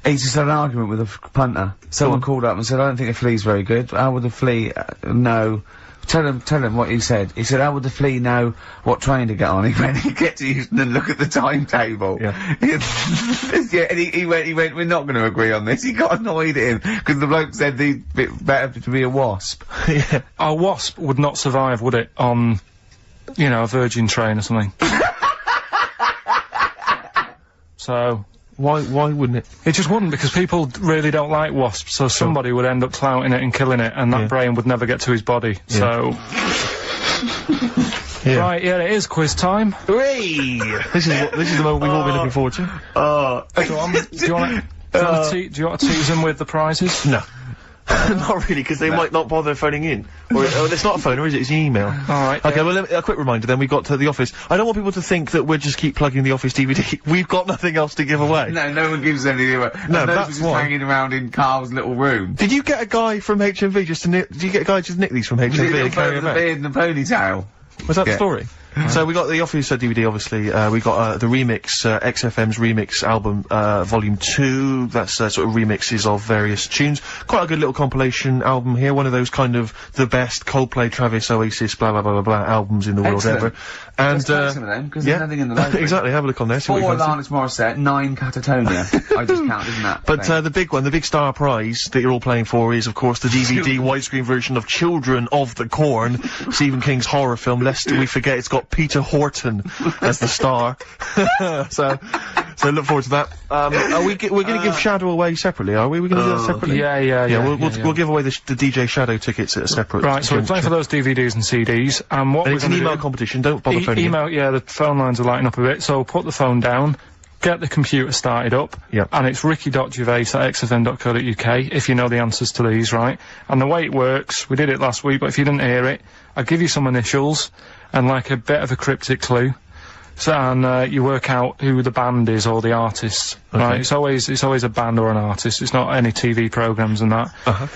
He just had an argument with a punter. Someone on. called up and said, I don't think a flea's very good. How would the flea know? Tell him what he said. He said, how would the flea know what train to get on? He went, he gets to Houston and look at the timetable. Yeah. Yeah, and he went, we're not going to agree on this. He got annoyed at him, because the bloke said the bit better to be a wasp. Yeah. A wasp would not survive, would it, on, you know, a Virgin train or something? So... Why wouldn't it? It just wouldn't, because people really don't like wasps, so somebody would end up flouting it and killing it, and that brain would never get to his body, so... Yeah. Right, yeah, it is quiz time. Whee! This is the moment we've all been looking forward to. Go on. Do you want to tease them with the prizes? No. Not really, because they might not bother phoning in. Or it's not a phone, or is it? It's an email. Alright. Okay, well, a quick reminder then. We got to the office. I don't want people to think that we'll just keep plugging the office DVD. We've got nothing else to give away. No one gives anything away. No, And those that's were just why. hanging around in Carl's little room. Did you get a guy from HMV just to nick? Did you get a guy just to nick these from HMV and carry The them back? beard and the ponytail. Was that the Yeah. story? So we got the Office DVD, obviously. We got the remix, XFM's remix album, Volume 2. That's sort of remixes of various tunes. Quite a good little compilation album here. One of those kind of the best Coldplay, Travis, Oasis, blah blah blah blah blah albums in the world Excellent. ever. And Let's play some of them, because yeah, there's nothing in the library. exactly. Have a look on there. See what 4 you fancy. Alanis Morissette, 9 Catatonia. I just count, isn't that? But the big one, the big star prize that you're all playing for is, of course, the DVD widescreen version of Children of the Corn, Stephen King's horror film. Lest we forget, it's got Peter Horton as the star. so look forward to that. We're going to give Shadow away separately, are we? We're going to do that separately. Yeah. We'll give away the DJ Shadow tickets at a separate. Right, so we're playing for those DVDs and CDs, and what And we're it's an gonna email do- competition. Don't bother phoning in. Email, yeah, the phone lines are lighting up a bit, so put the phone down, get the computer started up, Yep. and it's ricky.gervais@xfm.co.uk, if you know the answers to these, right? And the way it works, we did it last week, but if you didn't hear it, I'll give you some initials, and like a bit of a cryptic clue. So, and you work out who the band is or the artist, right? It's always a band or an artist. It's not any TV programs and that.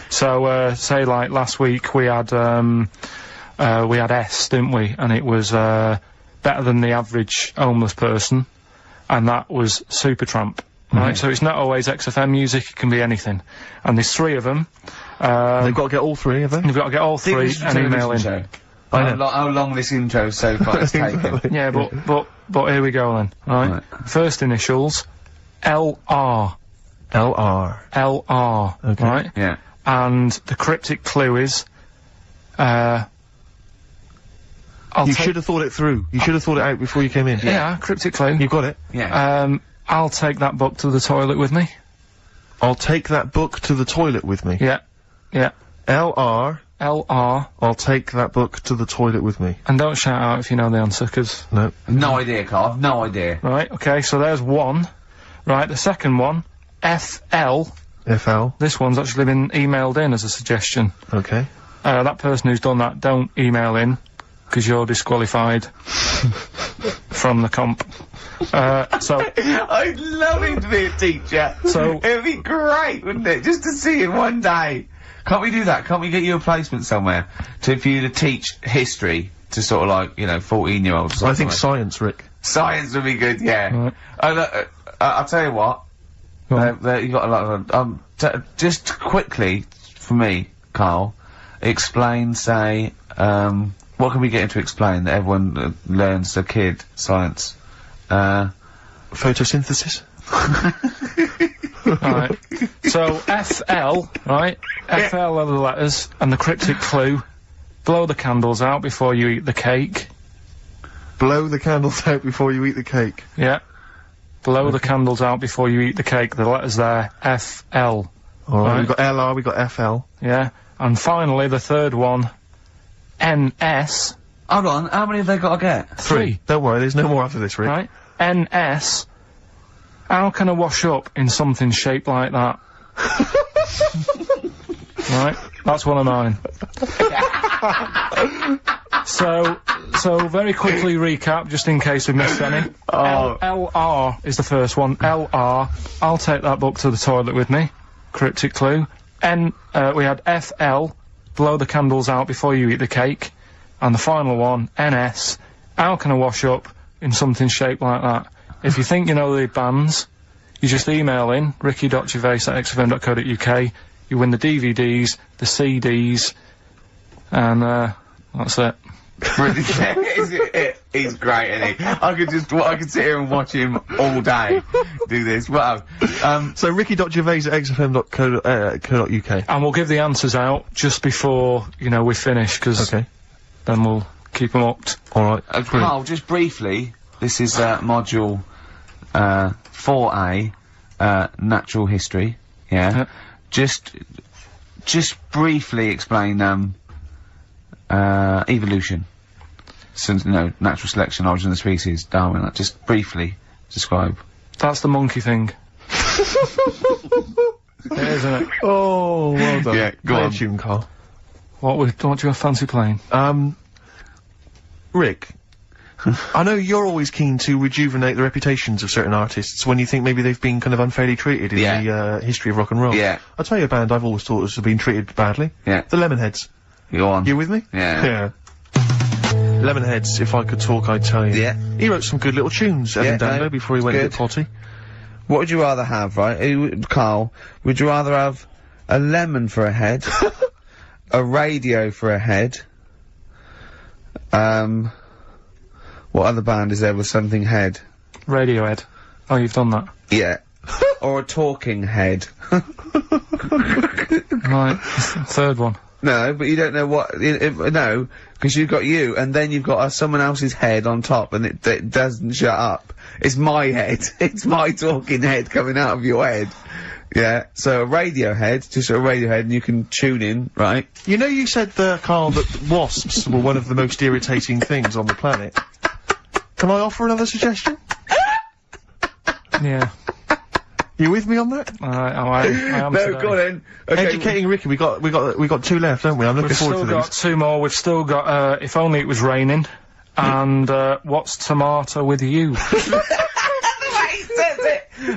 So, say like last week we had S, didn't we? And it was better than the average homeless person, and that was Supertramp, right? So it's not always XFM music; it can be anything. And there's 3 of them. They've got to get all 3 of them. You've got to get all 3 and email in. How long this intro so far has taken. Yeah, but here we go then, right? First initials, LR. LR. LR, Okay. right? Yeah. And the cryptic clue is, You should have thought it through. You should have thought it out before you came in. Yeah, cryptic clue. You've got it. Yeah. I'll take that book to the toilet with me. I'll take that book to the toilet with me. Yeah. LR. LR. I'll take that book to the toilet with me. And don't shout out if you know the answer, 'cause... No. No idea, Carl. No idea. Right, okay, so there's 1. Right, the second one, FL. FL. This one's actually been emailed in as a suggestion. Okay. That person who's done that, don't email in, 'cause you're disqualified from the comp. So... I'd love him to be a teacher. So- It'd be great, wouldn't it? Just to see him one day. Can't we do that? Can't we get you a placement somewhere for you to teach history to sort of like, you know, 14-year-olds? I think science, Rick. Science would be good, yeah. Right. Oh, look, I'll tell you what. Go on. You got a lot of, just quickly, for me, Carl, explain, say, what can we get him to explain that everyone learns as a kid, science? Photosynthesis? Right. So, FL, right? FL are the letters, and the cryptic clue. Blow the candles out before you eat the cake. Blow the candles out before you eat the cake. Yeah. Blow the candles out before you eat the cake. The letters there, FL. Alright, Right. we've got LR, we've got FL. Yeah. And finally, the third one, NS. Hold on, how many have they got to get? 3. Don't worry, there's no more after this, Rick. Right? NS. How can I wash up in something shaped like that? Right? That's one of mine. So very quickly recap, just in case we missed any. LR is the first one. LR. I'll take that book to the toilet with me. Cryptic clue. We had FL. Blow the candles out before you eat the cake. And the final one, NS. How can I wash up in something shaped like that? If you think you know the bands, you just email in ricky.gervais@xfm.co.uk. You win the DVDs, the CDs, and that's it. He's great, isn't he? I could sit here and watch him all day do this. Wow. So ricky.gervais@xfm.co.uk. And we'll give the answers out just before, you know, we finish, because then we'll keep them up. Alright. Carl, just briefly, this is module 4A, natural history. Yeah. Just briefly explain evolution. So, no, natural selection, origin of the species, Darwin. Just briefly describe. That's the monkey thing. It is, isn't it? Oh, well done. Yeah, go on. Tune, Carl. What do you fancy playing? Rick, I know you're always keen to rejuvenate the reputations of certain artists when you think maybe they've been kind of unfairly treated in the history of rock and roll. Yeah. I'll tell you a band I've always thought has been treated badly. Yeah. The Lemonheads. Go on. You with me? Yeah. Yeah. Lemonheads, if I could talk, I'd tell you. Yeah. He wrote some good little tunes, Evan Dando, before he went to the potty. What would you rather have, right? Carl, would you rather have a lemon for a head, a radio for a head, what other band is there with something head? Radiohead. Oh, you've done that. Yeah. Or a talking head. Right. Third one. No, but you don't know what, no, because you've got you, and then you've got someone else's head on top, and it doesn't shut up. It's my head. It's my talking head coming out of your head. Yeah, so a radio head, just a radio head, and you can tune in, right? You know you said, Carl, that wasps were one of the most irritating things on the planet. Can I offer another suggestion? Yeah. You with me on that? I am No, today. go on then. Okay. Educating Ricky, we got 2 left, don't we? I'm looking We've forward still to got these. 2 more. We've still got, If Only It Was Raining, and, What's Tomato With You?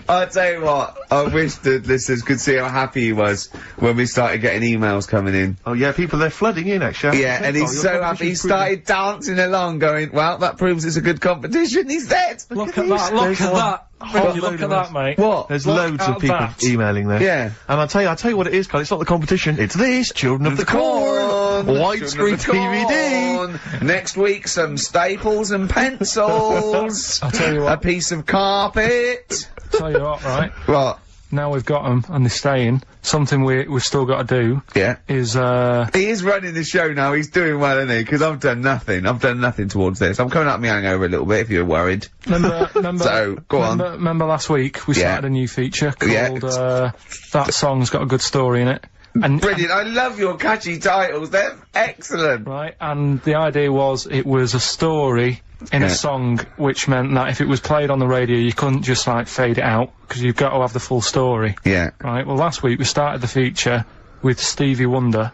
I'll tell you what, I wish the listeners could see how happy he was when we started getting emails coming in. Oh yeah, people, they're flooding in, actually. Yeah, and he's so happy, he started dancing along going, well, that proves it's a good competition, he said! Look at that, look at that! Ricky, look at that, mate. What? There's Look loads of at people that. emailing there. Yeah. And I'll tell you what it is, Carl, it's not the competition, it's this, Children of the Corn! Widescreen DVD! Next week, some staples and pencils! I'll tell you what. A piece of carpet! Tell you what, right? What? Now we've got them, and they're staying, something we've still got to do Yeah. is, He is running the show now, he's doing well, isn't he? Because I've done nothing. I've done nothing towards this. I'm coming up my hangover a little bit, if you're worried. remember, So, go on. Remember last week we Yeah. started a new feature called, Yeah. That Song's Got a Good Story in It. And, Brilliant, I love your catchy titles, they're excellent! right, and the idea was it was a story in Yeah. a song, which meant that if it was played on the radio, you couldn't just, like, fade it out, because you've got to have the full story. Yeah. Right, well, last week we started the feature with Stevie Wonder,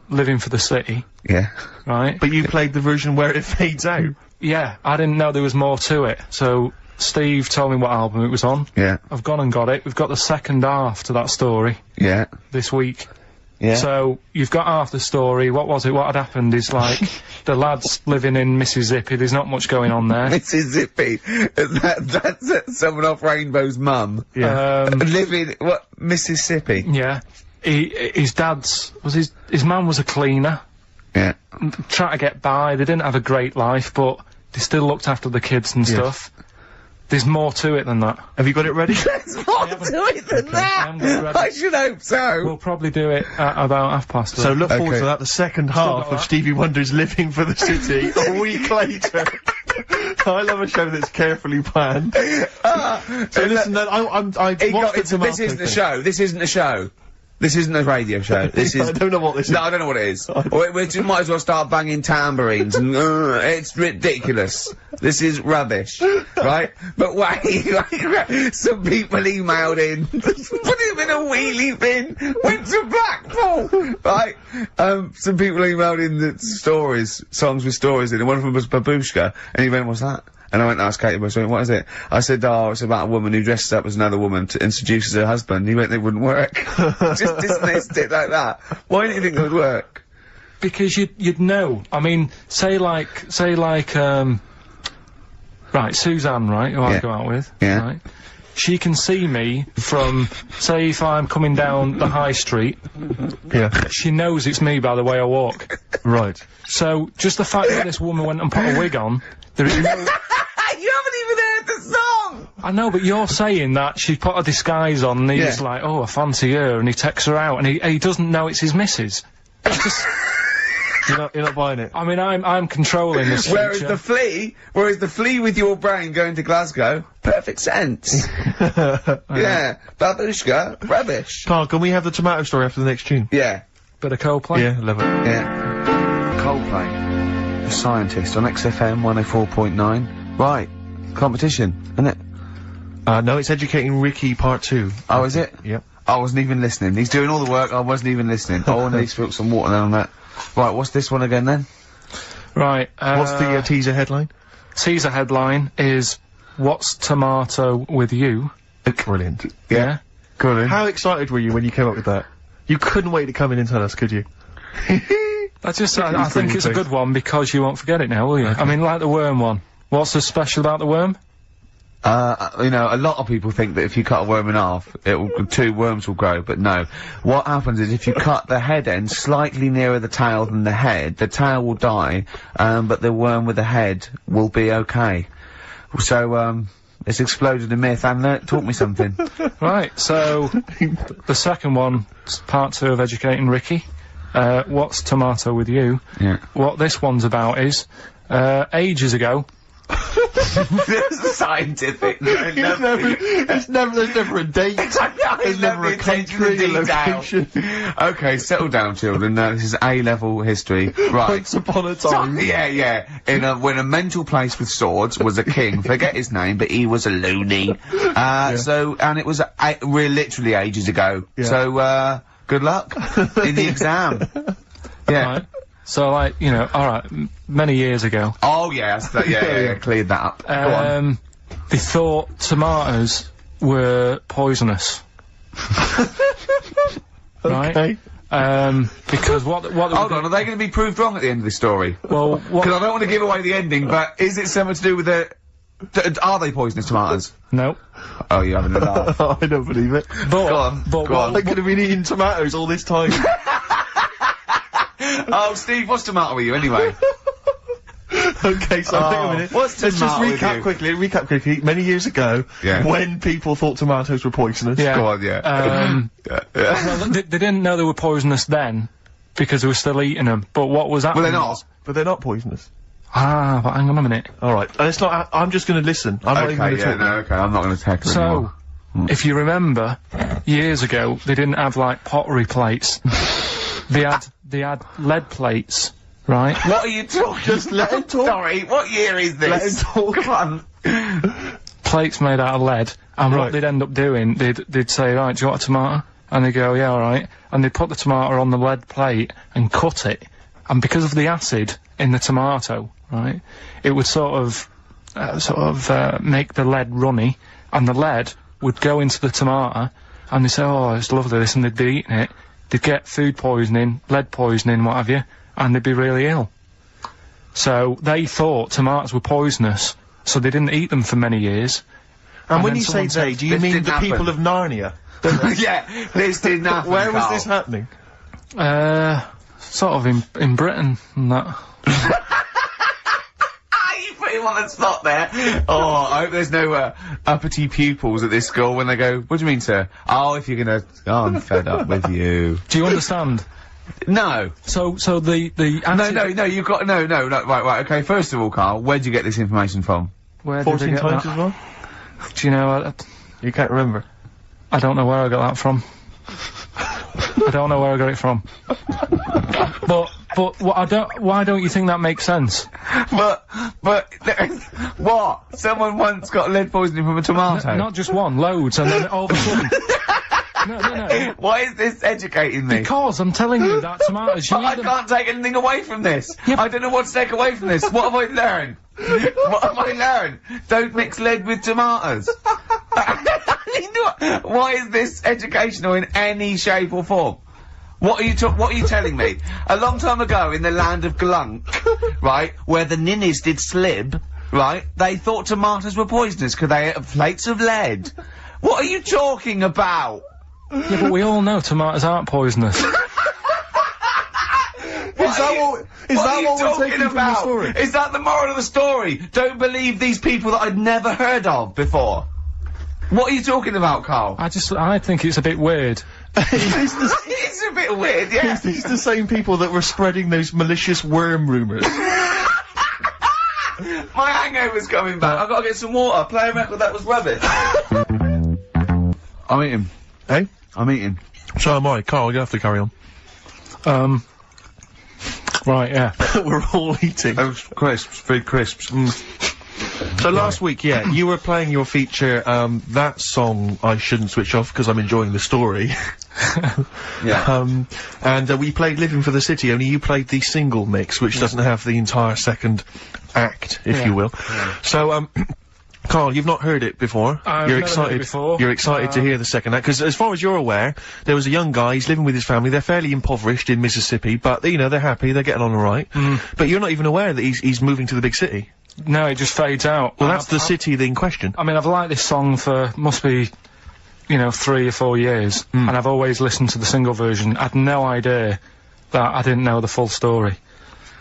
Living for the City, Yeah. right? But you played the version where it fades out. Yeah, I didn't know there was more to it, so Steve told me what album it was on. Yeah. I've gone and got it. We've got the second half to that story Yeah. this week. Yeah. So, you've got half the story. What was it? What had happened is, like, the lad's living in Mississippi. There's not much going on there. Mississippi. That's someone off Rainbow's mum. Yeah. Living, what, Mississippi? Yeah. His man was a cleaner. Yeah. Trying to get by. They didn't have a great life, but they still looked after the kids and stuff. There's more to it than that. Have you got it ready? There's more to it than that! I should hope so! We'll probably do it at about 11:30. So look forward to that, the second half of Stevie Wonder's Living for the City, a week later. I love a show that's carefully planned. So listen, this isn't a show. This isn't a show. This isn't a radio show. This is. I don't know what this is. No, I don't know what it is. We might as well start banging tambourines and it's ridiculous. This is rubbish, right? But wait, some people emailed in, put him in a wheelie bin, went to Blackpool, right? Some people emailed in the songs with stories in, and one of them was Babushka, and he went, "What's that?" And I went to ask Katie Bush, what is it? I said, oh, it's about a woman who dresses up as another woman and seduces her husband. He went, it wouldn't work. Just dismissed it like that. Why do you think it would work? Because you'd know. I mean, say like, right, Suzanne, right, who I go out with, right? She can see me from, say, if I'm coming down the high street. Yeah. She knows it's me by the way I walk. Right. So, just the fact that this woman went and put a wig on, there is no... You haven't even heard the song! I know, but you're saying that she put a disguise on and he's like, oh, I fancy her, and he takes her out, and he doesn't know it's his missus. It's just... You're not buying it. I mean, I'm controlling this Whereas the flea with your brain going to Glasgow, perfect sense. Yeah. Babushka, rubbish. Karl, can we have the tomato story after the next tune? Yeah. Bit of Coldplay? Yeah, love it. Yeah. Coldplay. The Scientist on XFM 104.9. Right. Competition, isn't it? No, it's Educating Ricky Part 2. Oh, is it? Yep. I wasn't even listening. He's doing all the work, I wasn't even listening. Oh, and he's spilled some water then on that. Right, what's this one again then? Right, what's the teaser headline? Teaser headline is, What's Tomato with You? Brilliant. Yeah? Go on. How excited were you when you came up with that? You couldn't wait to come in and tell us, could you? I think it's a good one because you won't forget it now, will you? Okay. I mean, like the worm one. What's so special about the worm? You know, a lot of people think that if you cut a worm in half, two worms will grow, but no. What happens is if you cut the head end slightly nearer the tail than the head, the tail will die, but the worm with the head will be okay. So, it's exploded a myth and taught me something. Right, so, the second one, part 2 of Educating Ricky. What's Tomato with You? Yeah. What this one's about is, ages ago, Scientific. There's never a date. There's never a country, a location. Okay, settle down, children. This is A-level history. Right. Once upon a time. Yeah. When a mental place with swords was a king. Forget his name, but he was a loony. So, and it was literally ages ago. Yeah. So, good luck in the exam. Yeah. Right. So, like, you know, alright, many years ago. Oh, yeah, cleared that up. Go on. They thought tomatoes were poisonous. Right? Okay. Because what Hold on, are they going to be proved wrong at the end of this story? Well, because I don't want to give away the ending, but is it something to do with are they poisonous tomatoes? No. Oh, you're having a laugh. I don't believe it. Go on. They could have been eating tomatoes all this time. Oh, Steve, what's tomato with you anyway? Okay, so hang on a minute. Let's just recap quickly. Many years ago, when people thought tomatoes were poisonous. Yeah. Go on, Well, they didn't know they were poisonous then, because they were still eating them. But what was happening? Well, they're not. But they're not poisonous. Ah, but hang on a minute. Alright, it's not. I'm just going to listen. I'm not even going to talk. Okay, I'm not going to tackle anymore. So, if you remember, years ago, they didn't have, like, pottery plates. They had lead plates, right? What are you talking? Just let him talk. Sorry, what year is this? Let him talk. Come on. Plates made out of lead, and what they'd end up doing, they'd say, right, do you want a tomato? And they'd go, yeah, alright. And they'd put the tomato on the lead plate and cut it. And because of the acid in the tomato, right, it would sort of make the lead runny, and the lead would go into the tomato, and they'd say, oh, it's lovely, this, and they'd be eating it. they'd get food poisoning, lead poisoning, what have you, and they'd be really ill. So they thought tomatoes were poisonous, so they didn't eat them for many years. And when then you say someone they, said, do you "This mean didn't the happen." people of Narnia? Yeah, this didn't happen, Where was Karl. this happening? Sort of in Britain and that. You put him on the spot there. Oh, I hope there's no uppity pupils at this school when they go, "What do you mean, sir?" "Oh, if you're gonna..." "Oh, I'm fed up with you." Do you understand? No. So the No, you've got... No, right, okay, first of all, Karl, where'd you get this information from? Where did 14 I get times that? as well? Do you know? You can't remember. I don't know where I got that from. I don't know where I got it from. But why don't you think that makes sense? But, what? Someone once got lead poisoning from a tomato? Not just one, loads, and then all of a sudden... No. Why is this educating me? Because I'm telling you that tomatoes, you But I eat them... can't take anything away from this. Yeah, I don't know what to take away from this. What have I learned? What have I learned? Don't mix lead with tomatoes. Why is this educational in any shape or form? What are you telling me? A long time ago in the land of Glunk, right, where the ninnies did slib, right, they thought tomatoes were poisonous because they ate plates of lead. What are you talking about? Yeah, but we all know tomatoes aren't poisonous. Is that what we're taking from the story? Is that the moral of the story? Don't believe these people that I'd never heard of before. What are you talking about, Karl? I think it's a bit weird. It's a bit weird, yeah. It's the same people that were spreading those malicious worm rumours. My hangover's coming back. I've got to get some water. Play a record that was rubbish. I'm eating. Hey? I'm eating. So am I. Karl, you have to carry on. Right, yeah. We're all eating. Crisps, food crisps. So last week, yeah, you were playing your feature, that song I shouldn't switch off because I'm enjoying the story. Yeah. And we played Living for the City, only you played the single mix, which doesn't have the entire second act, if you will. Yeah. So, Karl, you've not heard it before. I've You're never excited. heard it before. You're excited to hear the second act because, as far as you're aware, there was a young guy. He's living with his family. They're fairly impoverished in Mississippi, but you know they're happy. They're getting on all right. But you're not even aware that he's moving to the big city. No, it just fades out. Well, that's the city in question. I mean, I've liked this song for, must be, 3 or 4 years, and I've always listened to the single version. I had no idea that I didn't know the full story.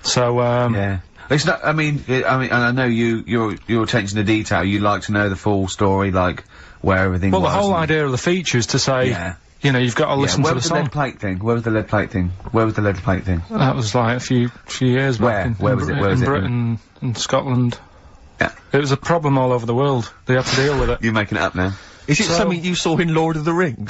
So, yeah. It's not, I mean, and I know your attention to detail, you like to know the full story, like, where everything was. Well, the whole idea of the feature is to say, you've got to listen to the song. Where was the lead plate thing? Where was the lead plate thing? Where was the lead plate thing? That was like a few years back. Where was it? Where was in it? Britain and Scotland. Yeah. It was a problem all over the world. They had to deal with it. You're making it up now. Is it something you saw in Lord of the Rings?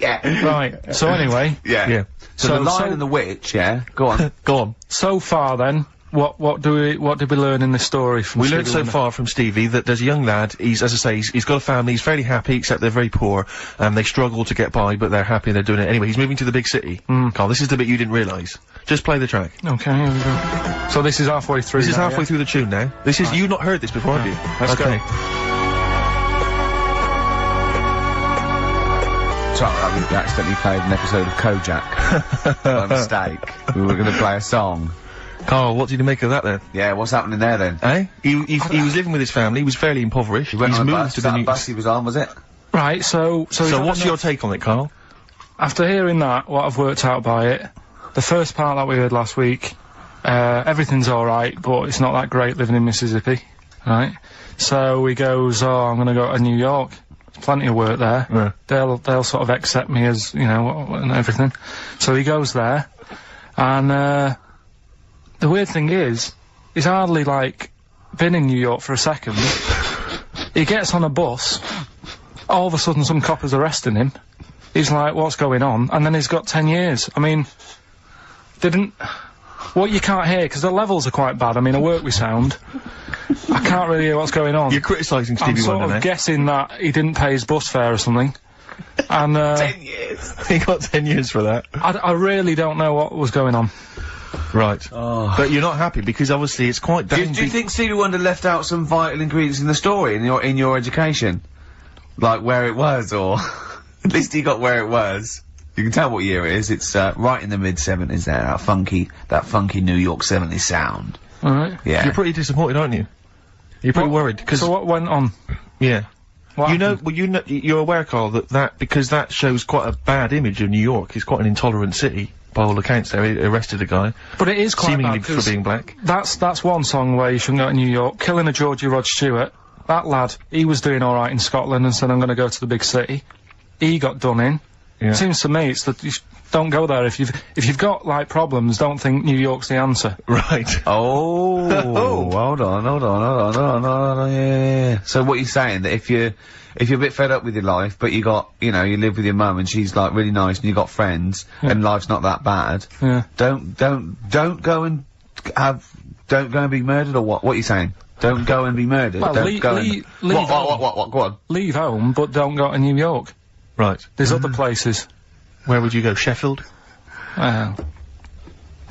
Yeah. Right. So anyway. Yeah. So the Lion and the Witch, yeah? Go on. Go on. So far then, what did we learn in this story from We Stevie learned so Wonder? far from Stevie that there's a young lad, as I say, he's got a family, he's fairly happy, except they're very poor, and they struggle to get by, but they're happy and they're doing it anyway. He's moving to the big city. Karl, this is the bit you didn't realise. Just play the track. Okay, here we go. So this is halfway through. This is now, halfway yeah? through the tune now. This is, you've not heard this before, have you? Let's go. Sorry, we accidentally played an episode of Kojak. By mistake. We were going to play a song. Karl, what did you make of that then? Yeah, what's happening there then? Eh? He was living with his family, he was fairly impoverished. He went He's on a moved bus. to the That new... bus he was on, was it? Right, so what's your take on it, Karl? After hearing that, what I've worked out by it, the first part that we heard last week, everything's alright, but it's not that great living in Mississippi, right? So he goes, I'm gonna go to New York. There's plenty of work there. Yeah. They'll sort of accept me as, and everything. So he goes there, and, the weird thing is, he's hardly, been in New York for a second. He gets on a bus, all of a sudden some cop is arresting him. He's like, what's going on? And then he's got 10 years. I mean, what you can't hear, because the levels are quite bad. I mean, I work with sound. I can't really hear what's going on. You're criticising Stevie I'm Wonder, sort then? of guessing that he didn't pay his bus fare or something. And, 10 years. He got 10 years for that. I really don't know what was going on. Right. But you're not happy, because obviously it's quite Do you think Stevie Wonder left out some vital ingredients in the story, in your education? Like where it was, or... At least he got where it was. You can tell what year it is. It's right in the mid-70s there. That funky New York 70s sound. All right. Yeah. You're pretty disappointed, aren't you? You're pretty worried because. So what went on? Yeah. What You know, happened? well, you're aware, Carl, that because that shows quite a bad image of New York. It's quite an intolerant city, by all accounts. They arrested a guy, But it is quite seemingly bad, for 'cause being black. That's one song where you shouldn't go to New York. Killing a Georgie Rod Stewart. That lad, he was doing all right in Scotland and said, I'm going to go to the big city. He got done in. Yeah. Seems to me it's that you don't go there if you've got like problems. Don't think New York's the answer. Right. Oh, hold on, yeah. So what you're saying, that if you're a bit fed up with your life, but you live with your mum and she's like really nice and you got friends and life's not that bad, Yeah. don't go and be murdered, or what? What are you saying? Don't go and be murdered. Well, don't leave go and... home. What? Go on. Leave home, but don't go to New York. Right. There's other places. Where would you go? Sheffield? Don't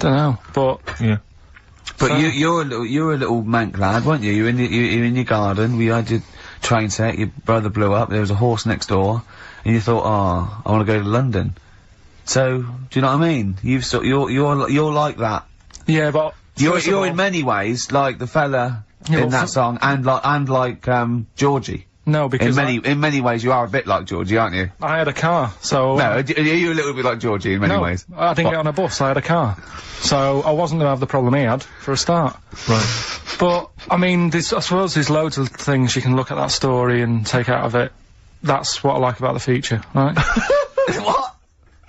know, but Yeah. But So- you're a little mank lad, weren't you? You're in your garden. We had your train set. Your brother blew up. There was a horse next door, and you thought, oh, I want to go to London. So, do you know what I mean? You're like that. yeah, but You're first of all- in many ways like the fella Yeah, in but that song, and like Georgie. no, because In many ways, you are a bit like Georgie, aren't you? I had a car, so No, are you a little bit like Georgie in many no, ways? I didn't What? get on a bus. I had a car, so I wasn't going to have the problem he had for a start. Right. But I mean, I suppose there's loads of things you can look at that story and take out of it. That's what I like about the feature, right? What?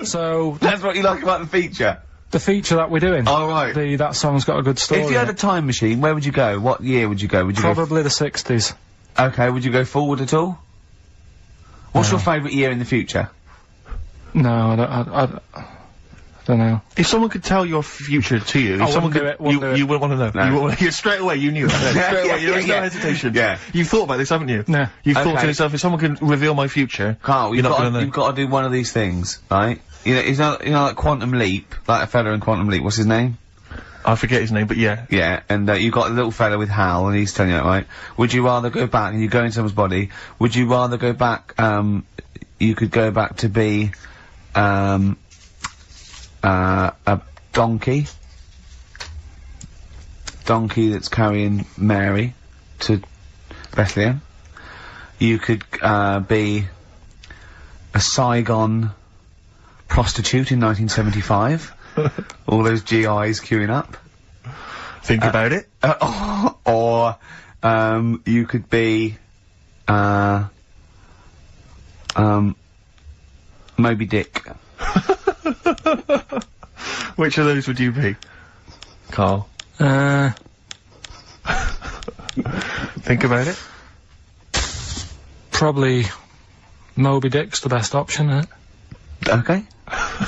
So That's what you like about the feature? the feature that we're doing. Oh, right. That song's got a good story. If you had in a it. time machine, where would you go? What year would you go? Would you Probably the 60s. go... Okay, would you go forward at all? What's your favourite year in the future? No, I don't know. If someone could tell your future to you, I if someone wouldn't could, do it, wouldn't do it. you wouldn't want to know. No. You wouldn't, you straight away, you knew it. Straight away, there was no yeah. hesitation. Yeah. You've thought about this, haven't you? No. You've thought to Okay. yourself, if someone can reveal my future, Carl, you're not gonna know. you've got to do one of these things, right? You know, like Quantum Leap, like a fella in Quantum Leap, what's his name? I forget his name, but yeah. Yeah, and you've got a little fella with Hal, and he's telling you that, right? Would you rather go back, and you go into someone's body, would you rather go back, you could go back to be, a donkey that's carrying Mary to Bethlehem. You could, be a Saigon prostitute in 1975. All those GIs queuing up. Think about it. Or, you could be, Moby Dick. Which of those would you be, Carl? Think about it. Probably Moby Dick's the best option, isn't it? Okay.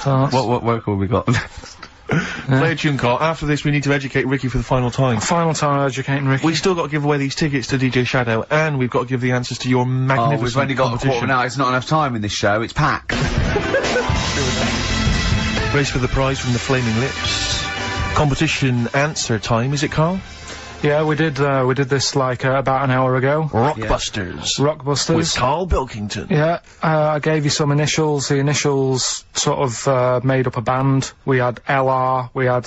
So that's What work have we got? Play a tune, Carl. After this, we need to educate Ricky for the final time. final time educating Ricky. We still got to give away these tickets to DJ Shadow, and we've got to give the answers to your Oh, magnificent we've only got a quarter of competition. an hour. It's not enough time in this show. It's packed. Race for the prize from the Flaming Lips. Competition answer time, is it, Carl? Yeah, we did this like about an hour ago. Rockbusters. Rockbusters. With Karl Pilkington. Yeah, I gave you some initials. The initials sort of made up a band. We had LR, we had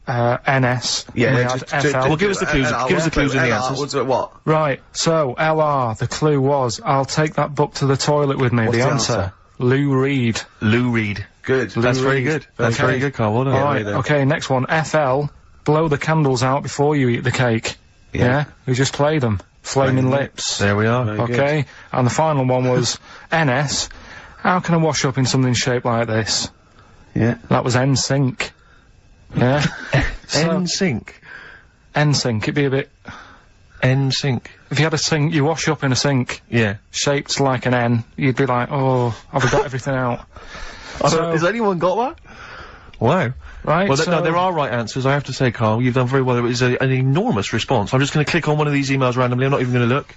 NS, and we had FL. Well, give us the clues. Give us the clues and the answers. What's it, what? Right, so LR, the clue was, I'll take that book to the toilet with me. What's The the answer, answer? Lou Reed. Lou Reed. Good. That's very good. That's Okay. very good, Carl. Well done. Alright, okay, next one, FL, blow the candles out before you eat the cake. Yeah, we just play them. Flaming Lips. There we are. Okay, and the final one was NS, how can I wash up in something shaped like this? Yeah. That was NSYNC. Yeah. NSYNC. NSYNC, it'd be a bit... NSYNC. If you had a sink, you wash up in a sink, Yeah. shaped like an N, you'd be like, oh, have I got everything out? So- Has anyone got that? Wow. Right, Well, so... no, there are right answers, I have to say, Carl. You've done very well. It was an enormous response. I'm just going to click on one of these emails randomly. I'm not even going to look.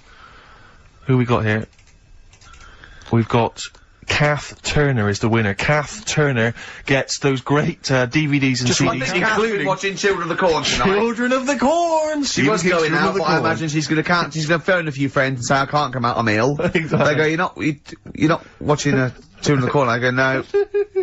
Who we got here? We've got Kath Turner is the winner. Kath Turner gets those great DVDs and CDs, including watching Children of the Corn tonight. Children of the Corn. She was going out, but I imagine she's gonna phone a few friends and say I can't come out, I'm ill. Exactly. They go, you're not watching a Two in the corner. I go, no.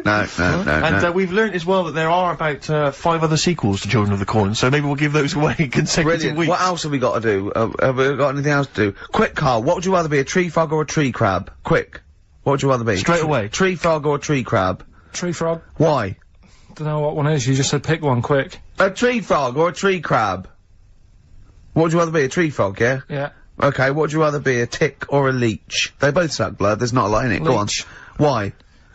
No. And we've learnt as well that there are about 5 other sequels to Children of the Corn, so maybe we'll give those away in consecutive Brilliant. weeks. What else have we got to do? Have we got anything else to do? Quick, Carl, what would you rather be, a tree frog or a tree crab? Quick. What would you rather be? Straight away. Tree frog or a tree crab? Tree frog. Why? Don't know what one is. You just said pick one quick. A tree frog or a tree crab? What would you rather be, a tree frog, yeah? Yeah. Okay, what would you rather be, a tick or a leech? They both suck blood, there's not a lot in it, go on. Leech. Why?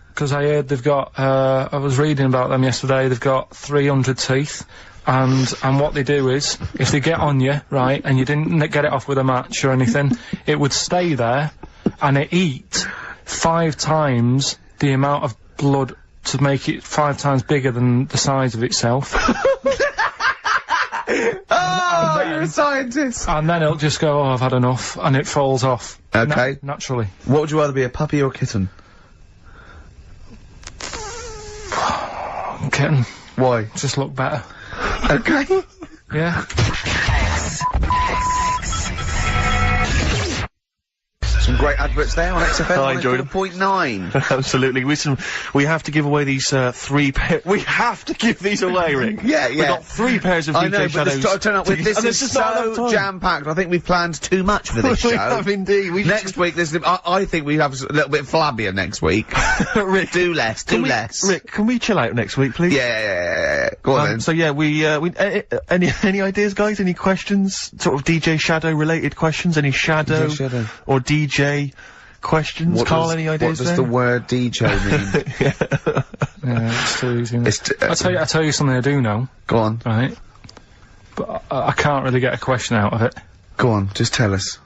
Because I heard they've got, I was reading about them yesterday, they've got 300 teeth, and what they do is, if they get on you, right, and you didn't get it off with a match or anything, it would stay there, and it eat 5 times the amount of blood to make it 5 times bigger than the size of itself. Oh, you're a scientist! And then it'll just go, oh, I've had enough, and it falls off. Okay. Naturally. What would you rather be, a puppy or a kitten? Kitten. Why? Just look better. Okay. Yeah. Some great adverts there on XFM. I enjoyed them. 104.9. Absolutely. Listen, we have to give away these 3 pairs. We have to give these away, Rick. Yeah. We've got 3 pairs of DJ I know, but Shadows. this turn up with this and is there's just not enough so time. jam-packed. I think we've planned too much for this show. We have indeed. Next week, there's. I think we have a little bit flabbier next week. Rick, do less. Rick, can we chill out next week, please? Yeah. Go on then. So yeah, any ideas, guys? Any questions? Sort of DJ Shadow related questions? Any Shadow, or DJ questions? Carl, any ideas? What does the word DJ mean? Yeah, it's too easy. I'll tell you something I do know. Go on. Right. But I can't really get a question out of it. Go on, just tell us.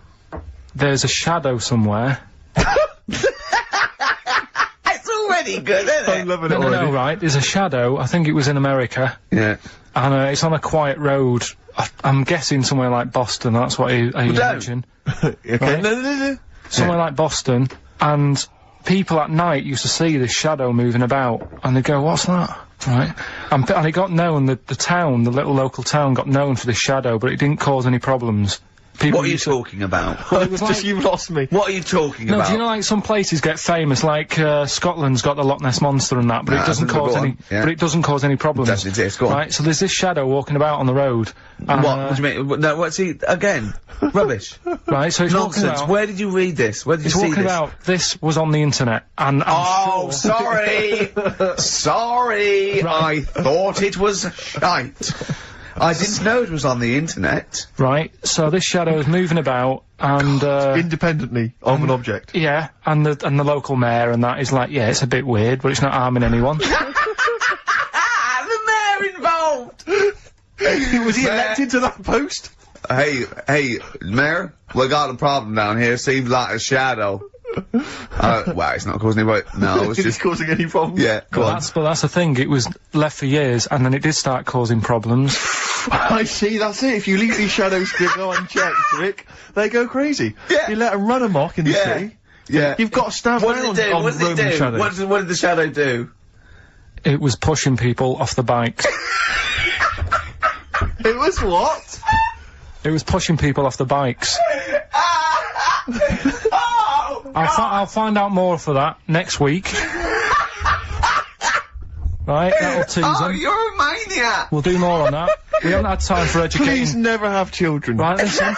There's a shadow somewhere. It's already good, isn't it? I'm loving it already. No, right. There's a shadow, I think it was in America. Yeah. And it's on a quiet road. I'm guessing somewhere like Boston, that's what I imagine. Okay. Right? No. Somewhere like Boston, and people at night used to see this shadow moving about, and they go, what's that? Right? And it got known, the town, the little local town got known for this shadow, but it didn't cause any problems. People What are you talking about? Well, it was like, You've lost me. What are you talking about? no, do you know, like, some places get famous, like, Scotland's got the Loch Ness Monster and that, but it doesn't cause any, but it doesn't cause any problems. It doesn't exist, go on. Right? So there's this shadow walking about on the road. What do you mean? No, what's he, again? Rubbish. Right, so he's walking Nonsense. about. Where did you read this? Where did you He's see walking this? about, this was on the internet, and I'm sure. Sorry! Sorry! I thought it was shite. I didn't know it was on the internet. Right, so this shadow is moving about, and, Independently of an object. yeah, and the local mayor and that is like, yeah, it's a bit weird, but it's not harming anyone. The mayor involved! Was he elected to that post? Hey, Mayor, we got a problem down here. Seems like a shadow. Well, it's not causing any. No, it's Is just it causing any problems? Yeah, go on. But that's the thing. It was left for years, and then it did start causing problems. I see, that's it. If you leave these shadows to go unchecked, Rick, they go crazy. Yeah. You let them run amok in the city. Yeah. You've got to stand What down did it do? on What did it Roman do? shadows. What did the shadow do? It was pushing people off the bikes. It was what? It was pushing people off the bikes. I'll find out more for that next week. Right, that'll tease Oh, him. you're a maniac! We'll do more on that. We haven't had time for educating. Please never have children. Right, listen.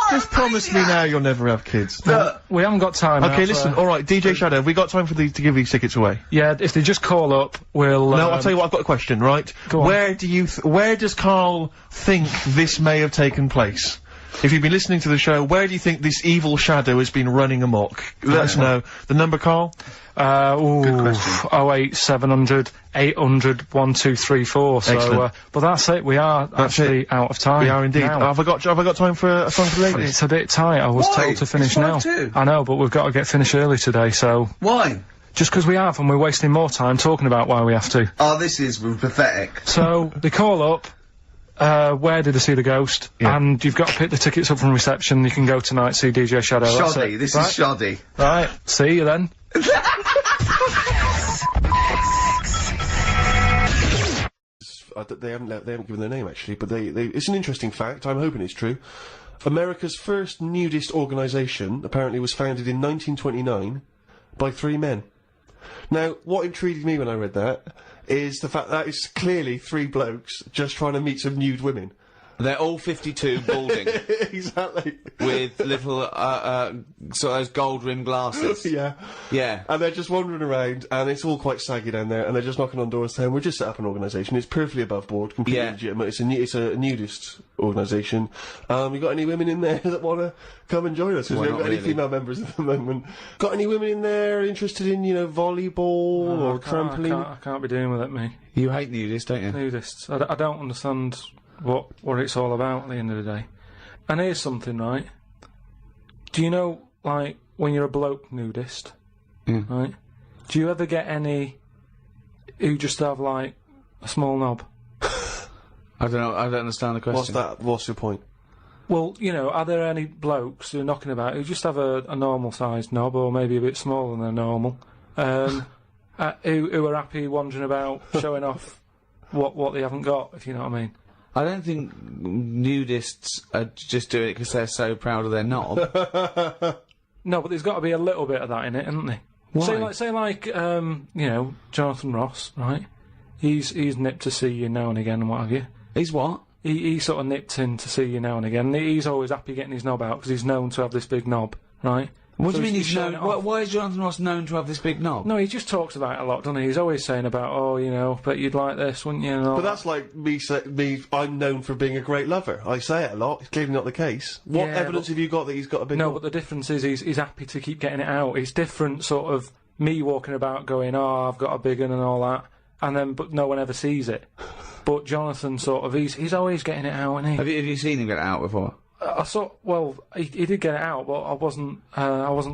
Just promise me now you'll never have kids. We haven't got time. Okay, now, listen, so- alright, DJ Shadow, have we got time for to give these tickets away? Yeah, if they just call up, we'll. No, I'll tell you what, I've got a question, right? Go on. Where does Karl think this may have taken place? If you've been listening to the show, where do you think this evil shadow has been running amok? Let us know. The number, Karl? Good question. 08700 800 1234. So, Excellent. but that's it. We are actually out of time. We are indeed. now. Have I got time for a song for the ladies? It's a bit tight. I was Why? told to finish It's now. 5:02. I know, but we've got to get finished early today. So Why? just because we have, and we're wasting more time talking about why we have to. Oh, this is pathetic. So they call up. Where did I see the ghost? Yeah. And you've got to pick the tickets up from reception. You can go tonight, see DJ Shadow. That's Shoddy. it. This Right? is shoddy. Right. See you then. They haven't given their name actually, but it's an interesting fact. I'm hoping it's true. America's first nudist organisation apparently was founded in 1929 by 3 men. Now, what intrigued me when I read that is the fact that it's clearly 3 blokes just trying to meet some nude women. They're all 52 balding. Exactly. With little, sort of those gold-rimmed glasses. Yeah. Yeah. And they're just wandering around, and it's all quite saggy down there, and they're just knocking on doors saying, we're just set up an organisation, it's perfectly above board, completely Yeah. legitimate, it's a nudist organisation. You got any women in there that want to come and join us? 'Cause we haven't not got any really. female members at the moment. Got any women in there interested in, you know, volleyball or trampoline? I can't be doing with it, me. You hate nudists, don't you? Nudists. I don't understand what it's all about at the end of the day. And here's something, right? Do you know, like, when you're a bloke nudist, right? Do you ever get any who just have, like, a small knob? I don't know, I don't understand the question. What's that? What's your point? Well, you know, are there any blokes who are knocking about who just have a normal-sized knob, or maybe a bit smaller than normal, who are happy wandering about showing off what they haven't got, if you know what I mean? I don't think nudists are just doing it because they're so proud of their knob. No, but there's got to be a little bit of that in it, isn't there? Why? Say like, you know, Jonathan Ross, right? He's nipped to see you now and again and what have you. He's what? He sort of nipped in to see you now and again. He's always happy getting his knob out because he's known to have this big knob, right? What So do you mean he's showing known? it off. Why is Jonathan Ross known to have this big knob? No, he just talks about it a lot, doesn't he? He's always saying about, oh, you know, but you'd like this, wouldn't you? And all But that. that's like I'm known for being a great lover. I say it a lot, it's clearly not the case. What Yeah, evidence but- have you got that he's got a big No, knob? but the difference is he's happy to keep getting it out. It's different, sort of, me walking about going, oh, I've got a big one and all that, and then, but no one ever sees it. But Jonathan, sort of, he's always getting it out, isn't he? Have you seen him get it out before? I saw, well, he did get it out, but I wasn't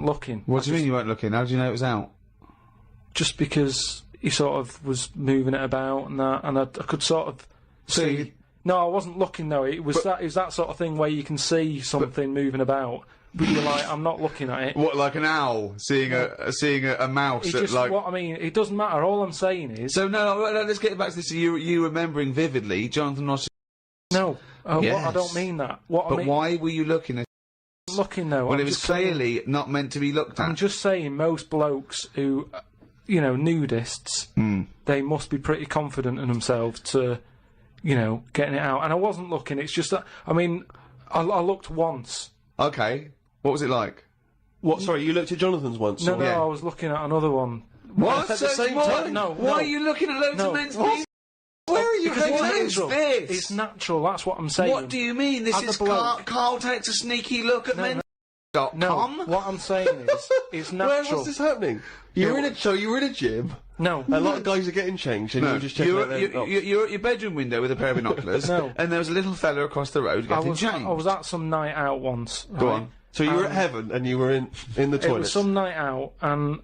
looking. What do you mean you weren't looking? How do you know it was out? Just because he sort of was moving it about and that, and I could sort of see. No, I wasn't looking though. It was that sort of thing where you can see something moving about, but you're like, I'm not looking at it. What, like an owl seeing a mouse? It That, just, like... what I mean, it doesn't matter. All I'm saying is, So no, let's get back to this. You remembering vividly Jonathan Ross? no. Yes. I don't mean that. What I But mean, why were you looking at? looking though? Well, I'm it was just saying- clearly not meant to be looked at. I'm just saying, most blokes who, you know, nudists, they must be pretty confident in themselves to, you know, getting it out. And I wasn't looking. It's just that, I mean, I looked once. Okay, what was it like? What? Sorry, you looked at Jonathan's once? No, or- no, Yeah. I was looking at another one. What? At the same time? No, Why no. are you looking at loads No. of men's What? penis? Where are you Because it's going with natural. this? It's natural. That's what I'm saying. What do you mean? This As a is bloke- Carl takes a sneaky look at No, men. No, what I'm saying is, it's Where natural. was this happening? You were in a gym. No, A lot of guys are getting changed, and you were just checking you out were, their knobs. you're at your bedroom window with a pair of binoculars, No. and there was a little fella across the road I getting was changed. at some night out once. Go right? on. So you were at heaven, and you were in the It toilet. was some night out, and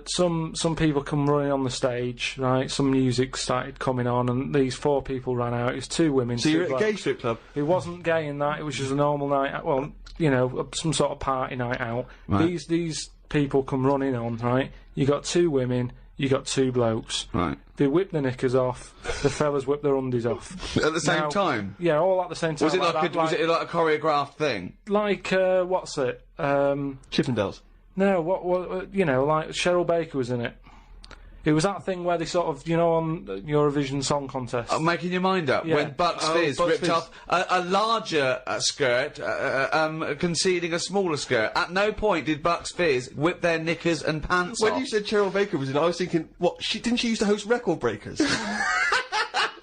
some people come running on the stage, right? Some music started coming on, and these 4 people ran out. It was 2 women. So 2 you're at a blokes. gay strip club. It wasn't gay in that. It was just a normal night out. Well, you know, some sort of party night out. Right. These people come running on, right? You got 2 women. You got 2 blokes. Right. They whip their knickers off. The fellas whip their undies off. At the same Now- time? Yeah, all at the same time. Was it like, that, was it like a choreographed thing? like what's it? Chippendales. No, what you know, like Cheryl Baker was in it. It was that thing where they sort of, you know, on Eurovision Song Contest. Making your mind up Yeah. when Bucks Oh, Fizz Bucks ripped Fizz. off a larger skirt, conceding a smaller skirt. At no point did Bucks Fizz whip their knickers and pants When off. you said Cheryl Baker was in, I was thinking, what? Didn't she used to host Record Breakers?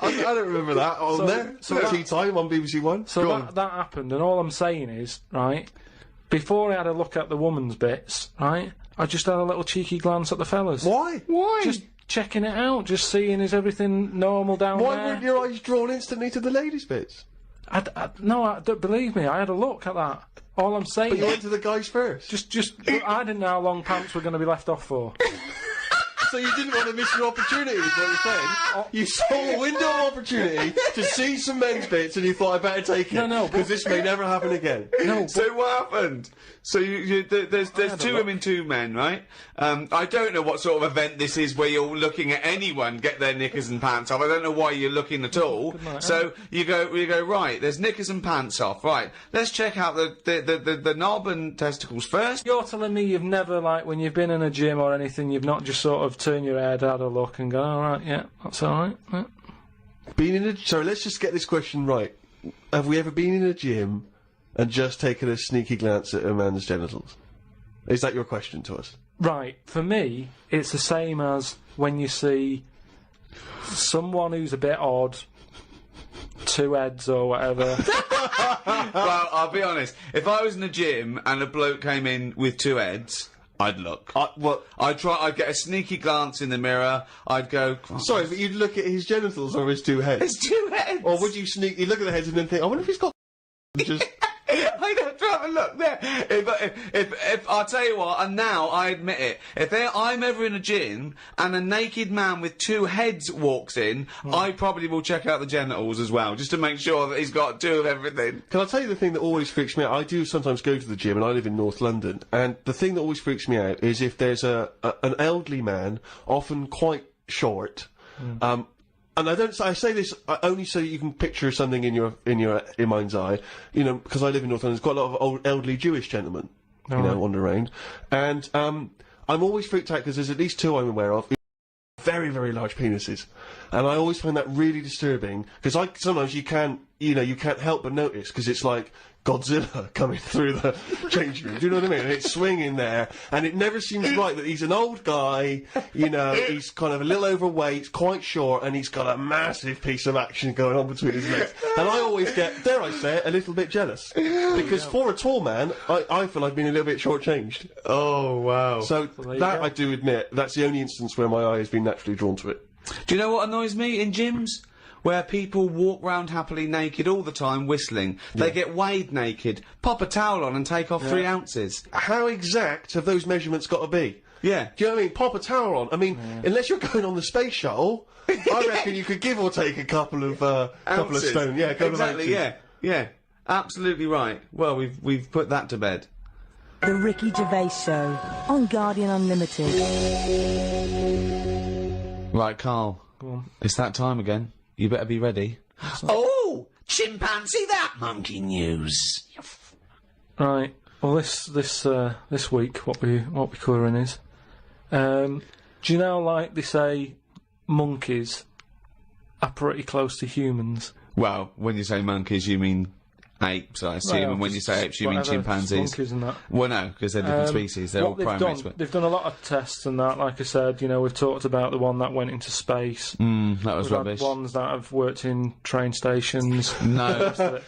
I don't remember that on So- there. so that- Tea Time on BBC One. So Go on. that happened, and all I'm saying is, right, before I had a look at the woman's bits, right, I just had a little cheeky glance at the fellas. Why? Just checking it out, just seeing is everything normal down Why there. weren't your eyes drawn instantly to the ladies' bits? No, don't believe me. I had a look at that. All I'm saying But you is, went to the guys first. just I didn't know how long pants were going to be left off for. So you didn't want to miss your opportunity, is what you're saying? You saw a window of opportunity to see some men's bits, and you thought, I better take it. No, because this may never happen again. No, So what happened? So there's had a 2 look. women, 2 men, right? I don't know what sort of event this is where you're looking at anyone get their knickers and pants off. I don't know why you're looking at all. night, So you go right. There's knickers and pants off. Right. Let's check out the knob and testicles first. You're telling me you've never, like, when you've been in a gym or anything, you've not just sort of turn your head, had a look, and go, all right, yeah, that's all right. Yeah. Been in a... Sorry, let's just get this question right. Have we ever been in a gym and just taken a sneaky glance at a man's genitals? Is that your question to us? Right, for me, it's the same as when you see someone who's a bit odd, 2 heads or whatever. Well, I'll be honest. If I was in a gym and a bloke came in with 2 heads, I'd look. I'd get a sneaky glance in the mirror. I'd go. Sorry, but you'd look at his genitals or his 2 heads? His 2 heads. Or would you sneakily look at the heads and then think, I wonder if he's got... just... I'd have to have a look there. If I'll tell you what, and now I admit it, if I'm ever in a gym and a naked man with 2 heads walks in, I probably will check out the genitals as well, just to make sure that he's got 2 of everything. Can I tell you the thing that always freaks me out? I do sometimes go to the gym, and I live in North London, and the thing that always freaks me out is if there's an elderly man, often quite short, and I say this only so you can picture something in your mind's eye, you know, because I live in North London. There's quite a lot of old elderly Jewish gentlemen, you know, wandering around, and I'm always freaked out because there's at least 2 I'm aware of. Very, very large penises, and I always find that really disturbing because sometimes you can't help but notice because it's like Godzilla coming through the changing room. Do you know what I mean? And it's swinging there, and it never seems right that he's an old guy, you know, he's kind of a little overweight, quite short, and he's got a massive piece of action going on between his legs. And I always get, dare I say it, a little bit jealous. Because for a tall man, I feel I've been a little bit shortchanged. Oh, wow. So that, I do admit, that's the only instance where my eye has been naturally drawn to it. Do you know what annoys me in gyms? Where people walk round happily naked all the time whistling. They get weighed naked, pop a towel on and take off 3 ounces. How exact have those measurements got to be? Yeah. Do you know what I mean? Pop a towel on. I mean, unless you're going on the space shuttle, I reckon you could give or take a couple of stone. Yeah, a couple of ounces. Yeah. Absolutely right. Well, we've put that to bed. The Ricky Gervais Show on Guardian Unlimited. Right, Karl. Go on. It's that time again. You better be ready. Oh! Chimpanzee that monkey news! Right. Well, this week, what we're covering is, do you know, like they say, monkeys are pretty close to humans. Well, when you say monkeys, you mean apes, I assume, and when you say apes, you mean chimpanzees. Monkeys and that. Well, no, because they're different species. They're all primates. They've done a lot of tests and that. Like I said, you know, we've talked about the one that went into space. That was rubbish. Had ones that have worked in train stations. No.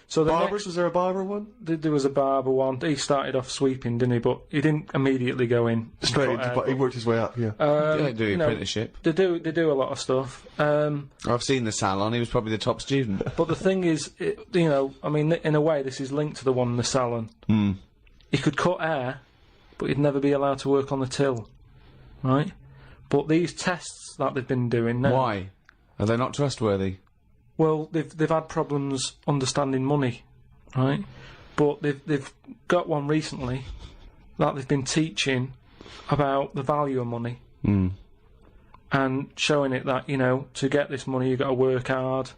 So was there a barber one? There was a barber one. He started off sweeping, didn't he? But he didn't immediately go in straight into. But he worked his way up. Yeah. They do apprenticeship. They do a lot of stuff. I've seen the salon. He was probably the top student. But the thing is, you know, I mean, in a way, this is linked to the one in the salon. He could cut hair, but he'd never be allowed to work on the till, right? But these tests that they've been doing now. Why? Are they not trustworthy? Well, they've had problems understanding money, right? But they've got one recently that they've been teaching about the value of money and showing it that, you know, to get this money you've got to work hard,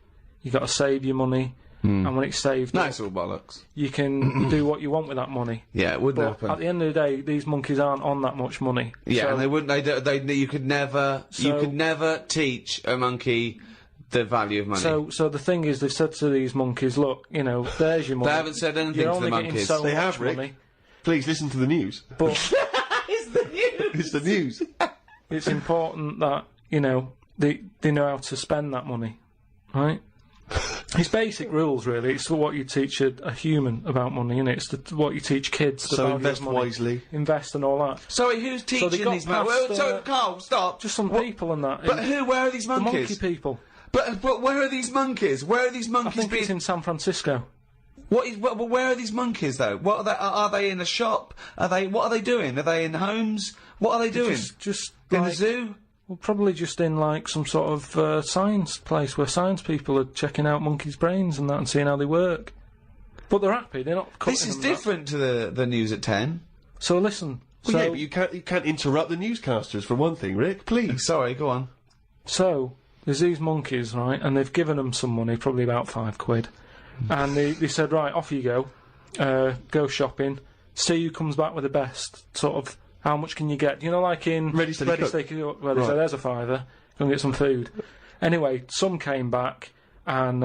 you've got to save your money, and when it's saved, Nice all bollocks. You can do what you want with that money. Yeah, it wouldn't But happen. at the end of the day, these monkeys aren't on that much money. Yeah, So- and they wouldn't. You could never teach a monkey the value of money. So the thing is, they've said to these monkeys, look, you know, there's your money. They haven't said anything You're to the only getting monkeys. so They much have, Rick. money, Please listen to the news. but It's the news. It's the news. it's important that, you know, they know how to spend that money, right? It's basic rules, really. It's what you teach a human about money, and it's what you teach kids. The So value invest of money. wisely. Invest and all that. Sorry, who's they teaching got these monkeys? past, Well, so, Karl, stop. Just some people and that. But where are these the monkey monkeys? people. But where are these monkeys? Where are these I monkeys think being? it's in San Francisco. Where are these monkeys though? What are they? Are they in a shop? What are they doing? Are they in homes? What are they doing? Just in like, the zoo? Well, probably just in like some sort of science place where science people are checking out monkeys' brains and that and seeing how they work. But they're happy. They're not. This is different to the news at 10. So listen. Well, yeah, but you can't interrupt the newscasters for one thing, Rick. Please. Sorry, go on. So there's these monkeys, right, and they've given them some money, probably about £5, and they said, right, off you go, go shopping, see who comes back with the best sort of how much can you get? You know, like in Ready, Steady, Cook. Steady, Cook, where they Right. say, there's a £5, go and get some food. Anyway, some came back, and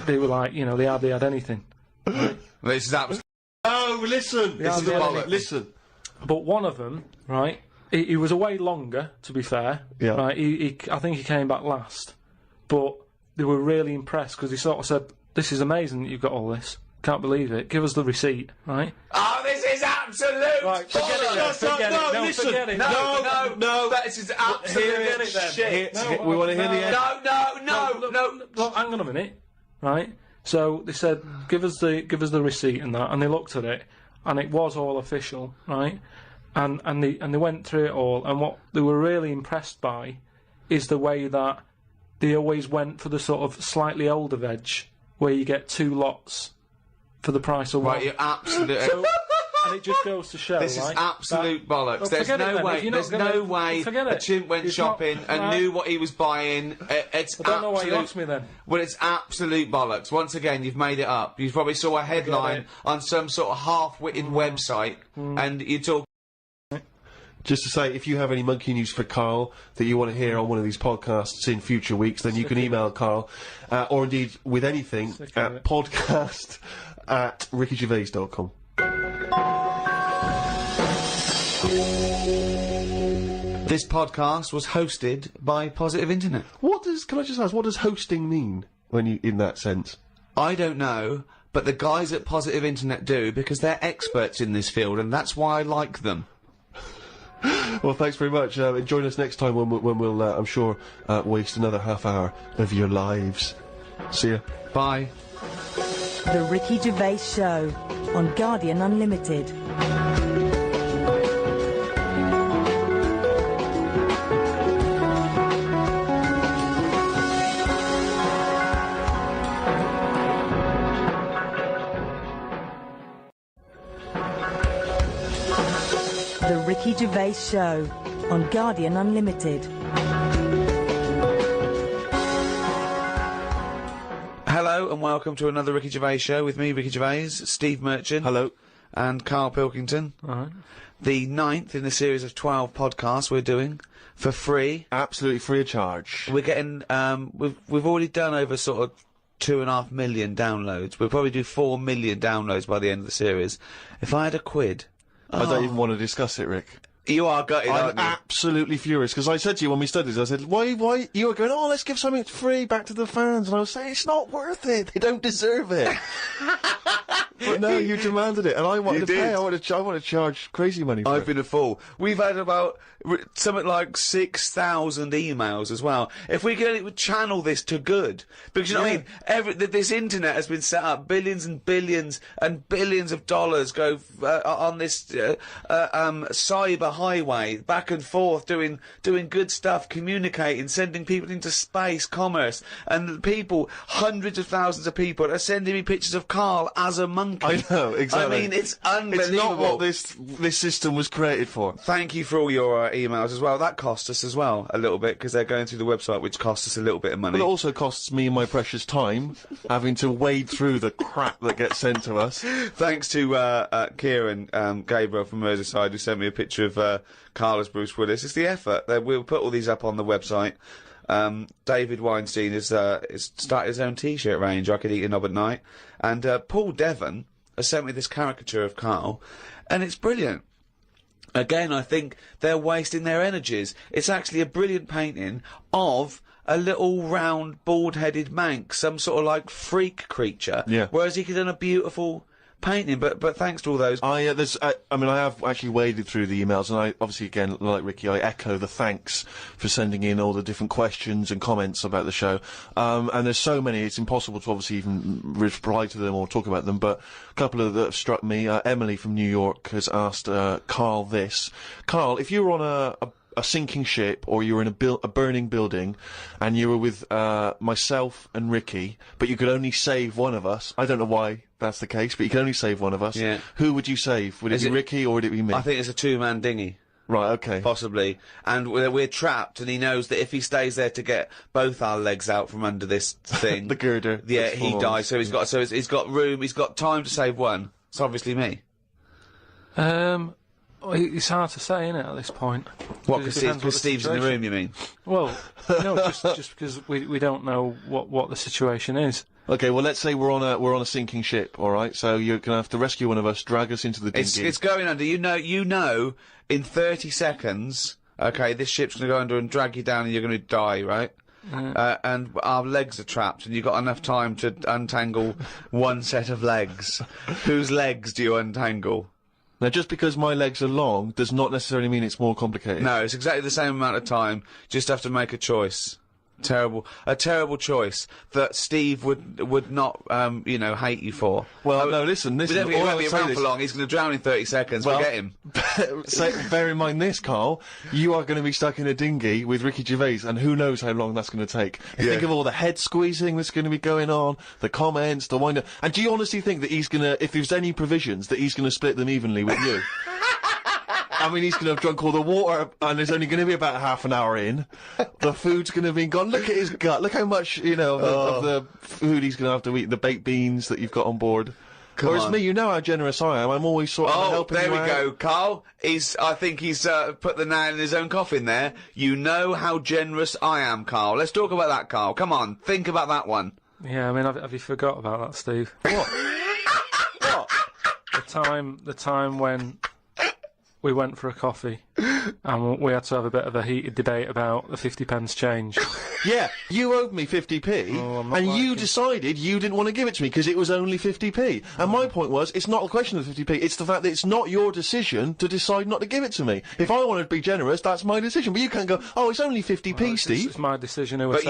they were like, you know, they hardly had anything. This is absolutely. Oh, listen! Yeah, This is yeah, the yeah. listen. But one of them, right, he was away longer, to be fair. Yeah. Right, I think he came back last. But they were really impressed, because he sort of said, this is amazing that you've got all this. Can't believe it. Give us the receipt, right? Oh, this is absolute. Right, forget it then. Forget it. No, listen. forget it. No. This is absolute Forget it then. shit. We want to hear the end. No. Look, hang on a minute, right? So they said, give us the receipt and that, and they looked at it, and it was all official, right? And they went through it all, and what they were really impressed by is the way that they always went for the sort of slightly older veg, where you get 2 lots for the price of one. Right, you're absolute. So, and it just goes to show, This is right, absolute bollocks. Well, There's forget it no then. way. If you're There's not gonna- no way forget a it. chimp went It's not- shopping and right. knew what he was buying. It's I don't know why you absolute- asked me then. Well, it's absolute bollocks. Once again, you've made it up. You probably saw a headline on some sort of half-witted website, and you talk. Just to say, if you have any monkey news for Karl that you want to hear on one of these podcasts in future weeks, then you can email Karl, or indeed with anything, at podcast@rickygervais.com. This podcast was hosted by Positive Internet. Can I just ask, what does hosting mean when you, in that sense? I don't know, but the guys at Positive Internet do, because they're experts in this field, and that's why I like them. Well, thanks very much. Join us next time when we'll I'm sure, waste another half hour of your lives. See ya. Bye. The Ricky Gervais Show on Guardian Unlimited. The Ricky Gervais Show on Guardian Unlimited. Hello and welcome to another Ricky Gervais show with me, Ricky Gervais, Steve Merchant. Hello. And Karl Pilkington. Alright. The 9th in the series of 12 podcasts we're doing for free. Absolutely free of charge. We're getting, we've already done over sort of 2.5 million downloads. We'll probably do 4 million downloads by the end of the series. If I had a quid. I don't even want to discuss it, Rick. You are gutted, I'm aren't you? absolutely furious, because I said to you when we studied this, I said, why, you were going, oh, let's give something free back to the fans, and I was saying, it's not worth it, they don't deserve it. But no, you demanded it, and I wanted to did. pay, I want to charge crazy money for I've it. been a fool. We've had about something like 6,000 emails as well. If we could only channel this to good, because you know what I mean. This internet has been set up. Billions and billions and billions of dollars go on this cyber highway back and forth, doing good stuff, communicating, sending people into space, commerce, and people, hundreds of thousands of people are sending me pictures of Karl as a monkey. I know, exactly. I mean, it's unbelievable. It's not what this system was created for. Thank you for all your emails as well. That cost us as well a little bit, because they're going through the website, which costs us a little bit of money. But it also costs me my precious time, having to wade through the crap that gets sent to us. Thanks to Kieran Gabriel from Merseyside, who sent me a picture of Karl as Bruce Willis. It's the effort. We'll put all these up on the website. David Weinstein has started his own T-shirt range. I could eat a knob at night. And Paul Devon has sent me this caricature of Karl, and it's brilliant. Again, I think they're wasting their energies. It's actually a brilliant painting of a little round, bald-headed Manx, some sort of like freak creature. Yeah. Whereas he could have done a beautiful painting, but thanks to all those. I have actually waded through the emails, and I obviously, again, like Ricky, I echo the thanks for sending in all the different questions and comments about the show. And there's so many, it's impossible to obviously even reply to them or talk about them, but a couple of that have struck me. Emily from New York has asked Karl this. Karl, if you were on a sinking ship, or you were in a burning building, and you were with myself and Ricky, but you could only save one of us. I don't know why that's the case, but you can only save one of us. Yeah. Who would you save? Would it be Ricky, or would it be me? I think it's a two-man dinghy. Right, okay. Possibly. And we're trapped, and he knows that if he stays there to get both our legs out from under this thing... the girder. Yeah, he dies, so he's got room, he's got time to save one. It's obviously me. It's hard to say, isn't it, at this point? What, It depends because Steve's in the situation- room, you mean? Well, no, just because we don't know what the situation is. Okay, well, let's say we're on a sinking ship, all right? So you're gonna have to rescue one of us, drag us into the dinghy. It's going under. You know, in 30 seconds, okay, this ship's gonna go under and drag you down and you're gonna die, right? And our legs are trapped and you've got enough time to untangle one set of legs. Whose legs do you untangle? Now, just because my legs are long does not necessarily mean it's more complicated. No, it's exactly the same amount of time. Just have to make a choice. A terrible choice that Steve would not, hate you for. Well, no, listen. But he won't be around for long. He's going to drown in 30 seconds. Well, Forget him. Bear in mind this, Carl. You are going to be stuck in a dinghy with Ricky Gervais, and who knows how long that's going to take. Think of all the head squeezing that's going to be going on, the comments, the wind up. And do you honestly think that he's going to, if there's any provisions, that he's going to split them evenly with you? I mean, he's going to have drunk all the water, and there's only going to be about half an hour in. The food's going to be gone. Look at his gut. Look how much, of the food he's going to have to eat, the baked beans that you've got on board. Whereas me, you know how generous I am. I'm always sort of helping you out. Oh, there we go, Carl. I think he's put the nail in his own coffin there. You know how generous I am, Carl. Let's talk about that, Carl. Come on, think about that one. Yeah, I mean, have you forgot about that, Steve? What? What? The time when we went for a coffee and we had to have a bit of a heated debate about the 50p change. Yeah, you owed me 50p, and you decided you didn't want to give it to me because it was only 50p. And my point was, it's not a question of 50p, it's the fact that it's not your decision to decide not to give it to me. If I wanted to be generous, that's my decision. But you can't go, oh, it's only 50p, Steve. It's my decision who But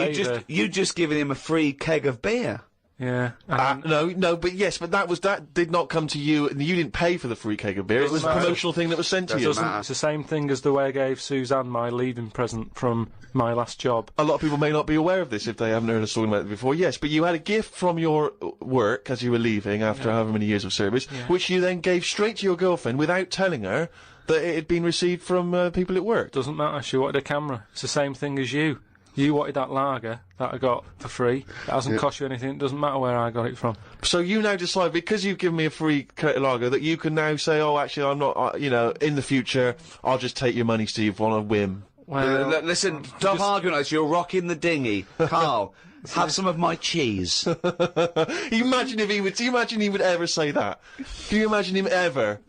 you just given him a free keg of beer. Yeah. No, that did not come to you, and you didn't pay for the free keg of beer. It was a promotional thing that was sent to you. It's the same thing as the way I gave Suzanne my leaving present from my last job. A lot of people may not be aware of this if they haven't heard us talking about it before. Yes, but you had a gift from your work as you were leaving after however many years of service, which you then gave straight to your girlfriend without telling her that it had been received from people at work. Doesn't matter, she wanted a camera. It's the same thing as you. You wanted that lager that I got for free. It hasn't cost you anything. It doesn't matter where I got it from. So you now decide, because you've given me a free crate of lager, that you can now say, oh, actually, I'm not, in the future, I'll just take your money, Steve, on a whim. Well, listen, stop arguing like this. You're rocking the dinghy. Carl, have some of my cheese. Imagine if he would ever say that. Can you imagine him ever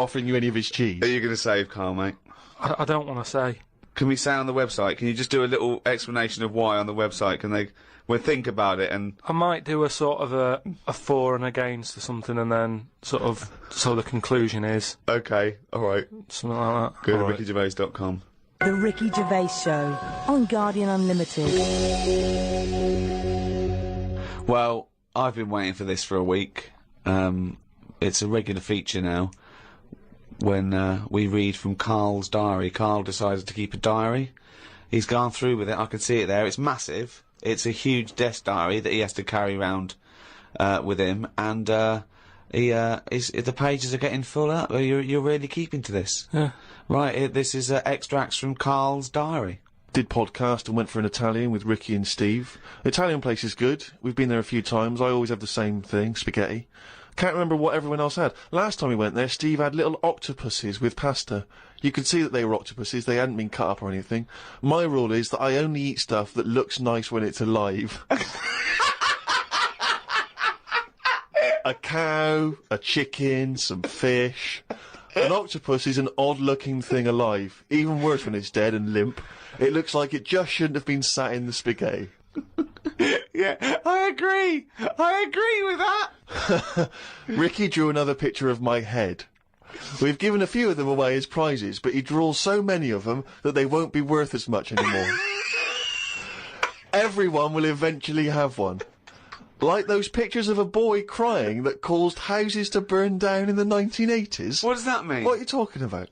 offering you any of his cheese? Are you going to save Carl, mate? I don't want to say. Can we say on the website? Can you just do a little explanation of why on the website? We'll think about it and... I might do a sort of a for and against or something, and then so the conclusion is... Okay, alright. Something like that. Go to rickygervais.com. The Ricky Gervais Show on Guardian Unlimited. Well, I've been waiting for this for a week. It's a regular feature now. When we read from Karl's diary. Karl decided to keep a diary. He's gone through with it. I can see it there. It's massive. It's a huge desk diary that he has to carry around with him, and the pages are getting full up. You're really keeping to this. Yeah. Right. This is extracts from Karl's diary. Did podcast and went for an Italian with Ricky and Steve. Italian place is good. We've been there a few times. I always have the same thing, spaghetti. Can't remember what everyone else had. Last time we went there, Steve had little octopuses with pasta. You could see that they were octopuses. They hadn't been cut up or anything. My rule is that I only eat stuff that looks nice when it's alive. A cow, a chicken, some fish. An octopus is an odd-looking thing alive. Even worse when it's dead and limp. It looks like it just shouldn't have been sat in the spaghetti. Yeah, I agree with that. Ricky drew another picture of my head. We've given a few of them away as prizes, but he draws so many of them that they won't be worth as much anymore. Everyone will eventually have one. Like those pictures of a boy crying that caused houses to burn down in the 1980s. What does that mean? What are you talking about?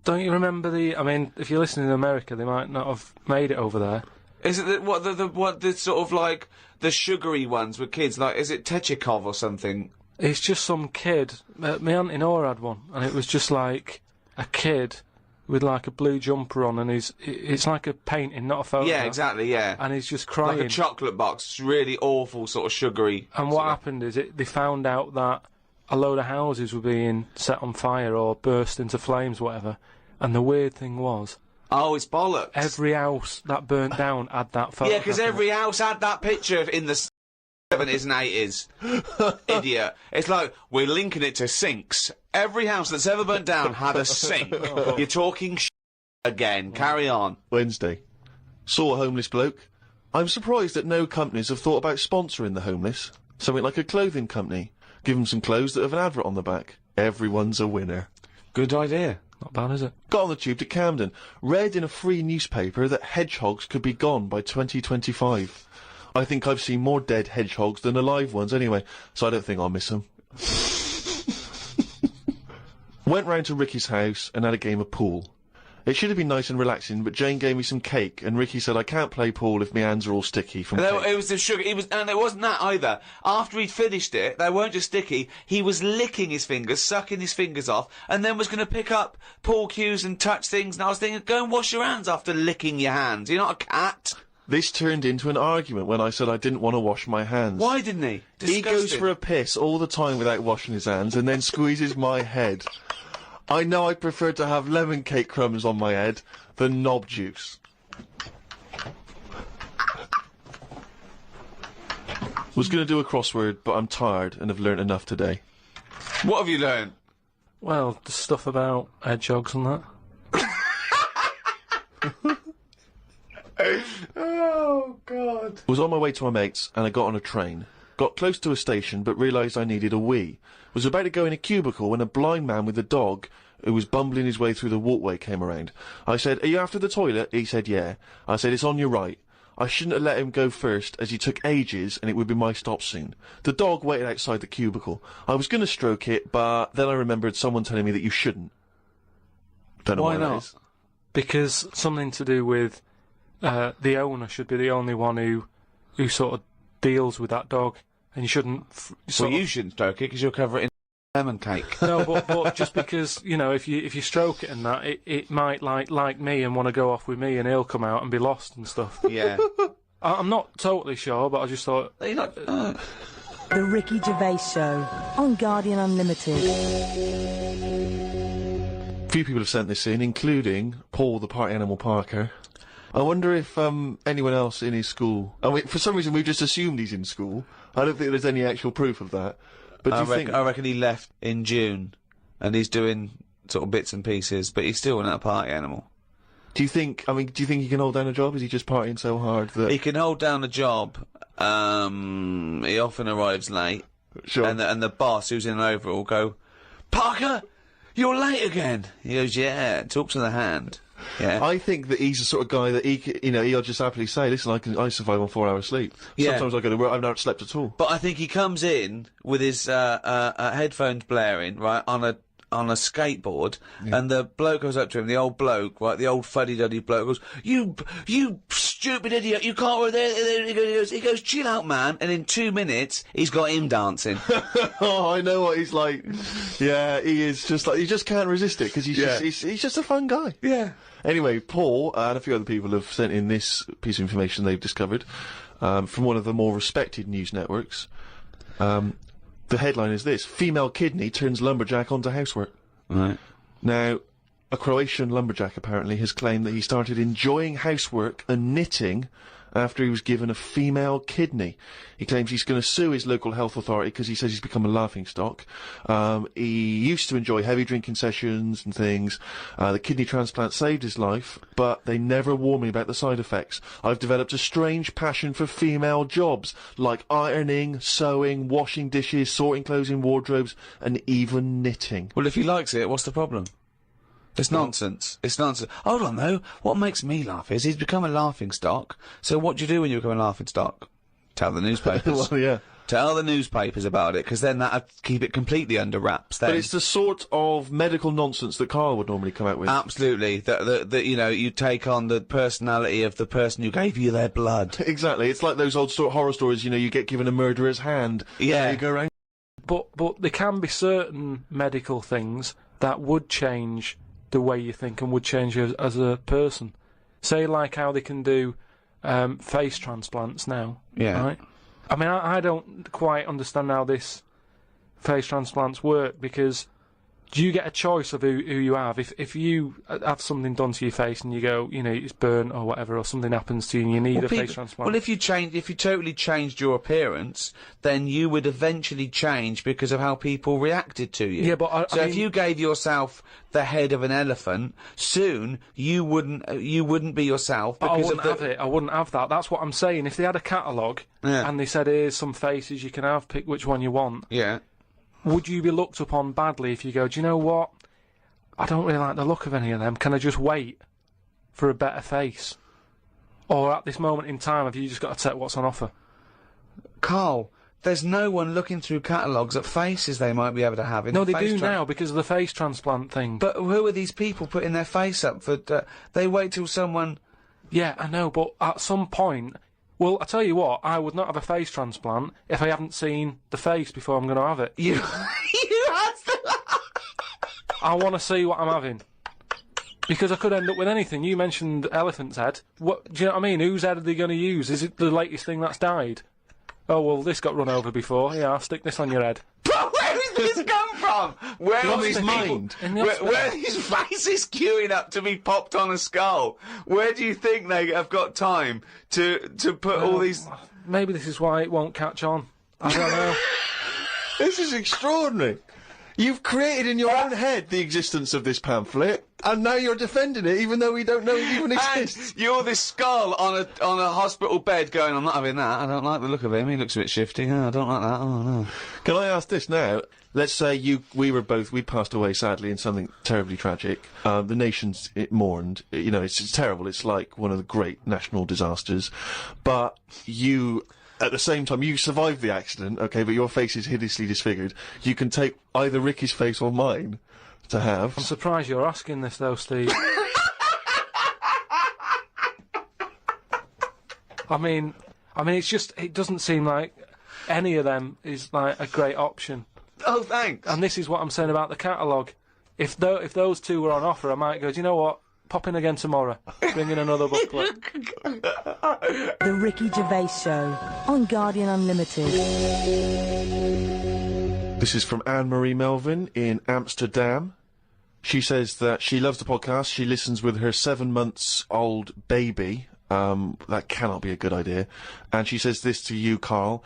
Don't you remember if you're listening in America, they might not have made it over there. Is it the sort of like the sugary ones with kids? Like, is it Techikov or something? It's just some kid. My auntie Nora had one, and it was just like a kid with like a blue jumper on, and it's like a painting, not a photo. Yeah, exactly. Yeah, and he's just crying. Like a chocolate box, really awful, sort of sugary. And what happened is they found out that a load of houses were being set on fire or burst into flames, whatever. And the weird thing was, Oh, it's bollocks. every house that burnt down had that photo. Yeah, because every house had that picture in the 70s and 80s. Idiot. It's like, we're linking it to sinks. Every house that's ever burnt down had a sink. You're talking again. Carry on. Wednesday. Saw a homeless bloke. I'm surprised that no companies have thought about sponsoring the homeless. Something like a clothing company. Give them some clothes that have an advert on the back. Everyone's a winner. Good idea. Not bad, is it? Got on the tube to Camden. Read in a free newspaper that hedgehogs could be gone by 2025. I think I've seen more dead hedgehogs than alive ones anyway, so I don't think I'll miss them. Went round to Ricky's house and had a game of pool. It should have been nice and relaxing, but Jane gave me some cake, and Ricky said I can't play pool if my hands are all sticky from cake. It was the sugar. And it wasn't that either. After he'd finished it, they weren't just sticky. He was licking his fingers, sucking his fingers off, and then was going to pick up pool cues and touch things. And I was thinking, go and wash your hands after licking your hands. You're not a cat. This turned into an argument when I said I didn't want to wash my hands. Why didn't he? Disgusting. He goes for a piss all the time without washing his hands, and then squeezes my head. I know I prefer to have lemon cake crumbs on my head than knob juice. Was going to do a crossword, but I'm tired and have learnt enough today. What have you learned? Well, the stuff about hedgehogs and that. Oh, God. Was on my way to my mates, and I got on a train. Got close to a station, but realised I needed a wee. Was about to go in a cubicle when a blind man with a dog, who was bumbling his way through the walkway, came around. I said, "Are you after the toilet?" He said, "Yeah." I said, "It's on your right." I shouldn't have let him go first, as he took ages, and it would be my stop soon. The dog waited outside the cubicle. I was going to stroke it, but then I remembered someone telling me that you shouldn't. Don't know why not? that is. Because something to do with the owner should be the only one who sort of deals with that dog, and you shouldn't. You shouldn't stroke it because you'll cover it in lemon cake. No, but just because, you know, if you stroke it and that, it might like me and want to go off with me, and he'll come out and be lost and stuff. Yeah. I'm not totally sure, but I just thought. You're not. The Ricky Gervais Show on Guardian Unlimited. Few people have sent this in, including Paul the Party Animal Parker. I wonder if anyone else in his school. I mean, for some reason we've just assumed he's in school. I don't think there's any actual proof of that. But I reckon he left in June, and he's doing sort of bits and pieces, but he's still not a party animal. Do you think he can hold down a job? Is he just partying so hard that he can hold down a job? He often arrives late. Sure. And the boss, who's in an overall, go, "Parker, you're late again." He goes, "Yeah." Talk to the hand. Yeah. I think that he's the sort of guy that he'll just happily say, "Listen, I survive on 4 hours sleep. Yeah. Sometimes I go to work, I've not slept at all." But I think he comes in with his headphones blaring, right, on a skateboard, and the bloke goes up to him, the old bloke, right, the old fuddy-duddy bloke goes, You stupid idiot, you can't work there." He goes, "Chill out, man," and in 2 minutes, he's got him dancing. Oh, I know what he's like. Yeah, he is just like, he just can't resist it, because he's just a fun guy. Yeah. Anyway, Paul and a few other people have sent in this piece of information they've discovered, from one of the more respected news networks. The headline is this: female kidney turns lumberjack onto housework. Right. Now, a Croatian lumberjack apparently has claimed that he started enjoying housework and knitting after he was given a female kidney. He claims he's going to sue his local health authority because he says he's become a laughingstock. He used to enjoy heavy drinking sessions and things. The kidney transplant saved his life, but they never warned me about the side effects. I've developed a strange passion for female jobs, like ironing, sewing, washing dishes, sorting clothes in wardrobes, and even knitting. Well, if he likes it, what's the problem? It's nonsense. It's nonsense. Hold on, though. What makes me laugh is he's become a laughingstock. So what do you do when you become a laughingstock? Tell the newspapers. Well, yeah. Tell the newspapers about it, because then that'd keep it completely under wraps. Then. But it's the sort of medical nonsense that Karl would normally come out with. Absolutely. That you know, you take on the personality of the person who gave you their blood. Exactly. It's like those old horror stories, you know, you get given a murderer's hand. Yeah. So you go around. But there can be certain medical things that would change the way you think and would change you as a person. Say, like how they can do face transplants now. Yeah. Right? I mean, I don't quite understand how this face transplants work, because do you get a choice of who you have? If you have something done to your face and you go, you know, it's burnt or whatever, or something happens to you and you need a face transplant. Well, if you totally changed your appearance, then you would eventually change because of how people reacted to you. Yeah, but so if you gave yourself the head of an elephant, soon you wouldn't be yourself because I wouldn't have that. That's what I'm saying. If they had a catalogue and they said, here's some faces you can have, pick which one you want. Yeah. Would you be looked upon badly if you go, do you know what? I don't really like the look of any of them. Can I just wait for a better face? Or at this moment in time, have you just got to take what's on offer? Carl, there's no one looking through catalogues at faces they might be able to have. No, they do now because of the face transplant thing. But who are these people putting their face up for? They wait till someone... Yeah, I know, but at some point... Well, I tell you what, I would not have a face transplant if I haven't seen the face before I'm going to have it. You had to... I want to see what I'm having. Because I could end up with anything. You mentioned elephant's head. What, do you know what I mean? Whose head are they going to use? Is it the latest thing that's died? Oh, well, this got run over before. Yeah, I'll stick this on your head. But where did this come from? Where From his mind. Where are these faces queuing up to be popped on a skull? Where do you think they have got time to put all these... Maybe this is why it won't catch on. I don't know. This is extraordinary. You've created in your own head the existence of this pamphlet, and now you're defending it, even though we don't know it even exists. And you're this skull on a hospital bed going, I'm not having that, I don't like the look of him, he looks a bit shifty, I don't like that, oh no. Can I ask this now? Let's say we passed away sadly in something terribly tragic. The nation's mourned. You know, it's terrible. It's like one of the great national disasters. But you, at the same time, you survived the accident, okay, but your face is hideously disfigured. You can take either Ricky's face or mine to have. I'm surprised you're asking this though, Steve. I mean, it's just, it doesn't seem like any of them is like a great option. Oh, thanks. And this is what I'm saying about the catalogue. If those two were on offer, I might go, do you know what? Pop in again tomorrow. Bring in another booklet. The Ricky Gervais Show on Guardian Unlimited. This is from Anne-Marie Melvin in Amsterdam. She says that she loves the podcast. She listens with her 7 months old baby. That cannot be a good idea. And she says this to you, Karl.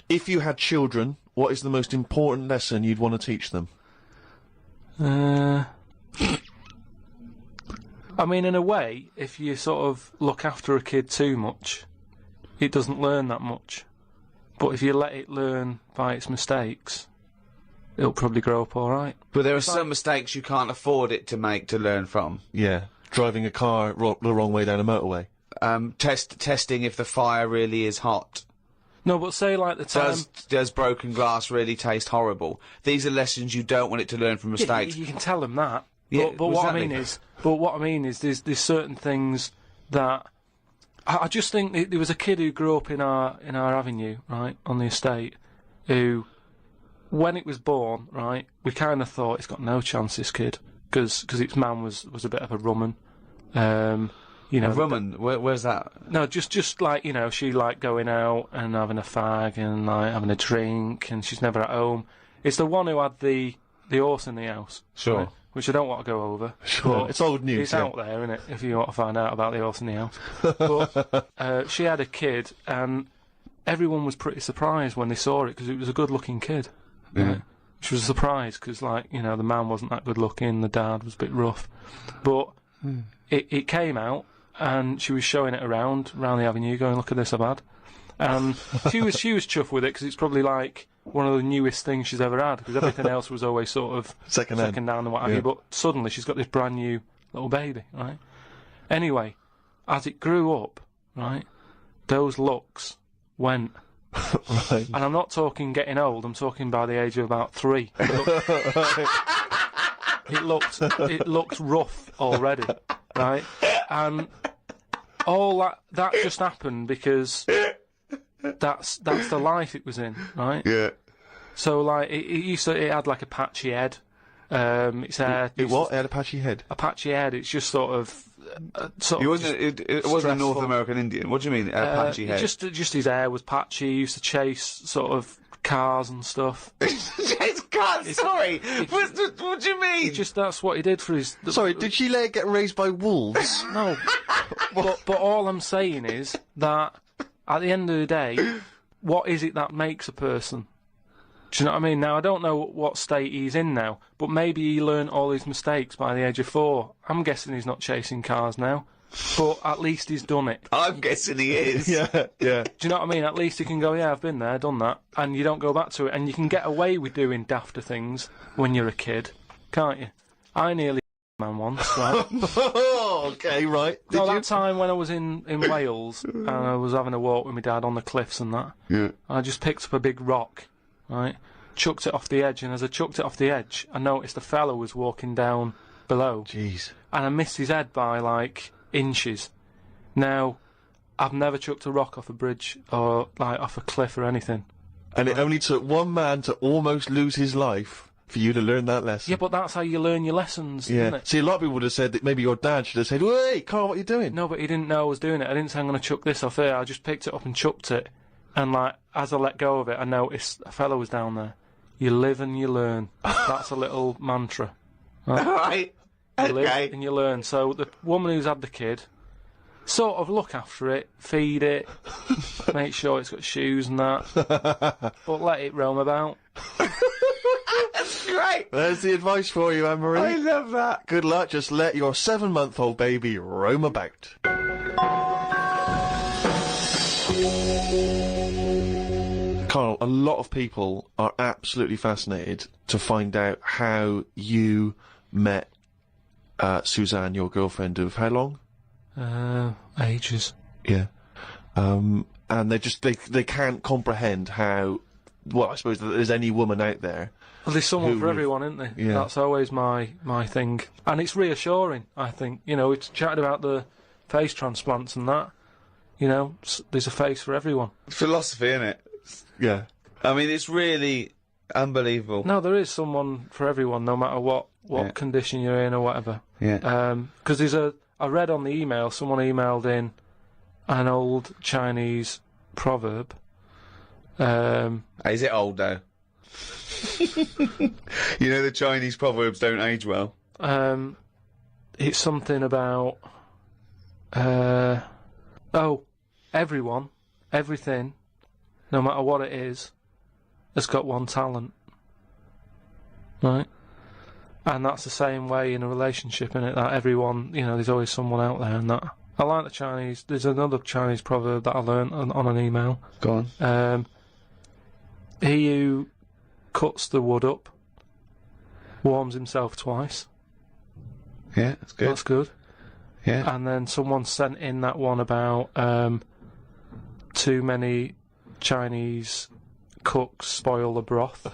If you had children, what is the most important lesson you'd want to teach them? I mean, in a way, if you sort of look after a kid too much, it doesn't learn that much. But if you let it learn by its mistakes, it'll probably grow up alright. But there are some mistakes you can't afford it to make to learn from. Yeah. Driving a car the wrong way down a motorway. Testing if the fire really is hot. No, but say like the time... Does broken glass really taste horrible? These are lessons you don't want it to learn from mistakes. Yeah, you can tell them that. Yeah, but what I mean is there's certain things that... I just think there was a kid who grew up in our avenue, right, on the estate, who, when it was born, right, we kind of thought, it's got no chance, this kid, because its man was a bit of a rumman. You know, a woman, where's that? No, just like, you know, she like going out and having a fag and like having a drink, and she's never at home. It's the one who had the horse in the house. Sure. Right, which I don't want to go over. Sure. It's old news. It's out there, isn't it? If you want to find out about the horse in the house. But she had a kid, and everyone was pretty surprised when they saw it because it was a good-looking kid. Yeah. Right? Which was a surprise because, like, you know, the man wasn't that good-looking, the dad was a bit rough, but it came out. And she was showing it around the avenue, going, "Look at this I've had." And she was chuffed with it because it's probably like one of the newest things she's ever had. Because everything else was always sort of second down and what have you. But suddenly she's got this brand new little baby, right? Anyway, as it grew up, right, those looks went. Right. And I'm not talking getting old. I'm talking by the age of about 3. It looked rough already, right? And all that just happened because that's the life it was in, right? Yeah. So like it had like a patchy head. Its hair. It had a patchy head. A patchy head. It's just sort of. It wasn't a North American Indian. What do you mean, a patchy head? Just his hair was patchy. He used to chase sort of cars and stuff. It's cars, sorry! What do you mean? That's what he did for his... Sorry, did she let it get raised by wolves? No. but all I'm saying is that, at the end of the day, what is it that makes a person? Do you know what I mean? Now, I don't know what state he's in now, but maybe he learnt all his mistakes by the age of 4. I'm guessing he's not chasing cars now, but at least he's done it. I'm guessing he is. Yeah. Do you know what I mean? At least he can go, yeah, I've been there, done that, and you don't go back to it, and you can get away with doing dafter things when you're a kid, can't you? I nearly man once, right? Okay, right. No, that time when I was in Wales, and I was having a walk with my dad on the cliffs and that, I just picked up a big rock, right, chucked it off the edge, and as I chucked it off the edge, I noticed a fella was walking down below. Jeez. And I missed his head by, like, inches. Now, I've never chucked a rock off a bridge, or, like, off a cliff or anything. And it only took one man to almost lose his life for you to learn that lesson. Yeah, but that's how you learn your lessons, isn't it? See, a lot of people would have said that maybe your dad should have said, "Hey, Carl, what are you doing?" No, but he didn't know I was doing it. I didn't say I'm going to chuck this off here. I just picked it up and chucked it. And, like, as I let go of it, I noticed a fella was down there. You live and you learn. That's a little mantra. Right? Alright. You live and you learn. So the woman who's had the kid, sort of look after it, feed it, make sure it's got shoes and that, but let it roam about. That's great! There's the advice for you, Anne-Marie. I love that. Good luck, just let your 7-month-old baby roam about. Karl, a lot of people are absolutely fascinated to find out how you met Suzanne, your girlfriend of how long? Ages. Yeah. And they can't comprehend how, well, I suppose that there's any woman out there. Well, there's someone for everyone, isn't there? Yeah. That's always my thing. And it's reassuring, I think. You know, it's chatted about the face transplants and that. You know, there's a face for everyone. Philosophy, innit? Yeah. I mean, it's really unbelievable. No, there is someone for everyone, no matter what condition you're in or whatever. Yeah. Because I read on the email, someone emailed in an old Chinese proverb. Is it old, though? You know the Chinese proverbs don't age well. It's something about... everyone, everything, no matter what it is, has got one talent. Right? And that's the same way in a relationship, innit? That everyone, you know, there's always someone out there and that. I like the Chinese, there's another Chinese proverb that I learnt on an email. Go on. He who cuts the wood up warms himself twice. Yeah, that's good. That's good. Yeah. And then someone sent in that one about too many Chinese cooks spoil the broth.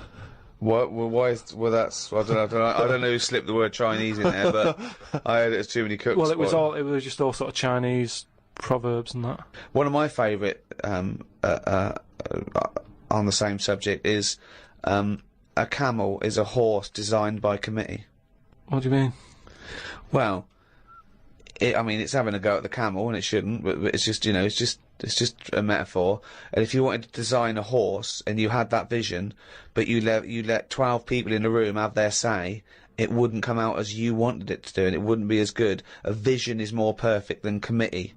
What? Well, why is? Well, that's. I don't know. I don't know who slipped the word Chinese in there, but I heard it was too many cooks. Well, it was just all sort of Chinese proverbs and that. One of my favourite on the same subject is a camel is a horse designed by committee. What do you mean? Well, I mean, it's having a go at the camel, and it shouldn't, but it's just, you know, it's just a metaphor. And if you wanted to design a horse, and you had that vision, but you let 12 people in the room have their say, it wouldn't come out as you wanted it to do, and it wouldn't be as good. A vision is more perfect than committee,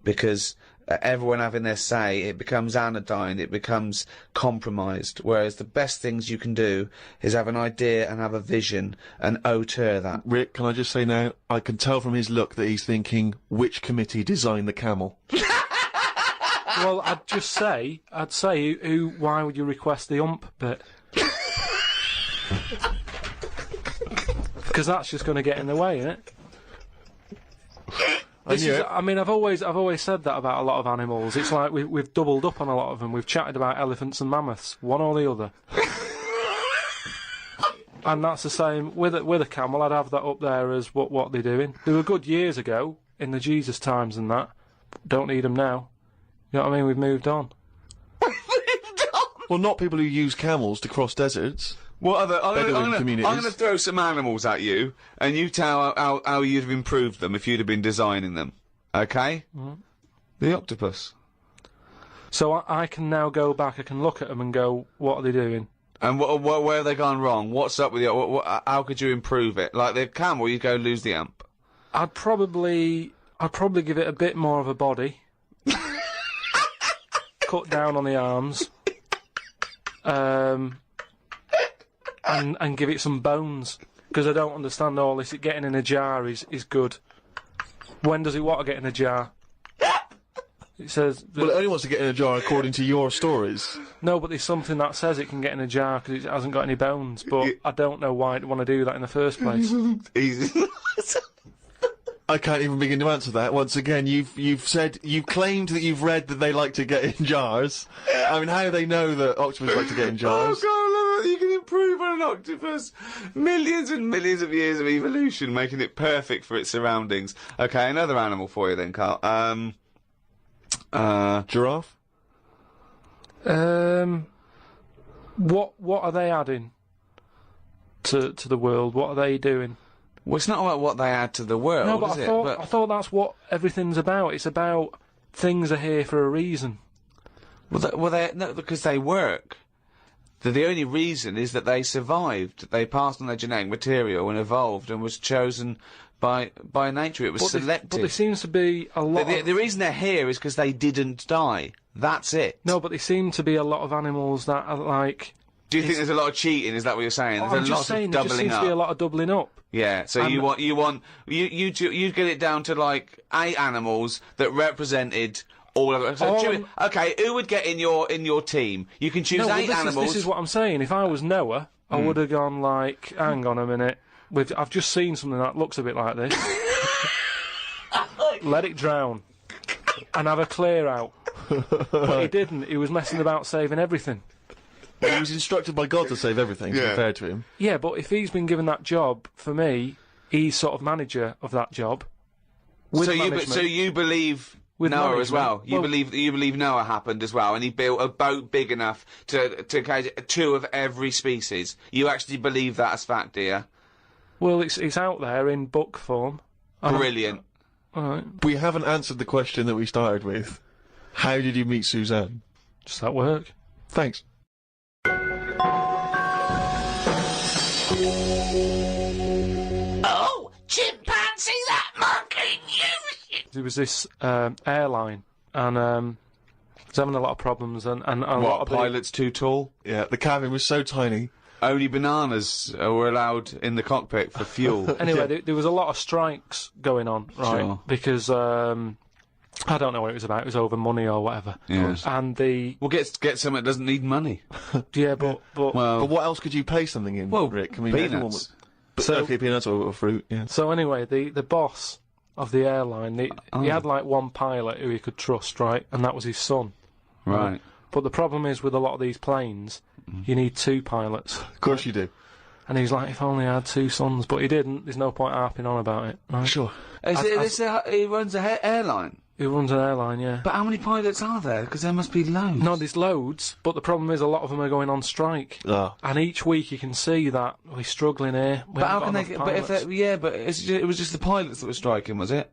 because everyone having their say, it becomes anodyne, it becomes compromised, whereas the best things you can do is have an idea and have a vision and auteur that. Rick, can I just say now, I can tell from his look that he's thinking, which committee designed the camel? Well, I'd say, why would you request the ump bit? Because that's just going to get in the way, isn't it? I mean, I've always said that about a lot of animals. It's like we've doubled up on a lot of them. We've chatted about elephants and mammoths, one or the other. And that's the same with a camel. I'd have that up there as what they're doing. They were good years ago in the Jesus times and that. Don't need them now. You know what I mean? We've moved on. Well, not people who use camels to cross deserts. What other? I'm communities. going to throw some animals at you, and you tell how you'd have improved them if you'd have been designing them. Okay? Mm. The octopus. So I can now go back, I can look at them and go, what are they doing? And where have they gone wrong? What's up with you? How could you improve it? Like the camel, you go lose the amp. I'd probably give it a bit more of a body. Cut down on the arms. And give it some bones. Because I don't understand all this. It getting in a jar is good. When does it want to get in a jar? It says... Well, it only wants to get in a jar according to your stories. No, but there's something that says it can get in a jar because it hasn't got any bones. But I don't know why it'd want to do that in the first place. I can't even begin to answer that. Once again, you've claimed that you've read that they like to get in jars. I mean, how do they know that octopus like to get in jars? Oh God, I love it. You can improve on an octopus. Millions and millions of years of evolution, making it perfect for its surroundings. Okay, another animal for you then, Karl. Giraffe? What are they adding to the world? What are they doing? Well, it's not about what they add to the world, No, but is I thought that's what everything's about. It's about things are here for a reason. No, because they work. The only reason is that they survived. They passed on their genetic material and evolved and was chosen by nature. It was selected. But there seems to be a lot. The reason they're here is because they didn't die. That's it. No, but there seem to be a lot of animals that are like. Do you think there's a lot of cheating? Is that what you're saying? I'm just saying, there just seems to be a lot of doubling up. Yeah, so you get it down to like 8 animals that represented all of it. So okay, who would get in your team? You can choose 8 animals. This is what I'm saying. If I was Noah, I would have gone like, hang on a minute. I've just seen something that looks a bit like this. Let it drown. And have a clear out. But he didn't. He was messing about saving everything. He was instructed by God to save everything, to be fair to him. Yeah, but if he's been given that job, for me, he's sort of manager of that job. So you believe Noah as well? You believe Noah happened as well, and he built a boat big enough to catch 2 of every species. You actually believe that as fact, do you? Well, it's out there in book form. Brilliant. Alright. We haven't answered the question that we started with. How did you meet Suzanne? Just at work. Thanks. Oh, chimpanzee, that monkey music! There was this airline, and was having a lot of problems, and a lot of pilots too tall? Yeah, the cabin was so tiny. Only bananas were allowed in the cockpit for fuel. Anyway, there was a lot of strikes going on, right? Sure. Because I don't know what it was about. It was over money or whatever. Yes. And the get something that doesn't need money. yeah, but but what else could you pay something in? Well, Rick, I mean, peanuts. Okay, peanuts or fruit. Yeah. So anyway, the boss of the airline, he had like one pilot who he could trust, right? And that was his son. Right. But the problem is with a lot of these planes, you need 2 pilots. Of course you do. And he's like, if only I had 2 sons, but he didn't. There's no point harping on about it. Right? Sure. He runs an airline. He runs an airline, yeah. But how many pilots are there? Because there must be loads. No, there's loads, but the problem is a lot of them are going on strike. Oh. And each week you can see that we're struggling here. But how can they get... But it was just the pilots that were striking, was it?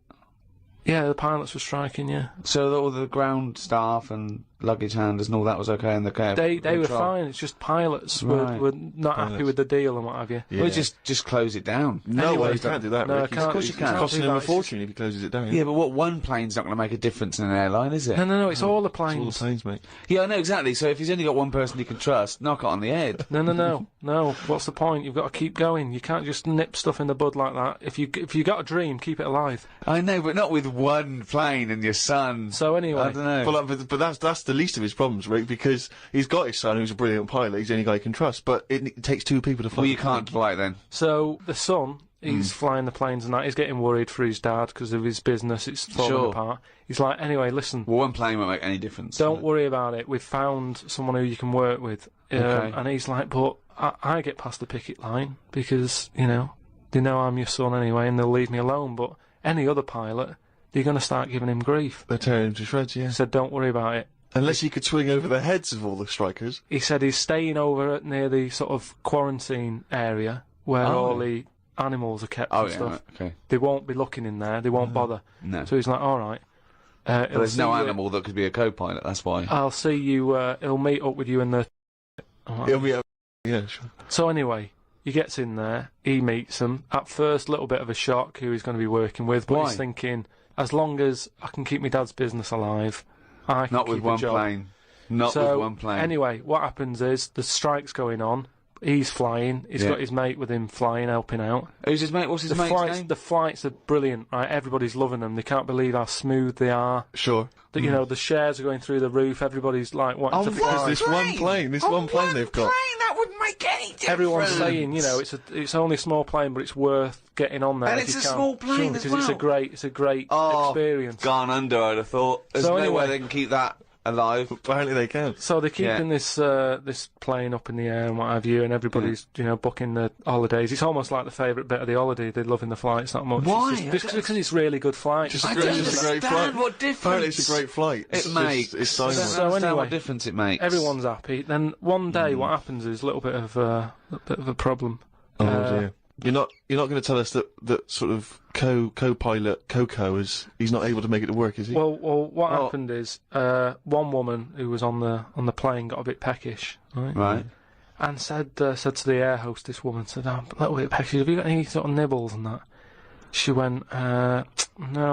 Yeah, the pilots were striking, yeah. So all the ground staff and luggage handlers and all that was okay in the cab? They were fine, it's just pilots were not happy with the deal and what have you. Yeah. Well, just close it down. No Anyway, way, you can't do that, no, Rick. I can't. Of course you can. It's costing him a fortune if he closes it down. Yeah, but one plane's not going to make a difference in an airline, is it? No, it's all the It's all planes. the planes, mate. Yeah, I know, exactly. So if he's only got one person he can trust, knock it on the head. No. What's the point? You've got to keep going. You can't just nip stuff in the bud like that. If you got a dream, keep it alive. I know, but not with one plane and your son. So anyway, I don't know. Well, but that's the least of his problems, Rick, because he's got his son who's a brilliant pilot. He's the only guy he can trust. But it takes 2 people to fly. Well, you can't fly then. So the son, he's flying the planes and that. He's getting worried for his dad because of his business. It's falling apart. He's like, anyway, listen. Well, one plane won't make any difference. Don't worry about it. We've found someone who you can work with. Okay. And he's like, but I get past the picket line because, they know I'm your son anyway and they'll leave me alone. But any other pilot, they're going to start giving him grief. They're tearing him to shreds, yeah. He said, don't worry about it. Unless he could swing over the heads of all the strikers. He said he's staying over near the sort of quarantine area where all the animals are kept and stuff. Right, okay. They won't be looking in there. They won't bother. No. So he's like, all right. But there's no see you- animal that could be a co-pilot, that's why. I'll see you. He'll meet up with you in the. It'll be yeah, sure. So anyway, he gets in there. He meets them. At first, a little bit of a shock who he's going to be working with, but Why? he's thinking, as long as I can keep my dad's business alive, I can Not with keep one a job. plane. Not So, with one plane. Anyway, what happens is the strike's going on. He's flying. He's got his mate with him flying, helping out. Who's his mate? What's his mate's name? The flights are brilliant, right? Everybody's loving them. They can't believe how smooth they are. Sure. You know, the shares are going through the roof. Everybody's like wanting to fly. This one plane they've got. That wouldn't make any difference. Everyone's saying, you know, it's only a small plane, but it's worth getting on there. And if it's you a can. small plane as because well. it's a great Oh, experience. Gone under, I'd have thought. There's So no anyway- way they can keep that alive. Apparently they can. So they're keeping this plane up in the air and what have you, and everybody's you know booking the holidays. It's almost like the favourite bit of the holiday. They're loving the flights that much. Why? It's just because it's really good flights. Just I a don't great, just a great understand flight. what difference Apparently it's a great flight. it makes. It's I don't silent. So understand anyway, what difference it makes. Everyone's happy. Then one day, what happens is a little bit of a problem. Oh dear. You're not going to tell us that sort of co-pilot Coco he's not able to make it to work, is he? Well, what happened is one woman who was on the plane got a bit peckish, right? Right. And said to the air hostess woman, said, "I'm a little bit peckish. Have you got any sort of nibbles and that?" She went, "No,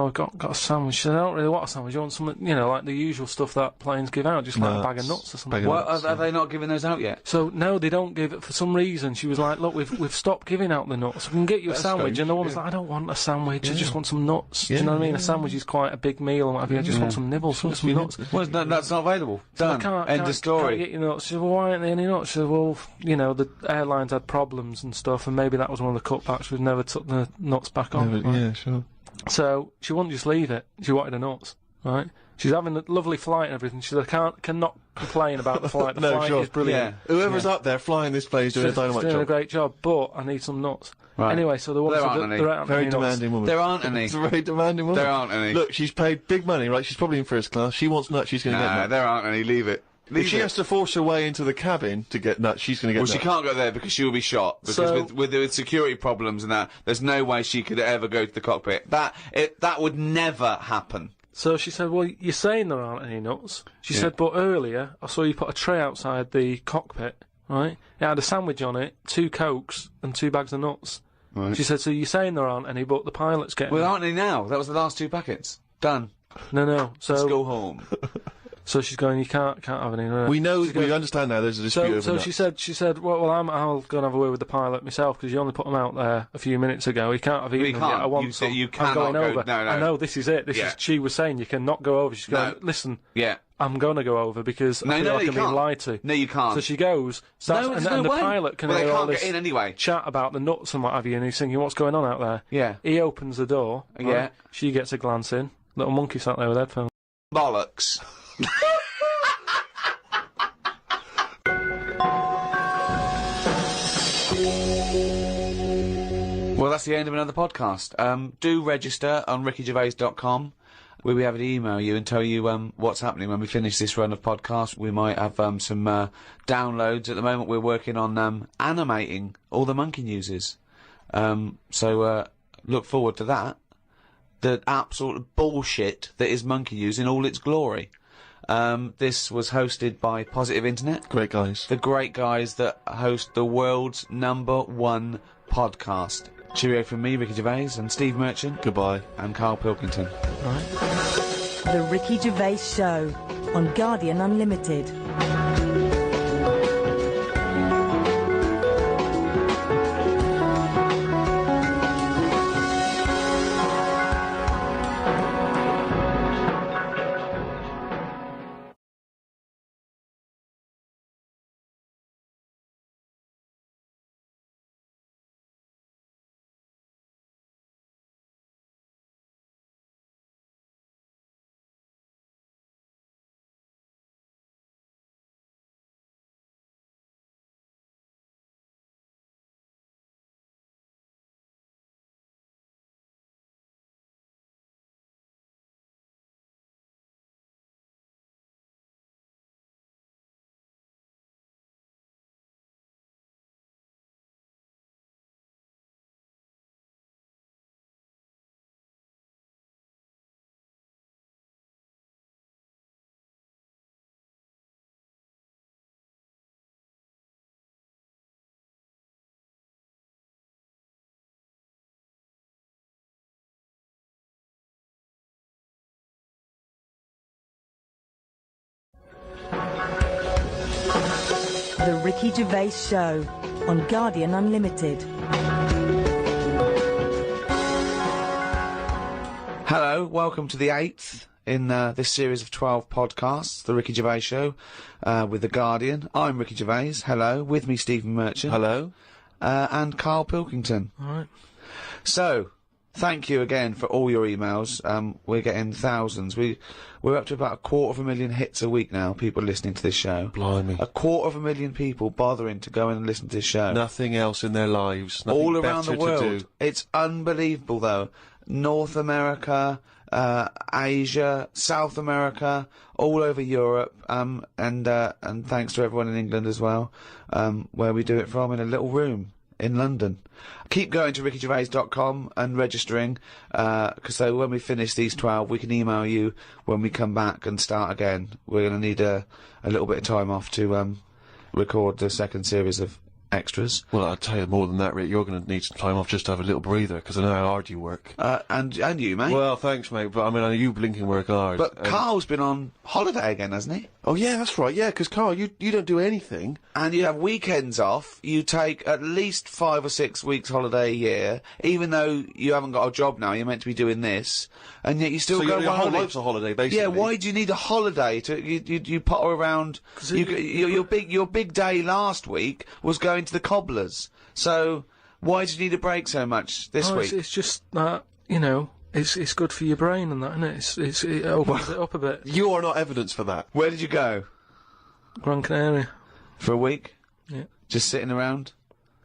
I've got a sandwich." She said, "I don't really want a sandwich. You want something, you know, like the usual stuff that planes give out, just like a bag of nuts or something." Well, are they not giving those out yet? So no, they don't give it for some reason. She was like, "Look, we've stopped giving out the nuts. We can get you a sandwich." strange, And the woman's like, "I don't want a sandwich. I just want some nuts." Do you know what I mean? A sandwich is quite a big meal and what have you. I just want some nibbles, some nuts. Well, that's not available. So Done. I can't, End can't, of story. Can't get your nuts. She said, "Well, why aren't there any nuts?" She said, "Well, you know, the airlines had problems and stuff, and maybe that was one of the cutbacks. We've never took the nuts back on." Right? Yeah, sure. So she wouldn't just leave it. She wanted the nuts, right? She's having a lovely flight and everything. She said, cannot complain about the flight. The No, flight sure. is brilliant. Whoever's up there flying this plane is doing a She's dynamite doing a job. great job, but I need some nuts. Right. Anyway, so the woman There said aren't any. there aren't Very any nuts. demanding woman. There aren't any. It's a very demanding woman. There aren't any. Look, she's paid big money, right? She's probably in first class. She wants nuts. She's going to get Nah, nuts. there aren't any. Leave it. If she has to force her way into the cabin to get nuts, she's going to get Well, nuts. she can't go there because she will be shot. Because So- with security problems and that, there's no way she could ever go to the cockpit. That would never happen. So she said, "Well, you're saying there aren't any nuts." She said, "But earlier I saw you put a tray outside the cockpit, right? It had a sandwich on it, 2 Cokes, and 2 bags of nuts." Right. She said, "So you're saying there aren't any, but the pilot's getting Well, them." aren't any now? That was the last 2 packets. Done. No. Let's So go home. so she's going, "You can't have any." No. We know, She goes- we understand now there's a dispute over So nuts. she said, well, I'll go and have a word with the pilot myself because you only put them out there a few minutes ago. He can't have eaten He them can't. yet. I want You some. you I'm cannot going go- over. no, no. I know this is it. Yeah. She was saying you cannot go over. She's going, No. listen, Yeah. I'm going to go over because No, I feel no, like you I'm being can't. lied to. No, you can't. So she goes, starts, No, and, there's and no the way. pilot can Well, they hear all can't this get in anyway. chat about the nuts and what have you, and he's thinking, what's going on out there? Yeah. He opens the door. Right? Yeah. She gets a glance in. Little monkey sat there with headphones. Bollocks. Well, that's the end of another podcast. Do register on rickygervais.com. We'll be able to email you and tell you what's happening when we finish this run of podcasts. We might have some downloads. At the moment, we're working on animating all the monkey newses. So look forward to that. The absolute bullshit that is monkey news in all its glory. This was hosted by Positive Internet. Great guys. The great guys that host the world's #1 podcast. Cheerio from me, Ricky Gervais, and Steve Merchant. Goodbye. And Karl Pilkington. The Ricky Gervais Show on Guardian Unlimited. The Ricky Gervais Show on Guardian Unlimited. Hello, welcome to the 8th in this series of 12 podcasts, The Ricky Gervais Show, with The Guardian. I'm Ricky Gervais, hello. With me, Stephen Merchant. Hello. And Karl Pilkington. Alright. So, thank you again for all your emails. We're getting thousands. We're up to about 250,000 hits a week now, people listening to this show. Blimey. 250,000 people bothering to go in and listen to this show. Nothing else in their lives. Nothing All around the better world. to do. It's unbelievable, though. North America, Asia, South America, all over Europe, and thanks to everyone in England as well, where we do it from in a little room in London. Keep going to rickygervais.com and registering, because so when we finish these 12, we can email you when we come back and start again. We're going to need a little bit of time off to record the second series of extras. Well, I'll tell you more than that, Rick. You're going to need some time off just to have a little breather, because I know how hard you work. And you, mate. Well, thanks, mate, but I mean, I know you blinking work hard. But Karl's been on holiday again, hasn't he? Oh, yeah, that's right, yeah, because, Karl, you don't do anything. And you have weekends off. You take at least 5 or 6 weeks holiday a year, even though you haven't got a job now, you're meant to be doing this, and yet you still So go your on whole holiday. life's a holiday, basically. Yeah, why do you need a holiday to you potter around? Your big day last week was going to the cobblers. So why do you need a break so much this week? It's just that, you know, it's good for your brain and that, isn't it? It opens it up a bit. You are not evidence for that. Where did you go? Gran Canaria. For a week? Yeah. Just sitting around?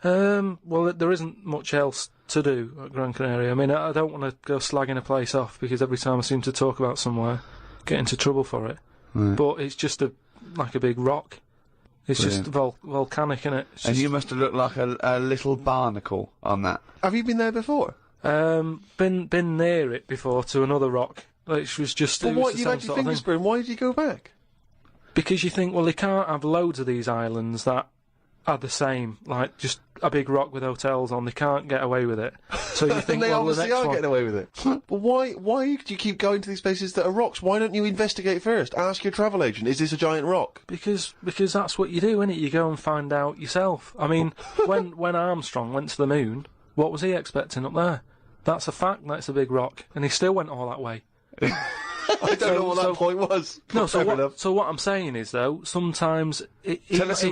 Well, there isn't much else to do at Gran Canaria. I mean, I don't want to go slagging a place off, because every time I seem to talk about somewhere, get into trouble for it. Right. But it's just like a big rock. It's Brilliant. just volcanic, innit? And you must have looked like a little barnacle on that. Have you been there before? Been near it before to another rock, which was just. But it was what, the you same had your sort of fingers thing. burned, why did you go back? Because you think, well, they can't have loads of these islands that are the same, like just a big rock with hotels on. They can't get away with it. So you think, And they well, the obviously next are one. getting away with it. But why do you keep going to these places that are rocks? Why don't you investigate first? Ask your travel agent, is this a giant rock? Because that's what you do, innit? You go and find out yourself. I mean, when Armstrong went to the moon, what was he expecting up there? That's a fact. That's a big rock, and he still went all that way. I don't know what that point was. No, Fair so what I'm saying is, though, sometimes Tell us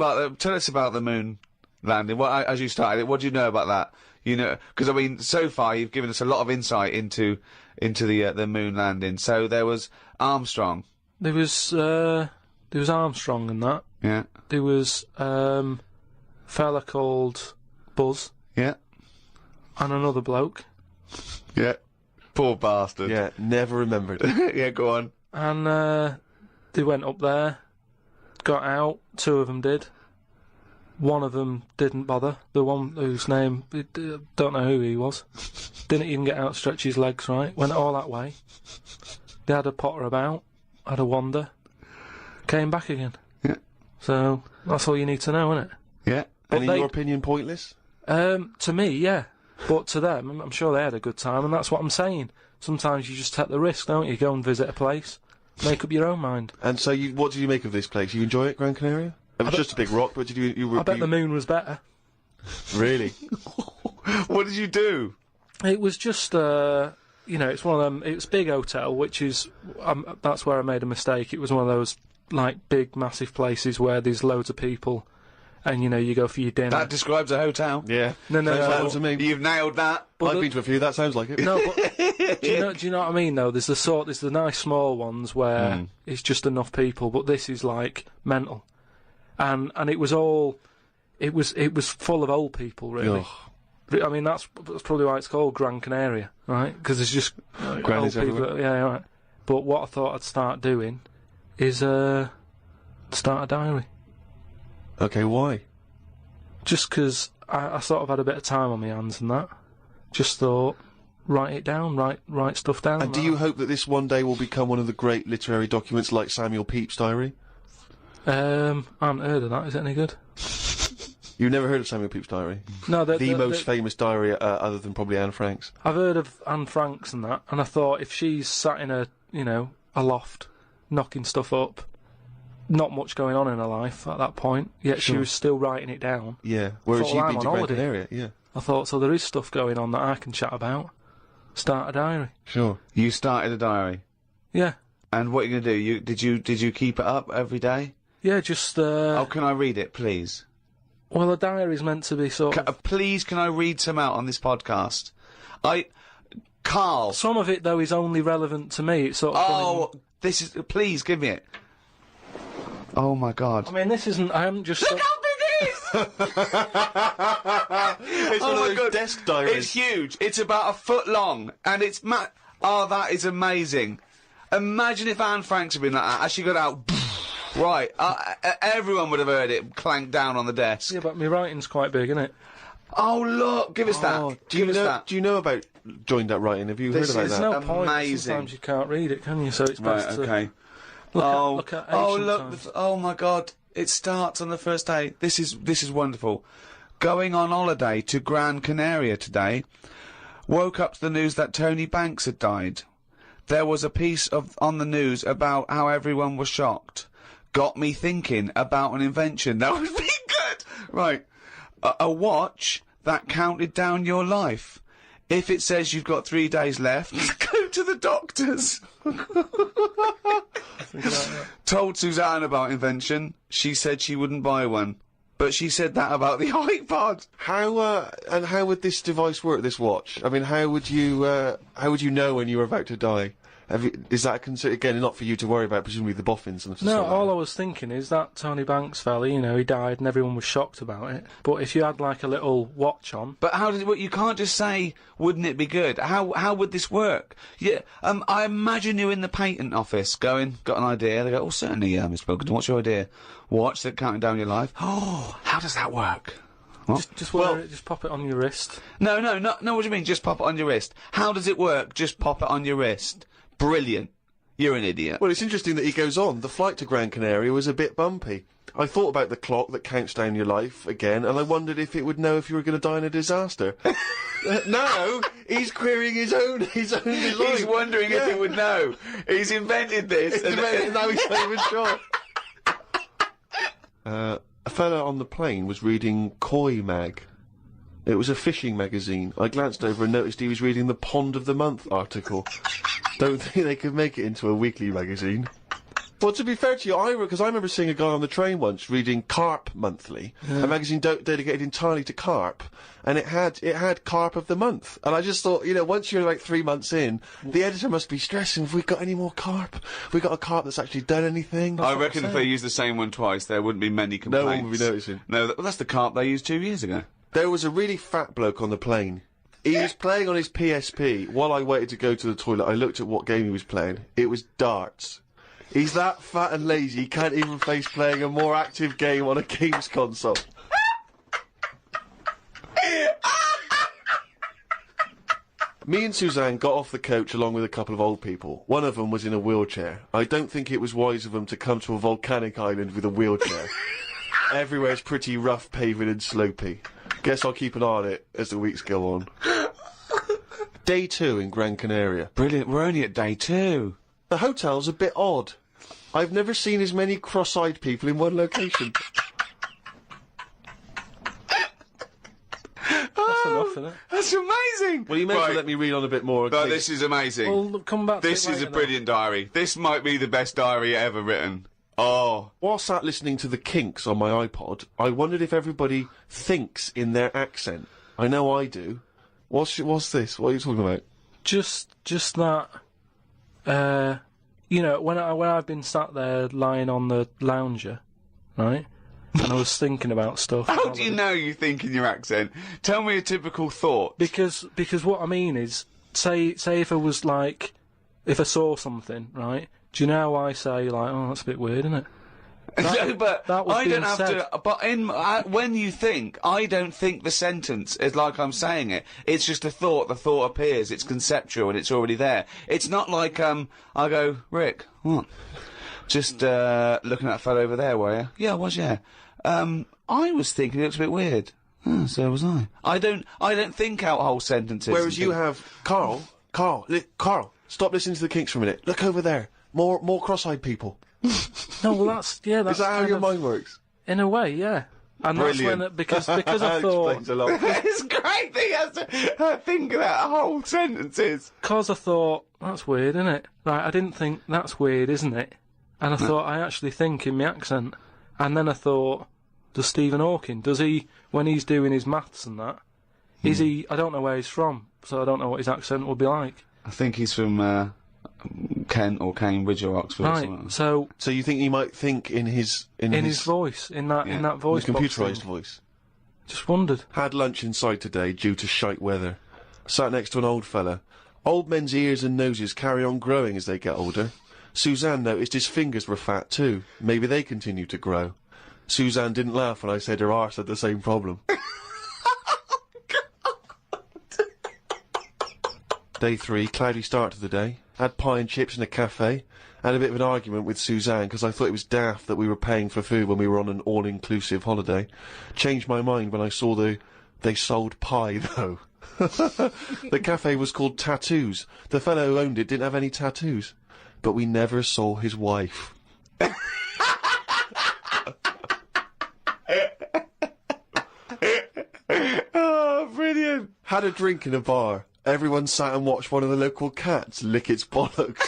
about the moon landing. As you started it, what do you know about that? You know, because I mean, so far you've given us a lot of insight into the moon landing. So there was Armstrong. There was Armstrong and that. Yeah. There was fella called Buzz Yeah. and another bloke, Yeah. Poor bastard. Yeah, never remembered. Yeah, go on. and they went up there, got out. 2 of them did. One of them didn't bother. The one whose name, don't know who he was. Didn't even get out, stretch his legs, right? Went all that way. They had a potter about, had a wander, came back again. Yeah. So, that's all you need to know, innit? Yeah. And in they- your opinion, pointless? To me, yeah. But to them, I'm sure they had a good time, and that's what I'm saying. Sometimes you just take the risk, don't you? Go and visit a place, make up your own mind. And so, what did you make of this place? You enjoy it, Gran Canaria? It was just a big rock, but did you I bet the moon was better. Really? What did you do? It was just, it's one of them. It was a big hotel, which is that's where I made a mistake. It was one of those like big, massive places where there's loads of people, and you go for your dinner. That describes a hotel. Yeah. No, Sounds to me. You've nailed that. I've been to a few, that sounds like it. No, but do you know what I mean? Though there's the nice small ones where it's just enough people, but this is like mental, and it was all, it was full of old people really. Ugh. I mean that's probably why it's called Gran Canaria, right? Because there's just Grannies old people. everywhere. Yeah, right. But what I thought I'd start doing is start a diary. Okay, why? Just 'cause I sort of had a bit of time on my hands and that. Just thought, write it down, write stuff down. And do you hope that this one day will become one of the great literary documents like Samuel Pepys' diary? I haven't heard of that. Is it any good? You've never heard of Samuel Pepys' diary? No, The most famous diary, other than probably Anne Frank's. I've heard of Anne Frank's and that, and I thought if she's sat in a loft, knocking stuff up, not much going on in her life at that point, yet she was still writing it down. Yeah, whereas Thought, you've I'm been on to Gran holiday. Canaria, yeah. I thought, so there is stuff going on that I can chat about. Start a diary. Sure. You started a diary. Yeah. And what are you gonna do? Did you keep it up every day? Yeah, just, Oh, can I read it, please? well, a diary's meant to be sort of... Please, can I read some out on this podcast? Karl. Some of it, though, is only relevant to me. It's sort of... Oh, this is. Please give me it. Oh my God. I mean, this isn't... I haven't just... Look how big it is! It's one of those desk diaries. It's huge. It's about a foot long, and it's oh, that is amazing. Imagine if Anne Franks had been like that, as she got out. Right, everyone would have heard it clank down on the desk. Yeah, but my writing's quite big, isn't it? Oh look, give us that. Do you know about joined up writing? Have you heard about is that? There's no point. Amazing. Sometimes you can't read it, can you? So it's Right, best to okay. look at ancient times. Oh my God! It starts on the first day. This is wonderful. Going on holiday to Gran Canaria today. Woke up to the news that Tony Banks had died. There was a piece on the news about how everyone was shocked. Got me thinking about an invention that would be good. Right, a watch that counted down your life. If it says you've got 3 days left, go to the doctors. Told Suzanne about invention. She said she wouldn't buy one. But she said that about the iPod. How would this device work, this watch? I mean, how would you know when you were about to die? Is that again, not for you to worry about, presumably the boffins and stuff No, like all that? I was thinking is that Tony Banks fella, you know, he died and everyone was shocked about it. But if you had like a little watch on... But how did it work? You can't just say, wouldn't it be good? How would this work? Yeah, I imagine you in the patent office going, got an idea. They go, oh, certainly, Mr. Pilkington, what's your idea? Watch that counting down your life. Oh, how does that work? What? Just wear it, just pop it on your wrist. No, what do you mean, just pop it on your wrist? How does it work? Just pop it on your wrist. Brilliant. You're an idiot. Well, it's interesting that he goes on. The flight to Gran Canaria was a bit bumpy. I thought about the clock that counts down your life again, and I wondered if it would know if you were going to die in a disaster. No, he's querying his own design. He's wondering if it would know. He's invented this. And now he's not even sure. A fella on the plane was reading Koi Mag. It was a fishing magazine. I glanced over and noticed he was reading the Pond of the Month article. Don't think they could make it into a weekly magazine. Well, to be fair to you, because I remember seeing a guy on the train once reading Carp Monthly, a magazine dedicated entirely to carp, and it had Carp of the Month. And I just thought, you know, once you're like 3 months in, the editor must be stressing, have we got any more carp? Have we got a carp that's actually done anything? I reckon if they used the same one twice, there wouldn't be many complaints. No one would be noticing. No, that's the carp they used 2 years ago. There was a really fat bloke on the plane. He was playing on his PSP. While I waited to go to the toilet, I looked at what game he was playing. It was darts. He's that fat and lazy, he can't even face playing a more active game on a games console. Me and Suzanne got off the coach along with a couple of old people. One of them was in a wheelchair. I don't think it was wise of them to come to a volcanic island with a wheelchair. Everywhere's pretty rough paving and slopey. Guess I'll keep an eye on it as the weeks go on. Day 2 in Gran Canaria. Brilliant, we're only at day 2. The hotel's a bit odd. I've never seen as many cross-eyed people in one location. That's enough, isn't it? That's amazing! Well, you may as well let me read on a bit more. No, this is amazing. Well, come back to This it is a later brilliant diary. This might be the best diary ever written. Oh. While sat listening to the Kinks on my iPod, I wondered if everybody thinks in their accent. I know I do. What's this? What are you talking about? Just that, you know, when I've been sat there lying on the lounger, right, and I was thinking about stuff. How do you know you think in your accent? Tell me a typical thought. Because what I mean is, say if I was like, if I saw something, right, do you know how I say, like, oh, that's a bit weird, isn't it? No, but that was I don't being have said. to. But when you think, I don't think the sentence is like I'm saying it. It's just a thought. The thought appears. It's conceptual and it's already there. It's not like I go, Rick, what? Just looking at that fellow over there, were you? Yeah, I was. Yeah. I was thinking it looks a bit weird. So was I. I don't think out whole sentences. Whereas you have Karl, stop listening to the Kinks for a minute. Look over there. More cross-eyed people. No, well, that's Is that how kind your of- mind works? In a way, yeah. And Brilliant. that's when because I thought Explains a lot. It's great that he has to think of that whole sentences. because I thought that's weird, isn't it? Right, I didn't think that's weird, isn't it? And I thought I actually think in my accent, and then I thought, does Stephen Hawking, does he when he's doing his maths and that? Is he? I don't know where he's from, so I don't know what his accent would be like. I think he's from Kent or Cambridge or Oxford. Or something. Right, so So you think he might think in his voice, in that voice, his box computerised thing. voice? Just wondered. Had lunch inside today due to shite weather. Sat next to an old fella. Old men's ears and noses carry on growing as they get older. Suzanne noticed his fingers were fat too. Maybe they continue to grow. Suzanne didn't laugh when I said her arse had the same problem. Day 3, cloudy start to the day. Had pie and chips in a cafe. Had a bit of an argument with Suzanne because I thought it was daft that we were paying for food when we were on an all-inclusive holiday. Changed my mind when I saw they sold pie though. The cafe was called Tattoos. The fellow who owned it didn't have any tattoos. But we never saw his wife. Oh, brilliant. Had a drink in a bar. Everyone sat and watched one of the local cats lick its bollocks.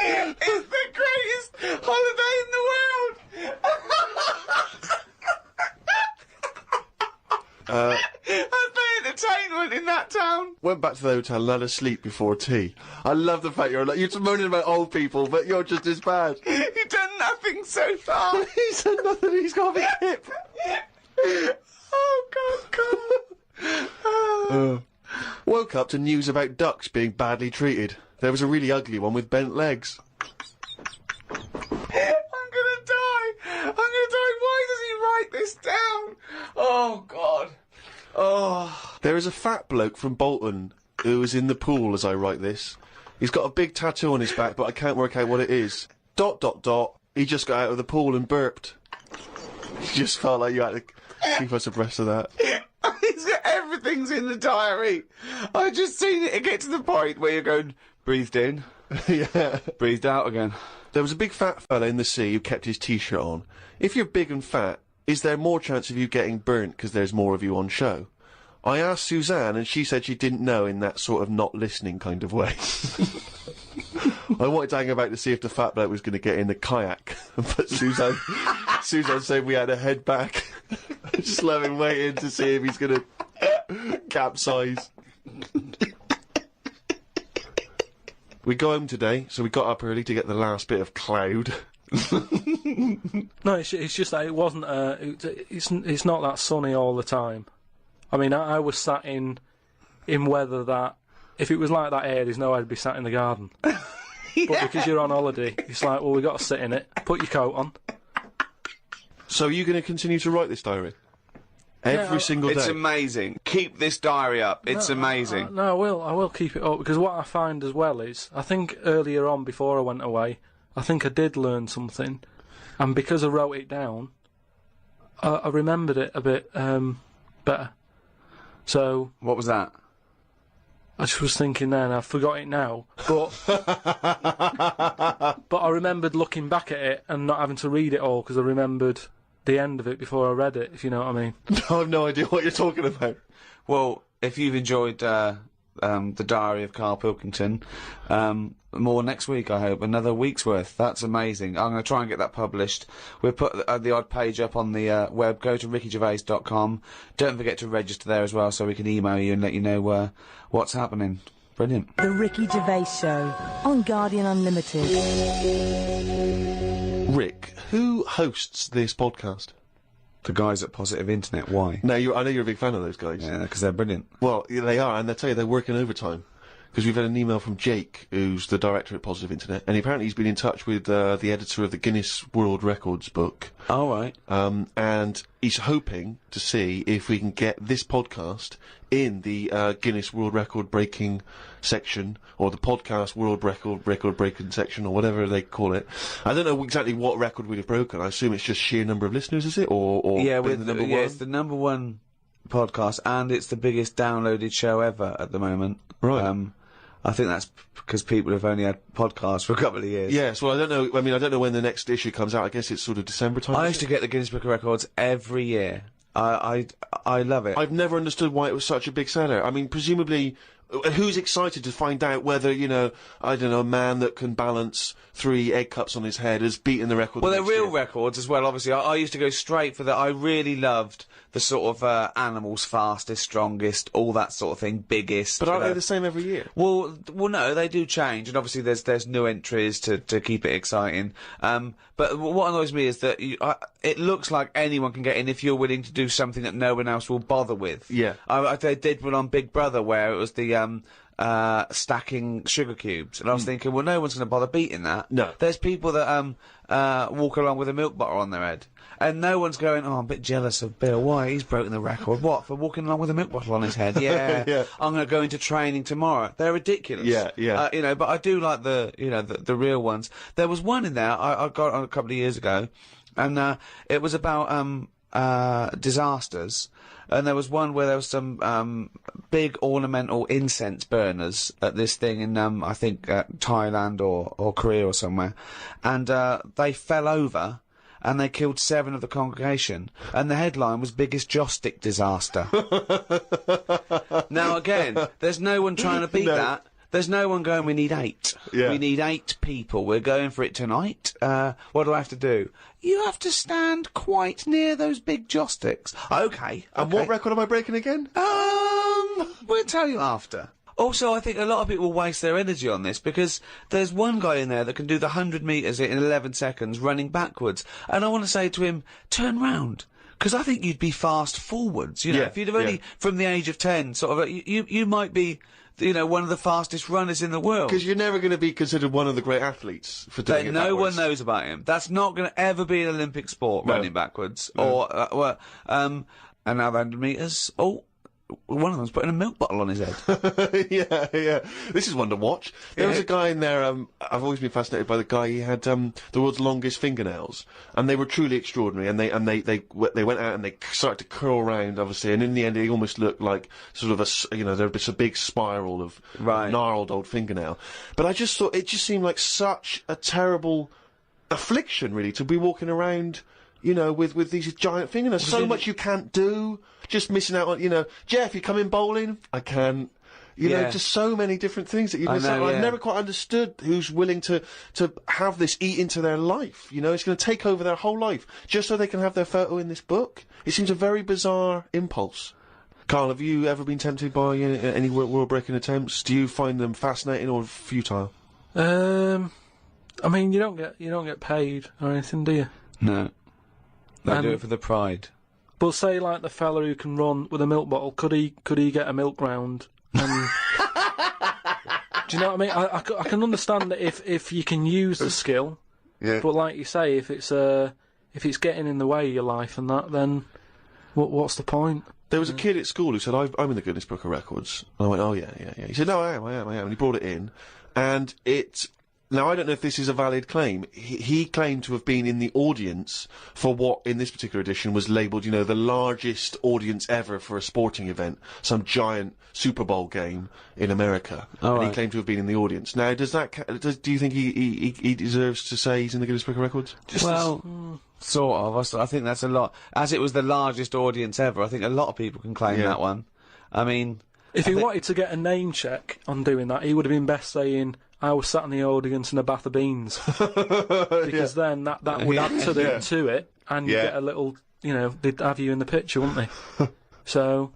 It's the greatest holiday in the world. That's the entertainment in that town. Went back to the hotel and had a sleep before tea. I love the fact you're just moaning about old people, but you're just as bad. You've done nothing so far. He's done nothing, he's got a big hip. Oh, God. Woke up to news about ducks being badly treated. There was a really ugly one with bent legs. I'm gonna die. Why does he write this down? Oh, God. Oh. There is a fat bloke from Bolton who is in the pool as I write this. He's got a big tattoo on his back, but I can't work out what it is. ... He just got out of the pool and burped. You just felt like you had to keep us abreast of that. Everything's in the diary. I just seen it get to the point where you're going, breathed in, Yeah. breathed out again. There was a big fat fella in the sea who kept his t-shirt on. If you're big and fat, is there more chance of you getting burnt because there's more of you on show? I asked Suzanne and she said she didn't know in that sort of not listening kind of way. I wanted to hang about to see if the fat bloke was going to get in the kayak, but Suzanne said we had to head back. Just let him waiting to see if he's going to capsize. We got home today, so we got up early to get the last bit of cloud. No, it's just that it wasn't. It's not that sunny all the time. I mean, I was sat in weather that if it was like that here, there's no way I'd be sat in the garden. But because you're on holiday, it's like, well, we got to sit in it. Put your coat on. So are you going to continue to write this diary? Every single day? It's amazing. Keep this diary up. It's amazing. No, I will keep it up, because what I find as well is, I think earlier on, before I went away, I think I did learn something, and because I wrote it down, I remembered it a bit better. So What was that? I just was thinking then, I forgot it now, but but I remembered looking back at it and not having to read it all, because I remembered the end of it before I read it, if you know what I mean. I have no idea what you're talking about. Well, if you've enjoyed the diary of Karl Pilkington, more next week, I hope. Another week's worth. That's amazing. I'm going to try and get that published. We'll put the odd page up on the web. Go to rickygervais.com. Don't forget to register there as well, so we can email you and let you know what's happening. Brilliant. The Ricky Gervais Show on Guardian Unlimited. Rick, who hosts this podcast? The guys at Positive Internet. Why? Now, I know you're a big fan of those guys. Yeah, because they're brilliant. Well, yeah, they are, and I tell you, they're working overtime. Because we've had an email from Jake, who's the director at Positive Internet, and apparently he's been in touch with the editor of the Guinness World Records book. All right. And he's hoping to see if we can get this podcast in the Guinness World Record breaking section, or the podcast World Record breaking section, or whatever they call it. I don't know exactly what record we'd have broken. I assume it's just sheer number of listeners, is it? Or yeah, being the number one? it's the number one podcast, and it's the biggest downloaded show ever at the moment. Right. I think that's because people have only had podcasts for a couple of years. Yes, well, I don't know. I mean, I don't know when the next issue comes out. I guess it's sort of December time. I used to get the Guinness Book of Records every year. I love it. I've never understood why it was such a big seller. I mean, presumably, who's excited to find out whether, you know, I don't know, a man that can balance 3 egg cups on his head has beaten the record? Well, the they're next real year? records as well, obviously. I used to go straight for that. I really loved the sort of, animals fastest, strongest, all that sort of thing, biggest. But aren't they the same every year? Well, no, they do change, and obviously there's new entries to keep it exciting. But what annoys me is that it looks like anyone can get in if you're willing to do something that no one else will bother with. Yeah. They did one on Big Brother where it was the, stacking sugar cubes, and I was thinking, well, no one's going to bother beating that. No. There's people that walk along with a milk bottle on their head, and no one's going, oh, I'm a bit jealous of Bill. Why? He's broken the record. What, for walking along with a milk bottle on his head? Yeah. Yeah. I'm going to go into training tomorrow. They're ridiculous. Yeah, yeah. You know, but I do like the real ones. There was one in there I got on a couple of years ago, and it was about disasters. And there was one where there was some big ornamental incense burners at this thing in I think Thailand or Korea or somewhere, and they fell over and they killed 7 of the congregation, and the headline was biggest joss stick disaster. Now again, there's no one trying to beat that. There's no one going, we need 8. Yeah. We need 8 people. We're going for it tonight. What do I have to do? You have to stand quite near those big joss sticks. Okay. And what record am I breaking again? We'll tell you after. Also, I think a lot of people waste their energy on this because there's one guy in there that can do the 100 metres in 11 seconds running backwards. And I want to say to him, turn round. Because I think you'd be fast forwards, you know. Yeah, If you'd have only, from the age of 10, sort of, you might be, you know, one of the fastest runners in the world. Because you're never going to be considered one of the great athletes for doing it No backwards. one knows about him. That's not going to ever be an Olympic sport, No. running backwards. No. Or, and now the 100 metres. Oh, one of them's putting a milk bottle on his head. Yeah. This is one to watch. There was a guy in there, I've always been fascinated by the guy, he had, the world's longest fingernails. And they were truly extraordinary, and they went out and they started to curl round, obviously, and in the end he almost looked like sort of there was a big spiral of gnarled old fingernail. But I just thought, it just seemed like such a terrible affliction, really, to be walking around, you know, with these giant fingernails. So much you can't do. Just missing out on, you know, Jeff, you coming bowling? I can. You know, just so many different things that you miss out on. I've never quite understood who's willing to have this eat into their life. You know, it's going to take over their whole life just so they can have their photo in this book. It seems a very bizarre impulse. Karl, have you ever been tempted by any world-breaking attempts? Do you find them fascinating or futile? I mean, you don't get paid or anything, do you? No. They do it for the pride. But say, like, the fella who can run with a milk bottle, could he get a milk round? Do you know what I mean? I can understand that if you can use the skill, but like you say, if it's getting in the way of your life and that, then what's the point? There was a kid at school who said, I'm in the Guinness Book of Records. And I went, oh yeah. He said, no, I am. And he brought it in. And now, I don't know if this is a valid claim. He claimed to have been in the audience for what, in this particular edition, was labelled, you know, the largest audience ever for a sporting event. Some giant Super Bowl game in America. And he claimed to have been in the audience. Now, do you think he deserves to say he's in the Guinness Book of Records? Sort of. I think that's a lot. As it was the largest audience ever, I think a lot of people can claim that one. I mean... If he wanted to get a name check on doing that, he would have been best saying, I was sat in the audience in a bath of beans. Because then that would add to it, and you get a little, you know, they'd have you in the picture, wouldn't they? So...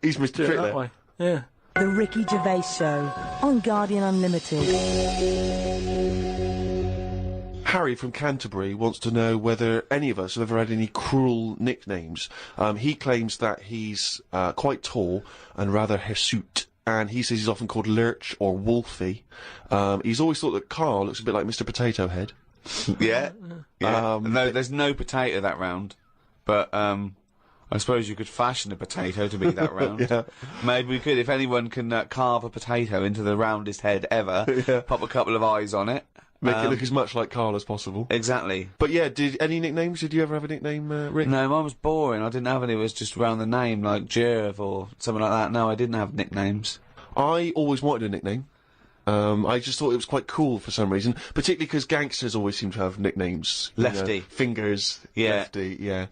He's Mr. Trick that way. Yeah. The Ricky Gervais Show on Guardian Unlimited. Harry from Canterbury wants to know whether any of us have ever had any cruel nicknames. He claims that he's quite tall and rather hirsute, and he says he's often called Lurch or Wolfie. He's always thought that Karl looks a bit like Mr. Potato Head. No, there's no potato that round, but I suppose you could fashion a potato to be that round. Maybe we could, if anyone can carve a potato into the roundest head ever, pop a couple of eyes on it. Make it look as much like Karl as possible. Exactly. But yeah, any nicknames? Did you ever have a nickname, Rick? No, mine was boring. I didn't have any. It was just around the name, like Gervais or something like that. No, I didn't have nicknames. I always wanted a nickname. I just thought it was quite cool for some reason, particularly because gangsters always seem to have nicknames. You know, Lefty. Fingers. Yeah. Lefty, yeah.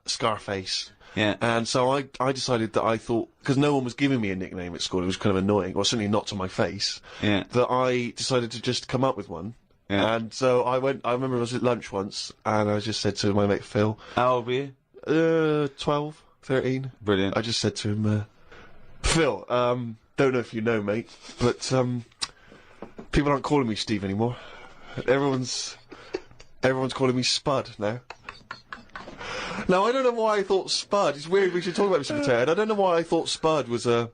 Scarface. Yeah. And so I decided that I thought, because no one was giving me a nickname at school, it was kind of annoying, or certainly not to my face, Yeah. that I decided to just come up with one. Yeah. And so I remember I was at lunch once, and I just said to my mate Phil, How old were you? 12, 13. Brilliant. I just said to him, Phil, don't know if you know, mate, but, people aren't calling me Steve anymore. Everyone's calling me Spud now. Now, I don't know why I thought Spud, it's weird, we should talk about Mr. Potato, I don't know why I thought Spud was a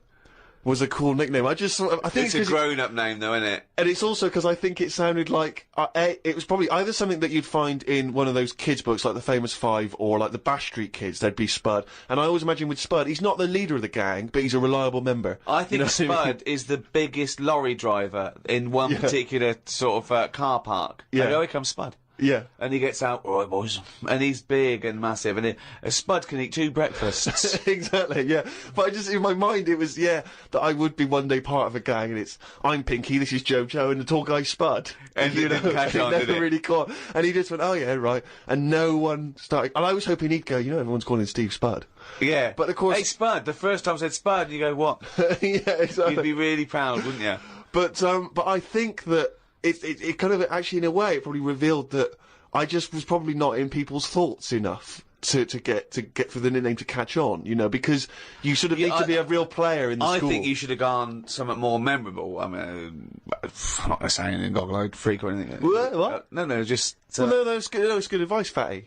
cool nickname. I think It's a grown-up name, though, isn't it? and it's also because I think it sounded like, it was probably either something that you'd find in one of those kids' books, like The Famous Five, or like the Bash Street Kids, there'd be Spud. And I always imagine with Spud, he's not the leader of the gang, but he's a reliable member. I think You know what I mean? Spud is the biggest lorry driver in one particular sort of car park. Yeah. And here comes Spud. Yeah. And he gets out, all right, boys. And he's big and massive, and a Spud can eat 2 breakfasts. Exactly, yeah. But I just, in my mind, it was, that I would be one day part of a gang, and it's, I'm Pinky, this is Jojo, and the tall guy Spud. And you it didn't catch on, never did it? really caught. And he just went, oh yeah, right. And no one started, and I was hoping he'd go, you know, everyone's calling Steve Spud. Yeah. But of course- Hey, Spud, the first time I said Spud, and you go, what? Yeah, exactly. You'd be really proud, wouldn't you? But I think that it kind of, actually in a way, it probably revealed that I just was probably not in people's thoughts enough to get for the nickname to catch on, you know, because you sort of need to be a real player in the school. I think you should have gone something more memorable. I mean, I'm not going to say anything, goggle-eyed freak or anything. What? No, just... Well, no, that's good advice, Fatty.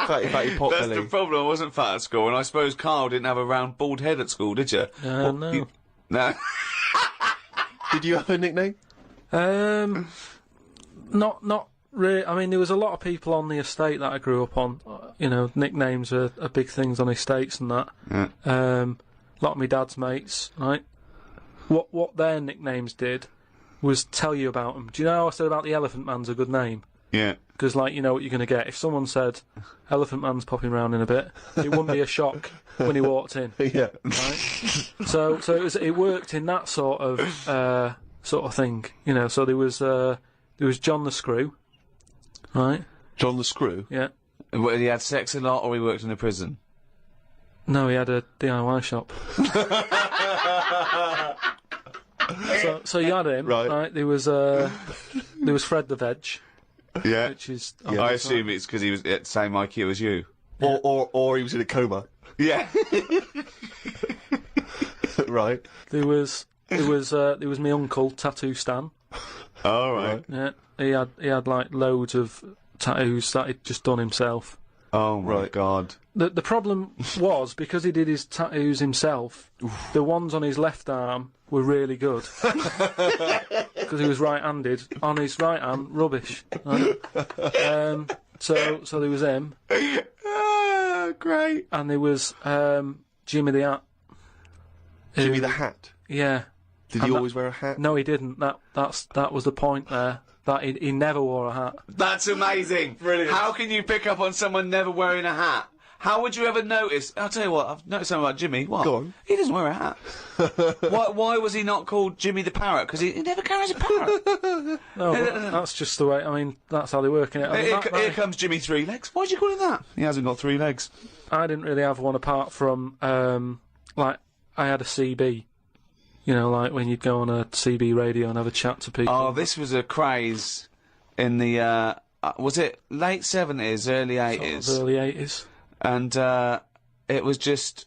fatty pot That's belly. the problem, I wasn't fat at school, and I suppose Karl didn't have a round, bald head at school, did you? No. No. Did you have a nickname? Not really. I mean, there was a lot of people on the estate that I grew up on. You know, nicknames are big things on estates and that. Yeah. A lot of my dad's mates, right? What their nicknames did was tell you about them. Do you know how I said about the Elephant Man's a good name? Yeah. Because, like, you know what you're going to get. If someone said, Elephant Man's popping round in a bit, it wouldn't be a shock when he walked in. Yeah. Right? So it worked in that sort of thing, you know. So there was John the Screw, right? John the Screw? Yeah. He had sex a lot, or he worked in a prison? No, he had a DIY shop. so you had him, right? There was Fred the Veg. Yeah. Which is... I assume it's because he was at the same IQ as you. Or he was in a coma. Yeah. Right. There was my uncle, Tattoo Stan. All right. Yeah. He had like loads of tattoos that he'd just done himself. Oh my God. The problem was, because he did his tattoos himself, the ones on his left arm were really good. Because he was right-handed. On his right hand, rubbish. Right? So there was him. Great. And there was Jimmy the Hat. Jimmy the Hat? Yeah. Did he always wear a hat? No, he didn't. That was the point there. That he never wore a hat. That's amazing. Brilliant. How can you pick up on someone never wearing a hat? How would you ever notice? I'll tell you what, I've noticed something about Jimmy. What? Go on. He doesn't wear a hat. Why was he not called Jimmy the Parrot? Because he never carries a parrot. No, but that's just the way, I mean, that's how they work in it. I mean, Here comes Jimmy 3 legs. Why'd you call him that? He hasn't got 3 legs. I didn't really have one apart from, like, I had a CB. You know, like when you'd go on a CB radio and have a chat to people. Oh, this was a craze in the, was it late 70s, early 80s? Sort of early 80s. And, it was just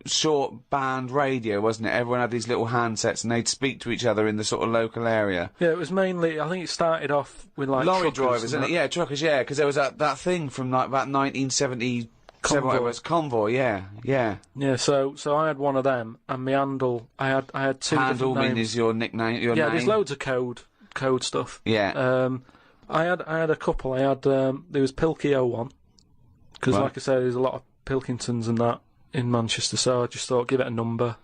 short band radio, wasn't it? Everyone had these little handsets and they'd speak to each other in the sort of local area. Yeah, it was mainly, I think it started off with like lorry truckers drivers, and isn't it? Yeah, truckers, yeah, because there was that thing from like about 1970. Convoy, yeah. Yeah, so I had one of them, and my handle, I had two Handle different names. is your nickname, your yeah, name? there's loads of code stuff. Yeah. I had a couple. I had, there was Pilkington, because like I said, there's a lot of Pilkingtons and that in Manchester, so I just thought, give it a number.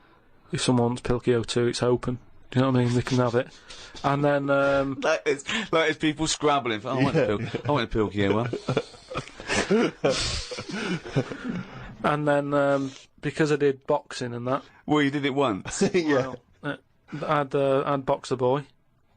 If someone wants Pilkington 2, it's open. Do you know what I mean? They can have it. And then, like it's people scrabbling. I want a Pilkington one. And then, because I did boxing and that. Well, you did it once. Yeah. Well, I'd Boxer Boy,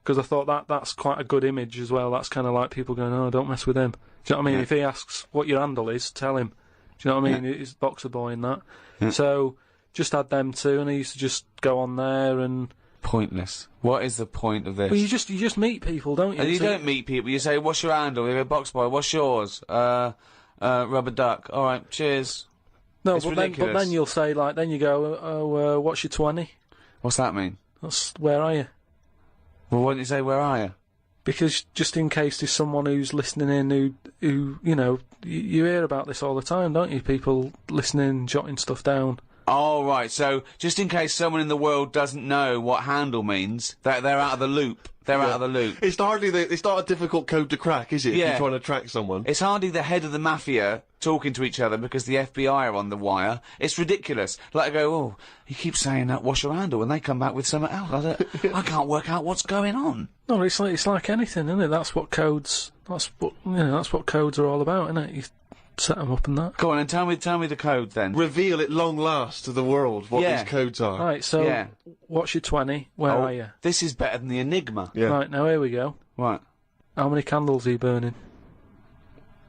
because I thought that's quite a good image as well. That's kind of like people going, oh, don't mess with him. Do you know what I mean? If he asks what your handle is, tell him. Do you know what I mean? It's Boxer Boy in that. So just had them two, and I used to just go on there and. Pointless. What is the point of this? Well, you just meet people, don't you? And you don't meet people. You say, "What's your handle?" You go, "Boxer Boy." What's yours? Rubber duck. All right, cheers. No, it's but ridiculous. then you'll say like, then you go, "Oh, what's your 20?" What's that mean? That's where are you? Well, why don't you say where are you? Because just in case there's someone who's listening in who you know, you hear about this all the time, don't you? People listening, jotting stuff down. Oh, right, so just in case someone in the world doesn't know what handle means, they're out of the loop. They're out of the loop. It's not a difficult code to crack, is it? Yeah. If you're trying to track someone. It's hardly the head of the mafia talking to each other because the FBI are on the wire. It's ridiculous. Like, I go, oh, he keeps saying that, what's your handle? And they come back with something else. I can't work out what's going on. No, it's like anything, isn't it? That's what codes are all about, isn't it? You set them up and that. Go on and tell me the code then. Reveal at long last to the world what these codes are. Right, so what's your 20? Where are you? This is better than the Enigma. Yeah. Right, now here we go. Right. How many candles are you burning?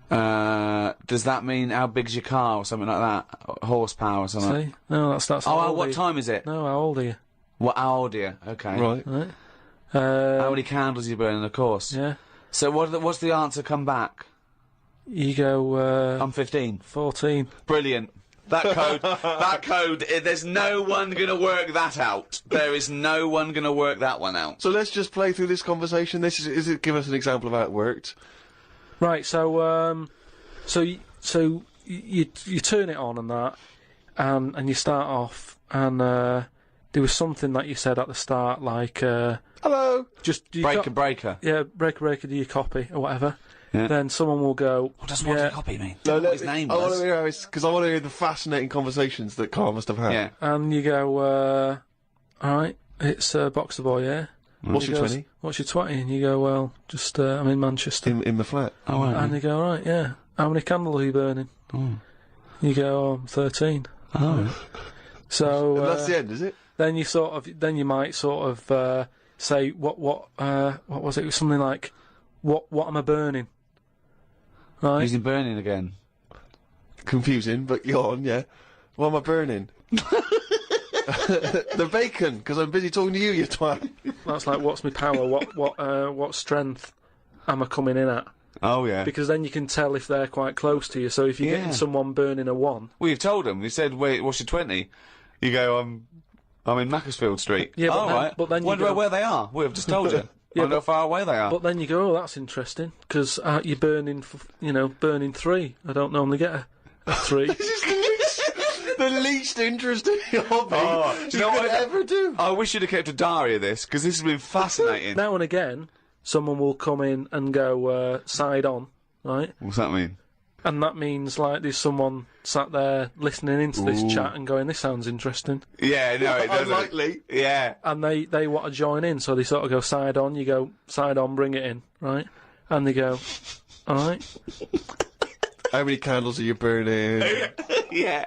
Does that mean how big's your car or something like that? Horsepower or something? See? No, that's Oh, what time is it? No, how old are you? How old are you? Okay. Right. How many candles are you burning, of course? Yeah. So what's the answer come back? You go, I'm 15. 14. Brilliant. That code, there's no one gonna work that out. There is no one gonna work that one out. So let's just play through this conversation. Give us an example of how it worked. Right, so you turn it on and that, and you start off, and there was something that you said at the start, like hello, just breaker. Yeah, breaker, do you copy or whatever? Yeah. Then someone will go. What does what copy mean? No, what his name I want was. to hear because I want to hear the fascinating conversations that Karl must have had. Yeah. And you go, all right, it's Boxer Boy, yeah. What's your 20? What's your 20? And you go, well, just I'm in Manchester. In the flat. Oh, right. And you go, right, yeah. How many candles are you burning? Oh. You go, I'm 13. Oh. So And that's the end, is it? Then you might sort of say what was it? It was something like, what am I burning? Right. Using burning again. Confusing, but go on, yeah. What am I burning? The bacon, because I'm busy talking to you, you twat. That's like, what's my power? What strength am I coming in at? Oh yeah. Because then you can tell if they're quite close to you. So if you're getting someone burning a 1, well, you've told them. You said, "Wait, what's your 20?" You go, I'm in Macclesfield Street. Yeah, but right. But then you wonder go, where they are. We've just told you. Yeah, wonder how far away they are. But then you go, oh, that's interesting, because you're burning, burning 3. I don't normally get a 3. The least interesting hobby do you know what could ever do. I wish you'd have kept a diary of this, because this has been fascinating. Now and again, someone will come in and go, side on, right? What's that mean? And that means, like, there's someone sat there listening into this chat and going, this sounds interesting. Yeah, no, it doesn't. Unlikely. Yeah. And they want to join in, so they sort of go side on, you go, side on, bring it in, right? And they go, alright. How many candles are you burning? Yeah.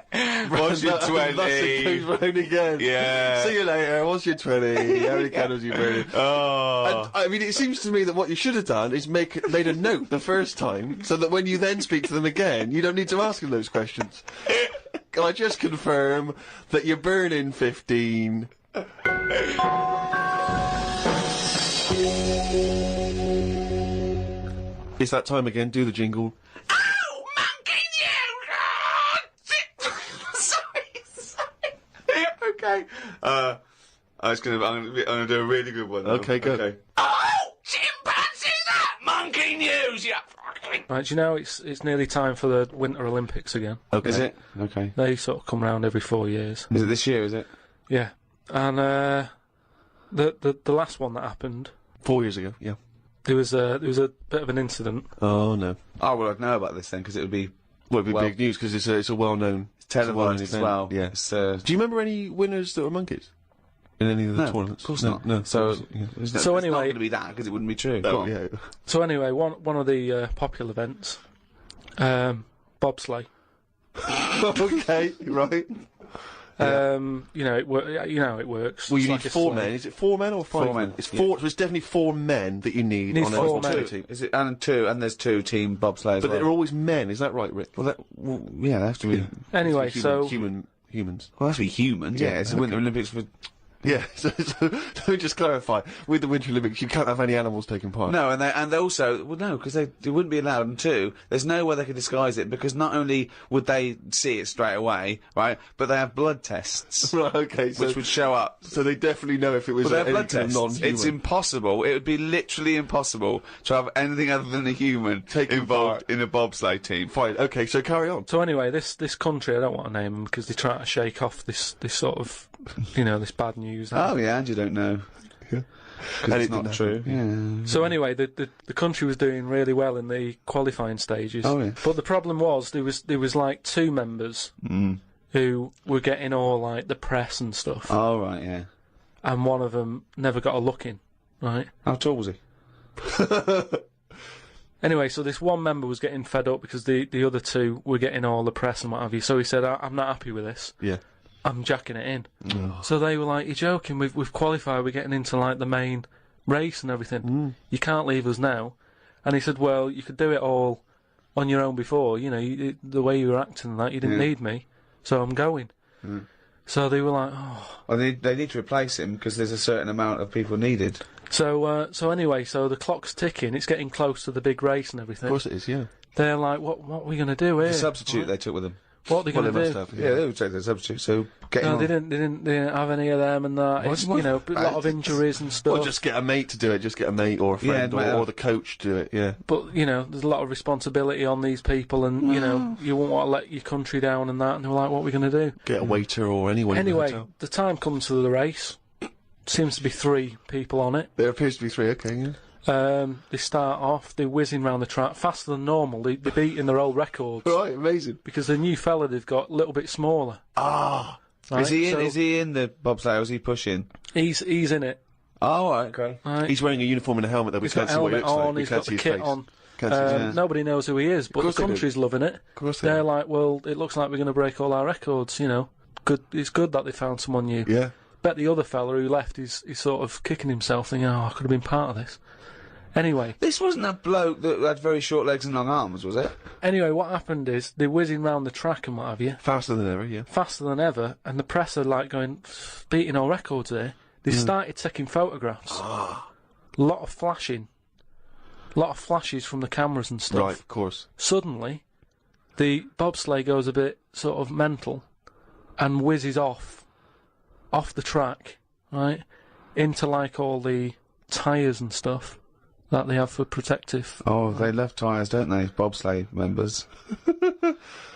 What's your 20? Goes round again. Yeah. See you later. What's your 20? How many candles are you burning? Oh. And, I mean, it seems to me that what you should have done is made a note the first time, so that when you then speak to them again, you don't need to ask them those questions. Can I just confirm that you're burning 15? It's that time again. Do the jingle. Okay. I'm gonna do a really good one. Okay, go. Okay. Oh, chimpanzee, that monkey news, you fucking... Right, do you know it's nearly time for the Winter Olympics again? Okay. Is it? Okay. They sort of come round every 4 years. Is it this year, is it? Yeah. And the last one that happened, 4 years ago, yeah. there was a bit of an incident. Oh, no. Oh, well, I'd know about this then, because it would be... Well, it'd be big news, because it's a well-known... televised as well. Yeah. It's, Do you remember any winners that were monkeys? In any of the tournaments? Of course No, not. No. So, Yeah. it's So not anyway- going to be that, because it wouldn't be true. Go Oh, on. yeah. So anyway, one of the popular events, bobsleigh. Okay, right. You know, you know how it works. Well, you It's need like a 4 sleigh. men. Is it 4 men or 5 4 men. It's 4. So it's definitely 4 men that you need Need on four a men. team. Is it and there's 2 team bobsleigh as But well. they're always men. Is that right, Rick? well, yeah, they have to be. Anyway, so humans. Well, that's be humans. Yeah, it's the Winter Olympics for. Yeah. So let me just clarify. With the Winter Olympics, you can't have any animals taking part. No, and they also no, because they wouldn't be allowed. And 2, there's no way they could disguise it because not only would they see it straight away, right, but they have blood tests, Right. Okay. So, which would show up. so they definitely know if it was Well, they have any blood kind of tests. non-human. It's impossible. It would be literally impossible to have anything other than a human Taking involved part. in a bobsleigh team. Fine. Okay. So carry on. So anyway, this country, I don't want to name them because they try to shake off this sort of, you know, this bad news. Oh yeah, and you don't know. Yeah. Because And it's it not didn't true. Yeah. So anyway, the country was doing really well in the qualifying stages. Oh, yeah. But the problem was there was like 2 members who were getting all like the press and stuff, Oh right, yeah. and one of them never got a look in. Right. How tall was he? Anyway, so this one member was getting fed up because the other 2 were getting all the press and what have you. So he said, "I'm not happy with this. Yeah. I'm jacking it in." So they were like, "You're joking? We've qualified. We're getting into like the main race and everything. You can't leave us now." And he said, "Well, you could do it all on your own before. You know, the way you were acting and that, you didn't need me, so I'm going." So they were like, "Oh." Well, they need to replace him because there's a certain amount of people needed. So anyway, so the clock's ticking. It's getting close to the big race and everything. Of course it is. Yeah. They're like, "What are we going to do here? The substitute they took with them. What are they Well, going they to must do?" have. Yeah, they would take their substitute. So get him No, on. they didn't have any of them and that. It's, you know, a lot of injuries and stuff. Or just get a mate to do it. Just get a mate or a friend Yeah, or the coach to do it. Yeah. But, you know, there's a lot of responsibility on these people and, you know, you won't want to let your country down and that. And they were like, what are we going to do? Get a waiter or anyone. in the Anyway, hotel. the time comes for the race. Seems to be 3 people on it. There appears to be 3. Okay. Yeah. They start off, they're whizzing round the track faster than normal. They're beating their old records. Right. Amazing. Because the new fella they've got a little bit smaller. Ah. Right? Is he in? So Is he in the bobsleigh? Or is he pushing? He's in it. Oh, right, okay. Right? He's wearing a uniform and a helmet. That we He's got can't see what he helmet looks like. on, We he's can't got see the his kit face. on. Can't see his face. Nobody knows who he is, but the course they do. country's loving it. Of course they They're do. like, well, it looks like we're going to break all our records, you know. Good. It's good that they found someone new. Yeah. Bet the other fella who left is sort of kicking himself, thinking, oh, I could have been part of this. Anyway, This wasn't a bloke that had very short legs and long arms, was it? what happened is they're whizzing round the track and what have you, Faster than ever. Yeah. faster than ever, and the press are like going, beating all records here. They started taking photographs. Lot of flashing. Lot of flashes from the cameras and stuff. Right. Of course. Suddenly, the bobsleigh goes a bit sort of mental and whizzes off the track, right, into like all the tyres and stuff that they have for protective. Oh, they love tyres, don't they? Bobsleigh members.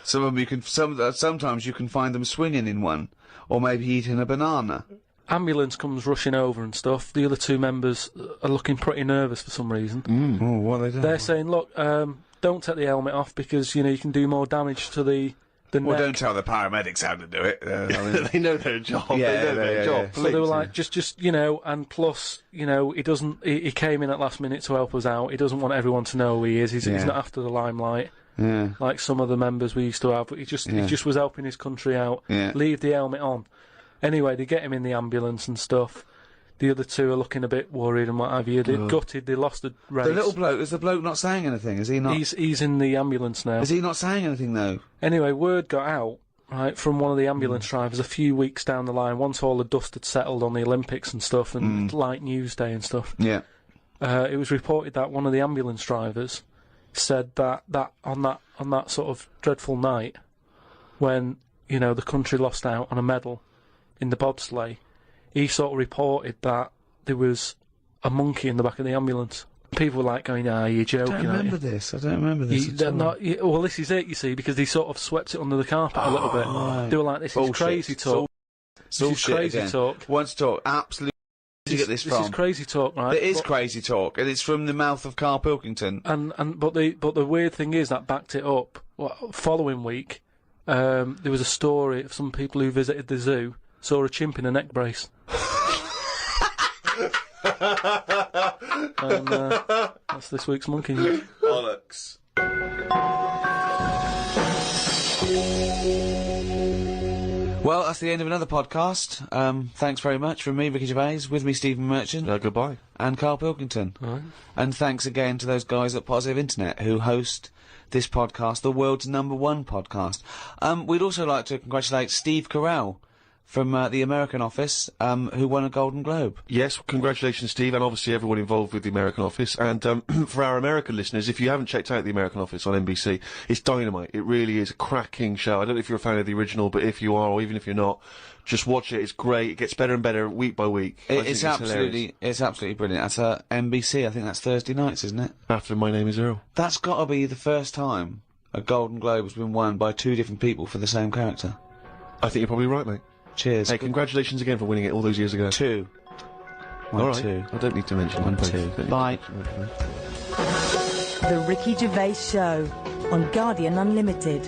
Some of them you can. Sometimes you can find them swinging in one, or maybe eating a banana. Ambulance comes rushing over and stuff. The other 2 members are looking pretty nervous for some reason. Oh, what are they doing? They're saying, look, don't take the helmet off because, you know, you can do more damage to the Well, neck. don't tell the paramedics how to do it. I mean, They know their job. Yeah, they know their yeah, job. yeah. So they were Please. like, just you know, and plus, you know, he came in at last minute to help us out. He doesn't want everyone to know who he is. He's Yeah. not after the limelight yeah. like some of the members we used to have. But he just was helping his country out. Yeah. Leave the helmet on. Anyway, they get him in the ambulance and stuff. The other 2 are looking a bit worried and what have you. They're gutted. They lost the race. The little bloke, is the bloke not saying anything? Is he not? He's in the ambulance now. Is he not saying anything though? Anyway, word got out, right, from one of the ambulance drivers a few weeks down the line, once all the dust had settled on the Olympics and stuff, and light news day and stuff. Yeah. It was reported that one of the ambulance drivers said that on that sort of dreadful night, when, you know, the country lost out on a medal in the bobsleigh, he sort of reported that there was a monkey in the back of the ambulance. People were like going, you're joking. I don't remember this. I don't remember this. at all. Well, this is it, you see, because they sort of swept it under the carpet a little bit. right. They were like, this Bullshit. is crazy talk. This is Bullshit crazy again. talk. Once talk, absolutely. Where did you get this This from? is crazy talk, right? It is But- crazy talk, and it's from the mouth of Karl Pilkington. But the weird thing is that backed it up. Following week, there was a story of some people who visited the zoo saw a chimp in a neck brace. And that's this week's Monkey News. Well, that's the end of another podcast. Thanks very much from me, Ricky Gervais, with me, Stephen Merchant. Goodbye. And Karl Pilkington. Right. And thanks again to those guys at Positive Internet who host this podcast, the world's #1 podcast. We'd also like to congratulate Steve Carell from the American office, who won a Golden Globe. Yes, congratulations, Steve, and obviously everyone involved with the American office. And for our American listeners, if you haven't checked out the American office on NBC, it's dynamite. It really is a cracking show. I don't know if you're a fan of the original, but if you are, or even if you're not, just watch it. It's great. It gets better and better week by week. It's absolutely brilliant. That's NBC. I think that's Thursday nights, isn't it? After My Name Is Earl. That's got to be the first time a Golden Globe has been won by 2 different people for the same character. I think you're probably right, mate. Cheers. Hey, congratulations again for winning it all those years ago. 2. All right. 2. I don't need to mention 1, that. 2. Bye. The Ricky Gervais Show on Guardian Unlimited.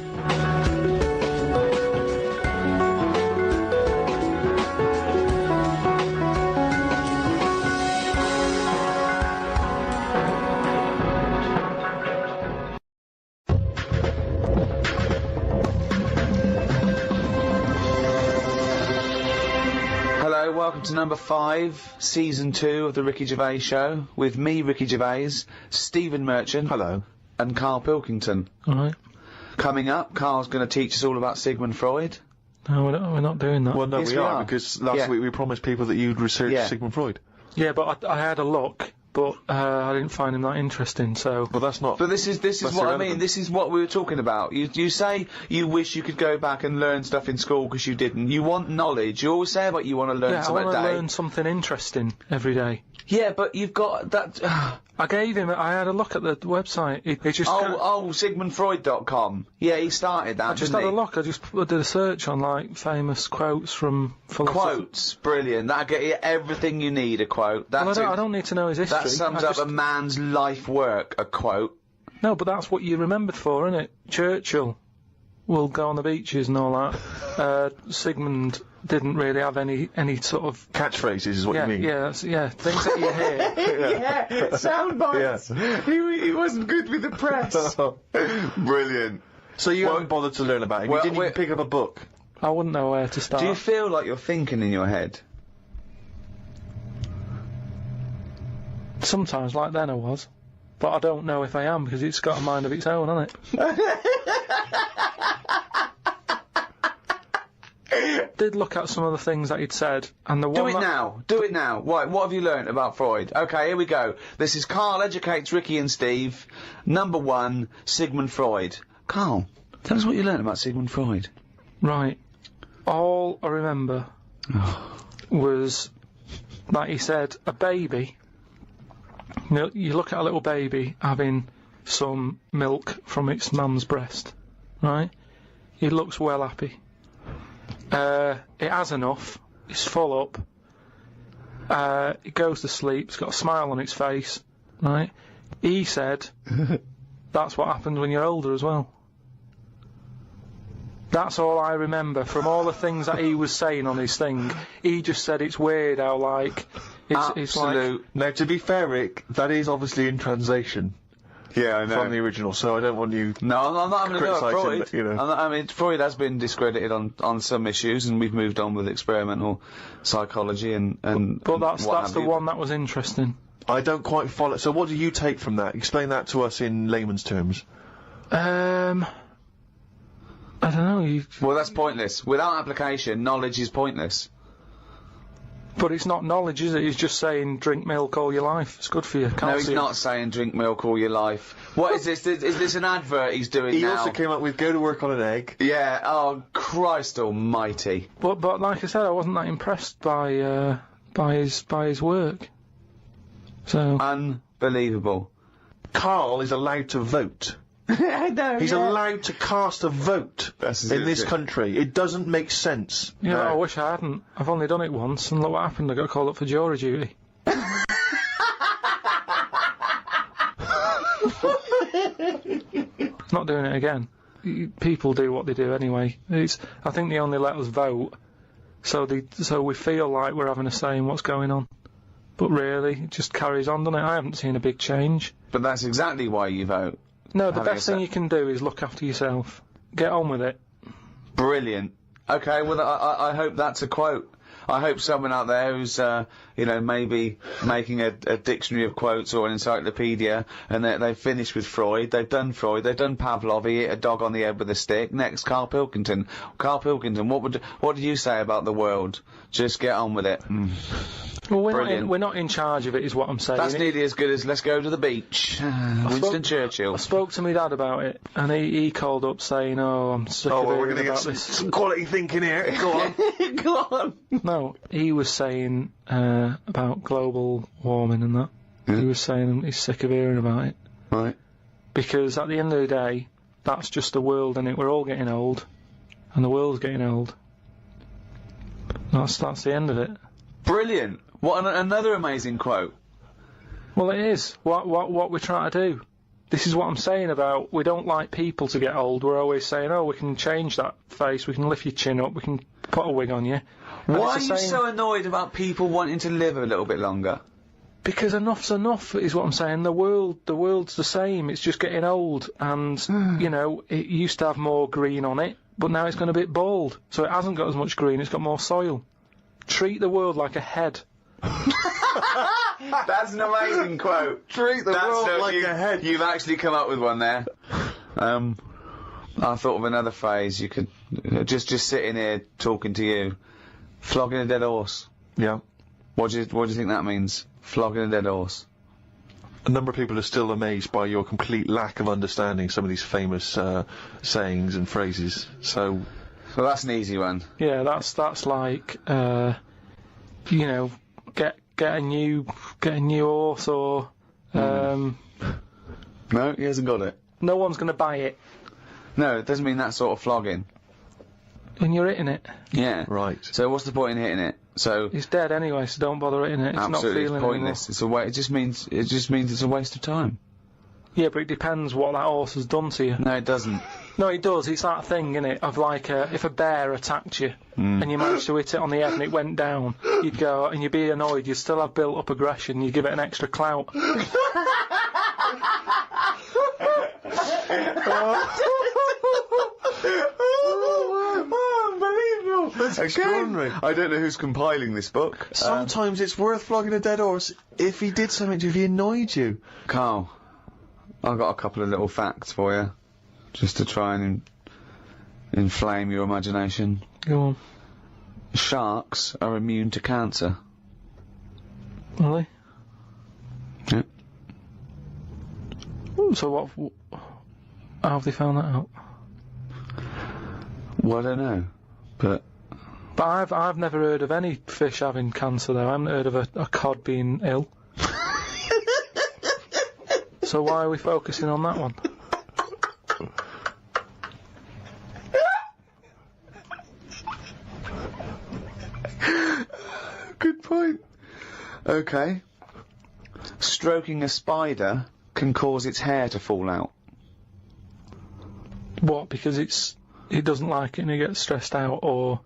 Welcome to number 5, season 2 of the Ricky Gervais Show, with me, Ricky Gervais, Stephen Merchant. Hello. And Karl Pilkington. Alright. Coming up, Karl's going to teach us all about Sigmund Freud. No, we're not doing that. Well, no, Yes, we are, because last week we promised people that you'd research Sigmund Freud. Yeah, but I had a look, but I didn't find him that interesting, so... Well, that's not... But this is what I mean, this is what we were talking about. You say you wish you could go back and learn stuff in school because you didn't. You want knowledge. You always say about you want to learn something a day. I want to learn something interesting every day. Yeah, but you've got that... I had a look at the website. It just... SigmundFreud.com. Yeah, he started that, I just had a look. I just did a search on, like, famous quotes from philosophers. Quotes? Brilliant. That'll get you everything you need, a quote. Well, I don't need to know his history. That sums up a man's life work, a quote. No, but that's what you're remembered for, isn't it? Churchill will go on the beaches and all that. Sigmund didn't really have any sort of... Catchphrases is what you mean? Yeah, things that you hear. Yeah, sound bites. Yeah. He wasn't good with the press. Brilliant. So you haven't bothered to learn about him? You didn't even pick up a book? I wouldn't know where to start. Do you feel like you're thinking in your head? Sometimes, like then I was. But I don't know if I am, because it's got a mind of its own, hasn't it? Did look at some of the things that he'd said, and the one Do it now. What have you learnt about Freud? Okay, here we go. This is Karl Educates Ricky and Steve. Number 1, Sigmund Freud. Karl, tell us what you learnt about Sigmund Freud. Right. All I remember was that he said a baby... You look at a little baby having some milk from its mum's breast, right? It looks well happy. It has enough. It's full up. It goes to sleep. It's got a smile on its face, right? He said that's what happens when you're older as well. That's all I remember from all the things that he was saying on his thing. He just said it's weird how, like... It's like... Now, to be fair, Rick, that is obviously in translation. Yeah, I know. From the original, so I don't want you... No, I'm not having a go at Freud. You know. I mean, Freud has been discredited on some issues, and we've moved on with experimental psychology and But that's the one that was interesting. I don't quite follow... So what do you take from that? Explain that to us in layman's terms. I don't know. Well, that's pointless. Without application, knowledge is pointless. But it's not knowledge, is it? He's just saying drink milk all your life. It's good for you. No, he's not saying drink milk all your life. What is this? Is this an advert he's doing now? He also came up with go to work on an egg. Yeah. Oh, Christ almighty. But like I said, I wasn't that impressed by his work. So unbelievable. Karl is allowed to vote. I know. He's allowed to cast a vote in this country. It doesn't make sense. Yeah, no. I wish I hadn't. I've only done it once, and look what happened. I got called up for jury duty. Not doing it again. People do what they do anyway. I think they only let us vote, so we feel like we're having a say in what's going on. But really, it just carries on, doesn't it? I haven't seen a big change. But that's exactly why you vote. No, the best thing you can do is look after yourself. Get on with it. Brilliant. Okay, well, I hope that's a quote. I hope someone out there who's, you know, maybe making a dictionary of quotes or an encyclopedia, and they've finished with Freud, they've done Pavlov, he hit a dog on the head with a stick. Next, Karl Pilkington. Karl Pilkington, what do you say about the world? Just get on with it. Well, we're not in charge of it, is what I'm saying. That's nearly as good as let's go to the beach. Winston Churchill. I spoke to my dad about it, and he called up saying, "Oh, I'm sick of hearing about this." Some quality thinking here. Go on. Go on. No, he was saying about global warming and that. Yeah. He was saying he's sick of hearing about it. Right. Because at the end of the day, that's just the world, innit? We're all getting old, and the world's getting old. That's the end of it. Brilliant. What another amazing quote. Well, it is. What we're trying to do. This is what I'm saying about we don't like people to get old. We're always saying, oh, we can change that face, we can lift your chin up, we can put a wig on you. And Why are you so annoyed about people wanting to live a little bit longer? Because enough's enough, is what I'm saying. The world's the same. It's just getting old, and you know, it used to have more green on it, but now it's gone a bit bald, so it hasn't got as much green. It's got more soil. Treat the world like a head. That's an amazing quote. Treat the world like a head. You've actually come up with one there. I thought of another phrase. You could just sitting here talking to you, flogging a dead horse. Yeah. What do you think that means? Flogging a dead horse. A number of people are still amazed by your complete lack of understanding some of these famous sayings and phrases. So well, that's an easy one. Yeah, that's like you know, get a new horse or No, he hasn't got it. No one's gonna buy it. No, it doesn't mean that sort of flogging. When you're hitting it. Yeah. Right. So what's the point in hitting it? So it's dead anyway, so don't bother hitting it. It's absolutely, not feeling it's pointless. Anymore. It just means it's a waste of time. Yeah, but it depends what that horse has done to you. No, it doesn't. No, it does. It's that thing, innit, of like if a bear attacked you and you managed to hit it on the head and it went down, you'd go and you'd be annoyed. You'd still have built up aggression. You'd give it an extra clout. Unbelievable! That's extraordinary. I don't know who's compiling this book. Sometimes it's worth flogging a dead horse if he did something to you, if he annoyed you. Karl, I've got a couple of little facts for you, just to try and inflame your imagination. Go on. Sharks are immune to cancer. Really? Yeah. So what? How have they found that out? Well, I don't know, but I've never heard of any fish having cancer though. I haven't heard of a cod being ill. So why are we focusing on that one? Good point. Okay. Stroking a spider can cause its hair to fall out. What? Because it doesn't like it and it gets stressed out, or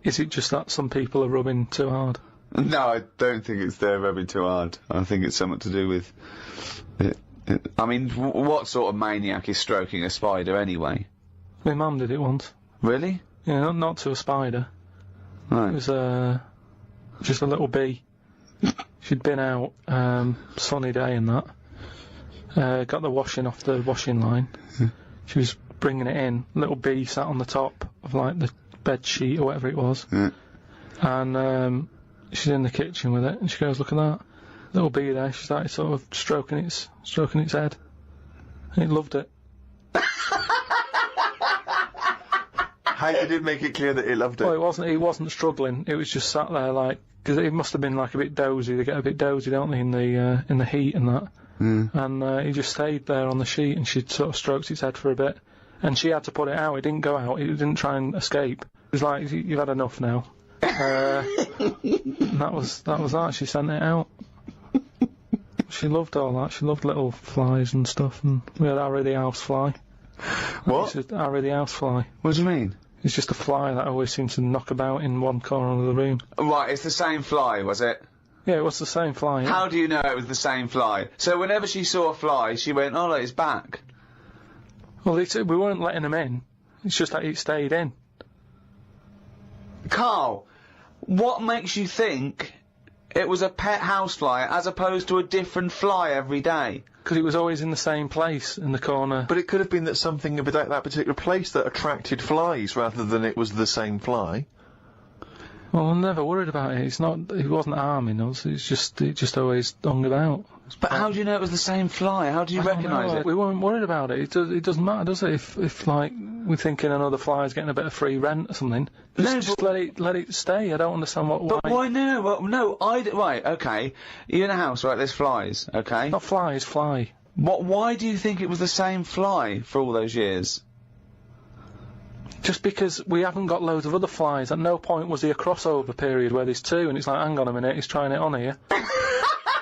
is it just that some people are rubbing too hard? No, I don't think it's they're rubbing too hard. I think it's something to do with it. I mean, what sort of maniac is stroking a spider anyway? My mum did it once. Really? Yeah, not to a spider. Right. It was just a little bee. She'd been out, sunny day and that. Got the washing off the washing line. She was bringing it in. Little bee sat on the top of like the bed sheet or whatever it was. Yeah. And she's in the kitchen with it, and she goes, "Look at that little bee there." She started sort of stroking its head, and it loved it. How you did make it clear that it loved it? Well, it wasn't struggling. It was just sat there like, because it must have been like a bit dozy. They get a bit dozy, don't they, in the heat and that. Mm. And he just stayed there on the sheet, and she sort of stroked its head for a bit, and she had to put it out. It didn't go out. It didn't try and escape. It was like, "You've had enough now." And that was that. She sent it out. She loved all that. She loved little flies and stuff, and we had Harry the housefly. What? Harry the housefly. What do you mean? It's just a fly that always seems to knock about in one corner of the room. Right, it's the same fly, was it? Yeah, it was the same fly. Yeah. How do you know it was the same fly? So whenever she saw a fly, she went, "Oh, look, it's back." Well, we weren't letting him in. It's just that it stayed in. Karl, what makes you think it was a pet housefly as opposed to a different fly every day? Because it was always in the same place, in the corner. But it could have been that something about that particular place that attracted flies rather than it was the same fly. Well, I'm never worried about it. It wasn't harming us. It just always hung about. But how do you know it was the same fly? How do you recognise it? We weren't worried about it. It doesn't matter, does it? If like we're thinking another fly's getting a bit of free rent or something, just let it stay. I don't understand why. But why no? Well, no, right, okay. You're in a house, right? There's flies, okay? Not flies, fly. Why do you think it was the same fly for all those years? Just because we haven't got loads of other flies. At no point was there a crossover period where there's two, and it's like, hang on a minute, he's trying it on here.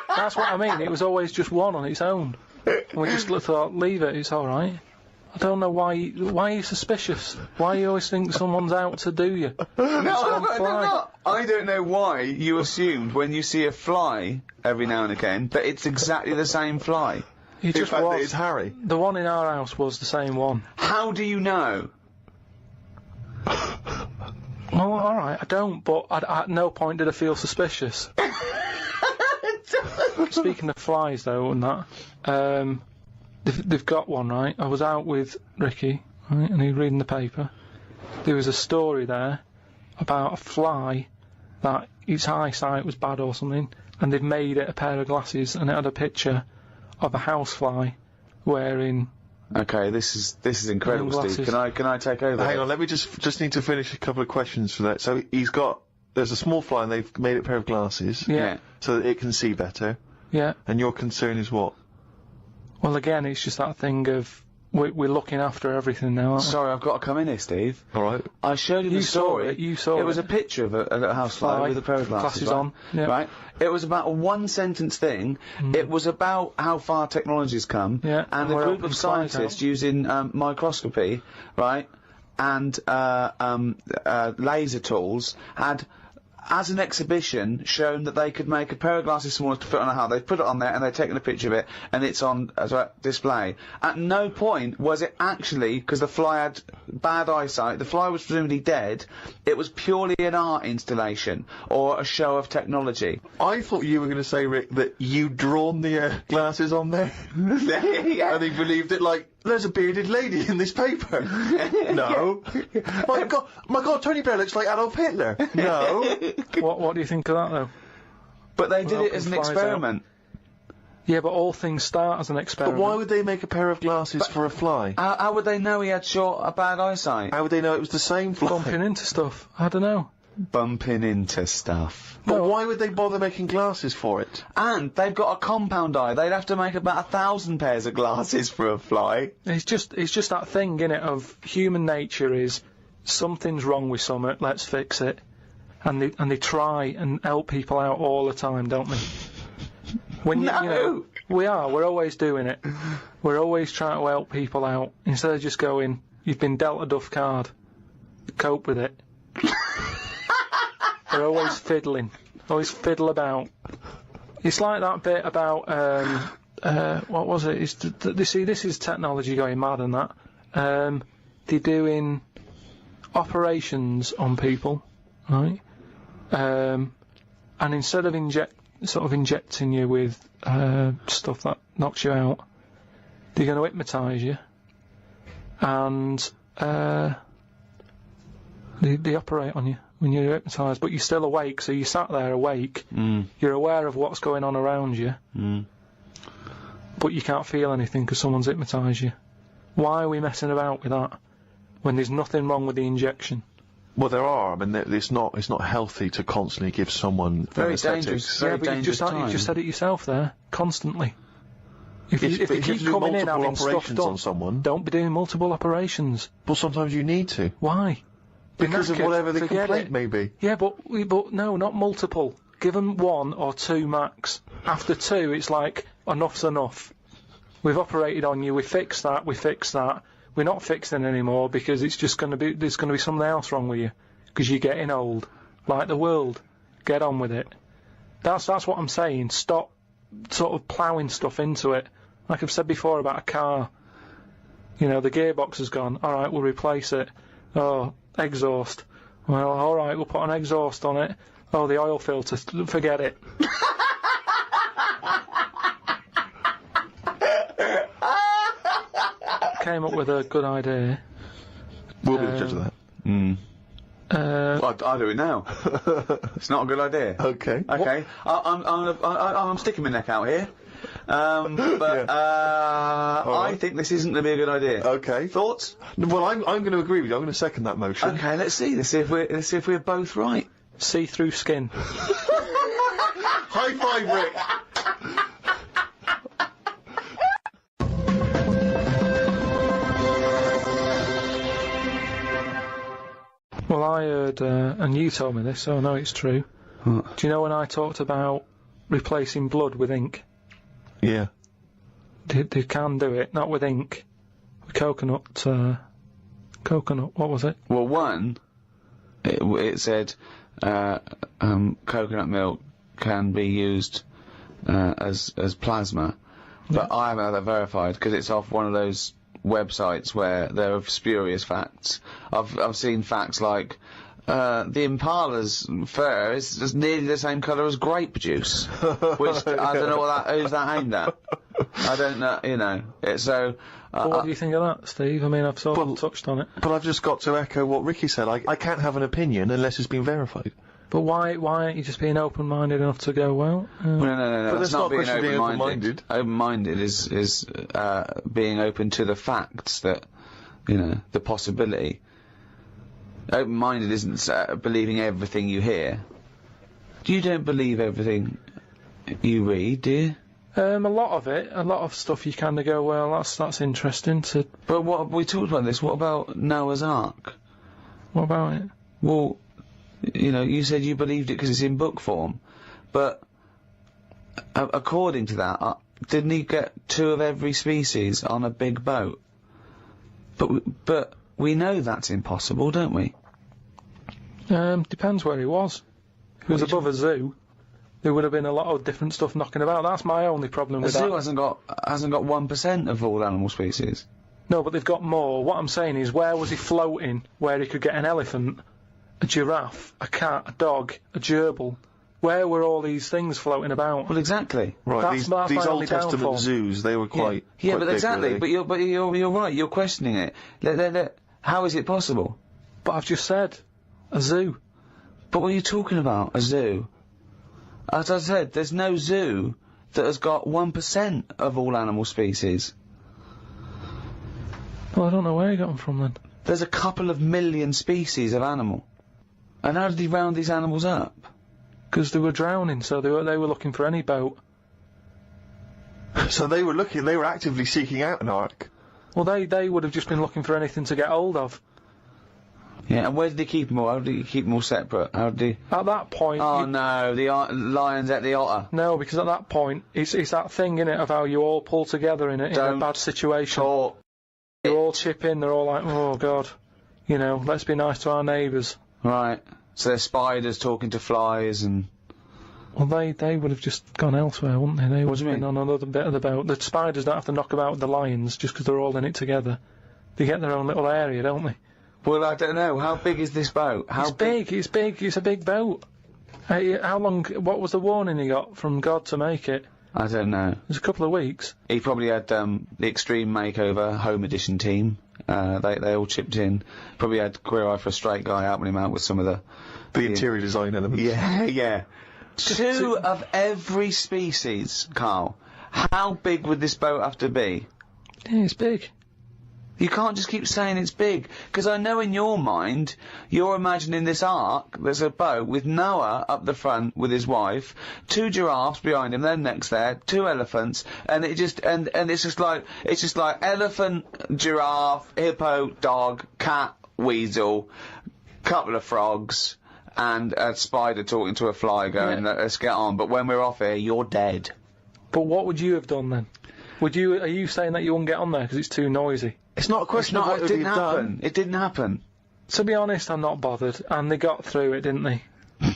That's what I mean. It was always just one on its own. And we just thought, leave it, it's alright. I don't know why are you suspicious? Why you always think someone's out to do you? No, I don't know why you assumed when you see a fly every now and again that it's exactly the same fly. It just was. It's Harry. The one in our house was the same one. How do you know? Well, alright, I don't, but at no point did I feel suspicious. Speaking of flies, though, and that, they've got one, right? I was out with Ricky, right, and he was reading the paper. There was a story there about a fly that its eyesight was bad or something, and they've made it a pair of glasses, and it had a picture of a housefly wearing... Okay, this is incredible, Steve. Can I take over? Hang on, let me just need to finish a couple of questions for that. So there's a small fly and they've made it a pair of glasses. Yeah. So that it can see better. Yeah. And your concern is what? Well, again, it's just that thing of we're looking after everything now, aren't we? Sorry, I've got to come in here, Steve. Alright. I showed you the story. You saw it. It was a picture of a housefly with a pair of glasses on. Yeah. Right? It was about a one-sentence thing. It was about how far technology's come. Yeah. And a group of scientists using microscopy, right, and laser tools had, as an exhibition, shown that they could make a pair of glasses smaller to put on a hat. They put it on there and they'd taken a picture of it, and it's on display. At no point was it actually, because the fly had bad eyesight, the fly was presumably dead, it was purely an art installation, or a show of technology. I thought you were going to say, Rick, that you'd drawn the glasses on there. Yeah. And he believed it, like, there's a bearded lady in this paper. No. My God, Tony Blair looks like Adolf Hitler. No. What do you think of that, though? But they did it as an experiment. Yeah, but all things start as an experiment. But why would they make a pair of glasses for a fly? How would they know he had bad eyesight? How would they know it was the same fly? Bumping into stuff. I don't know. Bumping into stuff. But why would they bother making glasses for it? And they've got a compound eye. They'd have to make about 1,000 pairs of glasses for a fly. It's just that thing, innit, of human nature is something's wrong with something, let's fix it. And they try and help people out all the time, don't they? When you know, we're always doing it. We're always trying to help people out. Instead of just going, you've been dealt a duff card, cope with it. We're always fiddling. Always fiddle about. It's like that bit about, what was it? This is technology going mad and that. They're doing operations on people, right? And instead of injecting you with stuff that knocks you out, they're going to hypnotise you, and they operate on you when you're hypnotised, but you're still awake, so you sat there awake, you're aware of what's going on around you, but you can't feel anything because someone's hypnotised you. Why are we messing about with that when there's nothing wrong with the injection? Well, there are. I mean, it's not healthy to constantly give someone very dangerous. Yeah, but you just said it yourself there. Constantly. If you keep coming in having stuff done on someone, don't be doing multiple operations. But sometimes you need to. Why? Because of whatever the complaint may be. Yeah, but no, not multiple. Give them 1 or 2 max. After 2, it's like enough's enough. We've operated on you. We fixed that. We're not fixing anymore because it's just there's going to be something else wrong with you because you're getting old, like the world. Get on with it. That's what I'm saying. Stop sort of ploughing stuff into it. Like I've said before about a car. You know, the gearbox has gone. All right, we'll replace it. Oh, exhaust. Well, alright, we'll put an exhaust on it. Oh, the oil filter, forget it. Came up with a good idea. We'll be the judge of that. Well, I'll do it now. It's not a good idea. Okay. Okay. I'm sticking my neck out here. I think this isn't going to be a good idea. Okay. Thoughts? Well, I'm going to agree with you. I'm going to second that motion. Okay, let's see. Let's see if we're both right. See-through skin. High five, Rick. Well, I heard, and you told me this, so I know it's true. What? Do you know when I talked about replacing blood with ink? Yeah. They can do it, not with ink. With coconut, what was it? Well, one, it said, coconut milk can be used, as plasma. But I haven't had that verified, because it's off one of those websites where there are spurious facts. I've seen facts like, the Impala's fur is just nearly the same colour as grape juice. Which, I don't know who's that aimed at. I don't know, you know. So, what do you think of that, Steve? I mean, I've sort of touched on it. But I've just got to echo what Ricky said. I can't have an opinion unless it's been verified. But why aren't you just being open-minded enough to go, well? No. But That's that's not being not open-minded. Open-minded is being open to the facts that, you know, the possibility. Open-minded isn't believing everything you hear. You don't believe everything you read, do you? A lot of stuff you kind of go, well, that's interesting to... But what, we talked about this, what about Noah's Ark? What about it? Well, you know, you said you believed it because it's in book form, but according to that, didn't he get 2 of every species on a big boat? But we know that's impossible, don't we? Depends where he was. If he was above a zoo, there would have been a lot of different stuff knocking about. That's my only problem with that. A zoo hasn't got 1% of all animal species. No, but they've got more. What I'm saying is, where was he floating where he could get an elephant, a giraffe, a cat, a dog, a gerbil? Where were all these things floating about? Well, exactly. Right, that's these my Old only Testament downfall. zoos, they were quite... Yeah, quite but big, exactly. really. But you're right. You're questioning it. How is it possible? But I've just said, a zoo. But what are you talking about? A zoo? As I said, there's no zoo that has got 1% of all animal species. Well, I don't know where he got them from then. There's a couple of million species of animal. And how did he round these animals up? Because they were drowning, so they were looking for any boat. So they were actively seeking out an ark. Well, they would have just been looking for anything to get hold of. Yeah, and where did he keep them all? How did he keep them all separate? How did he... At that point... Oh no, the lions ate the otter. No, because at that point, it's that thing, innit, of how you all pull together in a bad situation. Talk. You all chip in, they're all like, oh god, you know, let's be nice to our neighbours. Right. So there's spiders talking to flies and... Well, they would have just gone elsewhere, wouldn't they? They would have do you been on another bit of the boat. The spiders don't have to knock about with the lions just because they're all in it together. They get their own little area, don't they? Well, I don't know. How big is this boat? It's big. It's a big boat. How long... What was the warning he got from God to make it? I don't know. It was a couple of weeks. He probably had, the Extreme Makeover Home Edition team. They all chipped in. Probably had Queer Eye for a Straight Guy helping him out with some of the interior design elements. Yeah. 2 of every species, Karl. How big would this boat have to be? Yeah, it's big. You can't just keep saying it's big, because I know in your mind, you're imagining this ark, there's a boat with Noah up the front with his wife, 2 giraffes behind him, then next there, 2 elephants, and it's just like elephant, giraffe, hippo, dog, cat, weasel, couple of frogs, and a spider talking to a fly going, let's get on, but when we're off here, you're dead. But what would you have done then? Are you saying that you wouldn't get on there because it's too noisy? It's not a question of what it didn't happen. done. It didn't happen. To be honest, I'm not bothered, and they got through it, didn't they?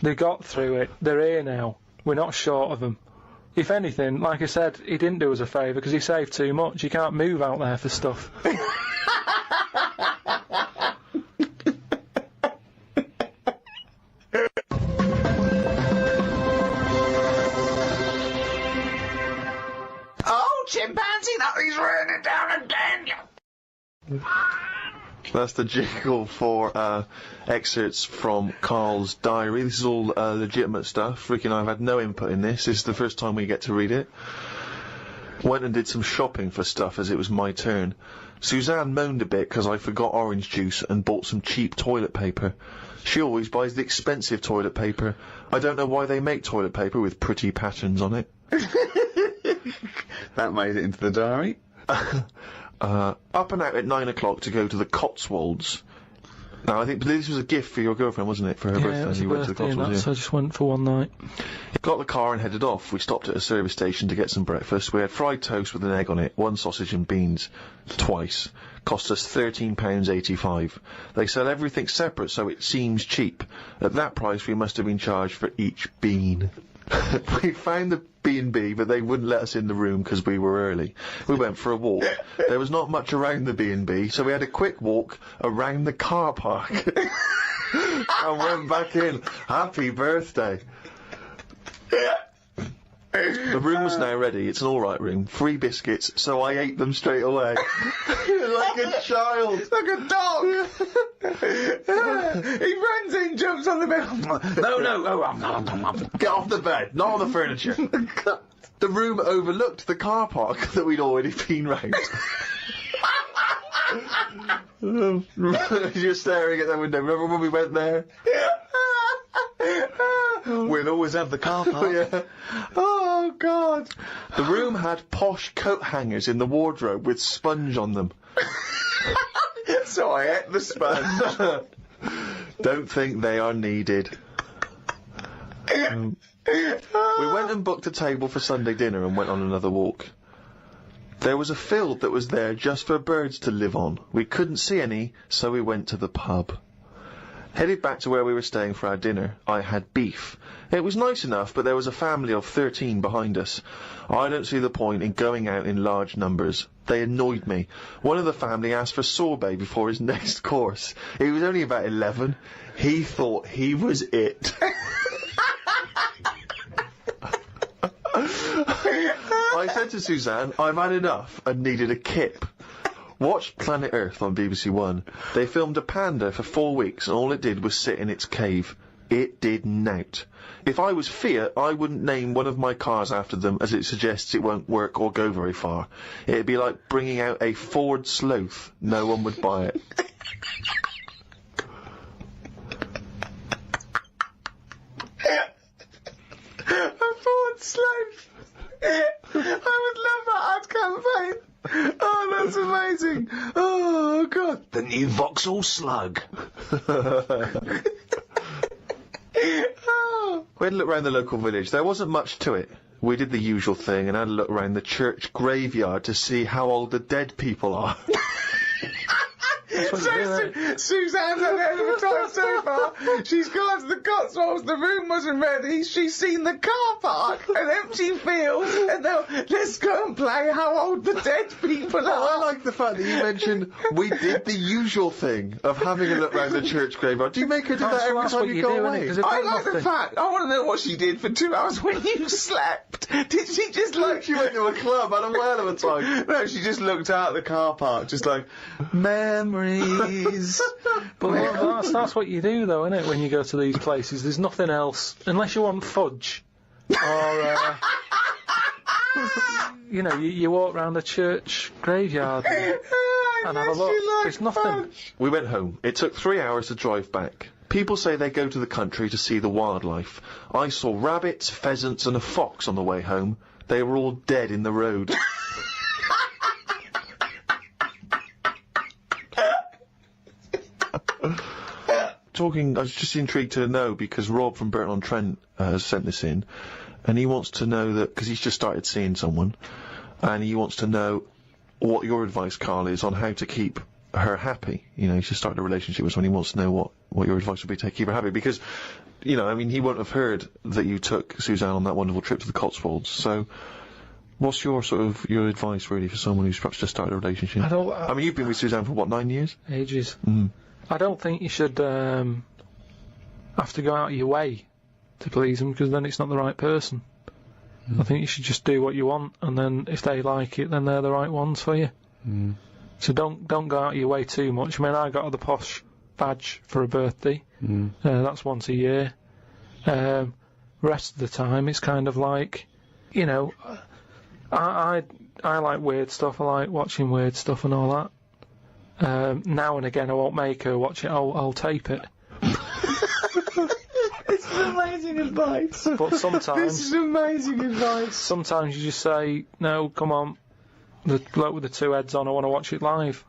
They got through it. They're here now. We're not short of them. If anything, like I said, he didn't do us a favour because he saved too much. You can't move out there for stuff. That's the jingle for excerpts from Karl's diary. This is all legitimate stuff. Ricky and I have had no input in this. This is the first time we get to read it. Went and did some shopping for stuff as it was my turn. Suzanne moaned a bit because I forgot orange juice and bought some cheap toilet paper. She always buys the expensive toilet paper. I don't know why they make toilet paper with pretty patterns on it. That made it into the diary. Up and out at 9 o'clock to go to the Cotswolds. Now, I think this was a gift for your girlfriend, wasn't it, for her birthday? Yeah, it was a You went to the birthday and Cotswolds, that, so I just went for one night. Got the car and headed off. We stopped at a service station to get some breakfast. We had fried toast with an egg on it, 1 sausage and beans, twice. Cost us £13.85. They sell everything separate, so it seems cheap. At that price, we must have been charged for each bean. We found the B&B, but they wouldn't let us in the room because we were early. We went for a walk. There was not much around the B&B, so we had a quick walk around the car park. And went back in. Happy birthday. The room was now ready. It's an alright room. 3 biscuits, so I ate them straight away. Like a child. Like a dog! He runs in, jumps on the bed. No. Get off the bed, not on the furniture. The room overlooked the car park that we'd already been round. You're staring at that window. Remember when we went there? We'd always have the car park. Yeah. Oh, God. The room had posh coat hangers in the wardrobe with sponge on them. So I ate the sponge. Don't think they are needed. We went and booked a table for Sunday dinner and went on another walk. There was a field that was there just for birds to live on. We couldn't see any, so we went to the pub. Headed back to where we were staying for our dinner. I had beef. It was nice enough, but there was a family of 13 behind us. I don't see the point in going out in large numbers. They annoyed me. One of the family asked for sorbet before his next course. He was only about 11. He thought he was it. I said to Suzanne, I've had enough and needed a kip. Watched Planet Earth on BBC One. They filmed a panda for 4 weeks and all it did was sit in its cave. It did nout. If I was Fiat, I wouldn't name one of my cars after them as it suggests it won't work or go very far. It'd be like bringing out a Ford Sloth. No one would buy it. A Ford Sloth. I would love that ad campaign. Oh, that's amazing. Oh, God. The new Vauxhall Slug. We had a look round the local village. There wasn't much to it. We did the usual thing and had a look round the church graveyard to see how old the dead people are. Suzanne's had a hell of a time so far. She's gone to the Cotswolds, the room wasn't ready, she's seen the car park, an empty field, and now let's go and play how old the dead people are. I like the fact that you mentioned we did the usual thing of having a look round the church graveyard. Do you make her do that every time you go away? I like the fact, I want to know what she did for 2 hours when you slept. Did she just like... She went to a club, had a whale of a time. No, she just looked out the car park, just like, memories. But that's what you do, though, isn't it? When you go to these places, there's nothing else unless you want fudge, or you know, you walk round a church graveyard and have a look. There's nothing. Fudge. We went home. It took 3 hours to drive back. People say they go to the country to see the wildlife. I saw rabbits, pheasants, and a fox on the way home. They were all dead in the road. I was just intrigued to know, because Rob from Burton-on-Trent has sent this in, and he wants to know that, because he's just started seeing someone, and he wants to know what your advice, Karl, is on how to keep her happy. You know, he's just started a relationship with someone, he wants to know what your advice would be to keep her happy, because, you know, I mean, he won't have heard that you took Suzanne on that wonderful trip to the Cotswolds, so... What's your your advice, really, for someone who's perhaps just started a relationship? I mean, you've been with Suzanne for, what, 9 years? Ages. Mm. I don't think you should have to go out of your way to please them, because then it's not the right person. I think you should just do what you want, and then if they like it, then they're the right ones for you. So don't go out of your way too much. I mean, I got the posh badge for a birthday. That's once a year. Rest of the time, it's kind of like, you know, I like weird stuff. I like watching weird stuff and all that. Now and again, I won't make her watch it. I'll tape it. This is amazing advice. But sometimes This is amazing advice. sometimes you just say, no, come on, the bloke with the two heads on, I want to watch it live.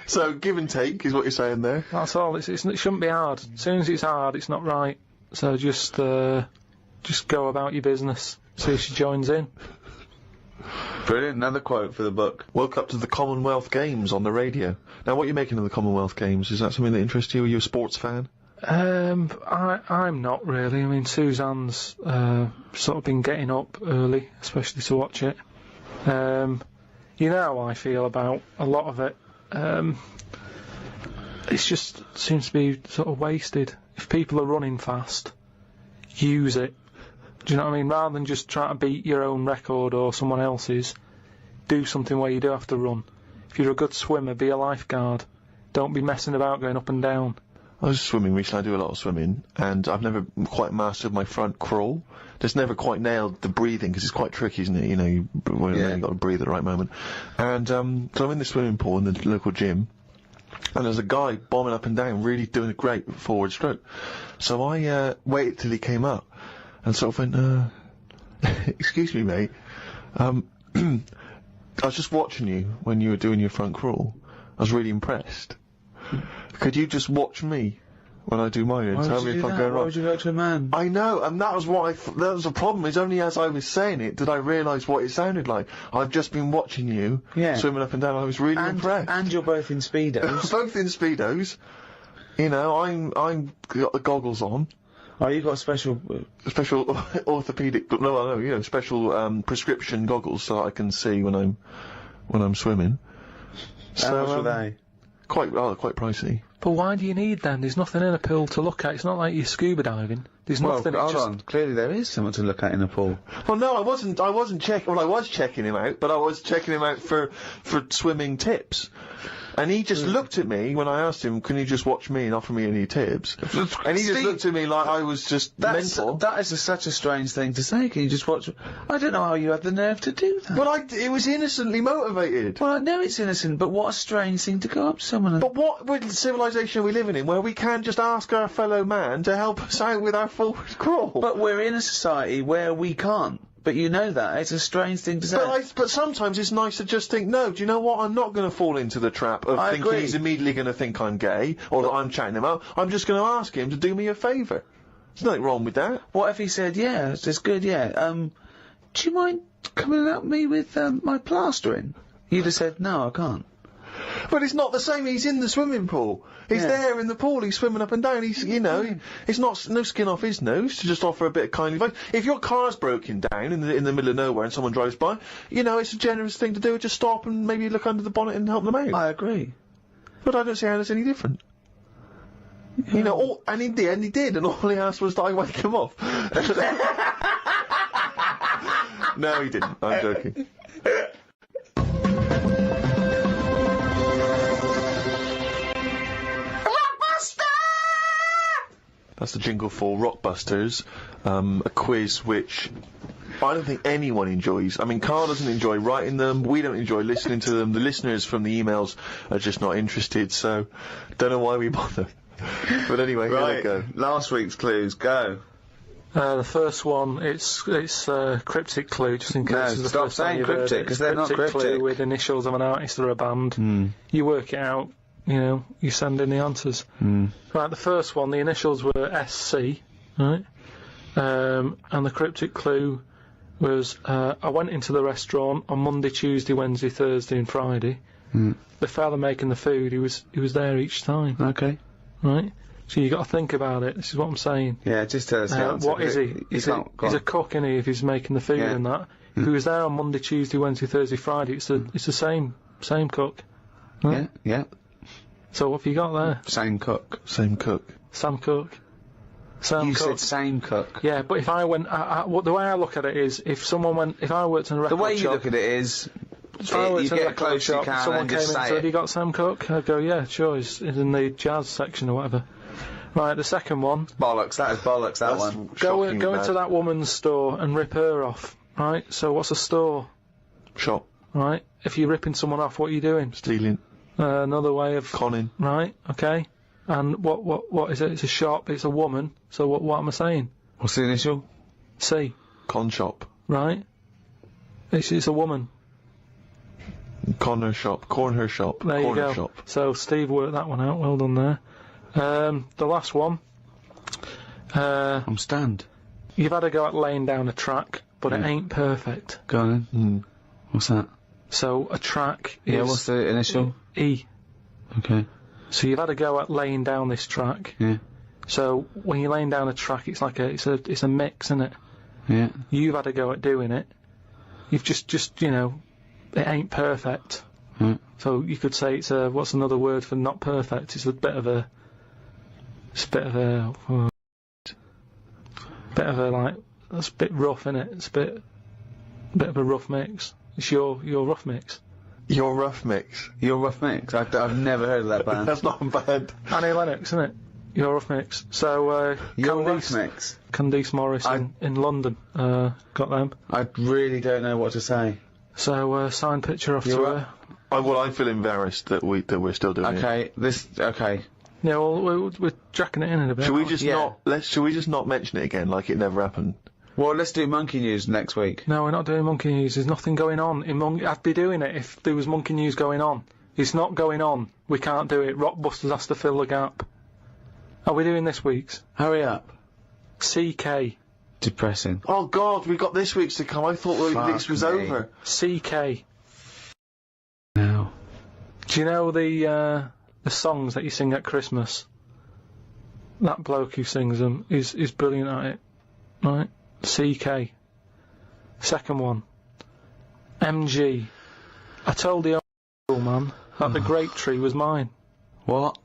So, give and take is what you're saying there. That's all. It shouldn't be hard. As soon as it's hard, it's not right. So just go about your business. See if she joins in. Brilliant. Another quote for the book. Woke up to the Commonwealth Games on the radio. Now, what are you making of the Commonwealth Games? Is that something that interests you? Are you a sports fan? I'm not really. I mean, Suzanne's sort of been getting up early, especially to watch it. You know how I feel about a lot of it. It just seems to be sort of wasted. If people are running fast, use it. Do you know what I mean? Rather than just try to beat your own record or someone else's, do something where you do have to run. If you're a good swimmer, be a lifeguard. Don't be messing about going up and down. I was swimming recently. I do a lot of swimming, and I've never quite mastered my front crawl. Just never quite nailed the breathing, because it's quite tricky, isn't it? You know, you've got to breathe at the right moment. And so I'm in the swimming pool in the local gym, and there's a guy bombing up and down, really doing a great forward stroke. So I waited till he came up, and sort of went, excuse me, mate. I was just watching you when you were doing your front crawl. I was really impressed. Could you just watch me when I do mine and tell me if I'm going wrong? Why would you go to a man? I know, and that was what that was the problem. It's only as I was saying it did I realise what it sounded like. I've just been watching you swimming up and down. I was really impressed. And you're both in Speedos. Both in Speedos. You know, I'm got the goggles on. Oh, you got special orthopedic, special prescription goggles so I can see when I'm swimming. How much were they? Quite pricey. But why do you need them? There's nothing in a pool to look at. It's not like you're scuba diving. There's nothing. Hold on. Clearly there is something to look at in a pool. Well, no, I wasn't checking. Well, I was checking him out, but I was checking him out for swimming tips. And he just looked at me when I asked him, can you just watch me and offer me any tips? And he just looked at me like I was just mental. That is such a strange thing to say. Can you just watch? I don't know how you had the nerve to do that. Well, it was innocently motivated. Well, I know it's innocent, but what a strange thing to go up to someone and... But what civilization are we living in where we can't just ask our fellow man to help us out with our forward crawl? But we're in a society where we can't. But you know that. It's a strange thing to say. But sometimes it's nice to just think, no, do you know what? I'm not going to fall into the trap of thinking he's immediately going to think I'm gay, or that I'm chatting him up. I'm just going to ask him to do me a favour. There's nothing wrong with that. What if he said, yeah, it's good, yeah, do you mind coming and help me with, my plastering? You'd have said, no, I can't. But it's not the same. He's in the swimming pool. He's there in the pool. He's swimming up and down. He's, you know, it's not no skin off his nose to just offer a bit of kindly advice. If your car's broken down in the middle of nowhere and someone drives by, you know, it's a generous thing to do. Just stop and maybe look under the bonnet and help them out. I agree. But I don't see how that's any different. Yeah. You know, and in the end he did, and all he asked was that I wake him off. No, he didn't. I'm joking. That's the jingle for Rockbusters, a quiz which I don't think anyone enjoys. I mean, Karl doesn't enjoy writing them, we don't enjoy listening to them, the listeners from the emails are just not interested, so don't know why we bother. But anyway, here we go. Last week's clues, go. The first one, it's cryptic clue, just in case. No, stop saying cryptic, because they're not cryptic. Clue with initials of an artist or a band. You work it out. You know, you send in the answers. Right, the first one, the initials were SC, right? And the cryptic clue was, I went into the restaurant on Monday, Tuesday, Wednesday, Thursday and Friday. The fella making the food, he was there each time. Okay. Right? So you got to think about it, this is what I'm saying. Yeah, just tell us the answer. What is he? He's a cook, isn't he, if he's making the food and that. If he was there on Monday, Tuesday, Wednesday, Thursday, Friday, it's the same cook. Right? Yeah. So what have you got there? Same cook. Same cook. Sam Cook. You said same cook. Yeah, but if I went, the way I look at it is, if I worked in a record shop... The way you look at it is, If I was you in a get record close to shop, Karl someone and came in just and say said, it. "You got Sam Cooke?" I'd go, "Yeah, sure, he's in the jazz section or whatever." Right, the second one. Bollocks, that is bollocks, that one. Go into that woman's store and rip her off. Right, so what's a store? Shop. Right, if you're ripping someone off, what are you doing? Stealing. Another way of... Conning. Right, okay. And what is it? It's a shop, it's a woman, so what am I saying? What's the initial? C. Con shop. Right. It's a woman. Corn her shop. There you go. Shop. So Steve worked that one out, well done there. The last one. I'm stunned. You've had a go at laying down a track, but it ain't perfect. Go on then. What's that? So a track is... Yeah, what's the initial? E. Okay. So you've had a go at laying down this track. Yeah. So when you're laying down a track, it's like it's a mix, isn't it? Yeah. You've had a go at doing it. You've just you know, it ain't perfect. Right. So you could say it's a, what's another word for not perfect? It's a bit of a like, that's a bit rough, isn't it? It's a bit of a rough mix. It's your rough mix. Your rough mix. Your rough mix? I've never heard of that band. That's not bad. Annie Lennox, isn't it? Your rough mix. So Your rough mix? Candice Morris in London. Got them. I really don't know what to say. So signed picture off to her. I feel embarrassed that we're still doing it. Okay. Yeah, well, we're jacking it in a bit. Should we just not mention it again, like it never happened? Well, let's do monkey news next week. No, we're not doing monkey news. There's nothing going on. I'd be doing it if there was monkey news going on. It's not going on. We can't do it. Rockbusters has to fill the gap. Are we doing this week's? Hurry up. CK. Depressing. Oh God, we got this week's to come. I thought this was over. CK. No. Do you know the songs that you sing at Christmas? That bloke who sings them is brilliant at it. Right? CK. Second one. MG. I told the old man that the grape tree was mine. What?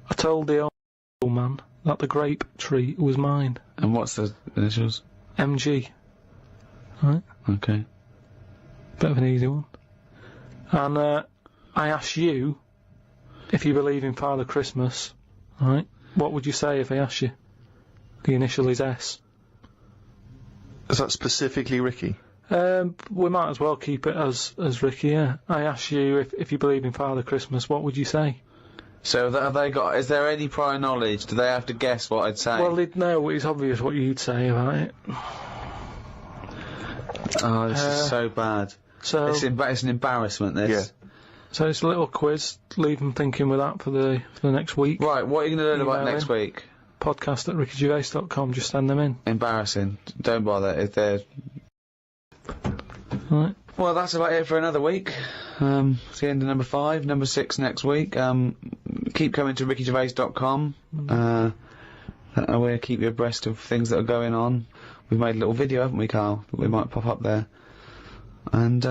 I told the old man that the grape tree was mine. And what's the initials? MG. Right? Okay. Bit of an easy one. And I ask you if you believe in Father Christmas, right? What would you say if I asked you? The initial is S. Is that specifically Ricky? We might as well keep it as Ricky, yeah. I ask you if you believe in Father Christmas, what would you say? So have they got, is there any prior knowledge? Do they have to guess what I'd say? Well, they'd know, it's obvious what you'd say about it. Oh, this is so bad. So it's an embarrassment, this. Yeah. So it's a little quiz. Leave them thinking with that for the next week. Right, what are you going to learn about next week? podcast@rickygervais.com. Just send them in. Embarrassing. Don't bother if they're... Right. Well, that's about it for another week. It's the end of number 5, number 6 next week. Keep coming to rickygervais.com. That way keep you abreast of things that are going on. We've made a little video, haven't we, Karl? That we might pop up there. And,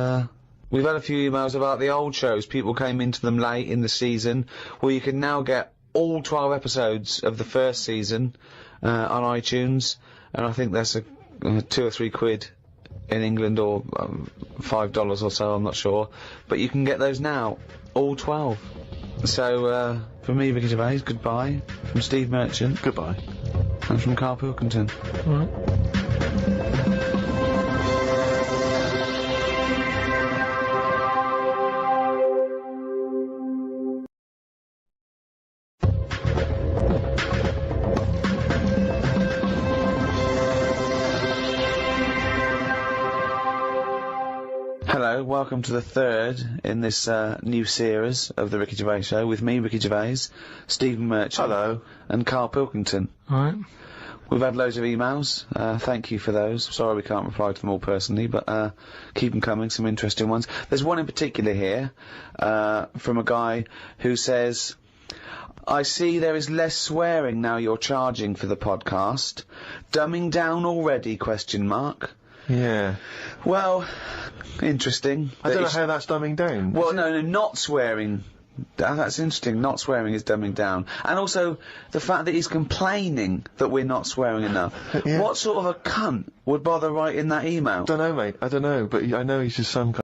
we've had a few emails about the old shows. People came into them late in the season. Well, you can now get all 12 episodes of the first season, on iTunes. And I think that's a 2 or 3 quid in England, or $5 or so, I'm not sure. But you can get those now, all 12. So, from me, Ricky Gervais, goodbye. From Steve Merchant, goodbye. And from Karl Pilkington. Right. Hello, welcome to the third in this new series of the Ricky Gervais Show with me, Ricky Gervais, Stephen Merchant, hello, and Karl Pilkington. Alright. We've had loads of emails, thank you for those. Sorry we can't reply to them all personally, but keep them coming, some interesting ones. There's one in particular here, from a guy who says, I see there is less swearing now you're charging for the podcast. Dumbing down already, ? Yeah. Well, interesting. I don't know how that's dumbing down. Well, no, not swearing. That's interesting. Not swearing is dumbing down. And also, the fact that he's complaining that we're not swearing enough. Yeah. What sort of a cunt would bother writing that email? Don't know, mate. I don't know, but I know he's just some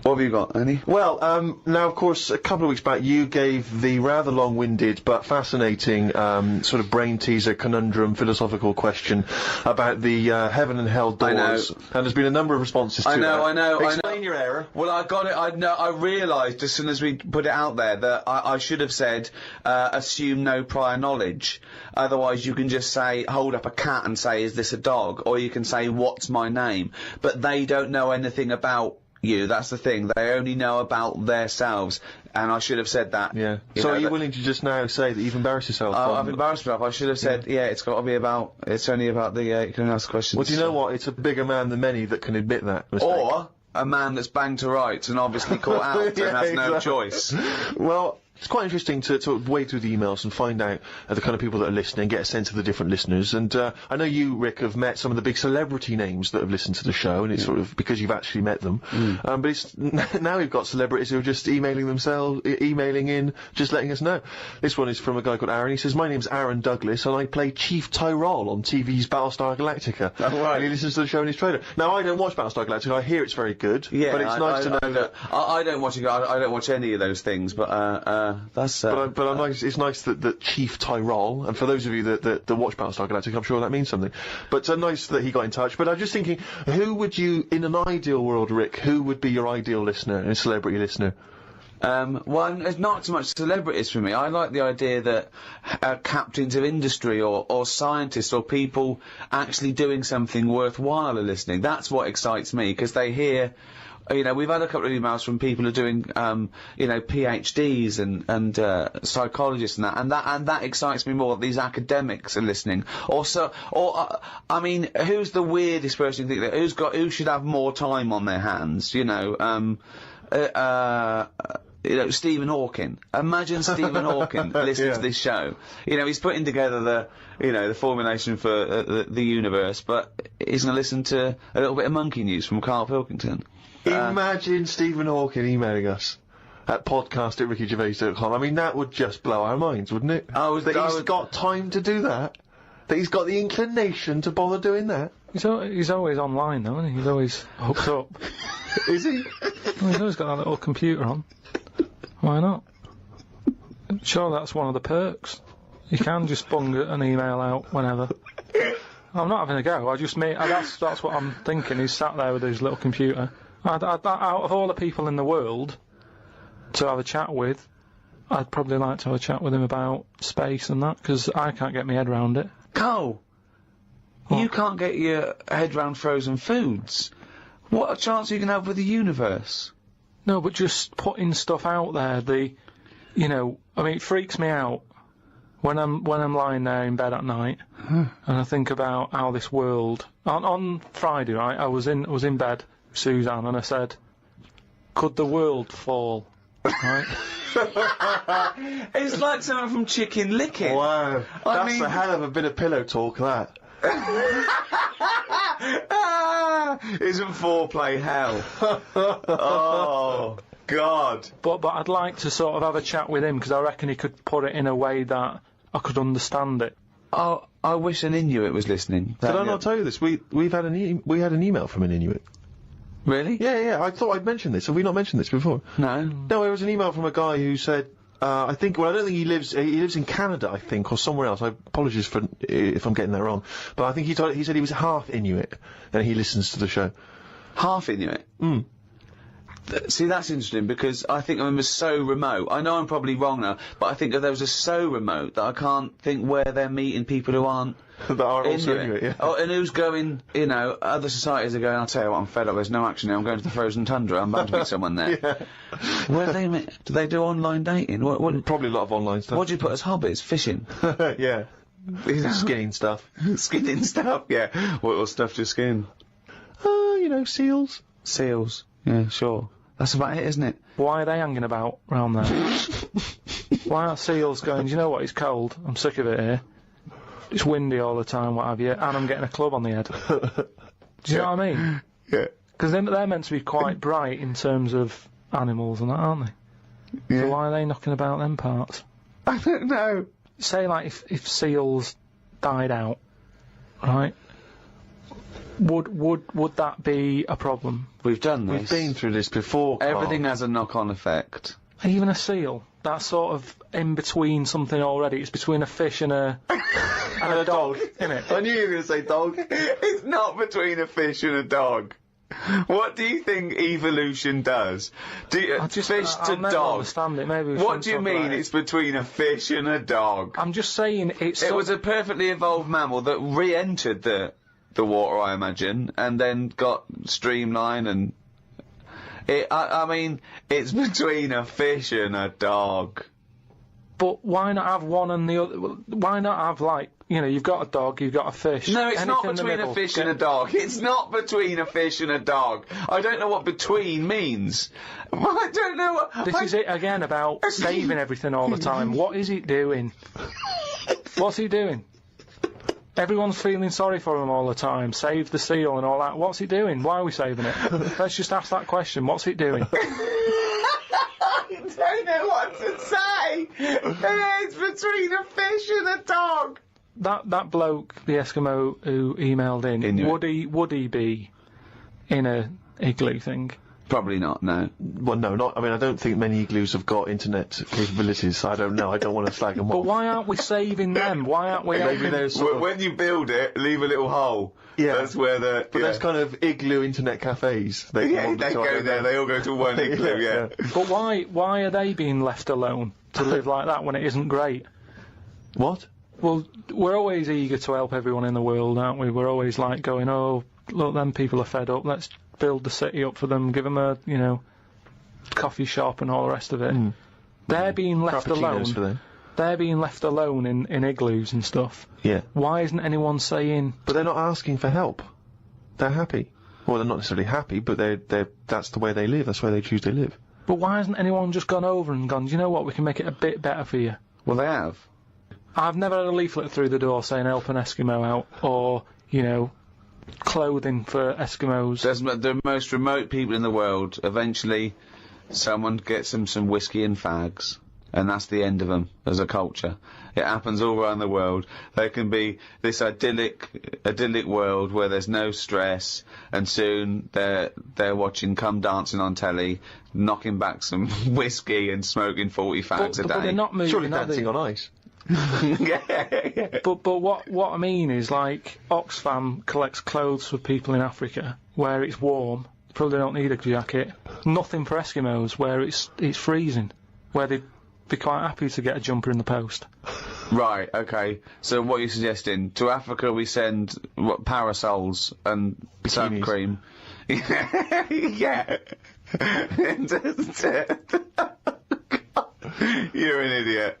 What have you got, Annie? Well, now, of course, a couple of weeks back, you gave the rather long-winded but fascinating sort of brain teaser, conundrum, philosophical question about the heaven and hell doors. And there's been a number of responses to that. I know. Explain your error. Well, I got it. I realised as soon as we put it out there that I should have said, assume no prior knowledge. Otherwise, you can just say, hold up a cat and say, is this a dog? Or you can say, what's my name? But they don't know anything about you. That's the thing. They only know about themselves. And I should have said that. Yeah. So are you willing to just now say that you've embarrassed yourself? I've embarrassed myself. I should have said, it's got to be about, it's only about the, you can ask questions. Well, do you know what? It's a bigger man than many that can admit that mistake. Or a man that's banged to rights and obviously caught out and has no choice. Well, it's quite interesting to wade through the emails and find out the kind of people that are listening, get a sense of the different listeners. And I know you, Rick, have met some of the big celebrity names that have listened to the show, and it's sort of because you've actually met them. But it's now we've got celebrities who are just emailing in, just letting us know. This one is from a guy called Aaron. He says, "My name's Aaron Douglas, and I play Chief Tyrol on TV's Battlestar Galactica." Oh, right. And he listens to the show in his trailer. Now, I don't watch Battlestar Galactica. I hear it's very good. Yeah, but it's nice to know that I don't watch it. I don't watch any of those things, but that's. But I'm nice. It's nice that Chief Tyrol, and for those of you that watch Battlestar Galactica, I'm sure that means something. But nice that he got in touch. But I'm just thinking, who would you, in an ideal world, Rick, who would be your ideal listener, a celebrity listener? Well, it's not so much celebrities for me. I like the idea that captains of industry or scientists or people actually doing something worthwhile are listening. That's what excites me, because they hear. You know, we've had a couple of emails from people who are doing, you know, PhDs and psychologists and that excites me more. These academics are listening. I mean, who's the weirdest person you think that who should have more time on their hands? You know, Stephen Hawking. Imagine Stephen Hawking listening to this show. You know, he's putting together the formulation for the universe, but he's going to listen to a little bit of monkey news from Karl Pilkington. Imagine Stephen Hawking emailing us at podcast@rickygervais.com. I mean, that would just blow our minds, wouldn't it? He's got time to do that. That he's got the inclination to bother doing that. He's always online, though, isn't he? He's always hooked up. Is he? Well, he's always got that little computer on. Why not? Sure, that's one of the perks. You can just bung an email out whenever. I'm not having a go. That's what I'm thinking. He's sat there with his little computer. Out of all the people in the world to have a chat with, I'd probably like to have a chat with him about space and that, because I can't get my head round it. Carl, you can't get your head round frozen foods. What a chance you can have with the universe? No, but just putting stuff out there, you know, I mean, it freaks me out when I'm lying there in bed at night and I think about how this world. On Friday, right, I was in bed, Suzanne, and I said, could the world fall? Right? It's like something from Chicken Licken. Wow, that's a hell of a bit of pillow talk, that. Isn't foreplay hell? Oh God! But I'd like to sort of have a chat with him, because I reckon he could put it in a way that I could understand it. Oh, I wish an Inuit was listening. Did I not tell you this? We had an email from an Inuit. Really? Yeah. I thought I'd mentioned this. Have we not mentioned this before? No. No, it was an email from a guy who said, I don't think he lives in Canada, I think, or somewhere else. I apologize if I'm getting that wrong. But I think he said he was half Inuit, and he listens to the show. Half Inuit? See, that's interesting, because I think I'm so remote. I know I'm probably wrong now, but I think that those are so remote that I can't think where they're meeting people who aren't that are also Inuit, yeah. Oh, and who's going, you know, other societies are going, I'll tell you what, I'm fed up, there's no action now, I'm going to the frozen tundra, I'm bound to meet someone there. Yeah. Where do they meet? Do they do online dating? What Probably a lot of online stuff. What do you put as hobbies? Fishing? Yeah. Skinning stuff. Skinning stuff, yeah. What stuff to skin? You know, seals. Seals, yeah, sure. That's about it, isn't it? Why are they hanging about round there? Why are seals going, do you know what, it's cold, I'm sick of it here. It's windy all the time, what have you, and I'm getting a club on the head. Do you know what I mean? Yeah. Because they're meant to be quite bright in terms of animals and that, aren't they? Yeah. So why are they knocking about them parts? I don't know. Say, like, if seals died out, right? Would that be a problem? We've done this. We've been through this before, Karl. Everything has a knock-on effect. Even a seal? That's sort of in between something already. It's between a fish and a and a dog, isn't it? I knew you were going to say dog. It's not between a fish and a dog. What do you think evolution does? Fish to never dog. Understand it. Maybe What do you mean it's between a fish and a dog? I'm just saying It was a perfectly evolved mammal that re-entered the water, I imagine, and then got streamlined and... I mean, it's between a fish and a dog. But why not have one and the other? Why not have, like, you know, you've got a dog, you've got a fish. No, it's not anything in the between middle. a fish and a dog. It's not between a fish and a dog. I don't know what between means. I don't know what... This is it again about saving everything all the time. What is it doing? What's he doing? Everyone's feeling sorry for him all the time. Save the seal and all that. What's he doing? Why are we saving it? Let's just ask that question. What's it doing? I don't know what to say. It's between a fish and a dog. That bloke, the Eskimo who emailed in, would he be in a igloo thing? Probably not, no. Well, no, not... I mean, I don't think many igloos have got internet capabilities, so I don't know. I don't want to slag them off. But why aren't we saving them? Why aren't we... Maybe there's sort of... When you build it, leave a little hole. Yeah. That's where the... But there's kind of igloo internet cafes. They go there, they all go to one igloo, yeah. But why are they being left alone to live like that when it isn't great? What? Well, we're always eager to help everyone in the world, aren't we? We're always like going, oh, look, them people are fed up, let's build the city up for them, give them a, you know, coffee shop and all the rest of it. They're being left alone. For them. They're being left alone in igloos and stuff. Yeah. Why isn't anyone saying... But they're not asking for help. They're happy. Well, they're not necessarily happy, but that's the way they live, that's why they choose to live. But why hasn't anyone just gone over and gone, do you know what, we can make it a bit better for you? Well, they have. I've never had a leaflet through the door saying help an Eskimo out, or, you know, clothing for Eskimos. The most remote people in the world, eventually someone gets them some whiskey and fags, and that's the end of them as a culture. It happens all around the world. There can be this idyllic world where there's no stress, and soon they're watching Come Dancing on telly, knocking back some whiskey and smoking 40 fags a day. But they're not moving, Surely Dancing on Ice. Yeah. But what I mean is, like, Oxfam collects clothes for people in Africa where it's warm, probably don't need a jacket. Nothing for Eskimos where it's freezing, where they'd be quite happy to get a jumper in the post. Right, okay. So what you're suggesting, to Africa we send parasols and sun cream. Yeah. You're an idiot.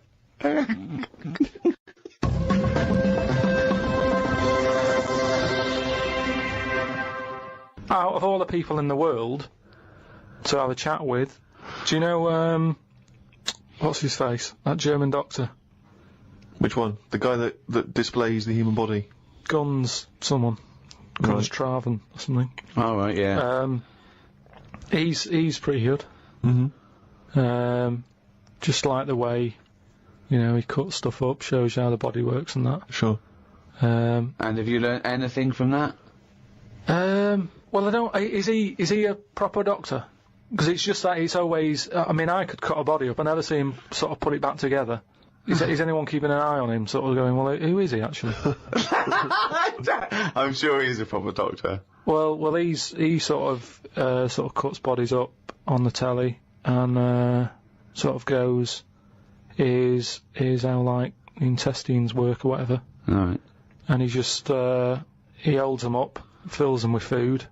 Out of all the people in the world to have a chat with, do you know, what's his face? That German doctor. Which one? The guy that displays the human body? Guns, someone. Guns Traven or something. Oh, right, yeah. He's pretty good. Just like the way, you know, he cuts stuff up, shows you how the body works and that. Sure. And have you learnt anything from that? Well, I don't... Is he a proper doctor? Because it's just that he's always... I mean, I could cut a body up. I never see him sort of put it back together. Is anyone keeping an eye on him, sort of going, well, who is he, actually? I'm sure he's a proper doctor. Well, he sort of cuts bodies up on the telly and sort of goes, here's how, like, intestines work or whatever. Right. And he just he holds them up, fills them with food,